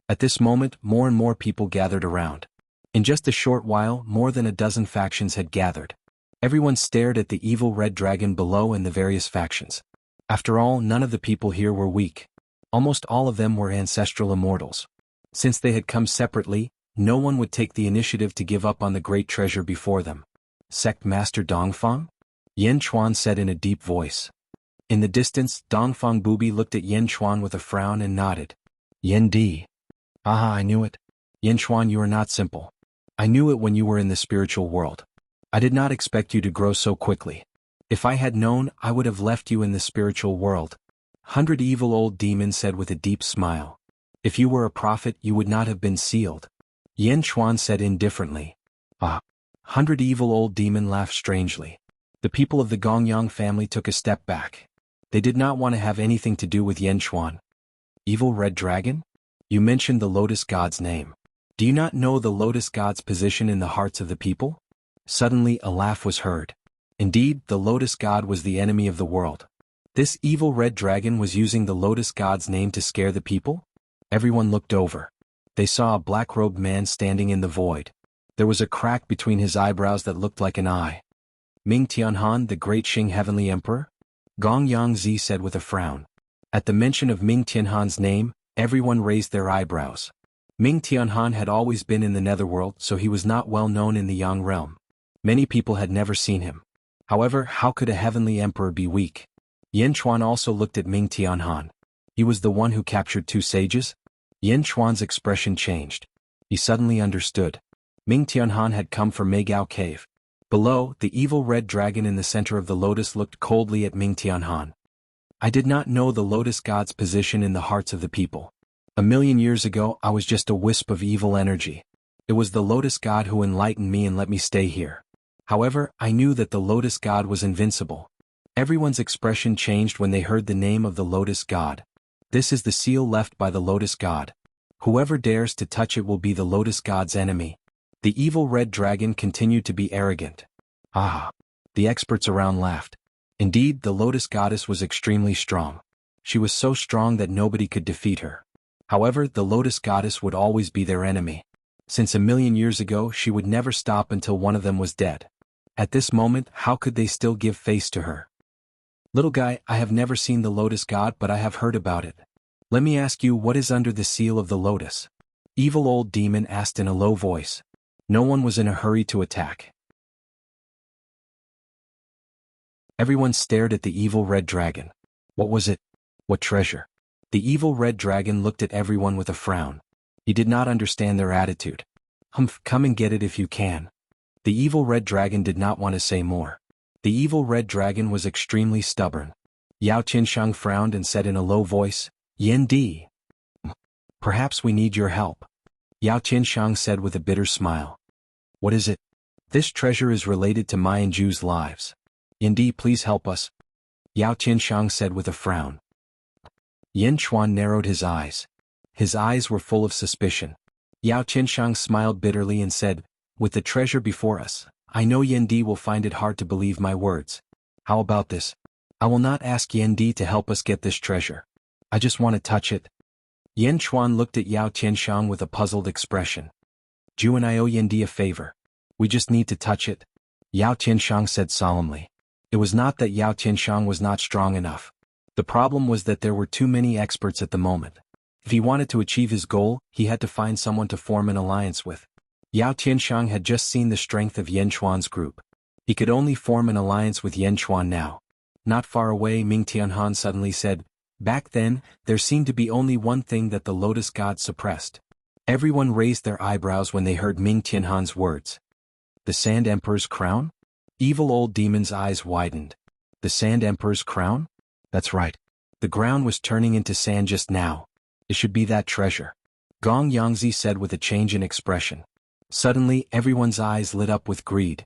At this moment, more and more people gathered around. In just a short while, more than a dozen factions had gathered. Everyone stared at the evil red dragon below and the various factions. After all, none of the people here were weak. Almost all of them were ancestral immortals. Since they had come separately, no one would take the initiative to give up on the great treasure before them. Sect Master Dongfang? Yan Xuan said in a deep voice. In the distance, Dongfang Bubi looked at Yan Xuan with a frown and nodded. Yan Di. Aha, I knew it. Yan Xuan, you are not simple. I knew it when you were in the spiritual world. I did not expect you to grow so quickly. If I had known, I would have left you in the spiritual world. 100 evil old demons said with a deep smile. If you were a prophet, you would not have been sealed. Yan Xuan said indifferently. 100 evil old demon laughed strangely. The people of the Gongyang family took a step back. They did not want to have anything to do with Yan Xuan. Evil red dragon? You mentioned the lotus god's name. Do you not know the lotus god's position in the hearts of the people? Suddenly a laugh was heard. Indeed, the lotus god was the enemy of the world. This evil red dragon was using the lotus god's name to scare the people? Everyone looked over. They saw a black-robed man standing in the void. There was a crack between his eyebrows that looked like an eye. Ming Tianhan, the great Qing heavenly emperor? Gong Yangzi said with a frown. At the mention of Ming Tianhan's name, everyone raised their eyebrows. Ming Tianhan had always been in the netherworld, so he was not well known in the Yang realm. Many people had never seen him. However, how could a heavenly emperor be weak? Yin Chuan also looked at Ming Tianhan. He was the one who captured two sages? Yin Chuan's expression changed. He suddenly understood. Ming Tianhan had come from Meigao Cave. Below, the evil red dragon in the center of the lotus looked coldly at Ming Tianhan. I did not know the lotus god's position in the hearts of the people. 1,000,000 years ago I was just a wisp of evil energy. It was the lotus god who enlightened me and let me stay here. However, I knew that the lotus god was invincible. Everyone's expression changed when they heard the name of the lotus god. This is the seal left by the lotus god. Whoever dares to touch it will be the lotus god's enemy. The evil red dragon continued to be arrogant. Ah! The experts around laughed. Indeed, the lotus goddess was extremely strong. She was so strong that nobody could defeat her. However, the lotus goddess would always be their enemy. Since 1,000,000 years ago she would never stop until one of them was dead. At this moment, how could they still give face to her? Little guy, I have never seen the lotus god, but I have heard about it. Let me ask you, what is under the seal of the lotus? Evil old demon asked in a low voice. No one was in a hurry to attack. Everyone stared at the evil red dragon. What was it? What treasure? The evil red dragon looked at everyone with a frown. He did not understand their attitude. Humph, come and get it if you can. The evil red dragon did not want to say more. The evil red dragon was extremely stubborn. Yao Qianshang frowned and said in a low voice, Yen Di. Perhaps we need your help. Yao Qianshang said with a bitter smile. What is it? This treasure is related to my and Ju's lives. Yen Di, please help us. Yao Qianshang said with a frown. Yin Chuan narrowed his eyes. His eyes were full of suspicion. Yao Qianshang smiled bitterly and said, with the treasure before us, I know Yen Di will find it hard to believe my words. How about this? I will not ask Yen Di to help us get this treasure. I just want to touch it. Yin Chuan looked at Yao Qianshang with a puzzled expression. Ju and I owe Yen Di a favor. We just need to touch it. Yao Qianshang said solemnly. It was not that Yao Qianshang was not strong enough. The problem was that there were too many experts at the moment. If he wanted to achieve his goal, he had to find someone to form an alliance with. Yao Qianshang had just seen the strength of Yen Chuan's group. He could only form an alliance with Yen Chuan now. Not far away, Ming Tianhan suddenly said, back then, there seemed to be only one thing that the lotus god suppressed. Everyone raised their eyebrows when they heard Ming Tianhan's words. The Sand Emperor's crown? Evil old demon's eyes widened. The Sand Emperor's crown? That's right. The ground was turning into sand just now. It should be that treasure. Gong Yangzi said with a change in expression. Suddenly, everyone's eyes lit up with greed.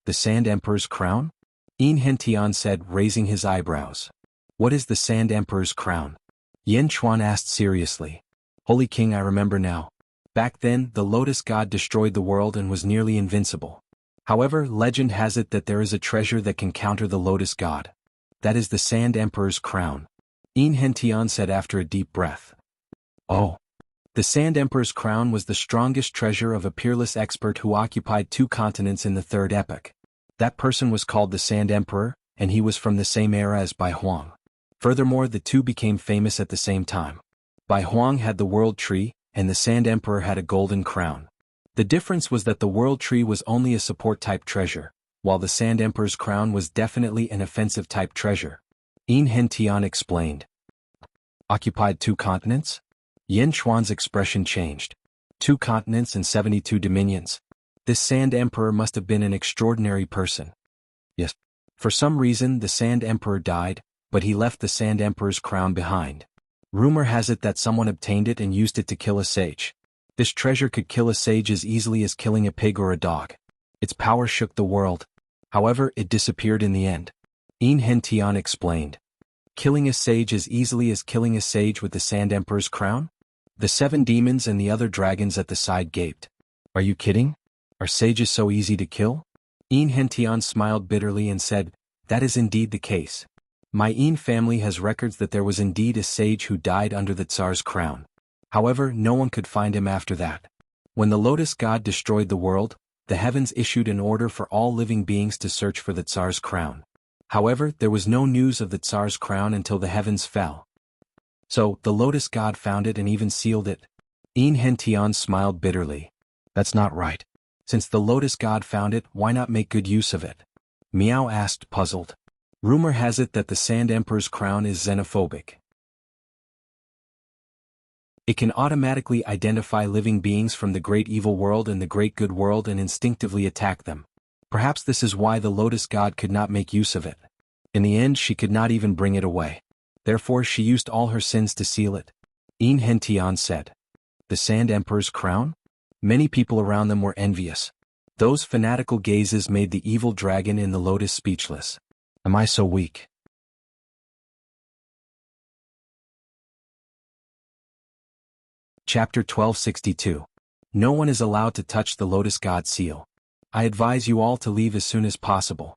The Sand Emperor's crown? Yin Hentian said, raising his eyebrows. What is the Sand Emperor's crown? Yin Chuan asked seriously. Holy King, I remember now. Back then, the lotus god destroyed the world and was nearly invincible. However, legend has it that there is a treasure that can counter the lotus god. That is the Sand Emperor's crown. Yin Hentian said after a deep breath. Oh. The Sand Emperor's crown was the strongest treasure of a peerless expert who occupied 2 continents in the Third Epoch. That person was called the Sand Emperor, and he was from the same era as Bai Huang. Furthermore, the two became famous at the same time. Bai Huang had the World Tree, and the Sand Emperor had a golden crown. The difference was that the World Tree was only a support-type treasure, while the Sand Emperor's crown was definitely an offensive-type treasure. Yin Hentian explained. Occupied 2 continents? Yin Chuan's expression changed. 2 continents and 72 dominions. This Sand Emperor must have been an extraordinary person. Yes. For some reason the Sand Emperor died, but he left the Sand Emperor's crown behind. Rumor has it that someone obtained it and used it to kill a sage. This treasure could kill a sage as easily as killing a pig or a dog. Its power shook the world. However, it disappeared in the end. Yin Hentian explained. Killing a sage as easily as killing a sage with the Sand Emperor's crown? The 7 demons and the other dragons at the side gaped. Are you kidding? Are sages so easy to kill? Yin Hentian smiled bitterly and said, that is indeed the case. My Yin family has records that there was indeed a sage who died under the Tsar's crown. However, no one could find him after that. When the Lotus God destroyed the world, the heavens issued an order for all living beings to search for the Tsar's crown. However, there was no news of the Tsar's crown until the heavens fell. So, the Lotus God found it and even sealed it. Yin Hentian smiled bitterly. That's not right. Since the Lotus God found it, why not make good use of it? Miao asked, puzzled. Rumor has it that the Sand Emperor's crown is xenophobic. It can automatically identify living beings from the great evil world and the great good world and instinctively attack them. Perhaps this is why the Lotus God could not make use of it. In the end, she could not even bring it away. Therefore she used all her sins to seal it. Een Hentian said. The Sand Emperor's crown? Many people around them were envious. Those fanatical gazes made the evil dragon in the lotus speechless. Am I so weak? Chapter 1262. No one is allowed to touch the Lotus God seal. I advise you all to leave as soon as possible.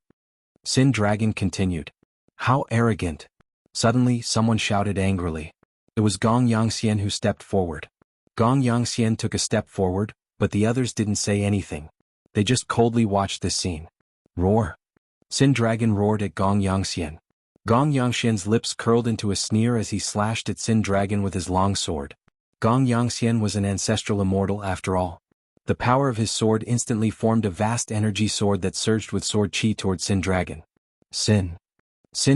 Sin Dragon continued. How arrogant! Suddenly, someone shouted angrily. It was Gong Yangxian who stepped forward. Gong Yangxian took a step forward, but the others didn't say anything. They just coldly watched this scene. Roar! Sin Dragon roared at Gong Yangxian. Gong Yangxian's lips curled into a sneer as he slashed at Sin Dragon with his long sword. Gong Yangxian was an ancestral immortal after all. The power of his sword instantly formed a vast energy sword that surged with sword chi toward Sin Dragon. Sin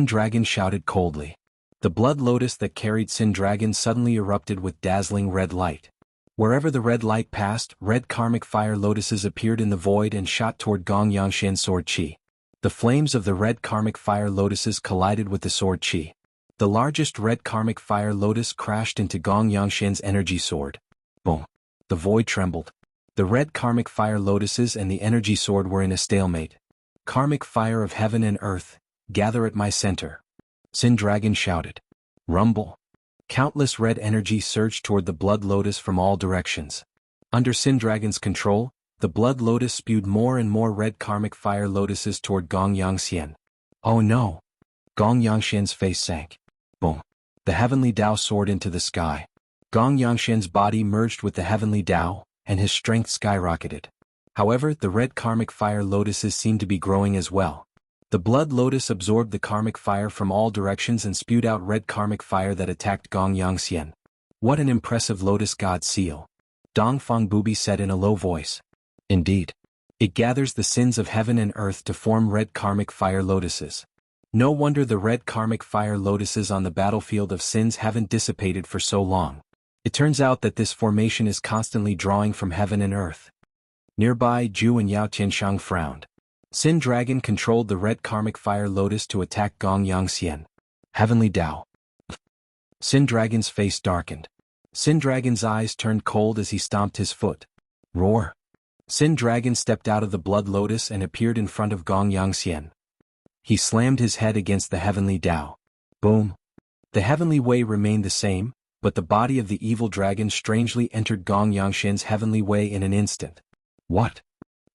Dragon shouted coldly. The blood lotus that carried Sin Dragon suddenly erupted with dazzling red light. Wherever the red light passed, red karmic fire lotuses appeared in the void and shot toward Gong Yangxian's sword chi. The flames of the red karmic fire lotuses collided with the sword chi. The largest red karmic fire lotus crashed into Gong Yangxian's energy sword. Boom! The void trembled. The red karmic fire lotuses and the energy sword were in a stalemate. Karmic fire of heaven and earth, gather at my center. Sin Dragon shouted. Rumble. Countless red energy surged toward the blood lotus from all directions. Under Sin Dragon's control, the blood lotus spewed more and more red karmic fire lotuses toward Gong Yangxian. Oh no! Gong Yangxian's face sank. Boom! The heavenly Tao soared into the sky. Gong Yangxian's body merged with the heavenly Tao, and his strength skyrocketed. However, the red karmic fire lotuses seemed to be growing as well. The blood lotus absorbed the karmic fire from all directions and spewed out red karmic fire that attacked Gong Yangxian. What an impressive Lotus God seal! Dongfang Bubi said in a low voice. Indeed. It gathers the sins of heaven and earth to form red karmic fire lotuses. No wonder the red karmic fire lotuses on the battlefield of sins haven't dissipated for so long. It turns out that this formation is constantly drawing from heaven and earth. Nearby, Zhu and Yao Tianshang frowned. Sin Dragon controlled the red karmic fire lotus to attack Gong Yangxian. Heavenly Tao. Sin Dragon's face darkened. Sin Dragon's eyes turned cold as he stomped his foot. Roar. Sin Dragon stepped out of the blood lotus and appeared in front of Gong Yangxian. He slammed his head against the heavenly Tao. Boom. The heavenly way remained the same, but the body of the evil dragon strangely entered Gong Yangxian's heavenly way in an instant. What?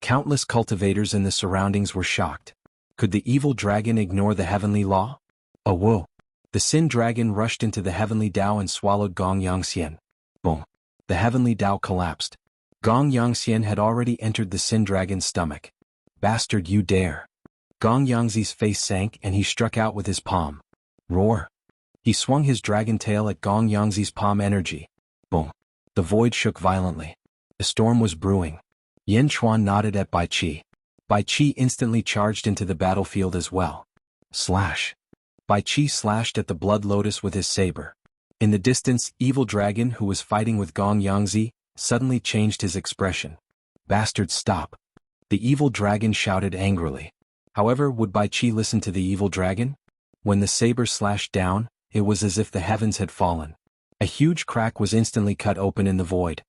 Countless cultivators in the surroundings were shocked. Could the evil dragon ignore the heavenly law? Oh whoa! The Sin Dragon rushed into the heavenly Tao and swallowed Gong Yangxian. Boom! The heavenly Tao collapsed. Gong Yangxian had already entered the Sin Dragon's stomach. Bastard, you dare! Gong Yangxi's face sank and he struck out with his palm. Roar! He swung his dragon tail at Gong Yangxi's palm energy. Boom! The void shook violently. A storm was brewing. Yen Chuan nodded at Bai Qi. Bai Qi instantly charged into the battlefield as well. Slash! Bai Qi slashed at the blood lotus with his saber. In the distance, evil dragon who was fighting with Gong Yangxi suddenly changed his expression. Bastard, stop! The evil dragon shouted angrily. However, would Bai Qi listen to the evil dragon? When the saber slashed down, it was as if the heavens had fallen. A huge crack was instantly cut open in the void.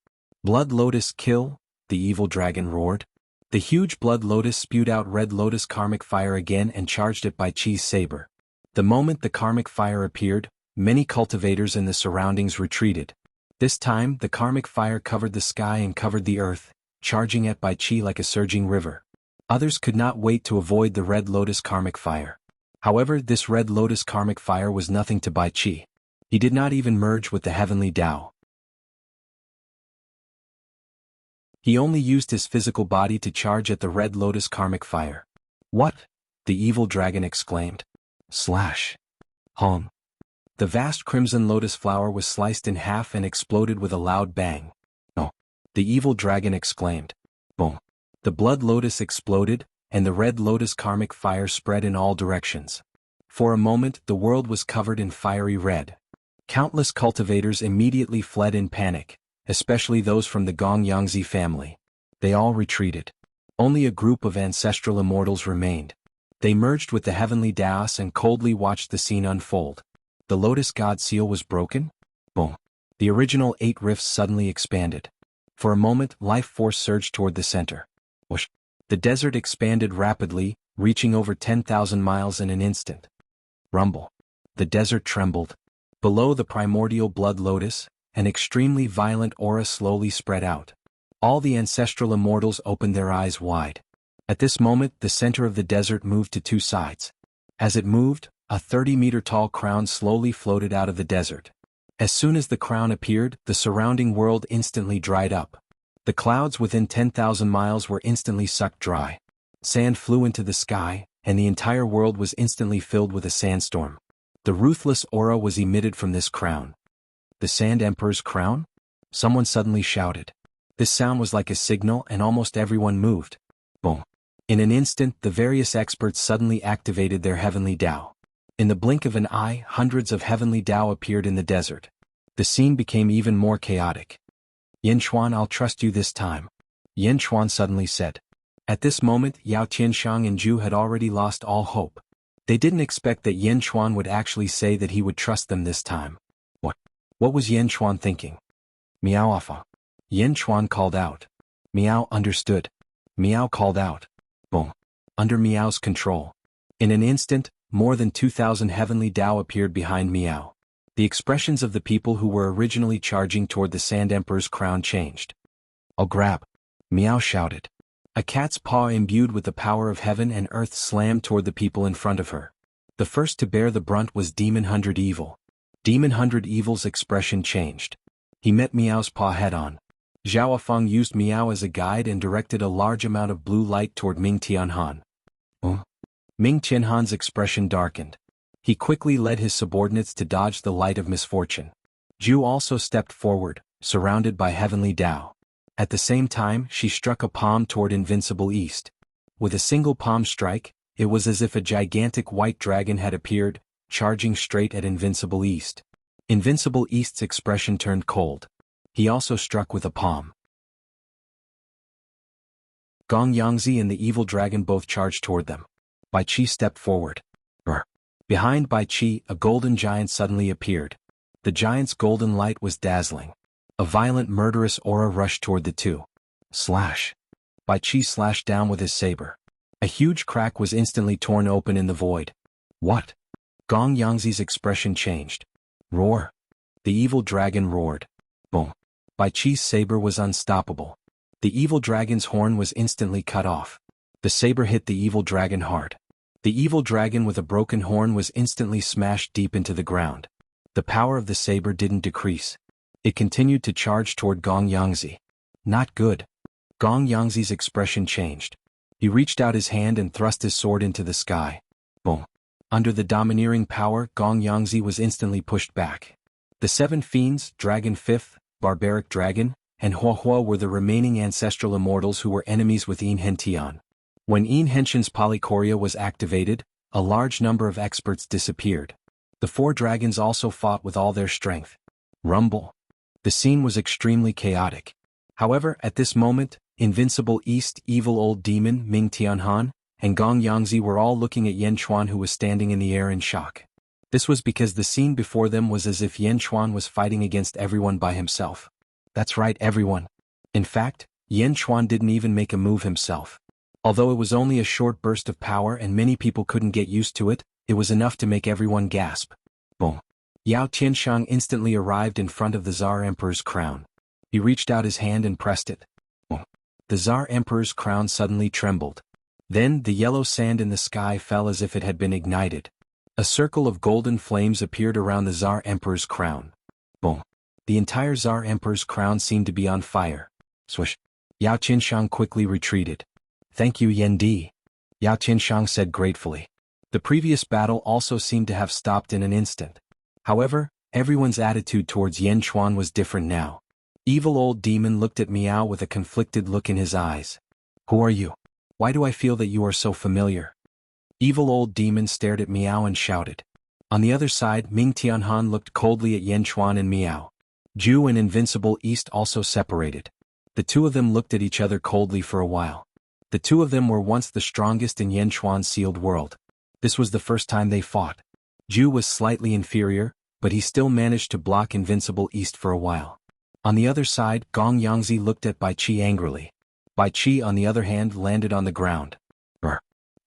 Blood lotus kill, the evil dragon roared. The huge blood lotus spewed out red lotus karmic fire again and charged at Bai Qi's saber. The moment the karmic fire appeared, many cultivators in the surroundings retreated. This time, the karmic fire covered the sky and covered the earth, charging at Bai Qi like a surging river. Others could not wait to avoid the red lotus karmic fire. However, this red lotus karmic fire was nothing to Bai Qi. He did not even merge with the heavenly Tao. He only used his physical body to charge at the red lotus karmic fire. What? The evil dragon exclaimed. Slash. Hum. The vast crimson lotus flower was sliced in half and exploded with a loud bang. Oh. The evil dragon exclaimed. Boom. The blood lotus exploded, and the red lotus karmic fire spread in all directions. For a moment the world was covered in fiery red. Countless cultivators immediately fled in panic, especially those from the Gong Yangzi family. They all retreated. Only a group of ancestral immortals remained. They merged with the heavenly Daos and coldly watched the scene unfold. The lotus god seal was broken? Boom. The original 8 rifts suddenly expanded. For a moment, life force surged toward the center. Whoosh. The desert expanded rapidly, reaching over 10,000 miles in an instant. Rumble. The desert trembled. Below the primordial blood lotus, an extremely violent aura slowly spread out. All the ancestral immortals opened their eyes wide. At this moment, the center of the desert moved to 2 sides. As it moved, a 30-meter-tall crown slowly floated out of the desert. As soon as the crown appeared, the surrounding world instantly dried up. The clouds within 10,000 miles were instantly sucked dry. Sand flew into the sky, and the entire world was instantly filled with a sandstorm. The ruthless aura was emitted from this crown. The Sand Emperor's crown? Someone suddenly shouted. This sound was like a signal, and almost everyone moved. Boom. In an instant, the various experts suddenly activated their heavenly Tao. In the blink of an eye, hundreds of heavenly Tao appeared in the desert. The scene became even more chaotic. Yin Chuan, I'll trust you this time, Yin Chuan suddenly said. At this moment, Yao Tianxiang and Zhu had already lost all hope. They didn't expect that Yin Chuan would actually say that he would trust them this time. What was Yin Chuan thinking? Miao Afa. Yin Chuan called out. Miao understood. Miao called out. Boom. Under Miao's control. In an instant, more than 2,000 heavenly Tao appeared behind Miao. The expressions of the people who were originally charging toward the Sand Emperor's crown changed. I'll grab. Miao shouted. A cat's paw imbued with the power of heaven and earth slammed toward the people in front of her. The first to bear the brunt was Demon 100 Evil. Demon 100 Evil's expression changed. He met Miao's paw head-on. Zhao Feng used Miao as a guide and directed a large amount of blue light toward Ming Tianhan. Ming Tianhan's expression darkened. He quickly led his subordinates to dodge the light of misfortune. Zhu also stepped forward, surrounded by heavenly Tao. At the same time, she struck a palm toward Invincible East. With a single palm strike, it was as if a gigantic white dragon had appeared, charging straight at Invincible East. Invincible East's expression turned cold. He also struck with a palm. Gong Yangzi and the evil dragon both charged toward them. Bai Qi stepped forward. Behind Bai Qi, a golden giant suddenly appeared. The giant's golden light was dazzling. A violent murderous aura rushed toward the two. Slash. Bai Qi slashed down with his saber. A huge crack was instantly torn open in the void. What? Gong Yangzi's expression changed. Roar. The evil dragon roared. Boom. Bai Qi's saber was unstoppable. The evil dragon's horn was instantly cut off. The saber hit the evil dragon hard. The evil dragon with a broken horn was instantly smashed deep into the ground. The power of the saber didn't decrease. It continued to charge toward Gong Yangzi. Not good. Gong Yangzi's expression changed. He reached out his hand and thrust his sword into the sky. Boom. Under the domineering power, Gong Yangzi was instantly pushed back. The 7 fiends, Dragon 5th, Barbaric Dragon, and Hua Hua were the remaining ancestral immortals who were enemies with Yin Hentian. When Yin Henshin's Polychoria was activated, a large number of experts disappeared. The 4 dragons also fought with all their strength. Rumble. The scene was extremely chaotic. However, at this moment, Invincible East, Evil Old Demon, Ming Tianhan, and Gong Yangzi were all looking at Yen Chuan, who was standing in the air in shock. This was because the scene before them was as if Yen Chuan was fighting against everyone by himself. That's right, everyone. In fact, Yen Chuan didn't even make a move himself. Although it was only a short burst of power and many people couldn't get used to it, it was enough to make everyone gasp. Boom. Yao Tianxiang instantly arrived in front of the Tsar Emperor's crown. He reached out his hand and pressed it. Boom. The Tsar Emperor's crown suddenly trembled. Then the yellow sand in the sky fell as if it had been ignited. A circle of golden flames appeared around the Tsar Emperor's crown. Boom. The entire Tsar Emperor's crown seemed to be on fire. Swish. Yao Tianxiang quickly retreated. Thank you, Yen Di. Yao Tianxiang said gratefully. The previous battle also seemed to have stopped in an instant. However, everyone's attitude towards Yen Chuan was different now. Evil Old Demon looked at Miao with a conflicted look in his eyes. Who are you? Why do I feel that you are so familiar? Evil old demon stared at Miao and shouted. On the other side, Ming Tianhan looked coldly at Yan Chuan and Miao. Ju and Invincible East also separated. The two of them looked at each other coldly for a while. The two of them were once the strongest in Yan Chuan's sealed world. This was the first time they fought. Ju was slightly inferior, but he still managed to block Invincible East for a while. On the other side, Gong Yangzi looked at Bai Qi angrily. Bai Qi on the other hand landed on the ground.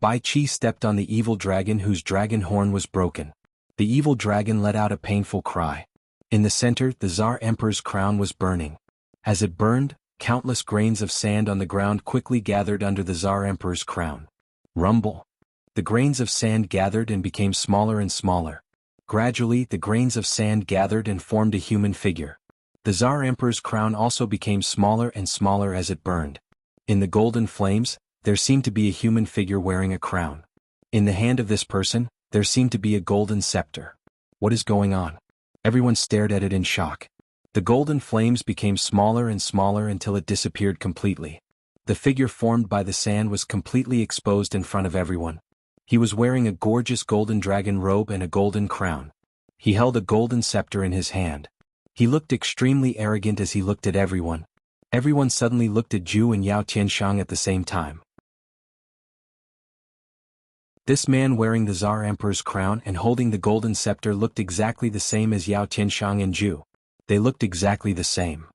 Bai Qi stepped on the evil dragon whose dragon horn was broken. The evil dragon let out a painful cry. In the center, the Tsar Emperor's crown was burning. As it burned, countless grains of sand on the ground quickly gathered under the Tsar Emperor's crown. Rumble. The grains of sand gathered and became smaller and smaller. Gradually, the grains of sand gathered and formed a human figure. The Tsar Emperor's crown also became smaller and smaller as it burned. In the golden flames, there seemed to be a human figure wearing a crown. In the hand of this person, there seemed to be a golden scepter. What is going on? Everyone stared at it in shock. The golden flames became smaller and smaller until it disappeared completely. The figure formed by the sand was completely exposed in front of everyone. He was wearing a gorgeous golden dragon robe and a golden crown. He held a golden scepter in his hand. He looked extremely arrogant as he looked at everyone. Everyone suddenly looked at Ju and Yao Tianshang at the same time. This man wearing the Tsar Emperor's crown and holding the golden scepter looked exactly the same as Yao Tianshang and Ju. They looked exactly the same.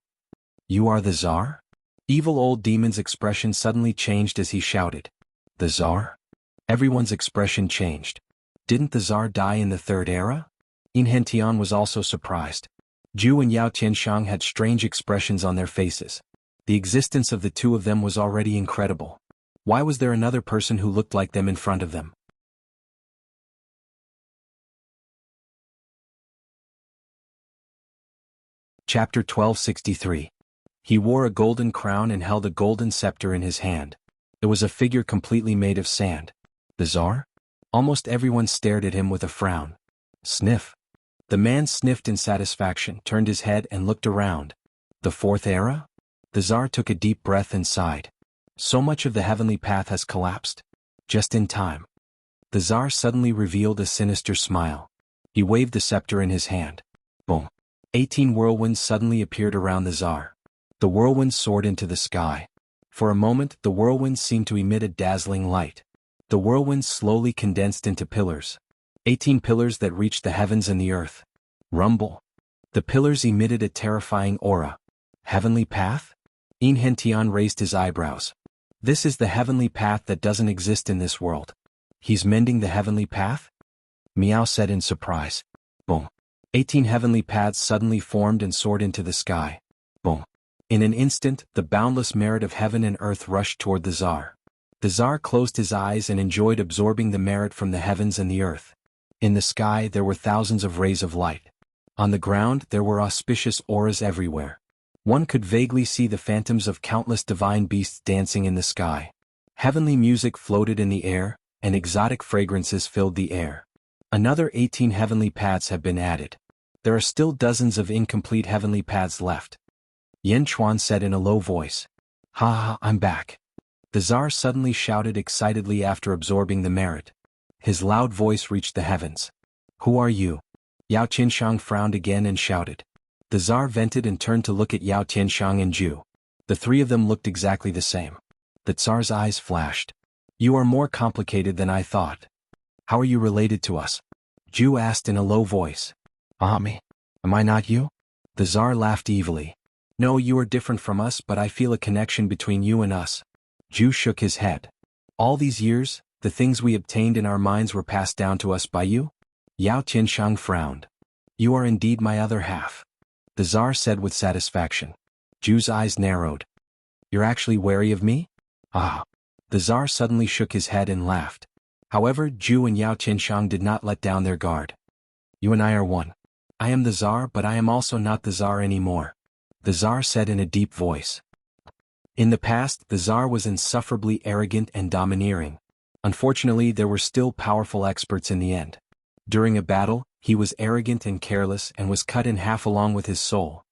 You are the Tsar? Evil old demon's expression suddenly changed as he shouted. The Tsar? Everyone's expression changed. Didn't the Tsar die in the Third Era? In Hentian was also surprised. Ju and Yao Tianshang had strange expressions on their faces. The existence of the two of them was already incredible. Why was there another person who looked like them in front of them? Chapter 1263. He wore a golden crown and held a golden scepter in his hand. It was a figure completely made of sand. The Tsar? Almost everyone stared at him with a frown. Sniff. The man sniffed in satisfaction, turned his head and looked around. The Fourth Era? The Tsar took a deep breath and sighed. So much of the heavenly path has collapsed. Just in time. The Tsar suddenly revealed a sinister smile. He waved the scepter in his hand. Boom. 18 whirlwinds suddenly appeared around the Tsar. The whirlwinds soared into the sky. For a moment, the whirlwinds seemed to emit a dazzling light. The whirlwinds slowly condensed into pillars. 18 pillars that reached the heavens and the earth. Rumble. The pillars emitted a terrifying aura. Heavenly path? In Hentian raised his eyebrows. This is the heavenly path that doesn't exist in this world. He's mending the heavenly path? Miao said in surprise. Boom. 18 heavenly paths suddenly formed and soared into the sky. Boom. In an instant, the boundless merit of heaven and earth rushed toward the Tsar. The Tsar closed his eyes and enjoyed absorbing the merit from the heavens and the earth. In the sky there were thousands of rays of light. On the ground there were auspicious auras everywhere. One could vaguely see the phantoms of countless divine beasts dancing in the sky. Heavenly music floated in the air, and exotic fragrances filled the air. Another 18 heavenly paths have been added. There are still dozens of incomplete heavenly paths left. Yan Chuan said in a low voice. Ha ha, I'm back. The Tsar suddenly shouted excitedly after absorbing the merit. His loud voice reached the heavens. Who are you? Yao Tianshang frowned again and shouted. The Tsar vented and turned to look at Yao Tianshang and Ju. The three of them looked exactly the same. The Tsar's eyes flashed. You are more complicated than I thought. How are you related to us? Ju asked in a low voice. Me? Am I not you? The Tsar laughed evilly. No, you are different from us, but I feel a connection between you and us. Ju shook his head. All these years, the things we obtained in our minds were passed down to us by you? Yao Tianshang frowned. You are indeed my other half. The Tsar said with satisfaction. Ju's eyes narrowed. You're actually wary of me? Ah. The Tsar suddenly shook his head and laughed. However, Ju and Yao Tianshang did not let down their guard. You and I are one. I am the Tsar, but I am also not the Tsar anymore. The Tsar said in a deep voice. In the past, the Tsar was insufferably arrogant and domineering. Unfortunately, there were still powerful experts in the end. During a battle, he was arrogant and careless and was cut in half along with his soul.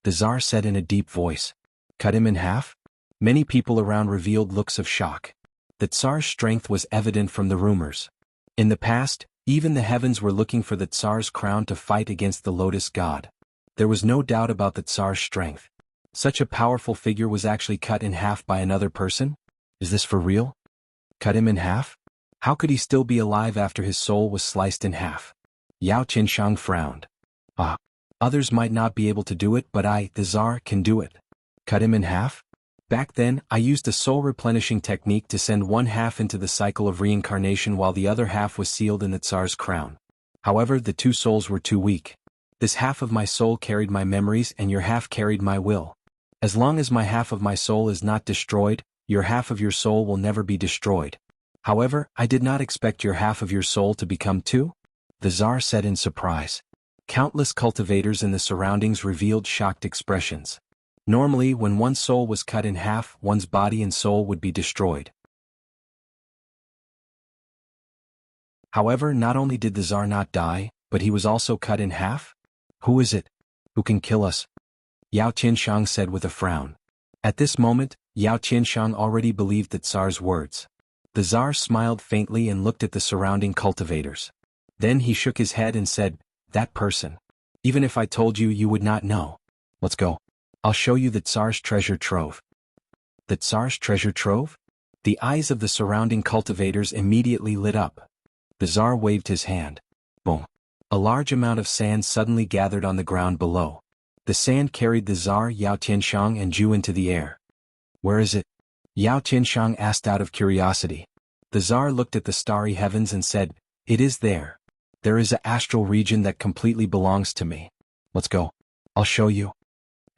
The Tsar said in a deep voice. Cut him in half? Many people around revealed looks of shock. The Tsar's strength was evident from the rumors. In the past, even the heavens were looking for the Tsar's crown to fight against the Lotus God. There was no doubt about the Tsar's strength. Such a powerful figure was actually cut in half by another person? Is this for real? Cut him in half? How could he still be alive after his soul was sliced in half? Yao Qianshang frowned. Ah. Others might not be able to do it, but I, the Tsar, can do it. Cut him in half? Back then, I used a soul replenishing technique to send one half into the cycle of reincarnation while the other half was sealed in the Tsar's crown. However, the two souls were too weak. This half of my soul carried my memories and your half carried my will. As long as my half of my soul is not destroyed, your half of your soul will never be destroyed. However, I did not expect your half of your soul to become two, the Tsar said in surprise. Countless cultivators in the surroundings revealed shocked expressions. Normally, when one's soul was cut in half, one's body and soul would be destroyed. However, not only did the Tsar not die, but he was also cut in half? Who is it? Who can kill us? Yao Qianshang said with a frown. At this moment, Yao Qianshang already believed the Tsar's words. The Tsar smiled faintly and looked at the surrounding cultivators. Then he shook his head and said, "That person. Even if I told you, you would not know. Let's go. I'll show you the Tsar's treasure trove." The Tsar's treasure trove? The eyes of the surrounding cultivators immediately lit up. The Tsar waved his hand. Boom. A large amount of sand suddenly gathered on the ground below. The sand carried the Tsar, Yao Qianshang and Zhu into the air. Where is it? Yao Qianshang asked out of curiosity. The Tsar looked at the starry heavens and said, "It is there. There is an astral region that completely belongs to me. Let's go. I'll show you."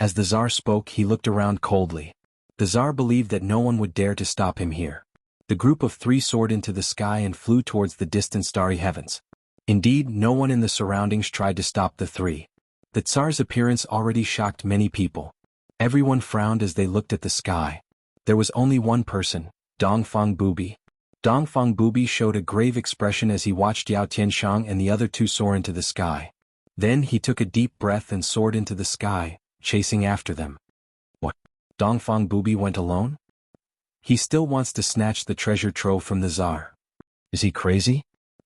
As the Tsar spoke, he looked around coldly. The Tsar believed that no one would dare to stop him here. The group of three soared into the sky and flew towards the distant starry heavens. Indeed, no one in the surroundings tried to stop the three. The Tsar's appearance already shocked many people. Everyone frowned as they looked at the sky. There was only one person, Dongfang Bubi. Dongfang Bubi showed a grave expression as he watched Yao Qianshang and the other two soar into the sky. Then he took a deep breath and soared into the sky, chasing after them. What? Dongfang Bubi went alone? He still wants to snatch the treasure trove from the Tsar. Is he crazy?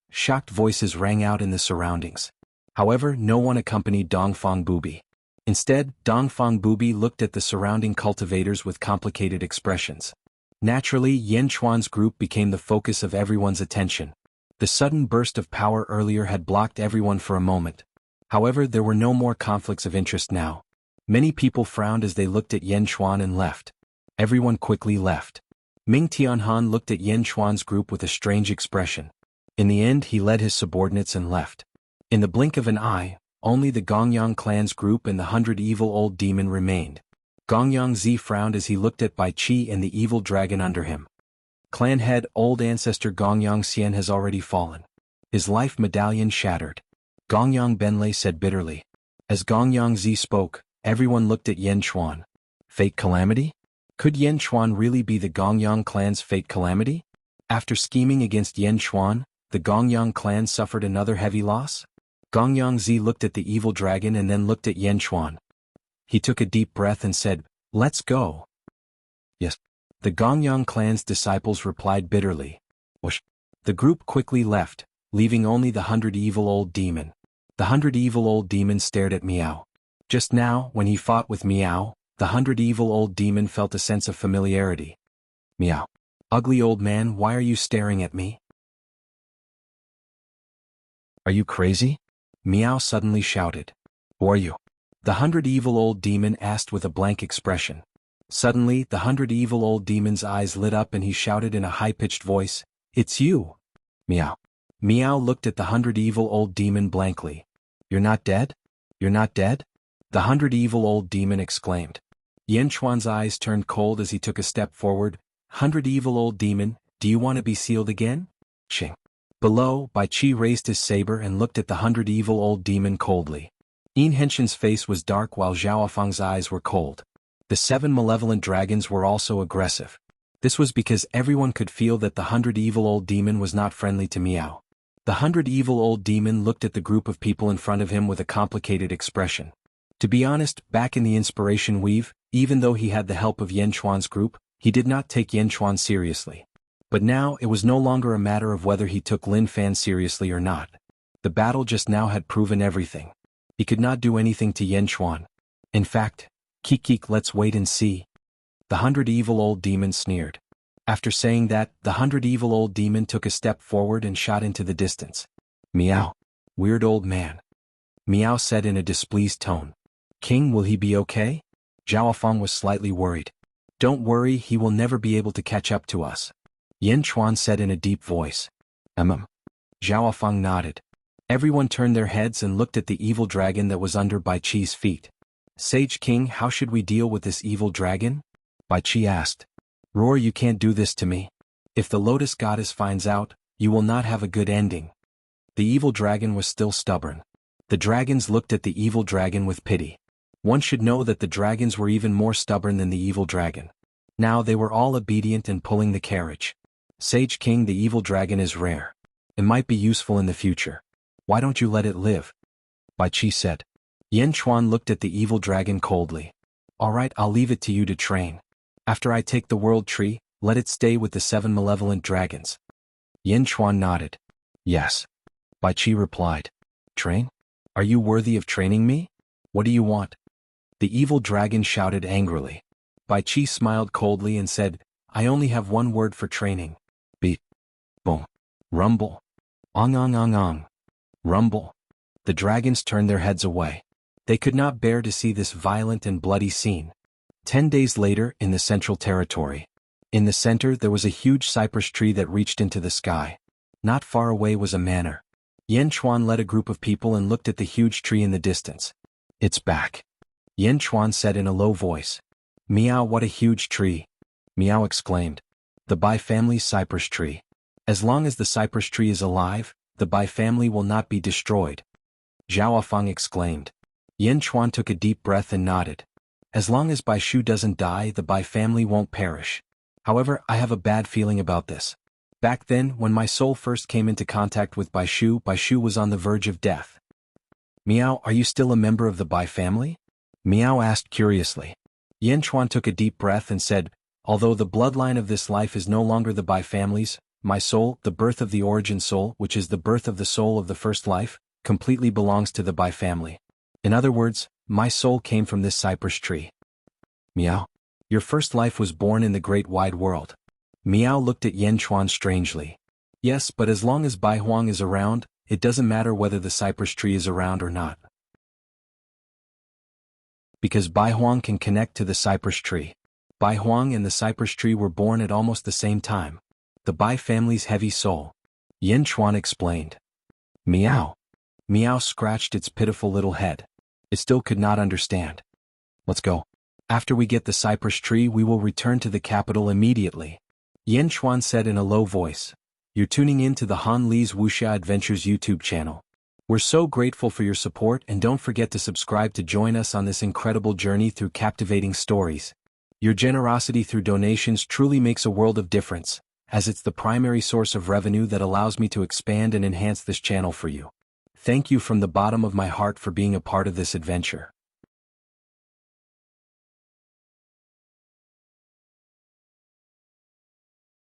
Shocked voices rang out in the surroundings. However, no one accompanied Dongfang Bubi. Instead, Dongfang Bubi looked at the surrounding cultivators with complicated expressions. Naturally, Yan Chuan's group became the focus of everyone's attention. The sudden burst of power earlier had blocked everyone for a moment. However, there were no more conflicts of interest now. Many people frowned as they looked at Yan Chuan and left. Everyone quickly left. Ming Tianhan looked at Yan Chuan's group with a strange expression. In the end, he led his subordinates and left. In the blink of an eye, only the Gongyang clan's group and the 100 evil old demon remained. Gongyang Zi frowned as he looked at Bai Qi and the evil dragon under him. Clan head old ancestor Gongyang Xian has already fallen. His life medallion shattered. Gongyang Benlei said bitterly. As Gongyang Zi spoke, everyone looked at Yan Chuan. Fate calamity? Could Yan Chuan really be the Gongyang clan's fate calamity? After scheming against Yan Chuan, the Gongyang clan suffered another heavy loss? Gongyang Zi looked at the evil dragon and then looked at Yan Chuan. He took a deep breath and said, "Let's go." Yes. The Gongyang clan's disciples replied bitterly. Whoosh. The group quickly left, leaving only the 100 evil old demon. The 100 evil old demon stared at Miao. Just now, when he fought with Miao, the 100 evil old demon felt a sense of familiarity. Miao. Ugly old man, why are you staring at me? Are you crazy? Miao suddenly shouted. Who are you? The 100 evil old demon asked with a blank expression. Suddenly, the 100 evil old demon's eyes lit up and he shouted in a high-pitched voice, "It's you!" Miao. Miao looked at the 100 evil old demon blankly. "You're not dead? You're not dead?" The 100 evil old demon exclaimed. Yan Chuan's eyes turned cold as he took a step forward. "100 evil old demon, do you want to be sealed again?" Ching. Below, Bai Qi raised his saber and looked at the 100 evil old demon coldly. Yin Henshin's face was dark while Zhao Feng's eyes were cold. The 7 malevolent dragons were also aggressive. This was because everyone could feel that the 100 evil old demon was not friendly to Miao. The 100 evil old demon looked at the group of people in front of him with a complicated expression. To be honest, back in the inspiration weave, even though he had the help of Yan Chuan's group, he did not take Yan Chuan seriously. But now it was no longer a matter of whether he took Lin Fan seriously or not. The battle just now had proven everything. He could not do anything to Yan Xuan. In fact, Kik, let's wait and see. The 100 evil old demon sneered. After saying that, the 100 evil old demon took a step forward and shot into the distance. Meow. Weird old man. Meow said in a displeased tone. King, will he be okay? Zhao Feng was slightly worried. Don't worry, he will never be able to catch up to us. Yan Xuan said in a deep voice. Zhao Feng nodded. Everyone turned their heads and looked at the evil dragon that was under Bai Qi's feet. Sage King, how should we deal with this evil dragon? Bai Qi asked. Roar, you can't do this to me. If the Lotus Goddess finds out, you will not have a good ending. The evil dragon was still stubborn. The dragons looked at the evil dragon with pity. One should know that the dragons were even more stubborn than the evil dragon. Now they were all obedient and pulling the carriage. Sage King, the evil dragon is rare. It might be useful in the future. Why don't you let it live? Bai Qi said. Yan Xuan looked at the evil dragon coldly. All right, I'll leave it to you to train. After I take the world tree, let it stay with the 7 malevolent dragons. Yan Xuan nodded. Yes. Bai Qi replied. Train? Are you worthy of training me? What do you want? The evil dragon shouted angrily. Bai Qi smiled coldly and said, I only have one word for training. Beat. Boom. Rumble. Ong ong ong ong. Rumble. The dragons turned their heads away. They could not bear to see this violent and bloody scene. 10 days later, in the Central Territory. In the center there was a huge cypress tree that reached into the sky. Not far away was a manor. Yan Xuan led a group of people and looked at the huge tree in the distance. It's back. Yan Xuan said in a low voice. Meow, what a huge tree. Meow exclaimed. The Bai family's cypress tree. As long as the cypress tree is alive, the Bai family will not be destroyed. Zhao Feng exclaimed. Yan Xuan took a deep breath and nodded. As long as Bai Shu doesn't die, the Bai family won't perish. However, I have a bad feeling about this. Back then, when my soul first came into contact with Bai Shu was on the verge of death. Meow, are you still a member of the Bai family? Meow asked curiously. Yan Xuan took a deep breath and said, although the bloodline of this life is no longer the Bai family's, my soul, the birth of the origin soul, which is the birth of the soul of the first life, completely belongs to the Bai family. In other words, my soul came from this cypress tree. Meow. Your first life was born in the great wide world. Meow looked at Yan Xuan strangely. Yes, but as long as Bai Huang is around, it doesn't matter whether the cypress tree is around or not. Because Bai Huang can connect to the cypress tree. Bai Huang and the cypress tree were born at almost the same time. The Bai family's heavy soul. Yan Xuan explained. Meow. Meow scratched its pitiful little head. It still could not understand. Let's go. After we get the cypress tree, we will return to the capital immediately. Yan Xuan said in a low voice. You're tuning in to the Han Li's Wuxia Adventures YouTube channel. We're so grateful for your support, and don't forget to subscribe to join us on this incredible journey through captivating stories. Your generosity through donations truly makes a world of difference, as it's the primary source of revenue that allows me to expand and enhance this channel for you. Thank you from the bottom of my heart for being a part of this adventure.